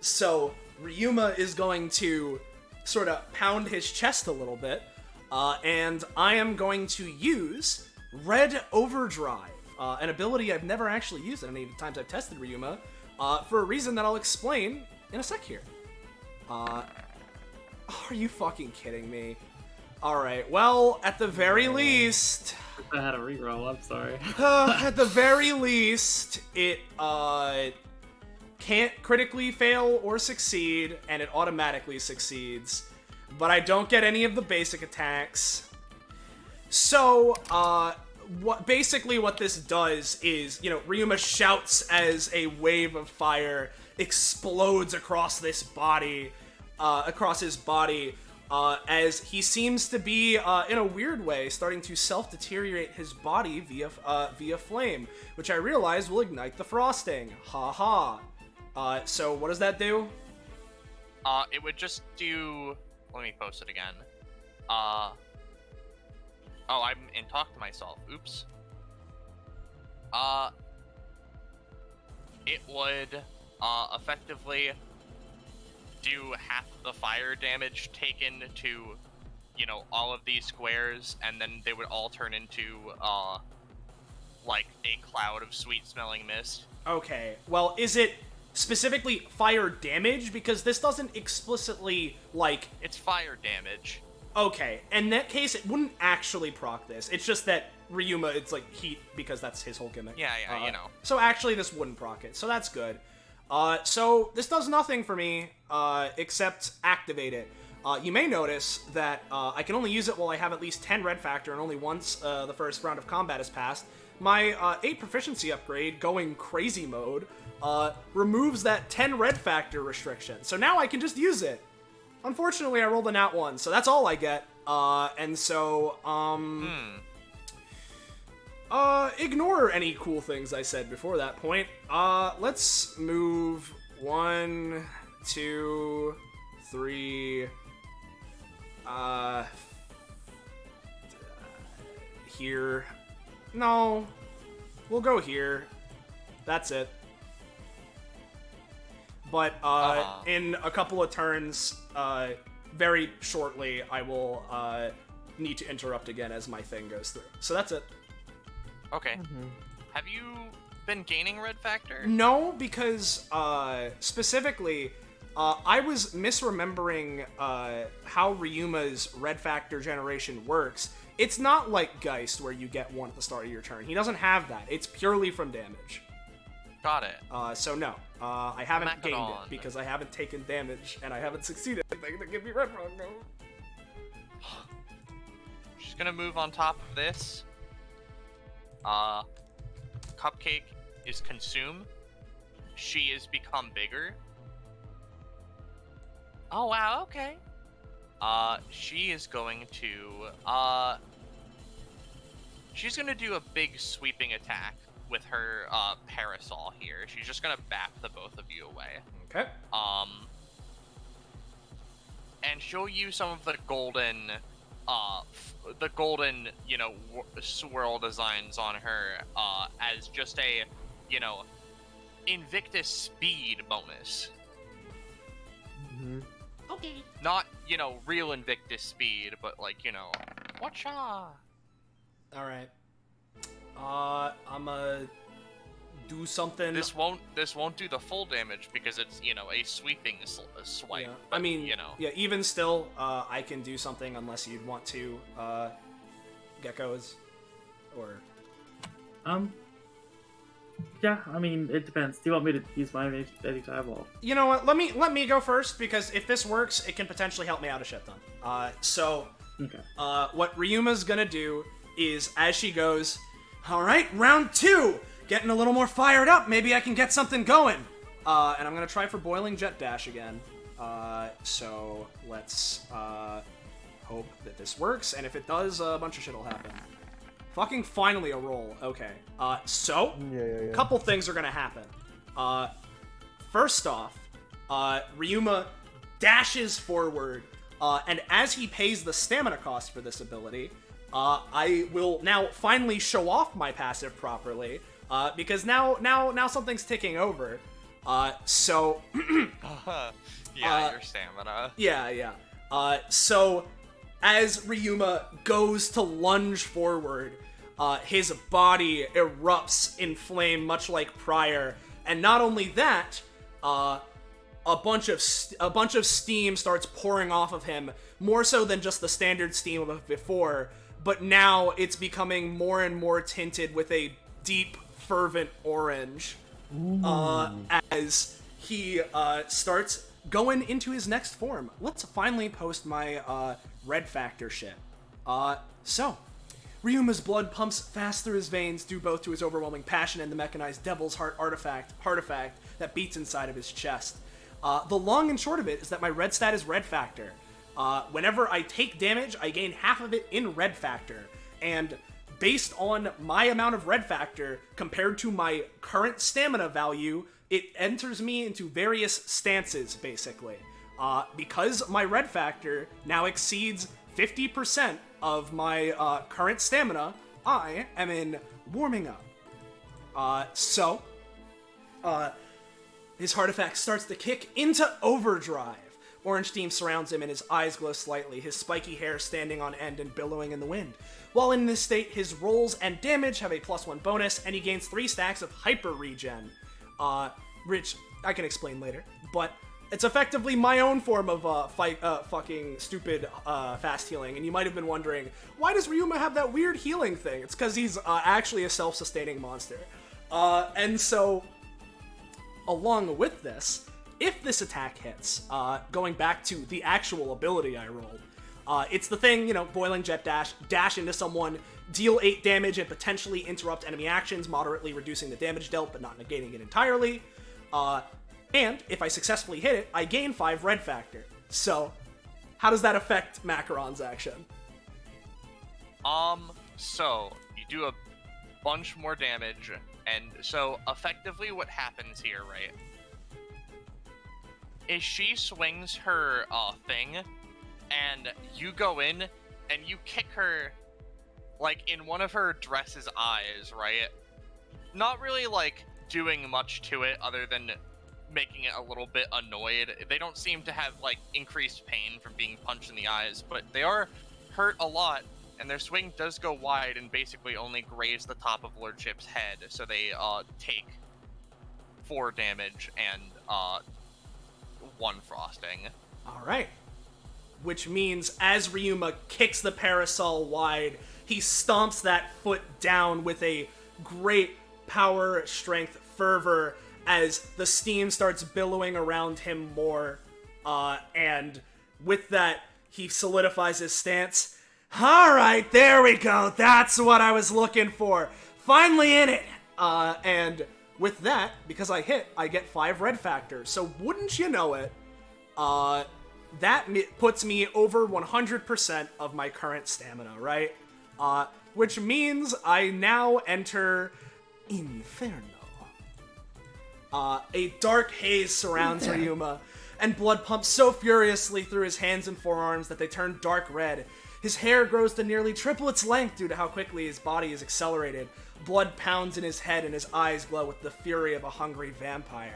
So Ryuma is going to sort of pound his chest a little bit, and I am going to use Red Overdrive, an ability I've never actually used at any times I've tested Ryuma, for a reason that I'll explain in a sec here. Are you fucking kidding me? Alright, well, at the very least... I had a reroll, I'm sorry. At the very least, it, can't critically fail or succeed, and it automatically succeeds. But I don't get any of the basic attacks. So, what this does is, Ryuma shouts as a wave of fire explodes across this body, across his body, as he seems to be, in a weird way, starting to self-deteriorate his body via flame, which I realize will ignite the frosting. Ha ha. So what does that do? It would just do... Let me post it again. Oh, I'm in talk to myself. Oops. It would, effectively do half the fire damage taken to, all of these squares, and then they would all turn into, like, a cloud of sweet-smelling mist. Okay, well, is it specifically fire damage? Because this doesn't explicitly, like... It's fire damage. Okay, in that case, it wouldn't actually proc this. It's just that Ryuma, it's like heat, because that's his whole gimmick. Yeah, So actually, this wouldn't proc it, so that's good. So this does nothing for me, except activate it. You may notice that I can only use it while I have at least 10 red factor, and only once the first round of combat has passed. My 8 proficiency upgrade, going crazy mode, removes that 10 red factor restriction. So now I can just use it. Unfortunately, I rolled a nat 1, so that's all I get. Ignore any cool things I said before that point. Let's move 1, 2, 3, here. No, we'll go here. That's it. But, in a couple of turns, very shortly, I will, need to interrupt again as my thing goes through. So that's it. Okay. Have you been gaining red factor? No, because, specifically, I was misremembering, how Ryuma's red factor generation works. It's not like Geist, where you get one at the start of your turn. He doesn't have that. It's purely from damage. Got it. So no, I haven't Smack it gained on. it because I haven't taken damage and I haven't succeeded anything to give me red frog. No. Just gonna move on top of this. Cupcake is consume. She has become bigger. Oh wow, okay. She is going to, she's gonna do a big sweeping attack with her, parasol here. She's just gonna bap the both of you away. Okay. And she'll use some of the golden, swirl designs on her, as just a, Invictus speed bonus. Okay. Not, real Invictus speed, but like, whatcha? Alright. I'ma do something. This won't do the full damage because it's, a sweeping swipe. Yeah. But, I mean, yeah, even still, I can do something unless you'd want to, Geckos, or... Yeah, I mean, it depends. Do you want me to use my anytime or... You know what, let me go first, because if this works, it can potentially help me out a shit ton. Okay. What Ryuma's gonna do is, as she goes, alright, round 2! Getting a little more fired up, maybe I can get something going! And I'm gonna try for Boiling Jet Dash again. So let's, hope that this works, and if it does, a bunch of shit will happen. Fucking finally a roll. Okay. Couple things are gonna happen. First off, Ryuma dashes forward, and as he pays the stamina cost for this ability, I will now finally show off my passive properly, because now something's ticking over. So your stamina. Yeah. So as Ryuma goes to lunge forward, his body erupts in flame, much like prior, and not only that, a bunch of steam starts pouring off of him, more so than just the standard steam of before, but now it's becoming more and more tinted with a deep, fervent orange, as he starts going into his next form. Let's finally post my red factor shit. So Ryuma's blood pumps fast through his veins due both to his overwhelming passion and the mechanized Devil's Heart artifact that beats inside of his chest. The long and short of it is that my red stat is red factor. Whenever I take damage, I gain half of it in red factor, and based on my amount of red factor compared to my current stamina value, it enters me into various stances, basically. Because my red factor now exceeds 50% of my current stamina, I am in warming up. His artifact starts to kick into overdrive. Orange steam surrounds him and his eyes glow slightly, his spiky hair standing on end and billowing in the wind. While in this state, his rolls and damage have a +1 bonus, and he gains 3 stacks of hyper regen. Which I can explain later, but it's effectively my own form of fucking stupid fast healing, and you might have been wondering, why does Ryuma have that weird healing thing? It's because he's actually a self-sustaining monster. And so, along with this, if this attack hits, going back to the actual ability I rolled, it's the thing, Boiling Jet dash into someone, deal 8 damage and potentially interrupt enemy actions, moderately reducing the damage dealt but not negating it entirely. And if I successfully hit it, I gain 5 red factor. So, how does that affect Macaron's action? So, you do a bunch more damage, and so effectively what happens here, right, is she swings her thing, and you go in, and you kick her, like, in one of her dress's eyes, right? Not really, like, doing much to it other than making it a little bit annoyed. They don't seem to have, like, increased pain from being punched in the eyes, but they are hurt a lot, and their swing does go wide and basically only graze the top of Lordship's head, so they take 4 damage and 1 frosting. Alright. Which means as Ryuma kicks the parasol wide, he stomps that foot down with a great power, strength, fervor as the steam starts billowing around him more. And with that, he solidifies his stance. Alright, there we go. That's what I was looking for. Finally in it. And with that, because I hit, I get 5 red factor. So wouldn't you know it, that puts me over 100% of my current stamina, right? Which means I now enter Inferno. A dark haze surrounds Ryuma, and blood pumps so furiously through his hands and forearms that they turn dark red. His hair grows to nearly triple its length due to how quickly his body is accelerated. Blood pounds in his head and his eyes glow with the fury of a hungry vampire.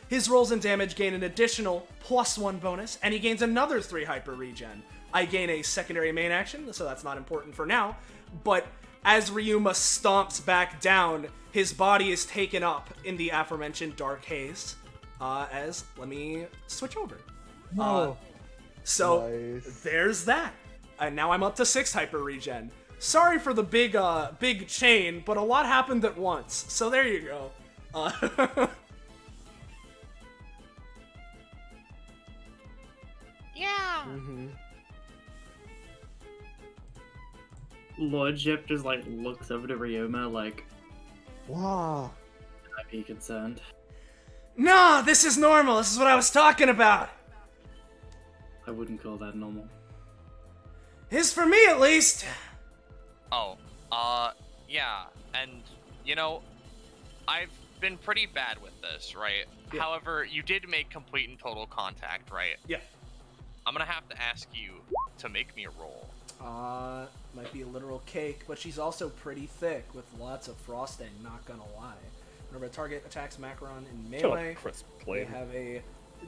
His rolls and damage gain an additional +1 bonus, and he gains another 3 hyper regen. I gain a secondary main action, so that's not important for now, but as Ryuma stomps back down, his body is taken up in the aforementioned dark haze. Let me switch over. So, Nice. there's that. And now I'm up to 6 hyper regen. Sorry for the big chain, but a lot happened at once. So there you go. Yeah. Lordship just like looks over to Ryuma like, Wow. I'd be concerned. No, this is normal. This is what I was talking about. I wouldn't call that normal. Is for me, at least. Oh, yeah, and, I've been pretty bad with this, right? Yeah. However, you did make complete and total contact, right? Yeah. I'm gonna have to ask you to make me a roll. Might be a literal cake, but she's also pretty thick with lots of frosting, not gonna lie. Whenever a target attacks Macaron in Shut up, melee, crisp they plain. have a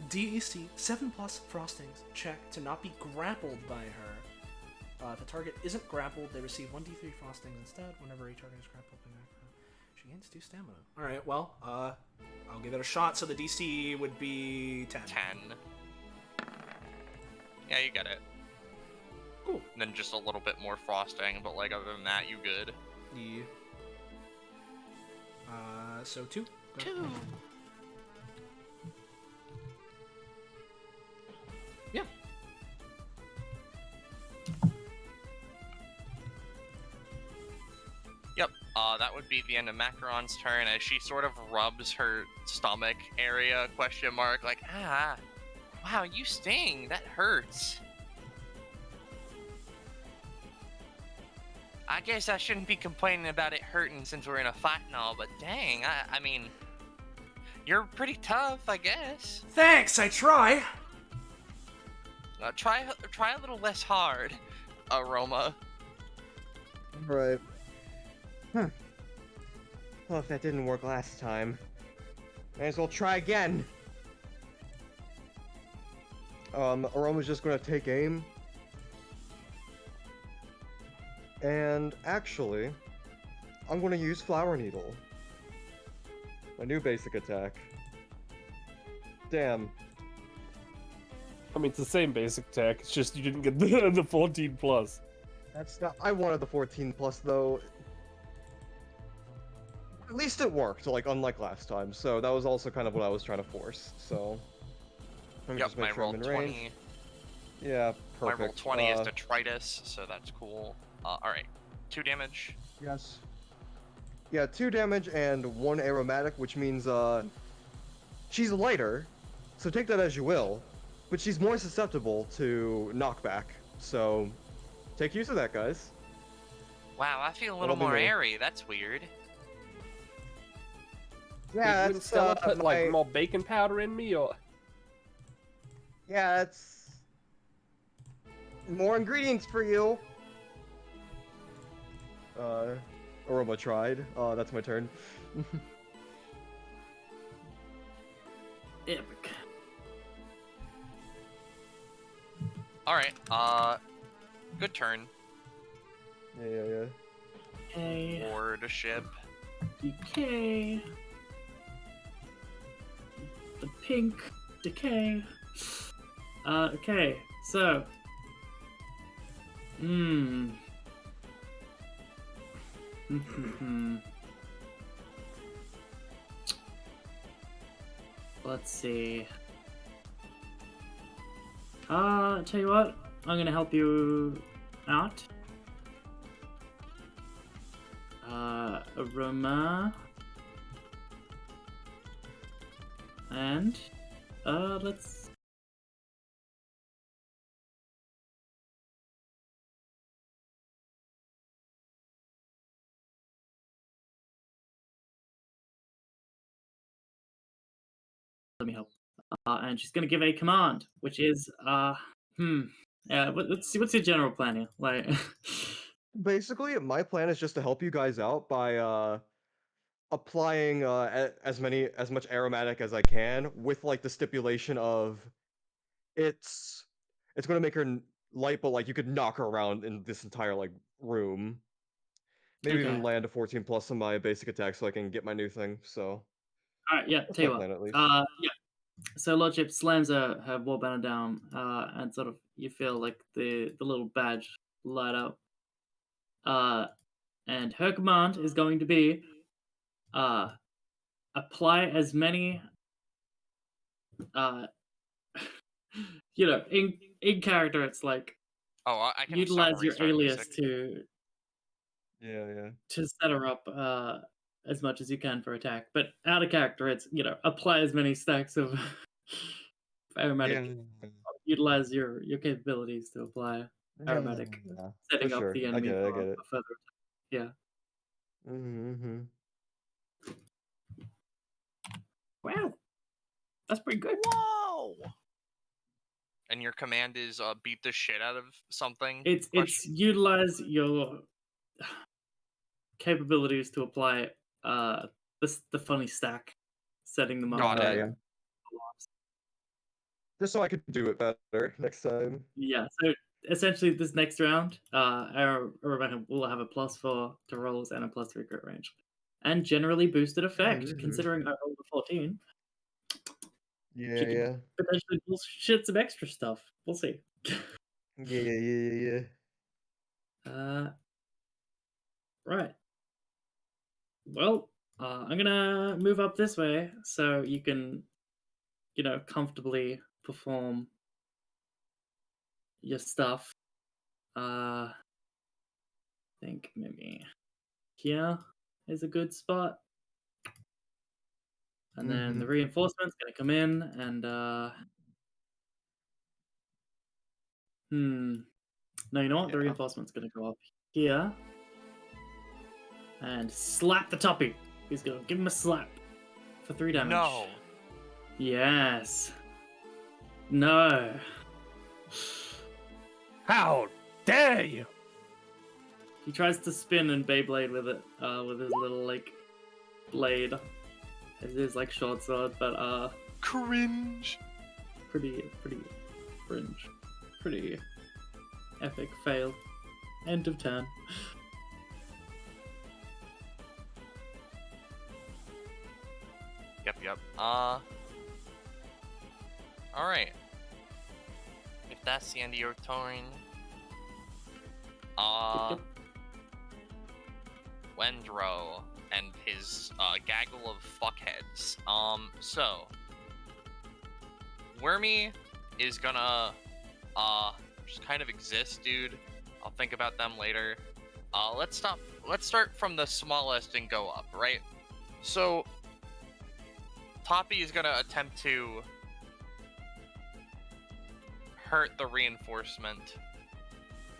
DEC 7+ frostings check to not be grappled by her. If the target isn't grappled, they receive 1d3 frostings instead. Whenever a target is grappled by Macaron, she gains 2 stamina. Alright, well, I'll give it a shot, so the DC would be 10. 10. Yeah, you get it. Cool. And then just a little bit more frosting, but like other than that, you good. Yeah. So 2. Go ahead. 2. Yeah. Yep, that would be the end of Macaron's turn as she sort of rubs her stomach area, question mark, like, wow, you sting, that hurts. I guess I shouldn't be complaining about it hurting since we're in a fight and all, but dang, I mean, you're pretty tough, I guess. Thanks, I try! Try a little less hard, Aroma. Right. Huh. Well, if that didn't work last time, may as well try again. Aroma's just gonna take aim. And actually, I'm gonna use Flower Needle. My new basic attack. Damn. I mean, it's the same basic attack. It's just you didn't get the 14 plus. That's not. I wanted the 14+ though. At least it worked, like unlike last time. So that was also kind of what I was trying to force. So. Let me Yep, just make my sure roll I'm in 20. range. Yeah, perfect. My roll 20 is detritus, so that's cool. Alright. 2 damage. Yes. Yeah, 2 damage and 1 aromatic, which means she's lighter, so take that as you will. But she's more susceptible to knockback, so take use of that, guys. Wow, I feel a little That'll be more me. airy. That's weird. Yeah, Did Stella put like more baking powder in me, or yeah, it's more ingredients for you. Aroma tried. That's my turn. Epic. Alright, good turn. Yeah. Okay. Lordship. Decay. The pink decay. Okay, so. Let's see. Tell you what, I'm gonna help you out. Aroma. And, let's... Let me help. And she's gonna give a command, which is, what's your general plan here? Like, Basically, my plan is just to help you guys out by applying as much aromatic as I can, with like the stipulation of it's gonna make her light, but like you could knock her around in this entire like room. Maybe even Okay. land a 14+ on my basic attack so I can get my new thing. So alright, yeah, that's tell my you what. plan at least. Yeah. So Lordship slams her war banner down, and sort of you feel like the little badge light up. And her command is going to be, apply as many, in character, it's like Oh, I can utilize your summary alias basic. Yeah. to set her up as much as you can for attack. But out of character, it's apply as many stacks of aromatic. Utilize your capabilities to apply aromatic, Yeah, setting for up sure. the I enemy get it. I for get it. a further attack. Yeah. Mm-hmm. Wow, that's pretty good. Whoa! And your command is beat the shit out of something? It's utilize your capabilities to apply the funny stack, setting them up. Got it. Yeah. Just so I could do it better next time. Yeah, so essentially this next round, Aroma will have a +4 to rolls and a +3 crit range. And generally boosted effect, Mhm. considering I rolled a 14. Yeah, She could yeah. potentially bullshit some extra stuff. We'll see. Yeah. Right. Well, I'm gonna move up this way so you can, comfortably perform your stuff. I think maybe here is a good spot. And then the reinforcement's gonna come in and no, you know what? The Yeah. reinforcement's gonna go up here and slap the toppy. He's gonna give him a slap for 3 damage. No. Yes. No. How dare you? He tries to spin and Beyblade with it, with his little blade. It is like short sword, but Cringe. pretty fringe. Pretty epic fail. End of turn. Yep. Alright. If that's the end of your turn. Wendrow and his gaggle of fuckheads. So Wormy is gonna just kind of exist, dude. I'll think about them later. Let's start from the smallest and go up, right? So Toppy is gonna attempt to hurt the reinforcement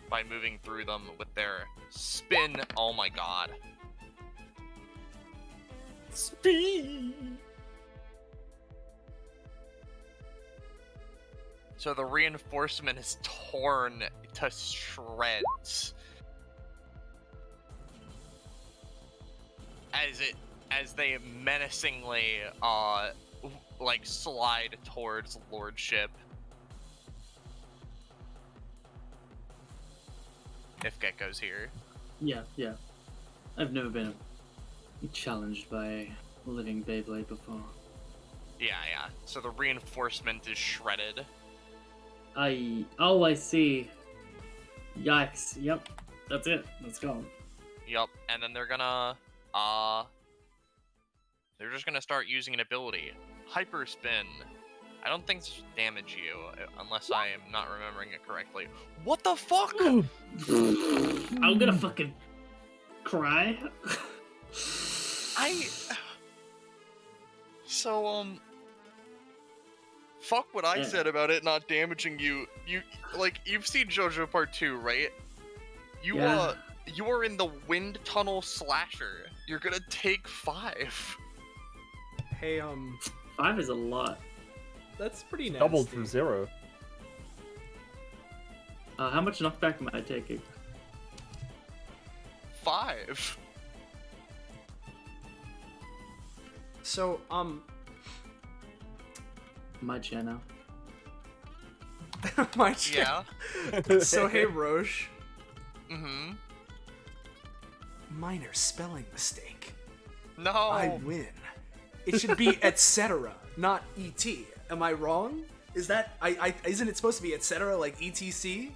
by moving through them with their spin. Oh my god. Speed. So the reinforcement is torn to shreds as they menacingly slide towards Lordship. If Gecko's here. Yeah. I've never been challenged by a living Beyblade before. Yeah. So the reinforcement is shredded. I see. Yikes. Yep. That's it. Let's go. Yup. And then they're just gonna start using an ability. Hyper spin. I don't think this will damage you, unless I am not remembering it correctly. What the fuck? I'm gonna fucking cry. Fuck what I Yeah. said about it not damaging you. You've seen JoJo Part 2, right? You are in the wind tunnel slasher. You're gonna take 5. Hey, 5 is a lot. that's pretty nasty. Doubled from 0. How much knockback am I taking? 5. So, My channel. my Yeah. So, hey, Roche. Mm-hmm. Minor spelling mistake. No. I win. It should be etc., not et. Am I wrong? Is that isn't it supposed to be etc. like etc?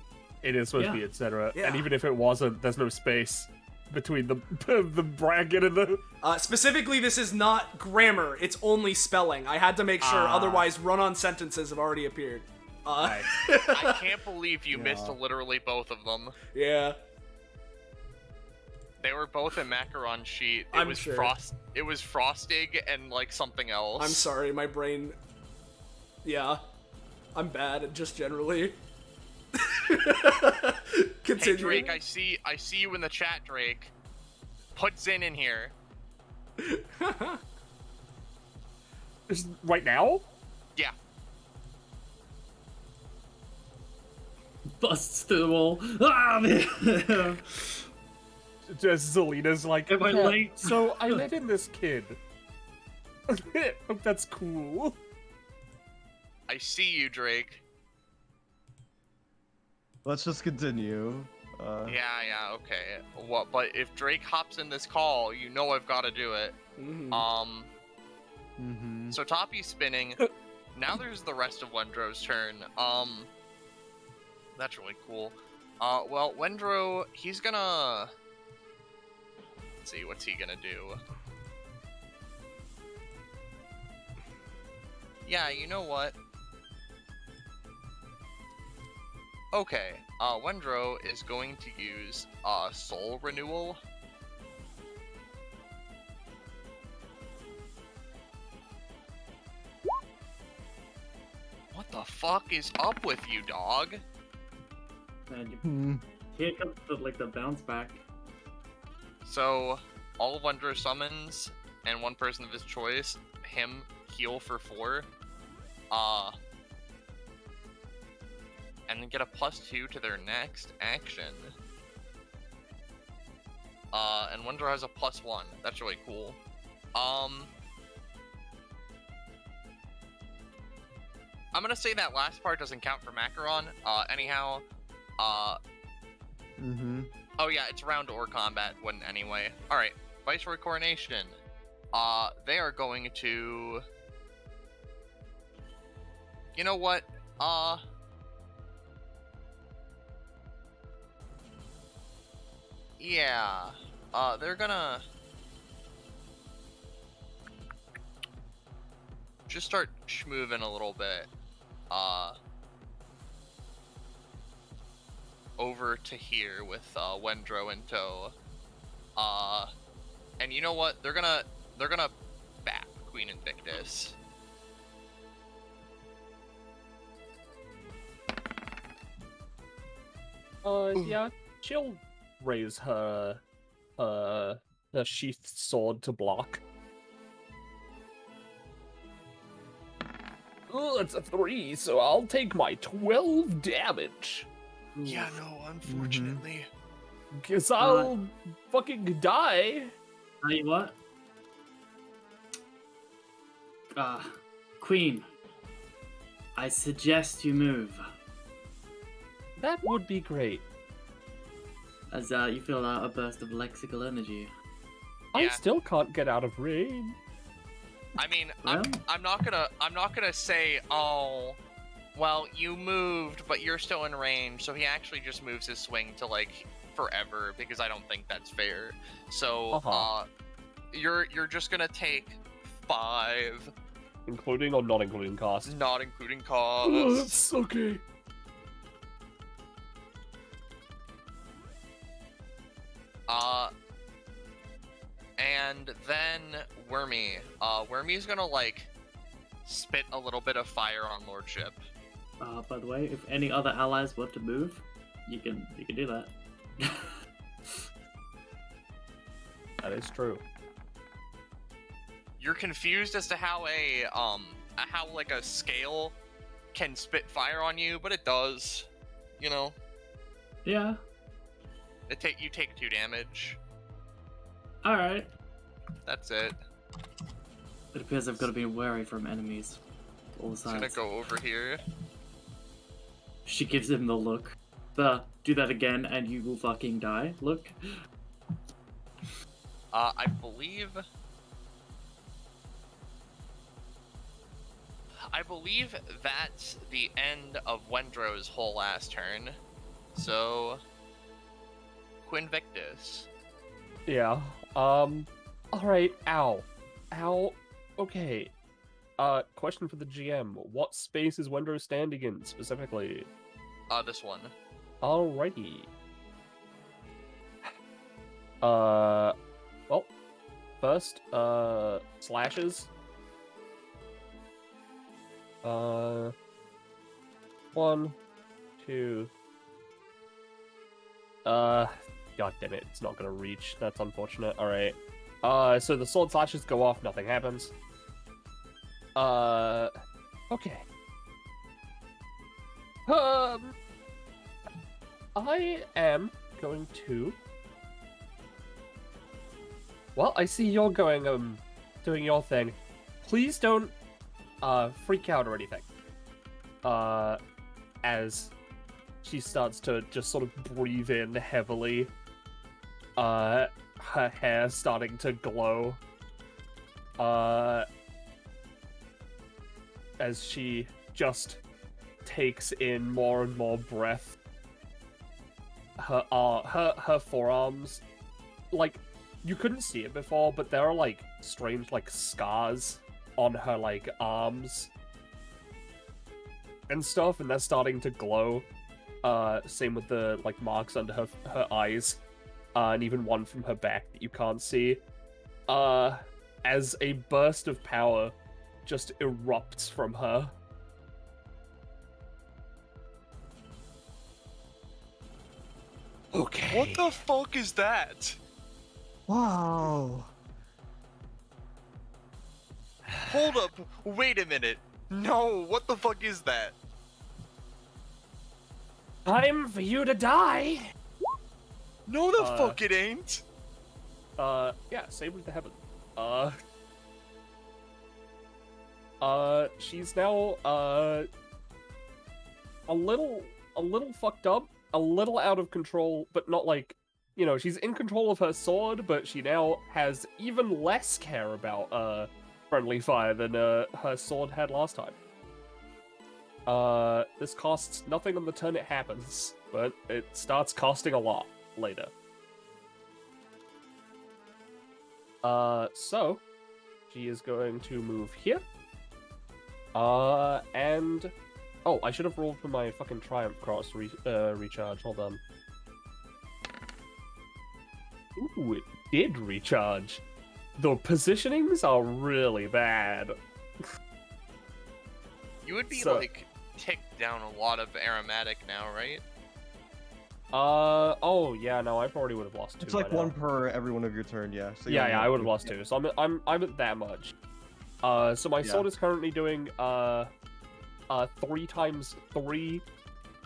It is supposed to Yeah. be etc. Yeah. And even if it wasn't, there's no space between the the bracket and the. Specifically, this is not grammar. It's only spelling. I had to make sure, otherwise run-on sentences have already appeared. Nice. I can't believe you missed literally both of them. Yeah. They were both a macaron sheet. It I'm was sure. It was Frostig and something else. I'm sorry, my brain... Yeah. I'm bad, just generally. Hey Continue. Drake, I see you in the chat, Drake. Put Zin in here. Right now? Yeah. Busts through the wall. Ah, man. Just Zelina's like, Am I "Yeah, late?" So I let in this kid. Hope that's cool. I see you, Drake. Let's just continue. Yeah, okay. What? But if Drake hops in this call, you know I've got to do it. So Toppy's spinning. Now there's the rest of Wendrow's turn. That's really cool. Well, Wendrow, he's gonna... Let's see, what's he gonna do? Yeah, you know what? Okay, Wendrow is going to use, Soul Renewal. What the fuck is up with you, dog? Man, here comes the bounce back. So, all of Wendrow summons, and one person of his choice, him, heal for 4. And then get a +2 to their next action. And Wendrow has a +1. That's really cool. I'm gonna say that last part doesn't count for Macaron. Anyhow, oh yeah, it's round or combat when anyway. Alright, Viceroy Coronation. They are going to... You know what? Yeah. They're gonna... just start schmoovin' a little bit. Over to here with, Wendrow in tow. And you know what? They're gonna bap Queen Invictus. Yeah, she'll raise her sheathed sword to block. Oh, that's a 3, so I'll take my 12 damage. Yeah, no, unfortunately. Guess I'll fucking die. Tell you what. Queen, I suggest you move. That would be great. As you feel a burst of lexical energy. I Yeah. still can't get out of range. I mean, Well? I'm not gonna say, oh, well, you moved, but you're still in range, so he actually just moves his swing to, like, forever, because I don't think that's fair. So, you're just gonna take 5. Including or not including cost? Not including Oh, costs. that's okay. And then Wormy. Wormy's gonna, like, spit a little bit of fire on Lordship. By the way, if any other allies want to move, you can do that. That is true. You're confused as to how like a scale can spit fire on you, but it does. You know, Yeah. you take 2 damage. All right. That's it. It appears I've got to be wary from enemies. All It's gonna sides. go over here. She gives him the look. Do that again and you will fucking die. Look. I believe that's the end of Wendrow's whole last turn. So, Quinvictus. Yeah. Alright, ow. Ow. Okay. Question for the GM. What space is Wendrow standing in, specifically? This one. Alrighty. Well, first, slashes. 1, 2. God damn it, it's not gonna reach. That's unfortunate. Alright. So the sword slashes go off, nothing happens. Okay. I am going to... Well, I see you're going, doing your thing. Please don't, freak out or anything. As she starts to just sort of breathe in heavily. Her hair starting to glow. As she just takes in more and more breath. Her forearms, like, you couldn't see it before, but there are, like, strange, like, scars on her, like, arms and stuff, and they're starting to glow. Same with the, like, marks under her eyes, and even one from her back that you can't see. As a burst of power just erupts from her. Okay. What the fuck is that? Wow. Hold up. Wait a minute. No, what the fuck is that? Time for you to die! No, the fuck it ain't. Yeah, same with the heaven. She's now, a little fucked up, a little out of control, but not like, you know, she's in control of her sword, but she now has even less care about, friendly fire than, her sword had last time. This costs nothing on the turn it happens, but it starts costing a lot later. So, she is going to move here. And... Oh, I should have rolled for my fucking Triumph Cross recharge. Hold on. Ooh, it did recharge. The positionings are really bad. You would be, So- like, ticked down a lot of aromatic now, right? Oh, yeah, no, I probably would have lost 2 It's like by now. one per every one of your turn, yeah. So Yeah, you I would have lost 2, so I'm at that much. So my sword is currently doing, 3 times 3,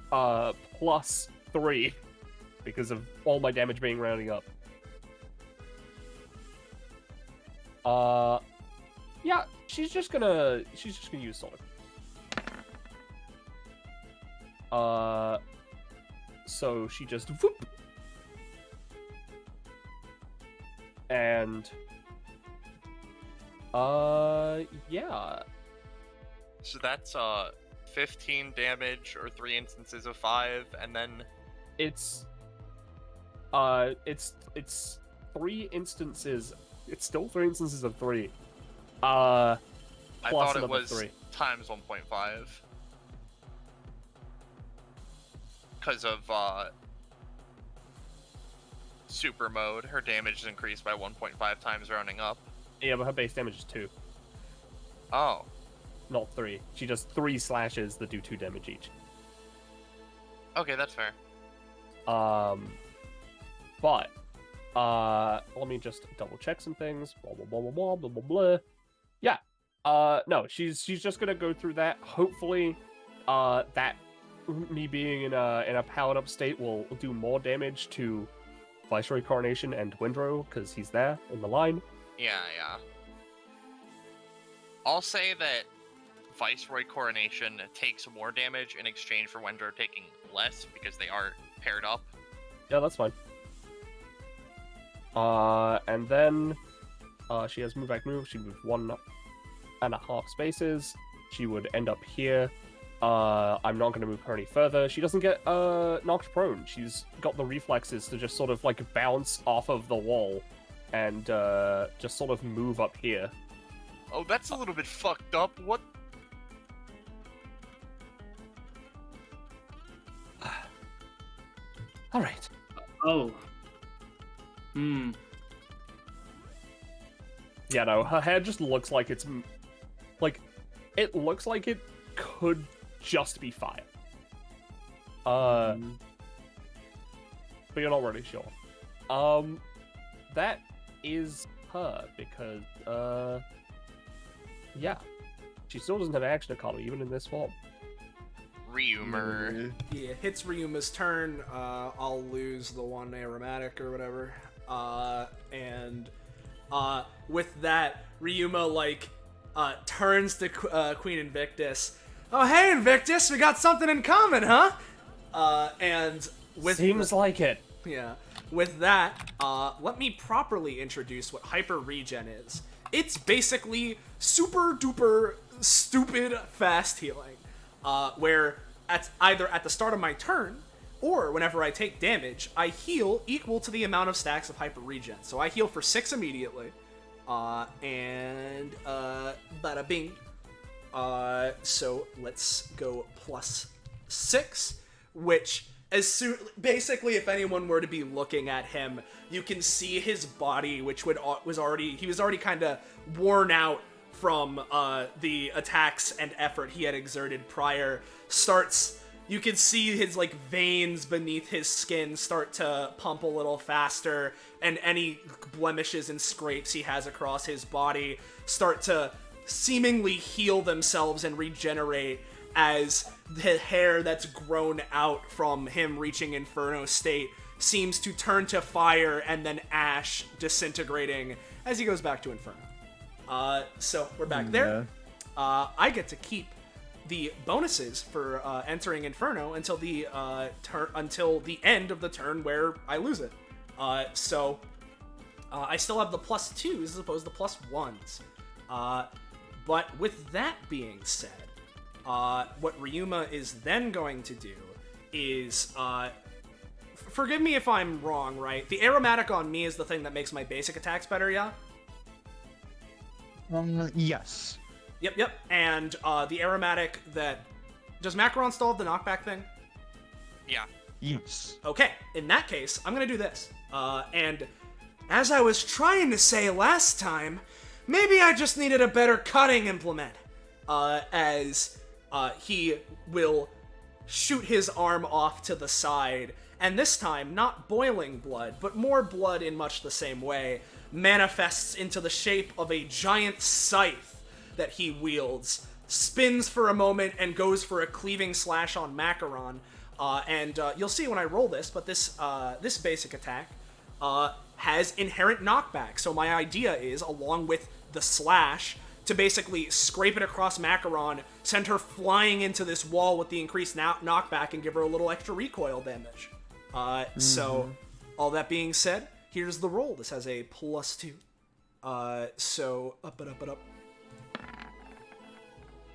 plus 3, because of all my damage being rounding up. Yeah, she's just gonna use sword. So she just whoop, and yeah. So that's 15 damage or 3 instances of 5, and then It's 3 instances. It's still 3 instances of 3. I Plus thought it another was 3. times 1.5. Because of super mode, her damage is increased by 1.5 times rounding up. Yeah, but her base damage is 2, Oh. not 3. She does 3 slashes that do 2 damage each. Okay, that's fair. But let me just double check some things. Blah blah blah blah blah blah blah. Yeah. No, she's just gonna go through that. Hopefully, that me being in a powered up state will do more damage to Viceroy Coronation and Wendrow because he's there in the line. Yeah. I'll say that Viceroy Coronation takes more damage in exchange for Wendrow taking less because they are paired up. Yeah, that's fine. And then she has move back move. She moved 1.5 spaces. She would end up here. I'm not going to move her any further. She doesn't get knocked prone. She's got the reflexes to just sort of like bounce off of the wall and just sort of move up here. Oh, that's a little bit fucked up. What? All right. Oh. Yeah, no, her hair just looks like it's like it looks like it could just be fire. But you're not really sure. That is her because yeah. She still doesn't have action economy, even in this form. Ryuma. Yeah, hits Ryuma's turn. I'll lose the one aromatic or whatever. And with that, Ryuma turns to Queen Invictus. Oh, hey Invictus, we got something in common, huh? And with Seems like it. Yeah. With that, let me properly introduce what Hyper Regen is. It's basically super duper stupid fast healing, where either at the start of my turn or whenever I take damage, I heal equal to the amount of stacks of Hyper Regen. So I heal for 6 immediately, and bada bing. So let's go +6, which basically, if anyone were to be looking at him, you can see his body, which was already kind of worn out from the attacks and effort he had exerted prior. You can see his veins beneath his skin start to pump a little faster, and any blemishes and scrapes he has across his body start to seemingly heal themselves and regenerate as the hair that's grown out from him reaching Inferno state seems to turn to fire and then ash, disintegrating as he goes back to Inferno. So we're back there. I get to keep the bonuses for entering Inferno until the end of the turn where I lose it. So I still have the +2s as opposed to +1s. But with that being said, what Ryuma is then going to do is, forgive me if I'm wrong, right? The aromatic on me is the thing that makes my basic attacks better, yeah? Yes. Yep. And the aromatic that... Does Macaron still have the knockback thing? Yeah. Yes. Okay, in that case, I'm gonna do this. And as I was trying to say last time, maybe I just needed a better cutting implement. As he will shoot his arm off to the side, and this time, not boiling blood, but more blood in much the same way, manifests into the shape of a giant scythe that he wields, spins for a moment, and goes for a cleaving slash on Macaron. And you'll see when I roll this, but this basic attack has inherent knockback, so my idea is, along with the slash, to basically scrape it across Macaron, send her flying into this wall with the increased knockback, and give her a little extra recoil damage. So, all that being said, here's the roll. This has a +2. So, up and up and up.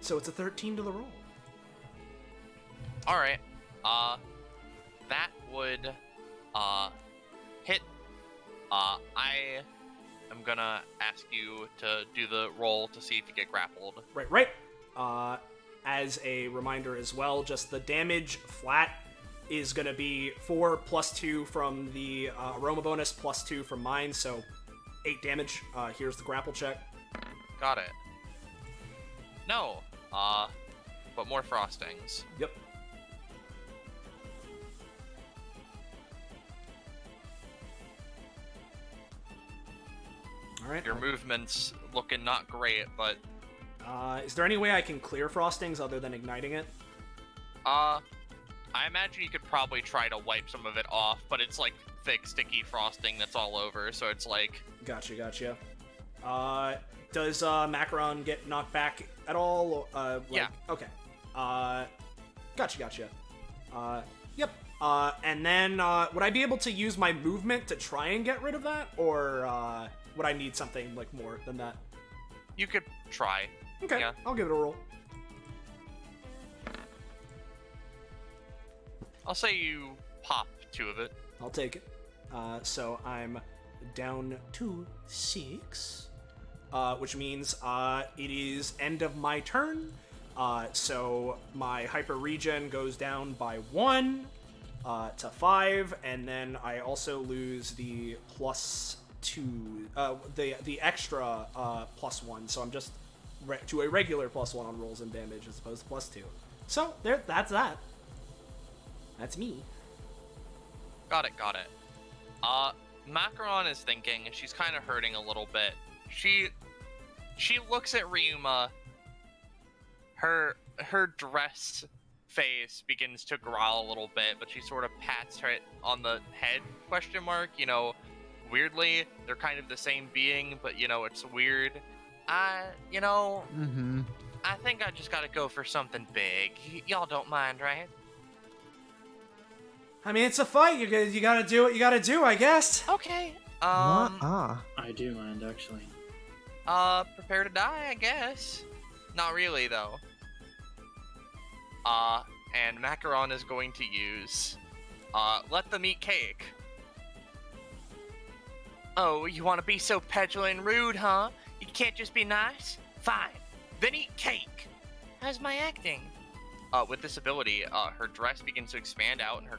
So it's a 13 to the roll. Alright. That would, hit. I'm gonna ask you to do the roll to see if you get grappled. Right. As a reminder as well, just the damage flat is gonna be 4 +2 from the Aroma bonus, +2 from mine, so 8 damage. Here's the grapple check. Got it. No. But more frostings. Yep. All right. Your movement's looking not great, but... is there any way I can clear frostings other than igniting it? I imagine you could probably try to wipe some of it off, but it's like thick, sticky frosting that's all over, so it's like... Gotcha. Does Macaron get knocked back at all? Yeah. Okay. Gotcha. Yep. And then, would I be able to use my movement to try and get rid of that? Or, would I need something, more than that? You could try. Okay, Yeah. I'll give it a roll. I'll say you pop 2 of it. I'll take it. So I'm down to 6. Which means it is end of my turn. So my hyper regen goes down by 1 to 5, and then I also lose the +2, the extra +1. So I'm just to a regular +1 on rolls and damage as opposed to +2. So there, that's that. That's me. Got it. Macaron is thinking, she's kind of hurting a little bit. She looks at Ryuma, her dress face begins to growl a little bit, but she sort of pats her on the head, question mark, you know, weirdly, they're kind of the same being, but you know, it's weird. You know, I think I just gotta go for something big. Y'all don't mind, right? I mean, it's a fight. You gotta do what you gotta do, I guess. Okay. I do mind, actually. Prepare to die, I guess. Not really, though. And Macaron is going to use, let them eat cake. Oh, you want to be so petulant and rude, huh? You can't just be nice? Fine. Then eat cake. How's my acting? With this ability, her dress begins to expand out and her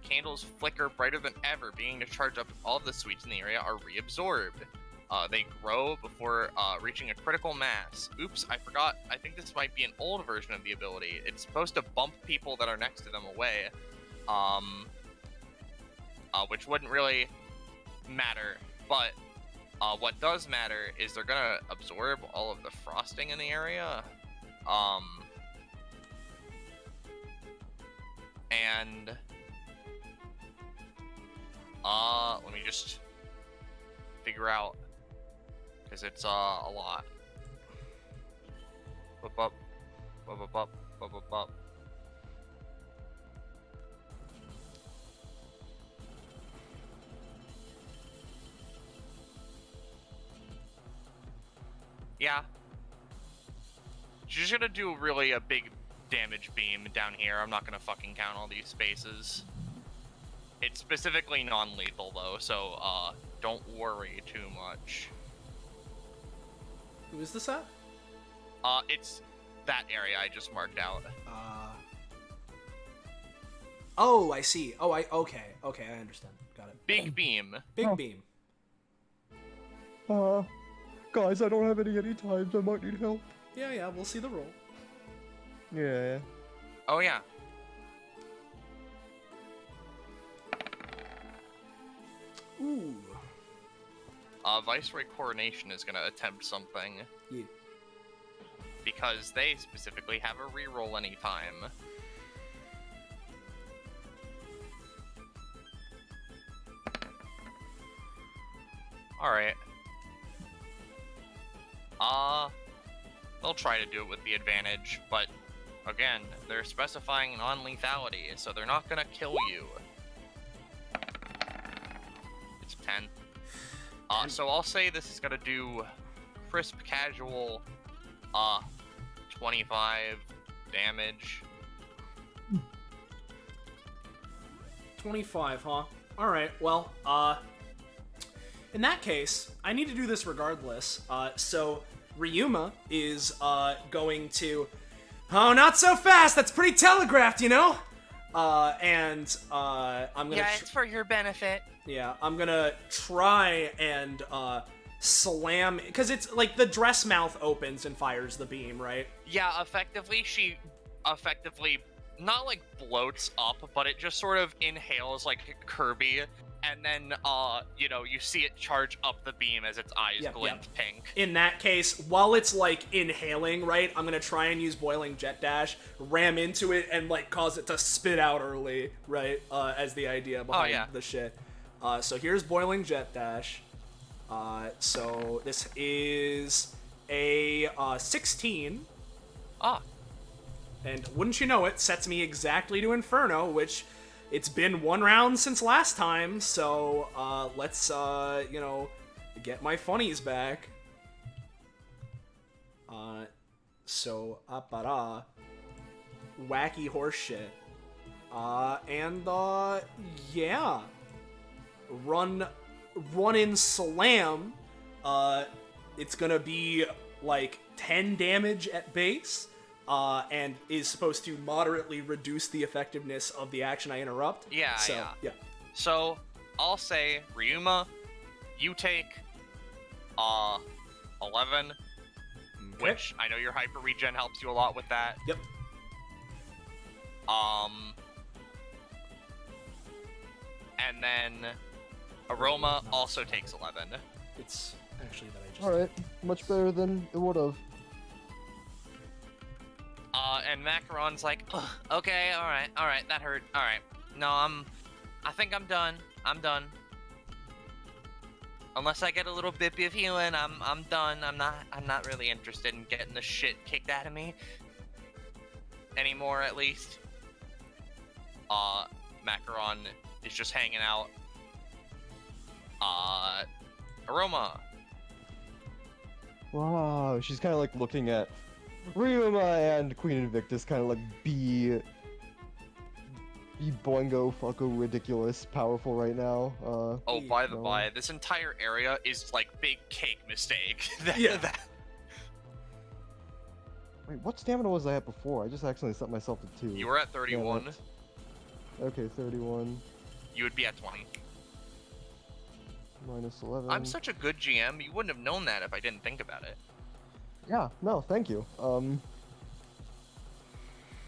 candles flicker brighter than ever, beginning to charge up all of the sweets in the area are reabsorbed. They grow before reaching a critical mass. Oops, I forgot. I think this might be an old version of the ability. It's supposed to bump people that are next to them away, which wouldn't really matter. But what does matter is they're gonna absorb all of the frosting in the area. And let me just figure out, because it's a lot. Up. Yeah. She's gonna do really a big damage beam down here. I'm not gonna fucking count all these spaces. It's specifically non-lethal though, so don't worry too much. Who is this at? It's that area I just marked out. Oh, I see. Oh, okay, I understand. Got it. Big beam. Big beam. Guys, I don't have any times. I might need help. Yeah, we'll see the roll. Yeah. Oh yeah. Ooh. Viceroy Coronation is gonna attempt something. Yeah. Because they specifically have a reroll anytime. Alright. They'll try to do it with the advantage, but again, they're specifying non-lethality, so they're not gonna kill you. It's 10. So I'll say this is gonna do crisp casual 25 damage. 25, huh? Alright, well, in that case, I need to do this regardless. So Ryuma is going to... Oh, not so fast! That's pretty telegraphed, you know? I'm gonna... Yeah, it's for your benefit. Yeah, I'm gonna try and slam... Because it's like the dress mouth opens and fires the beam, right? Yeah, effectively, she not like bloats up, but it just sort of inhales like Kirby, and then you know, you see it charge up the beam as its eyes glint pink. In that case, while it's like inhaling, right, I'm gonna try and use Boiling Jet Dash, ram into it, and like cause it to spit out early, right? As the idea behind the shit. So here's Boiling Jet Dash. So this is a 16. And wouldn't you know it, sets me exactly to Inferno, which it's been one round since last time, so let's, you know, get my funnies back. So, wacky horseshit. Yeah. Run in Slam. It's gonna be like 10 damage at base. And is supposed to moderately reduce the effectiveness of the action I interrupt. Yeah. So, I'll say, Ryuma, you take, 11, which I know your hyper regen helps you a lot with that. Yep. And then Aroma also takes 11. It's actually that I just... Alright, much better than it would've. And Macaron's like, "Ugh, okay, all right, that hurt. All right, no, I think I'm done. I'm done. Unless I get a little bit of healing, I'm done. I'm not really interested in getting the shit kicked out of me anymore, at least." Macaron is just hanging out. Aroma. Wow, she's kind of like looking at Ryuma and Queen Invictus, kind of like be boingo fucko ridiculous powerful right now. Oh, by the no. by, this entire area is like big cake mistake. Yeah. Wait, what stamina was I at before? I just accidentally set myself to 2. You were at 31. Okay, 31 You would be at 20. minus 11. I'm such a good GM. You wouldn't have known that if I didn't think about it. Yeah, no, thank you.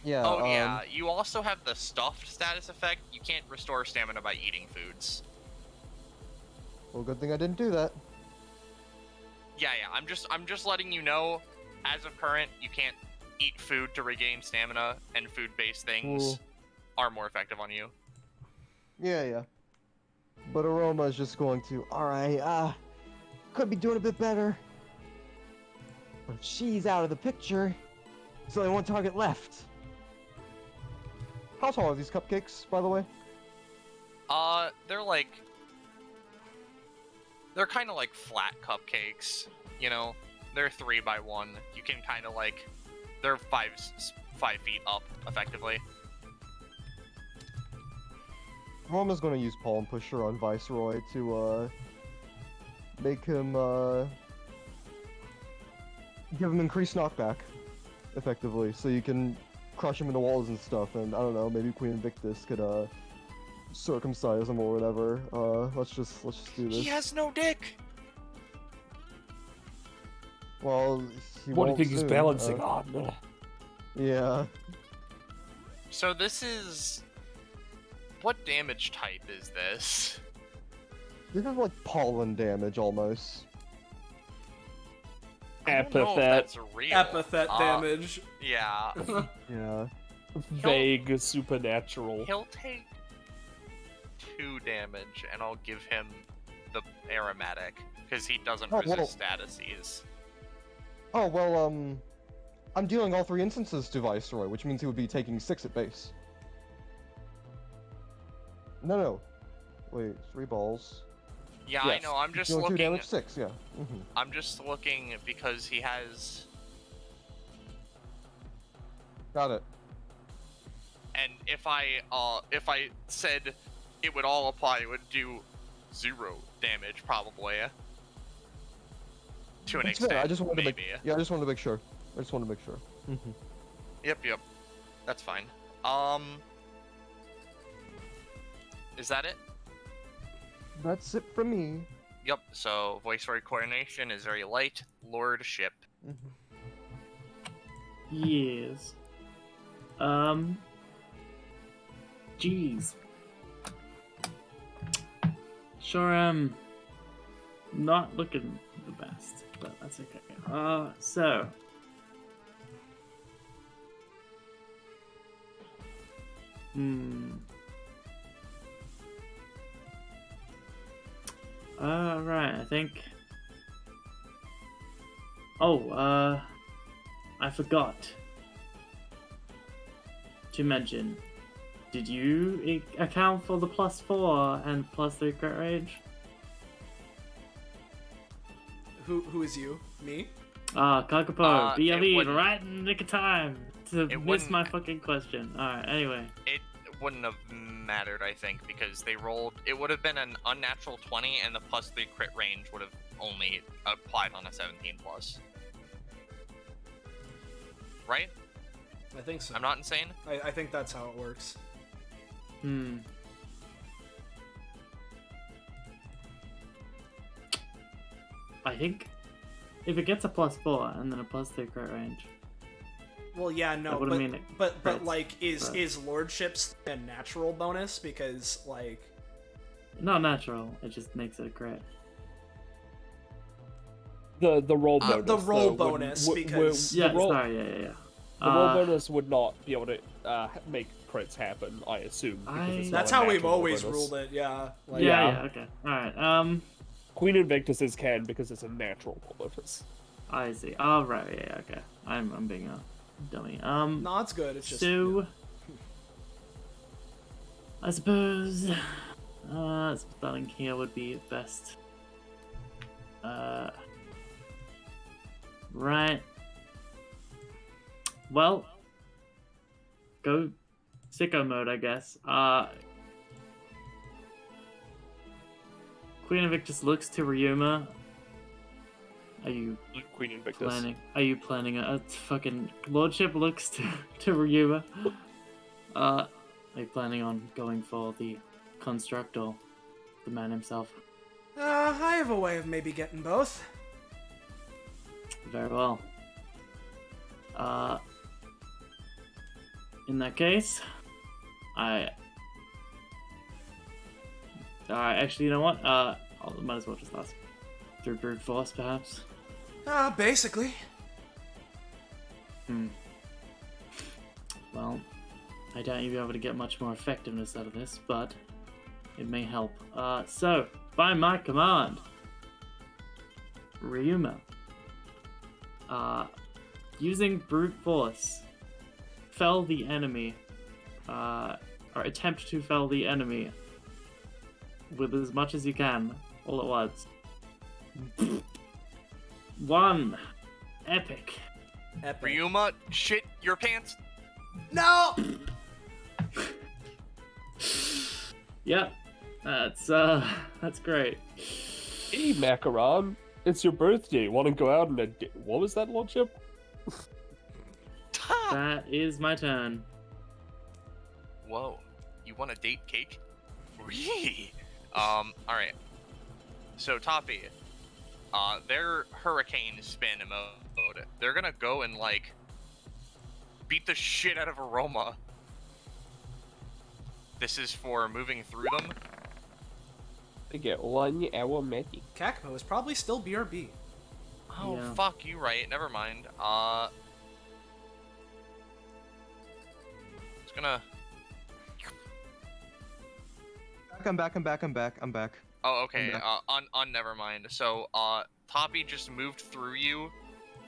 Yeah. Oh yeah, you also have the stuffed status effect. You can't restore stamina by eating foods. Well, good thing I didn't do that. Yeah. I'm just letting you know. As of current, you can't eat food to regain stamina, and food-based things Cool. are more effective on you. Yeah. But Aroma is just going to, alright, could be doing a bit better. But if she's out of the picture, there's only one target left. How tall are these cupcakes, by the way? They're kind of like flat cupcakes, you know? They're 3 by 1. You can kind of like, they're 5 feet up, effectively. Aroma's going to use Palm Pusher on Viceroy to, make him, give him increased knockback, effectively, so you can crush him into walls and stuff, and I don't know, maybe Queen Invictus could, circumcise him or whatever. Let's just do this. He has no dick! Well, he What do you won't think he's soon, balancing on? Yeah. So this is... What damage type is this? This is like pollen damage, almost. I don't know if Epithet. that's real. Epithet damage. Yeah. Yeah. Vague supernatural. He'll take 2 damage, and I'll give him the aromatic, because he doesn't Oh, resist statuses. Oh, well, I'm dealing all 3 instances to Viceroy, which means he would be taking 6 at base. No. Wait, 3 balls. Yeah, Yes. I know, I'm just Dealing 2 looking... damage, 6, yeah. Mm-hmm. I'm just looking because he has... Got it. And if I said it would all apply, it would do 0 damage, probably. To an That's fair, extent, I just wanted maybe. I just wanted to make sure. Mm-hmm. Yep. That's fine. Is that it? That's it from me. Yep, so voice coordination is very light. Lordship. Mm-hmm. Yes. Jeez. Sure am not looking the best, but that's okay. So. Right, I think... Oh, I forgot to mention. Did you account for the +4 and +3 crit range? Who is you? Me? Kakapo, it BLE, wouldn't- right in the nick of time to It miss wouldn't- my fucking question. Alright, anyway. It wouldn't have mattered, I think, because they rolled... It would have been an unnatural 20, and the +3 crit range would have only applied on a 17+. Right? I think so. I'm not insane? I think that's how it works. I think if it gets a +4 and then a +3 crit range. Well, yeah, no, That would've made it but crits, like, is but- Lordship's a natural bonus? Because, like... Not natural, it just makes it a crit. The roll bonus. The roll though, bonus, would- because- the Yeah, roll- sorry, yeah. The roll bonus would not be able to make crits happen, I assume. Because it's not That's a how we've natural always bonus. ruled it. Yeah. Like, Yeah, okay. Alright, Queen Invictus's can because it's a natural roll bonus. I see. Oh, right, yeah, okay. I'm being a dummy. No, it's good. It's just. So, I suppose spelling here would be best. Right. Well, go sicko mode, I guess. Queen Invictus looks to Ryuma. Are you Queen Invictus. planning a fucking Lordship looks to Ryuma? Are you planning on going for the construct or the man himself? I have a way of maybe getting both. Very well. In that case, actually, you know what? I might as well just ask through brute force, perhaps. Basically. Well, I doubt you'll be able to get much more effectiveness out of this, but it may help. So, by my command, Ryuma, using brute force, fell the enemy, or attempt to fell the enemy with as much as you can, all at once. 1. Epic. Ryuma, shit your pants. No! Yep. That's great. Hey, Macaron. It's your birthday. Want to go out on a date? What was that, Lordship? That is my turn. Whoa, you want a date cake? Wee. Alright. So, Toppy, their hurricane spin mode, they're gonna go and, like, beat the shit out of Aroma. This is for moving through them. They get 1 hour magic. Kakapo is probably still BRB. Oh, Yeah. fuck, you right, never mind. It's gonna... I'm back. Oh, okay, back. never mind. So, Toppy just moved through you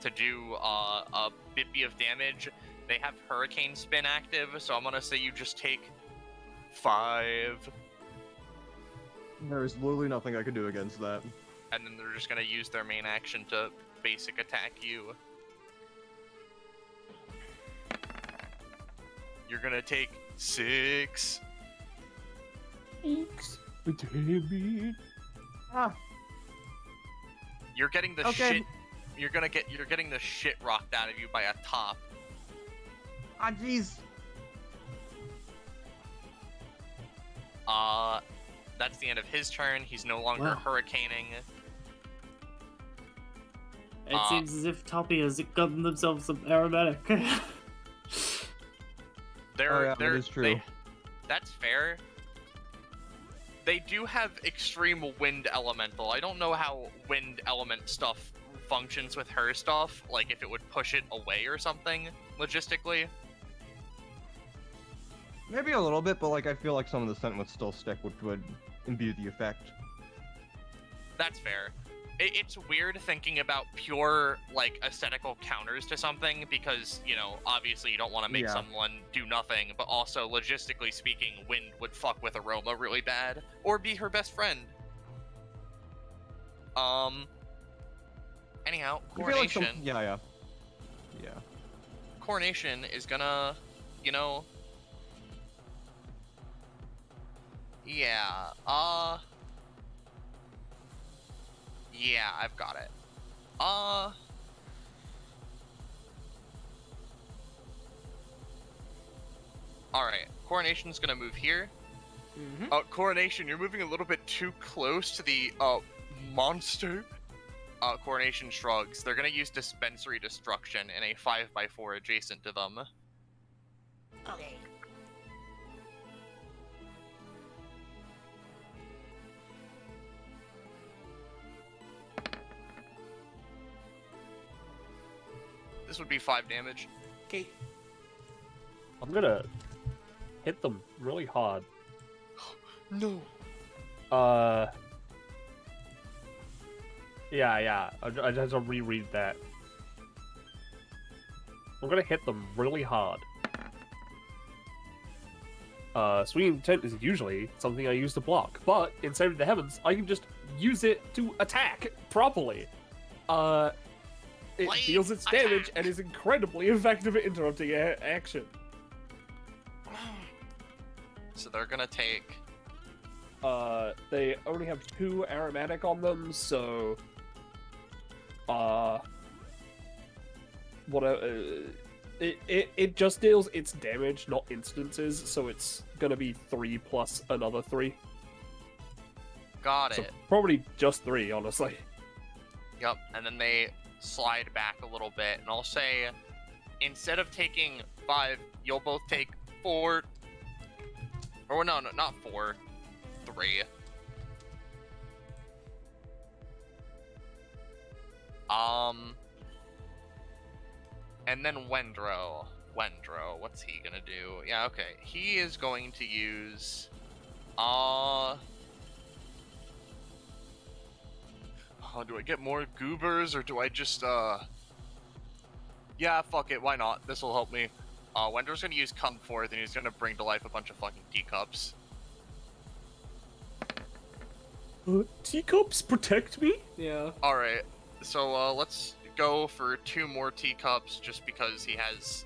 to do, a bit of damage. They have Hurricane Spin active, so I'm gonna say you just take 5. There is literally nothing I could do against that. And then they're just gonna use their main action to basic attack you. You're gonna take 6. Damn. You're getting the Okay. shit. You're getting the shit rocked out of you by a top. Ah, jeez. That's the end of his turn. He's no longer Wow. hurricaning. It seems as if Toppy has gotten themselves some aromatic. That is true. That's fair. They do have extreme wind elemental. I don't know how wind element stuff functions with her stuff. Like if it would push it away or something, logistically. Maybe a little bit, but like I feel like some of the scent would still stick, which would imbue the effect. That's fair. It's weird thinking about pure, like, aesthetical counters to something because, you know, obviously you don't want to make Yeah. someone do nothing, but also, logistically speaking, wind would fuck with Aroma really bad. Or be her best friend. Anyhow, I feel like Coronation. Yeah. Coronation is gonna, you know... Yeah, Yeah, I've got it. Alright, Coronation's gonna move here. Mm-hmm. Coronation, you're moving a little bit too close to the, monster. Coronation shrugs. They're gonna use Dispensary Destruction in a 5x4 adjacent to them. Okay. This would be 5 damage. Okay. I'm gonna hit them really hard. No. Yeah. I just have to reread that. I'm gonna hit them really hard. Swinging intent is usually something I use to block, but in Saving the Heavens, I can just use it to attack properly. It Blade deals its damage attack. and is incredibly effective at interrupting action. So they're gonna take. They only have 2 aromatic on them, so it just deals its damage, not instances, so it's gonna be 3 plus another 3. Got So it. probably just 3, honestly. Yep. And then they slide back a little bit, and I'll say, instead of taking 5, you'll both take 4. Or no, not 4. 3. And then Wendrow, what's he gonna do? Yeah, okay. He is going to use do I get more goobers or do I just yeah, fuck it, why not? This will help me. Wendrow's gonna use Come Forth and he's gonna bring to life a bunch of fucking teacups. Teacups protect me? Yeah. Alright, so let's go for 2 more teacups just because he has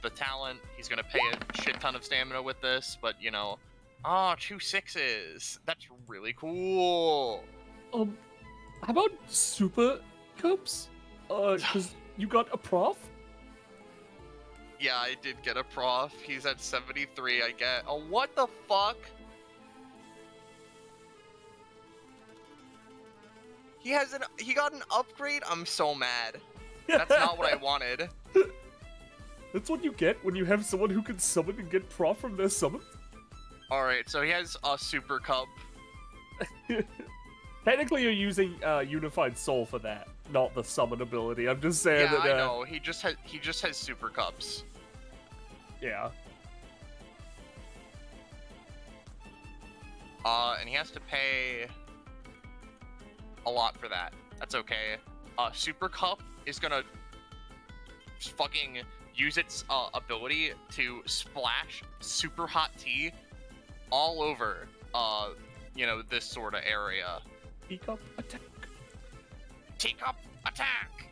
the talent. He's gonna pay a shit ton of stamina with this, but you know. 2 6s. That's really cool. How about super cups? Cause you got a prof? Yeah, I did get a prof. He's at 73, I get. Oh, what the fuck? He got an upgrade? I'm so mad. That's not what I wanted. That's what you get when you have someone who can summon and get prof from their summon. Alright, so he has a super cup. Technically, you're using Unified Soul for that, not the summon ability. I'm just saying Yeah, that. I know. He just has super cups. Yeah. And he has to pay a lot for that. That's okay. Super Cup is gonna fucking use its ability to splash super hot tea all over, you know, this sort of area. Teacup attack. Teacup attack!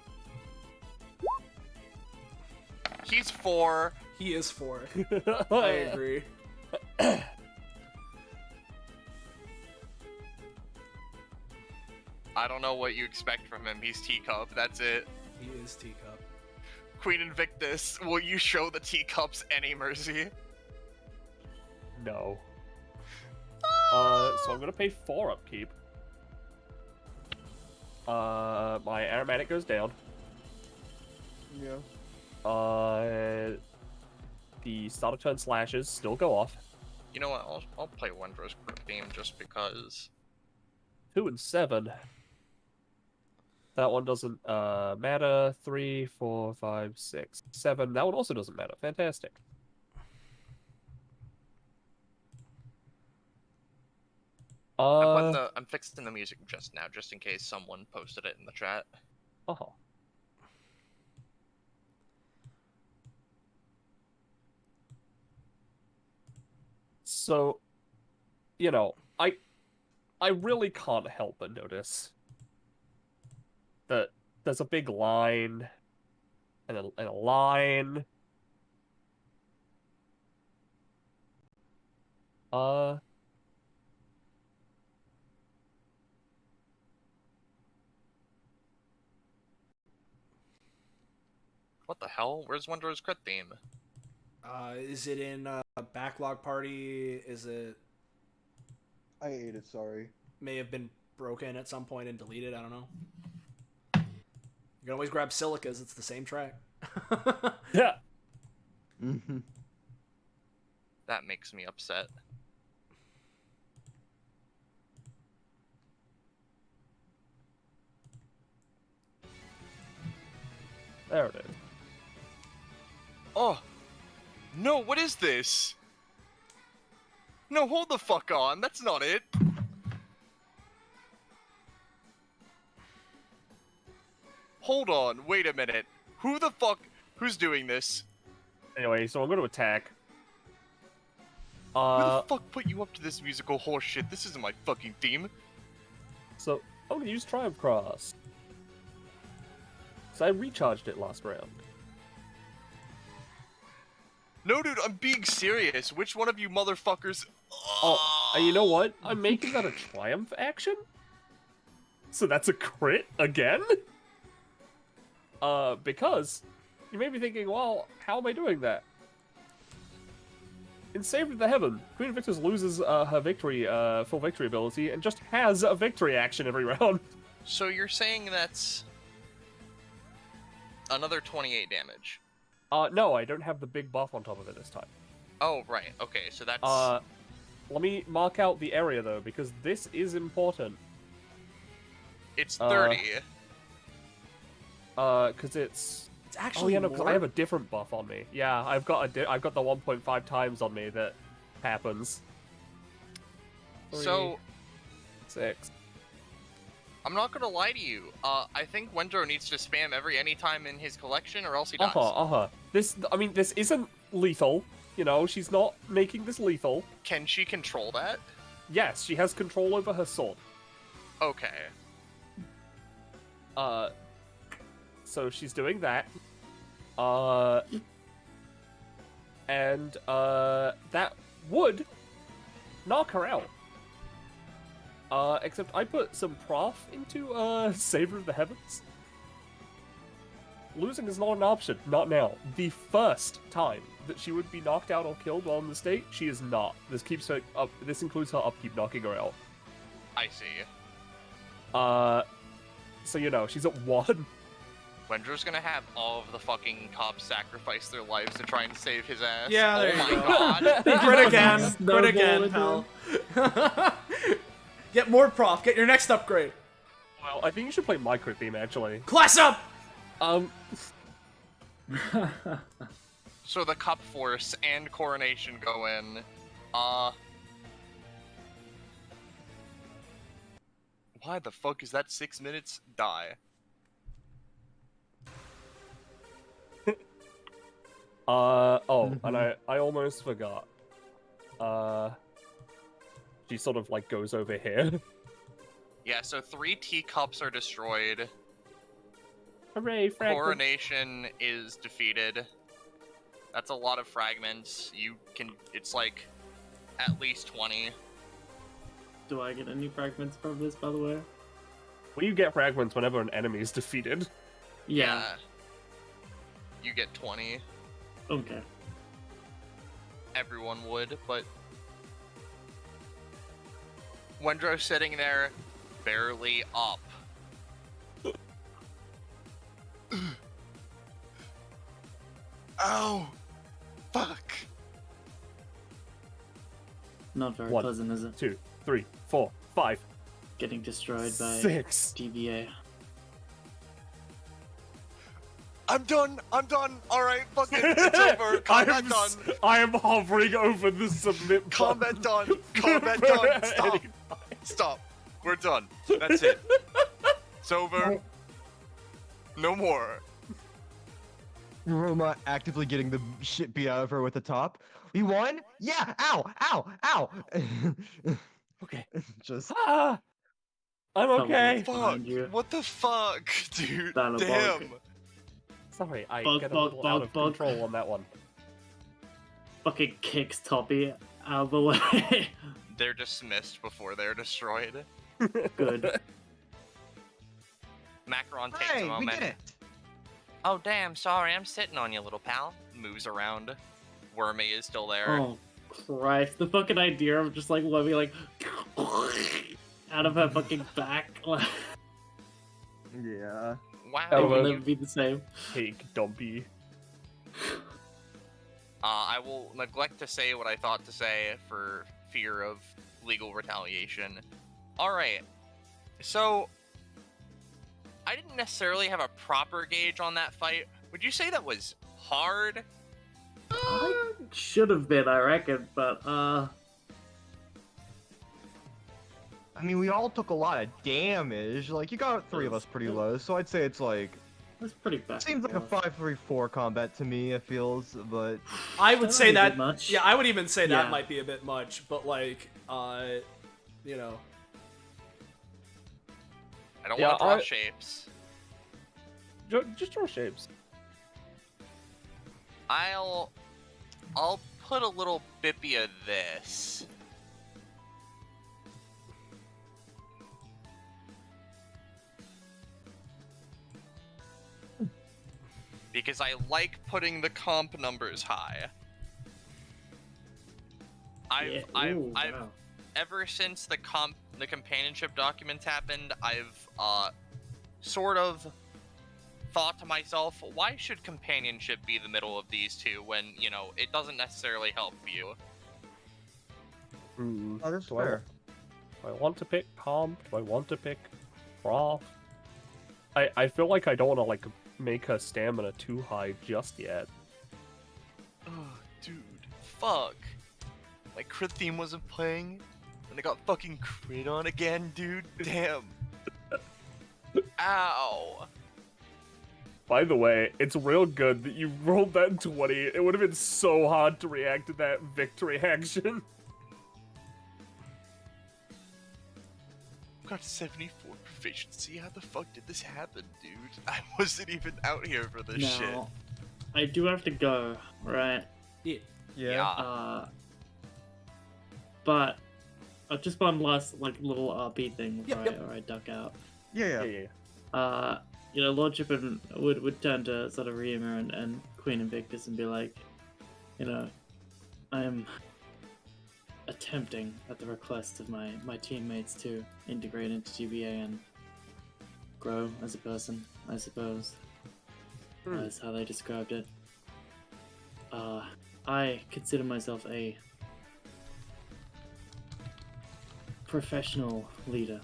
He's 4. He is 4. I agree. I don't know what you expect from him. He's teacup. That's it. He is teacup. Queen Invictus, will you show the teacups any mercy? No. So I'm gonna pay 4 upkeep. My aromatic goes down. Yeah. The start of turn slashes still go off. You know what? I'll play Wondrous theme just because. 2 and 7. That one doesn't matter. 3, 4, 5, 6, 7. That one also doesn't matter. Fantastic. I'm fixing the music just now, just in case someone posted it in the chat. Uh-huh. So, you know, I really can't help but notice that there's a big line and a line. What the hell? Where's Wondrous crit theme? Is it in backlog party? Is it I ate it, sorry. may have been broken at some point and deleted? I don't know. You can always grab Silicas. It's the same track. Yeah. Mm-hmm. That makes me upset. There it is. Oh, no, what is this? No, hold the fuck on, that's not it. Hold on, wait a minute. Who's doing this? Anyway, so I'm going to attack. Who the fuck put you up to this musical horseshit? This isn't my fucking theme. So I'm going to use Triumph Cross. So I recharged it last round. No, dude, I'm being serious. Which one of you motherfuckers... Oh, and you know what? I'm making that a Triumph action? So that's a crit again? Because you may be thinking, well, how am I doing that? In Save of the Heaven, Queen Invictus loses her victory, full victory ability and just has a victory action every round. So you're saying that's... another 28 damage? No, I don't have the big buff on top of it this time. Oh, right. Okay, so that's... Let me mark out the area, though, because this is important. It's 30. Because it's actually oh yeah, no, 'cause I more? have a different buff on me. Yeah, I've got the 1.5 times on me that happens. So... 6. I'm not gonna lie to you. I think Wendrow needs to spam any time in his collection, or else he dies. This isn't lethal. You know, she's not making this lethal. Can she control that? Yes, she has control over her sword. Okay. So she's doing that. And that would knock her out. Except I put some prof into Savor of the Heavens. Losing is not an option. Not now. The first time that she would be knocked out or killed while in the state, she is not. This keeps her up. This includes her upkeep knocking her out. I see. So you know, she's at 1. Wendrow's gonna have all of the fucking cops sacrifice their lives to try and save his ass. Yeah, there oh my you go. god. Crit again. Crit Snowball again, into pal. Get more prof. Get your next upgrade. Well, I think you should play my crit theme actually. Class up! So the Cup Force and Coronation go in. Why the fuck is that 6 minutes? Die. And I almost forgot. She sort of like goes over here. Yeah, so 3 teacups are destroyed. Hooray, fragment. Coronation is defeated. That's a lot of fragments. It's like at least 20. Do I get any fragments from this, by the way? Well, you get fragments whenever an enemy is defeated. Yeah. You get 20. Okay. Everyone would, but Wendrow sitting there, barely up. Ow! Fuck! Not very 1, pleasant, is it? 2, 3, 4, 5, Getting destroyed by 6. DBA. I'm done! Alright, fuck it, it's over! Combat done! I am hovering over the submit button. Combat done! Combat done! Stop! Stop! We're done. That's it. It's over. No more. Aroma actively getting the shit beat out of her with the top. We won? Yeah! Ow! Ow! Ow! Okay. Just... I'm okay. Fuck. Fuck! Behind you. What the fuck, dude? Battle Damn! bug. Sorry, I Bug, get a bug, little bug, out of bug. control on that one. Fucking kicks Toppy out of the way. They're dismissed before they're destroyed. Good. Macaron takes a Hey, we moment. did it! Oh damn, sorry, I'm sitting on you, little pal. Moves around. Wormy is still there. Oh, Christ. The fucking idea of just like Lovey like out of her fucking back. Yeah. Wow. Oh, It will well. never be the same. Cake dumpy. I will neglect to say what I thought to say for fear of legal retaliation. Alright. So, I didn't necessarily have a proper gauge on that fight. Would you say that was hard, should have been, I reckon, but I mean, we all took a lot of damage. Like, you got three of us pretty low, so I'd say it's like... that's pretty bad. Seems like a 5-3-4 combat to me, it feels, but... I would say might be a that. bit much. Yeah, I would even say that Yeah. might be a bit much. But like, you know. I don't Yeah, want to draw I- shapes. Just draw shapes. I'll put a little bippy of this. Because I like putting the comp numbers high. I've wow. ever since the companionship documents happened, I've sort of thought to myself, why should companionship be the middle of these two when, you know, it doesn't necessarily help you? Oh, that's Do I want to pick comp? Do I want to pick craft? I feel like I don't want to like make her stamina too high just yet. Oh, dude, fuck. My crit theme wasn't playing, and I got fucking crit on again, dude. Damn. Ow. By the way, it's real good that you rolled that 20. It would have been so hard to react to that victory action. Got 74 proficiency. How the fuck did this happen, dude? I wasn't even out here for this shit. Now, I do have to go, right? Yeah. But just one last like little RP thing before Yep. I duck out. Yeah. You know, Lordship would turn to sort of Ryuma and Queen Invictus and be like, you know, I am attempting at the request of my teammates to integrate into DBA and grow as a person, I suppose. That's how they described it. I consider myself a professional leader.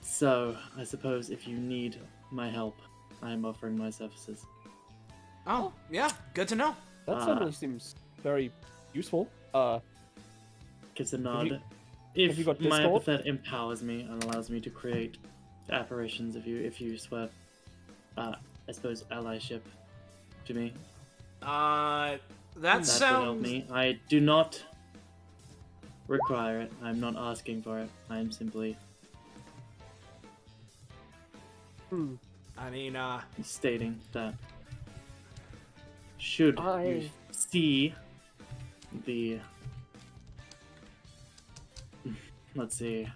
So, I suppose if you need my help, I am offering my services. Oh, yeah, good to know. That certainly seems very useful. Gives a nod. you- have If you got my Discord? epithet empowers me and allows me to create apparitions, if you swear, I suppose allyship to me, That that would help sounds. me. I do not require it. I'm not asking for it. I'm simply I mean, stating that should you see the let's see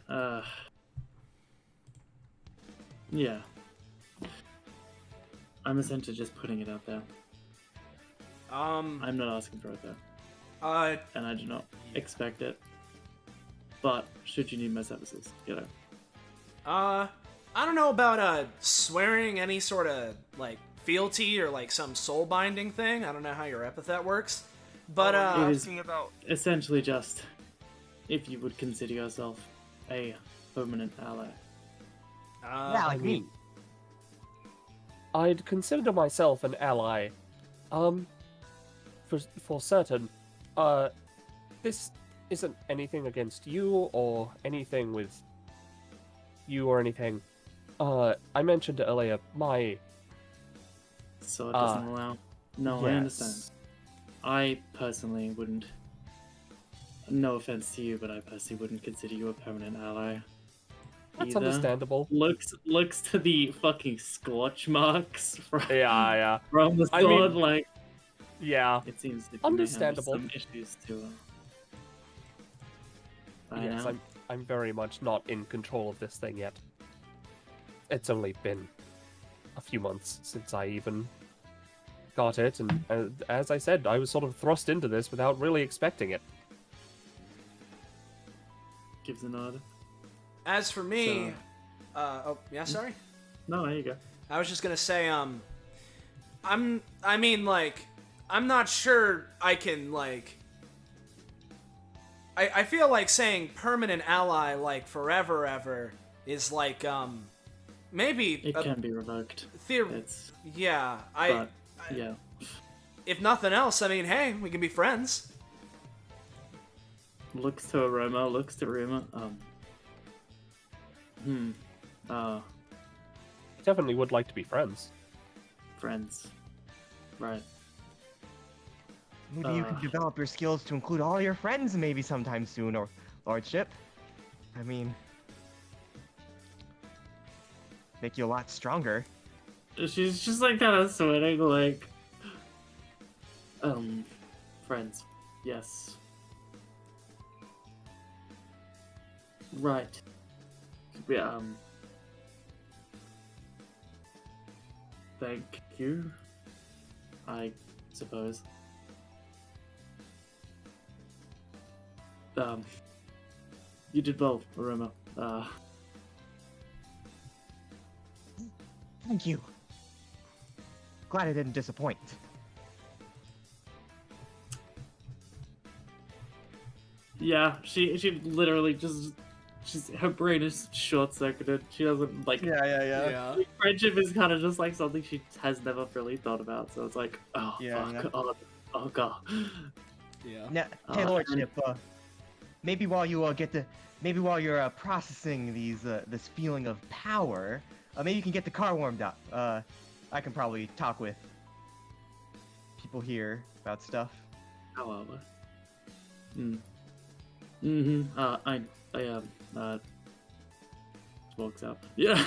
yeah, I'm essentially just putting it out there. I'm not asking for it though, and I do not expect it, but should you need my services, you know. I don't know about swearing any sort of like fealty or like some soul binding thing. I don't know how your epithet works, but It is Asking about essentially just if you would consider yourself a permanent ally. like me. I'd consider myself an ally. For certain. This isn't anything against you or anything with you or anything. I mentioned earlier my... So it doesn't allow. No, I understand. Yes. I personally wouldn't. No offense to you, but I personally wouldn't consider you a permanent ally. That's either. understandable. Looks to the fucking scorch marks from, Yeah. from the I sword. mean- Like Yeah. it seems that you Understandable. may have some issues to. Yes, I'm very much not in control of this thing yet. It's only been a few months since I even got it, and as I said, I was sort of thrust into this without really expecting it. Gives a nod. as for me, oh yeah, sorry. No, there you go. I was just gonna say, I'm not sure I can, like, I feel like saying permanent ally, like, forever ever, is, like, maybe... It can be revoked. Theory. It's Yeah, but, yeah. if nothing else, I mean, hey, we can be friends. Looks to Aroma, looks to Ryuma. Definitely would like to be friends. Friends. Right. Maybe you can develop your skills to include all your friends maybe sometime soon, or Lordship. I mean, make you a lot stronger. She's just like kind of sweating, like, friends. Yes. Right. Yeah, thank you, I suppose. You did both, Aroma. Thank you. Glad I didn't disappoint. Yeah, she literally just, her brain is short-circuited. She doesn't, like, Yeah. friendship is kind of just like something she has never really thought about, so it's like, oh, Yeah, fuck, yeah. oh god. Yeah. Now, hey, Lordship, maybe while you maybe while you're processing this feeling of power, maybe you can get the car warmed up. I can probably talk with people here about stuff. However. Walks out. Yeah.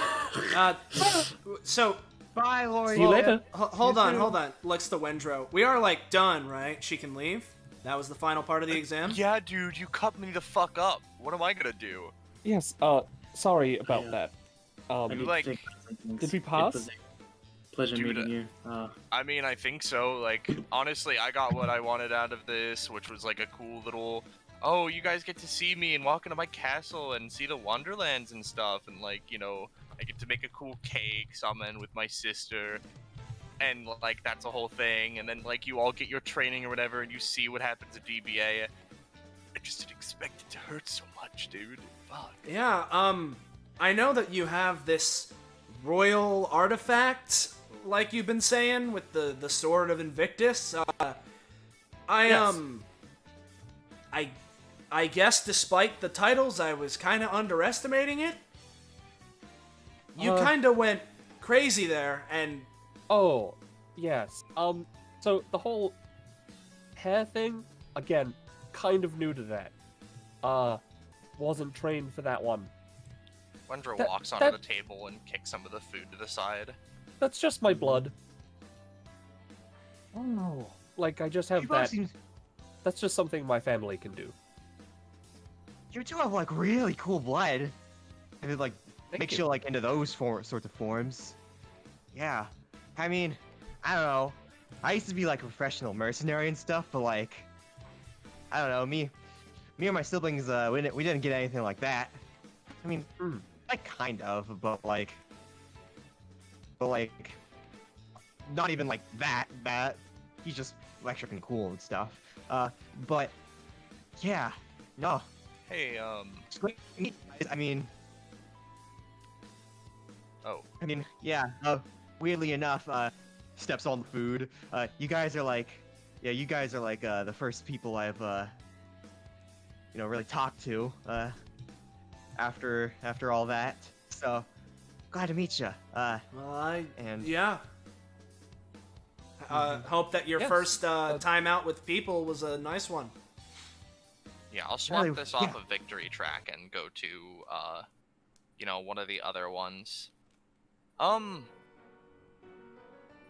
So, Bye, Lord. See you later. hold on. Looks to Wendrow. We are, like, done, right? She can leave? That was the final part of the exam? Yeah, dude, you cut me the fuck up. What am I gonna do? Yes, sorry about Yeah. that. I need to like, think about some things. did we It pass? was a pleasure Dude, meeting you. I mean, I think so. Like, honestly, I got what I wanted out of this, which was like a cool little, oh, you guys get to see me and walk into my castle and see the Wonderlands and stuff, and like, you know, I get to make a cool cake summon with my sister, and like that's a whole thing. And then like you all get your training or whatever, and you see what happens at DBA. I just didn't expect it to hurt so much, dude. Fuck. Yeah, I know that you have this royal artifact, like you've been saying, with the sword of Invictus. Yes. I guess despite the titles, I was kind of underestimating it. You kind of went crazy there, and Oh, yes. So the whole hair thing, again, kind of new to that. Wasn't trained for that one. Wendrow That- walks onto that- the table and kicks some of the food to the side. That's just my blood. Oh, like I just have You both that. seem, That's just something my family can do. you two have like really cool blood. And it like Thank makes you. you like into those sorts of forms. Yeah. I mean, I don't know. I used to be like a professional mercenary and stuff, but like, I don't know. Me and my siblings, we didn't get anything like that. I mean, like kind of, but like, not even like that. He's just electric and cool and stuff. But yeah, no. Hey, It's great to meet you guys. I mean, yeah. Weirdly enough, steps on the food. You guys are like the first people I've really talked to after all that. So glad to meet you. And yeah. Hope that your Yes. first time out with people was a nice one. yeah, I'll swap Really, this off yeah. of Victory Track and go to, one of the other ones.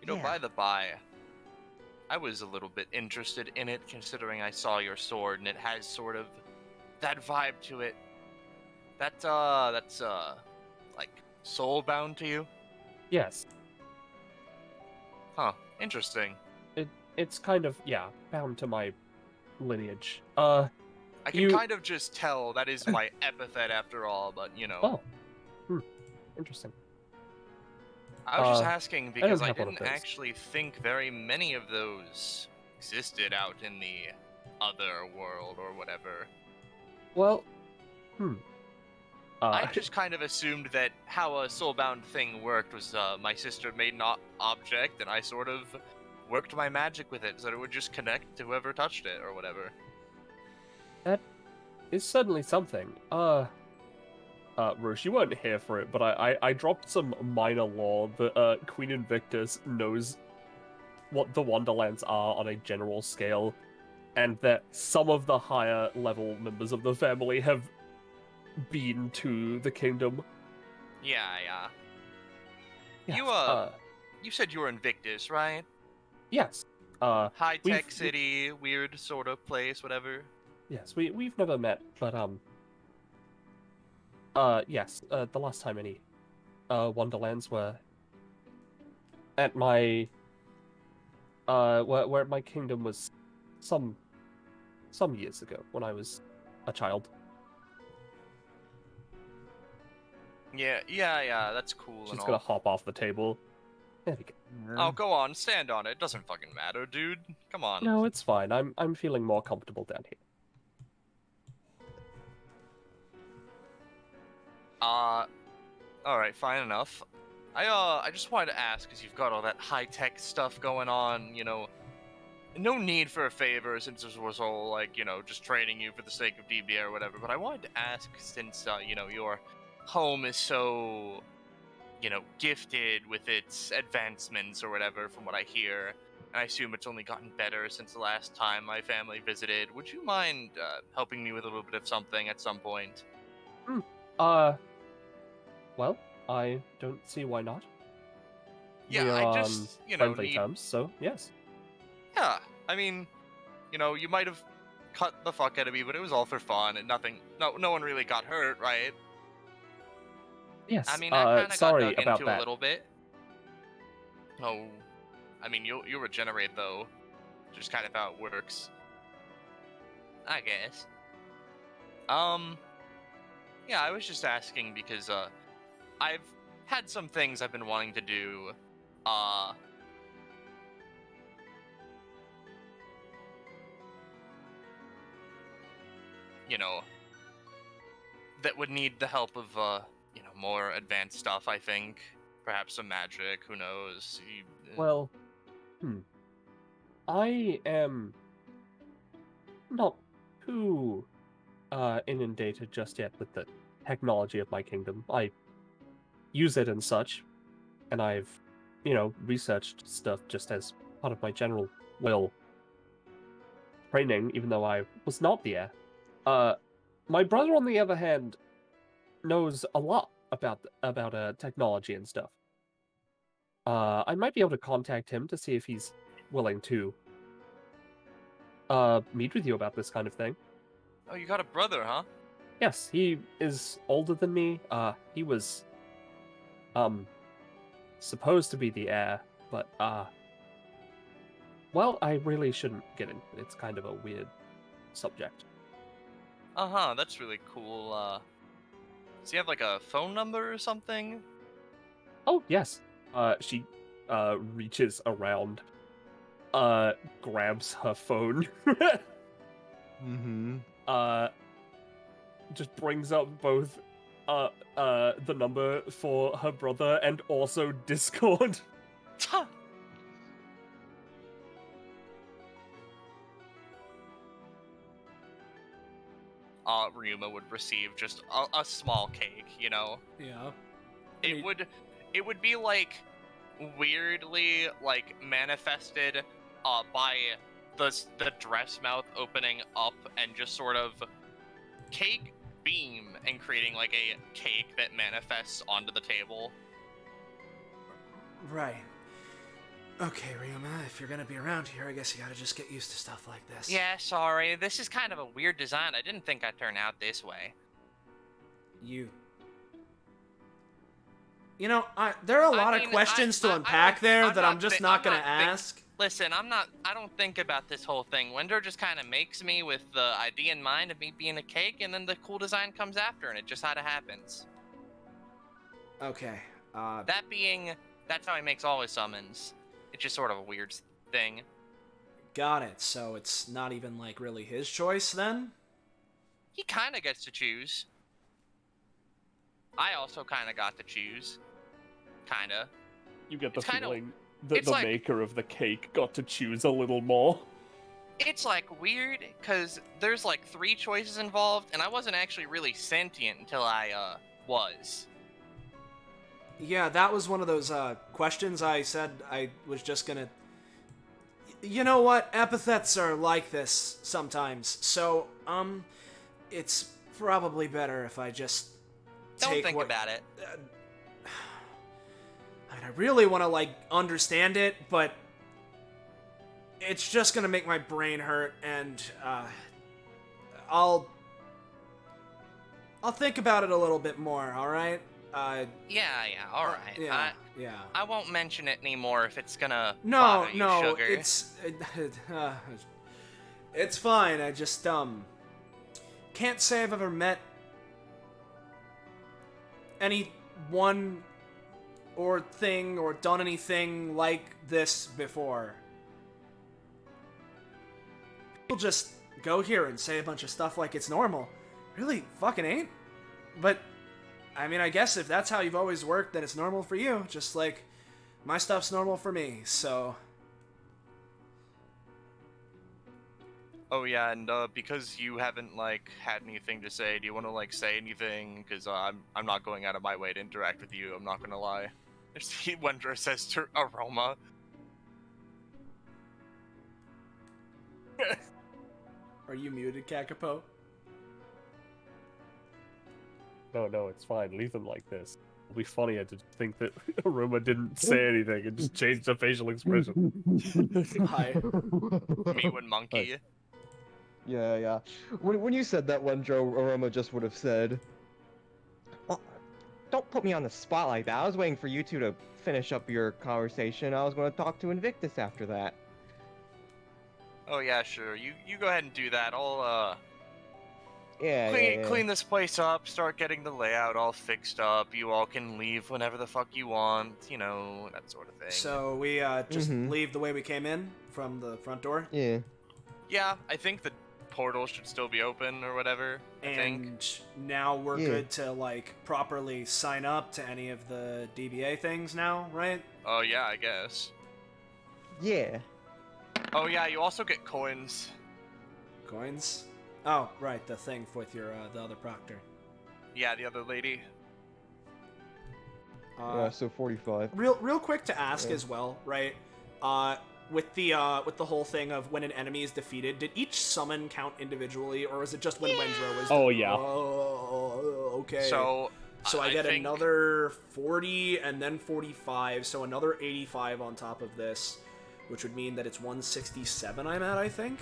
Yeah. By the by, I was a little bit interested in it, considering I saw your sword, and it has sort of that vibe to it. That's like soul-bound to you? Yes, Huh, interesting. it's kind of bound to my lineage. I can You- kind of just tell that is my epithet after all, but, Oh, interesting. I was just Uh, asking because I have one of didn't those. actually think very many of those existed out in the other world or whatever. Well, I just kind of assumed that how a soulbound thing worked was my sister made an object, and I sort of worked my magic with it so that it would just connect to whoever touched it or whatever. That is certainly something. Roche, you weren't here for it, but I dropped some minor lore that Queen Invictus knows what the Wonderlands are on a general scale, and that some of the higher level members of the family have been to the kingdom. Yeah. Yes, You said you were Invictus, right? yes. High-tech we've- city, weird sort of place, whatever. Yes, we've never met, but yes, the last time any Wonderlands were at my where my kingdom was some years ago when I was a child. Yeah, that's cool She's and gonna all. hop off the table. There we go. Oh, go on, stand on it. Doesn't fucking matter, dude. Come on. No, it's fine. I'm feeling more comfortable down here. Alright, fine enough. I just wanted to ask, because you've got all that high-tech stuff going on, you know, no need for a favor since this was all, like, you know, just training you for the sake of DBA or whatever, but I wanted to ask, since, you know, your home is so, you know, gifted with its advancements or whatever, from what I hear, and I assume it's only gotten better since the last time my family visited, would you mind, helping me with a little bit of something at some point? Well, I don't see why not. Yeah, We are I just, on you know, friendly terms, so yes. Yeah, I mean, you know, you might have cut the fuck out of me, but it was all for fun and nothing. No one really got hurt, right? Yes. I mean, I kind of got sorry dug about into that. a little bit. Oh, I mean, you'll regenerate though, just kind of how it works, I guess. Yeah, I was just asking because I've had some things I've been wanting to do. You know, that would need the help of, you know, more advanced stuff, I think. Perhaps some magic, who knows? Well, I am not too inundated just yet with the technology of my kingdom. I use it and such, and I've, you know, researched stuff just as part of my general training, even though I was not the heir. My brother, on the other hand, knows a lot about technology and stuff. I might be able to contact him to see if he's willing to meet with you about this kind of thing. Oh, you got a brother, huh? Yes, he is older than me. He was supposed to be the heir, but well, I really shouldn't get into it. It's kind of a weird subject. Uh-huh, that's really cool. Does he have like a phone number or something? Oh, yes. She reaches around, grabs her phone, Mm-hmm. just brings up both the number for her brother and also Discord. Ryuma would receive just a small cake, you know? Yeah. It would be like weirdly like manifested by the dress mouth opening up and just sort of cake beam and creating like a cake that manifests onto the table. Right. Okay, Ryuma, if you're gonna be around here, I guess you gotta just get used to stuff like this. Yeah, sorry. This is kind of a weird design. I didn't think I'd turn out this way. You know, there are a lot of questions to unpack there that I'm just not gonna ask. Listen, I don't think about this whole thing. Wendrow just kind of makes me with the idea in mind of me being a cake, and then the cool design comes after, and it just how it happens. Okay. That's how he makes all his summons. It's just sort of a weird thing. Got it. So it's not even like really his choice then? He kind of gets to choose. I also kind of got to choose. Kinda. You get the It's kinda- feeling the It's like- maker of the cake got to choose a little more. It's like weird because there's like 3 choices involved, and I wasn't actually really sentient until I was. Yeah, that was one of those questions I said I was just gonna... You know what? Epithets are like this sometimes, so, it's probably better if I just Don't take think what... about it. I mean, I really want to, like, understand it, but it's just gonna make my brain hurt, and, I'll think about it a little bit more, alright? Yeah, alright. Yeah. I won't mention it anymore if it's gonna No, bother you, no, sugar. it's fine. I just can't say I've ever met anyone or thing or done anything like this before. People just go here and say a bunch of stuff like it's normal. Really fucking ain't. But I mean, I guess if that's how you've always worked, then it's normal for you. Just like my stuff's normal for me, so... Oh yeah, and because you haven't like had anything to say, do you want to like say anything? Because I'm not going out of my way to interact with you. I'm not gonna lie. Wondrous says to Aroma. Are you muted, Kakapo? No, it's fine. Leave them like this. It'll be funnier to think that Aroma didn't say anything and just changed the facial expression. Hi. Me when monkey. Yeah. When you said that, Wendrow, Aroma just would have said, Well, don't put me on the spot like that. I was waiting for you two to finish up your conversation. I was going to talk to Invictus after that. Oh yeah, sure. You go ahead and do that. I'll Yeah. clean this place up, start getting the layout all fixed up. You all can leave whenever the fuck you want, you know, that sort of thing. So we just leave the way we came in from the front door? yeah. Yeah, I think the portal should still be open or whatever, I think. And now we're Yeah. good to, like, properly sign up to any of the DBA things now, right? Oh yeah, I guess. Yeah. Oh yeah, you also get coins. Coins? Oh, right, the thing with your, the other Proctor. Yeah, the other lady. Yeah, so 45. Real quick to ask Yeah. as well, right? With the whole thing of when an enemy is defeated, did each summon count individually, or is it just when Wendrow is? Oh, yeah. Oh, okay. So I get think... another 40 and then 45, so another 85 on top of this, which would mean that it's 167 I'm at, I think.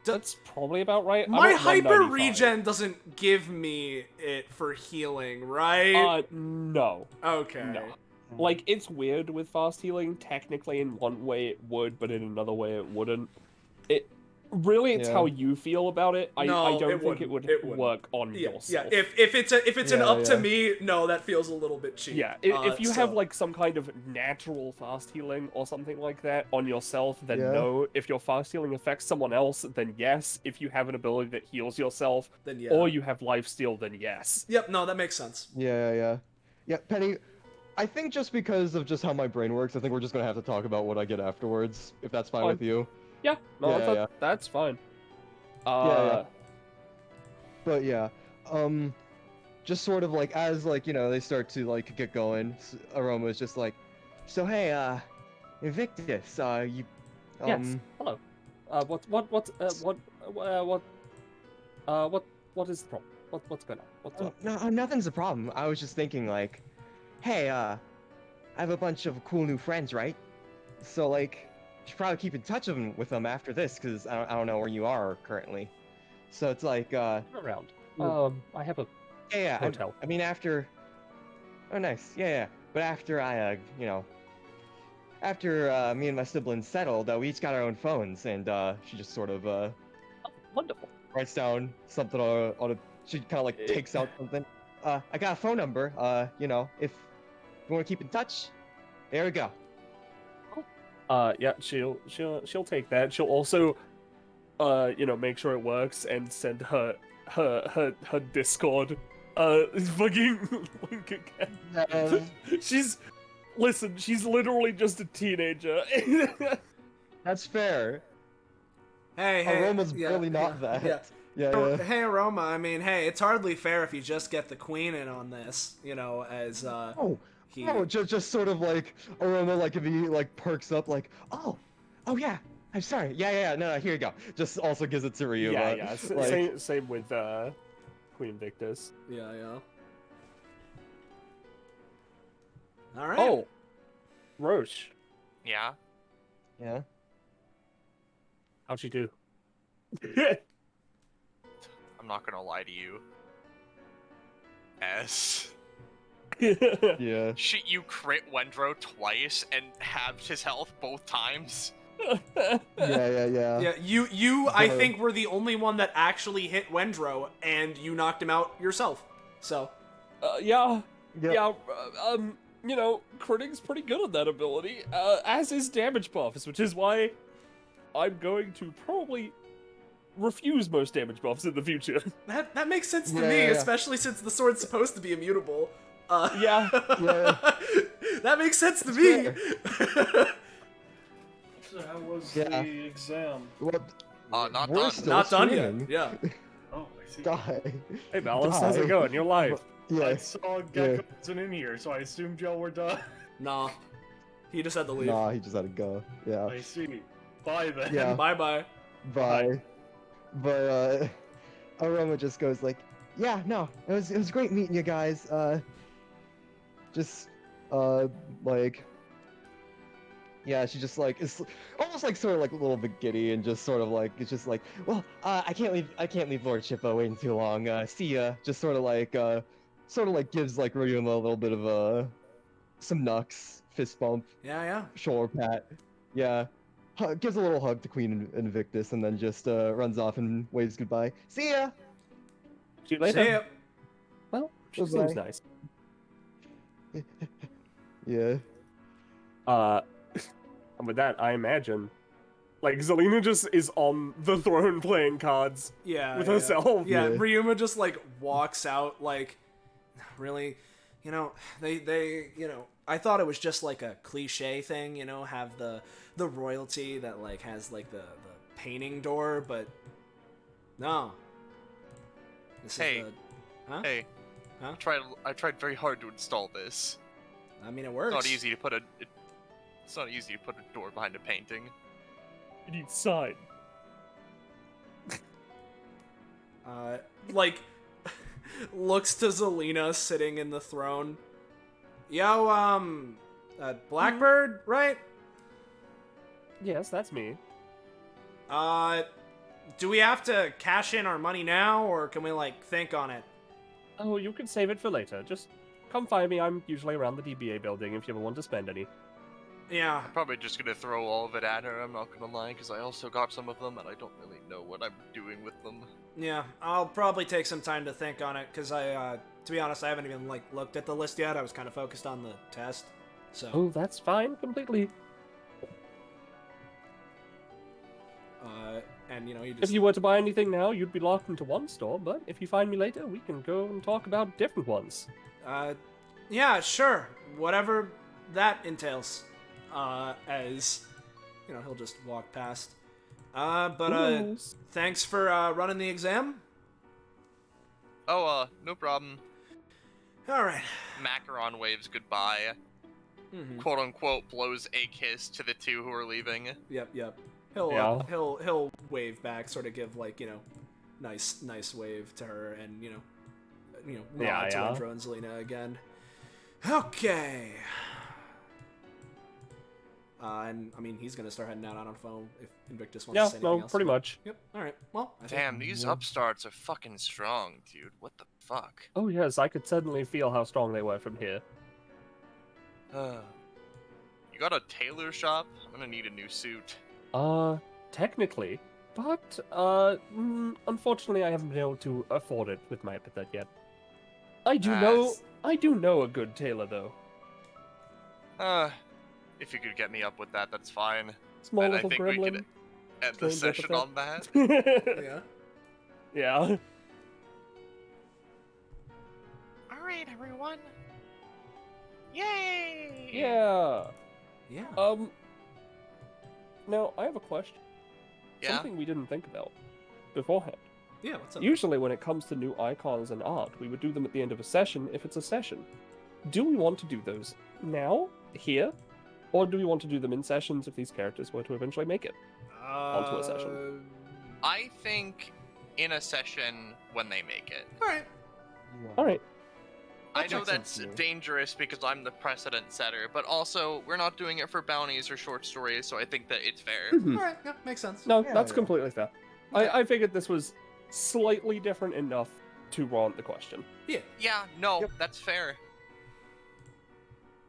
That's probably about right. My I'm at hyper 195. regen doesn't give me it for healing, right? No. Okay. No. Like, it's weird with fast healing. Technically, in one way it would, but in another way it wouldn't. It's Yeah. how you feel about it. I No, don't it think it wouldn't. would It wouldn't. work on Yeah, yourself. if it's an Yeah, up to yeah. me, no, that feels a little bit cheap. Yeah, if you have so- like some kind of natural fast healing or something like that on yourself, then Yeah. no. If your fast healing affects someone else, then yes. If you have an ability that heals yourself, then yeah. or you have lifesteal, then yes. Yep, no, that makes sense. Yeah, Penny, I think just because of just how my brain works, I think we're just gonna have to talk about what I get afterwards, if that's fine Fine. with you. Yeah, no, Yeah. that's fine. Yeah. But yeah, just sort of like as like, you know, they start to like get going, Aroma is just like, so hey, Invictus, you, Yes. Hello. What is the problem? What's going on? What's up? No, nothing's a problem. I was just thinking like, hey, I have a bunch of cool new friends, right? So like, you should probably keep in touch with them after this, because I don't know where you are currently. So it's like, I'm around. I have a yeah, hotel. I mean, after... Oh, nice. Yeah. But after I, after me and my siblings settled, we each got our own phones, and she just sort of Wonderful. writes down something on a, she kind of like takes out something. I got a phone number. You know, if you want to keep in touch, there we go. Yeah, she'll take that. She'll also, make sure it works and send her Discord, fucking link again. She's Listen, she's literally just a teenager. That's fair. Hey, Aroma's yeah, barely not yeah, that. Yeah. Yeah. Hey, Aroma. I mean, hey, it's hardly fair if you just get the queen in on this. You know, as Oh, he. oh, just sort of like Aroma, like if he like perks up, like, oh yeah, I'm sorry, yeah, no, here you go. Just also gives it to Ryuma. yeah. Like, Same with Queen Invictus. Yeah. All right. Oh, Roche, Yeah. yeah. how'd she do? I'm not gonna lie to you. S. Yeah. Shit, you crit Wendrow twice and halved his health both times. Yeah. Yeah, you. I Uh, think were the only one that actually hit Wendrow, and you knocked him out yourself. So. Yeah. Yep. You know, critting's pretty good on that ability, as is damage buffs, which is why I'm going to probably refuse most damage buffs in the future. That makes sense to Yeah, me, yeah. especially since the sword's supposed to be immutable. Yeah. That makes sense to me. So how was Yeah. the exam? What? Not We're done. still Not done yet. streaming. Yeah. Oh, I see. Die. Hey, Malice, how's it Die. going? You're live. Yeah. I saw Gecko wasn't in here, so I assumed y'all were done. Nah. He just had to leave. Nah, he just had to go. Yeah. I see. Bye then. Yeah. Bye bye. Bye. But Aroma just goes like, yeah, no, it was great meeting you guys. Like, yeah, she just like is almost like sort of like a little bit giddy and just sort of like it's just like, well, I can't leave Lordship waiting too long. See ya. Just sort of like gives like Ryuma a little bit of some knucks, fist bump, Yeah. shoulder pat. Yeah. Gives a little hug to Queen Invictus and then just runs off and waves goodbye. See ya! See you later. See ya. Well, she Bye-bye. seems nice. Yeah. And with that, I imagine, like, Zelina just is on the throne playing cards Yeah. with yeah. herself. Yeah, Yeah. Ryuma just like walks out like, really, you know, they you know, I thought it was just like a cliche thing, you know, have the royalty that like has like the painting door, but no. This Hey. is the, huh? Hey. Huh? I tried very hard to install this. I mean, it It's works. not easy to put a door behind a painting. You need sign. Like, looks to Zelina sitting in the throne. Yo, Blackbird, right? Yes, that's me. Do we have to cash in our money now, or can we, like, think on it? Oh, you can save it for later. Just come find me. I'm usually around the DBA building if you ever want to spend any. Yeah. I'm probably just gonna throw all of it at her, I'm not gonna lie, because I also got some of them and I don't really know what I'm doing with them. Yeah, I'll probably take some time to think on it, because to be honest, I haven't even, like, looked at the list yet. I was kind of focused on the test, so... Oh, that's fine, completely. And, you know, you If just... you were to buy anything now, you'd be locked into one store, but if you find me later, we can go and talk about different ones. Yeah, sure. Whatever that entails. As, you know, he'll just walk past. Yes. Thanks for, running the exam. Oh, no problem. Alright. Macaron waves goodbye. Mm-hmm. Quote unquote blows a kiss to the two who are leaving. Yep. He'll, Yeah. he'll wave back, sort of give, like, you know, nice wave to her, and, you know, nod Yeah, to yeah. Wendrow and Zelina again. Okay. And, I mean, he's gonna start heading out. I don't know if Invictus wants Yeah, to say anything no, else. pretty much. Yep, alright. Well, I think... Damn, these upstarts are fucking strong, dude. What the fuck? Oh yes, I could certainly feel how strong they were from here. You got a tailor shop? I'm gonna need a new suit. Technically, but, unfortunately I haven't been able to afford it with my epithet yet. I do know a good tailor, though. If you could get me up with that, that's fine. Small And I little think we gremlin. could end the Strange session epithet. on that. Yeah. Yeah. Alright, everyone. Yay! Yeah. Yeah. Now I have a question. Yeah. Something we didn't think about beforehand. Yeah, what's up? Usually when it comes to new icons and art, we would do them at the end of a session if it's a session. Do we want to do those now, here? Or do we want to do them in sessions if these characters were to eventually make it onto a session? I think in a session when they make it. Alright. Alright. I That know makes sense that's to me. dangerous because I'm the precedent setter, but also we're not doing it for bounties or short stories, so I think that it's fair. Mhm. Alright, yeah, makes sense. No, Yeah, that's yeah. completely fair. Okay. I figured this was slightly different enough to warrant the question. Yeah. Yeah, no, Yep. that's fair.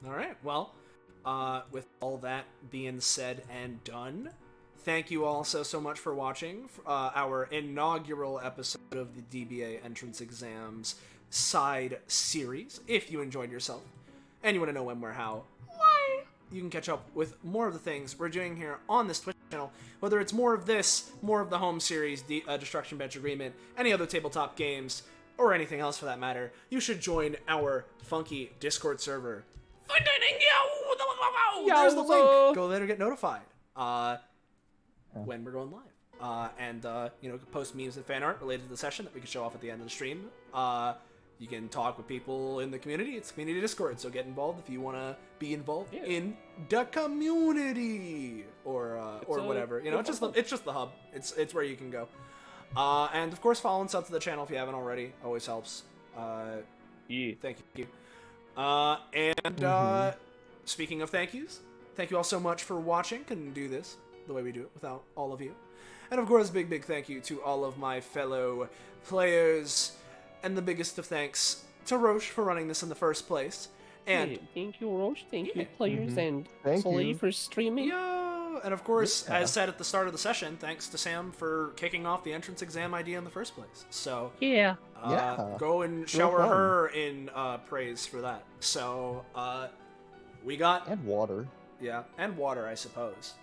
Alright, well, with all that being said and done, thank you all so much for watching our inaugural episode of the DBA entrance exams side series. If you enjoyed yourself and you want to know when, where, how, why, you can catch up with more of the things we're doing here on this Twitch channel, whether it's more of this, more of the home series, the Destruction Bench Agreement, any other tabletop games, or anything else for that matter. You should join our funky Discord server. There's the Yowza! link. Go there to get notified when we're going live. And post memes and fan art related to the session that we can show off at the end of the stream. You can talk with people in the community. It's community Discord, so get involved if you want to be involved in the community or whatever. It's just the hub. It's where you can go. And of course, follow and sub to the channel if you haven't already. Always helps. Yeah. Thank you. Speaking of thank yous, thank you all so much for watching. Couldn't do this the way we do it without all of you. And of course, big thank you to all of my fellow players. And the biggest of thanks to Roche for running this in the first place. And Hey, thank you, Roche. Thank Yeah. you, players, and Thank Soleil you. for streaming. yo, and of course, Yeah. as said at the start of the session, thanks to Sam for kicking off the entrance exam idea in the first place. So Yeah. Yeah. go and shower fun. her in praise for that. So we got And water. yeah, and water, I suppose.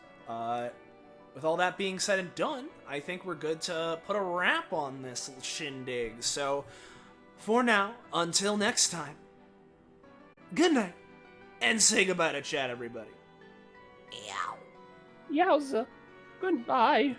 With all that being said and done, I think we're good to put a wrap on this shindig. So, for now, until next time, good night, and say goodbye to chat, everybody. Yowza. Goodbye.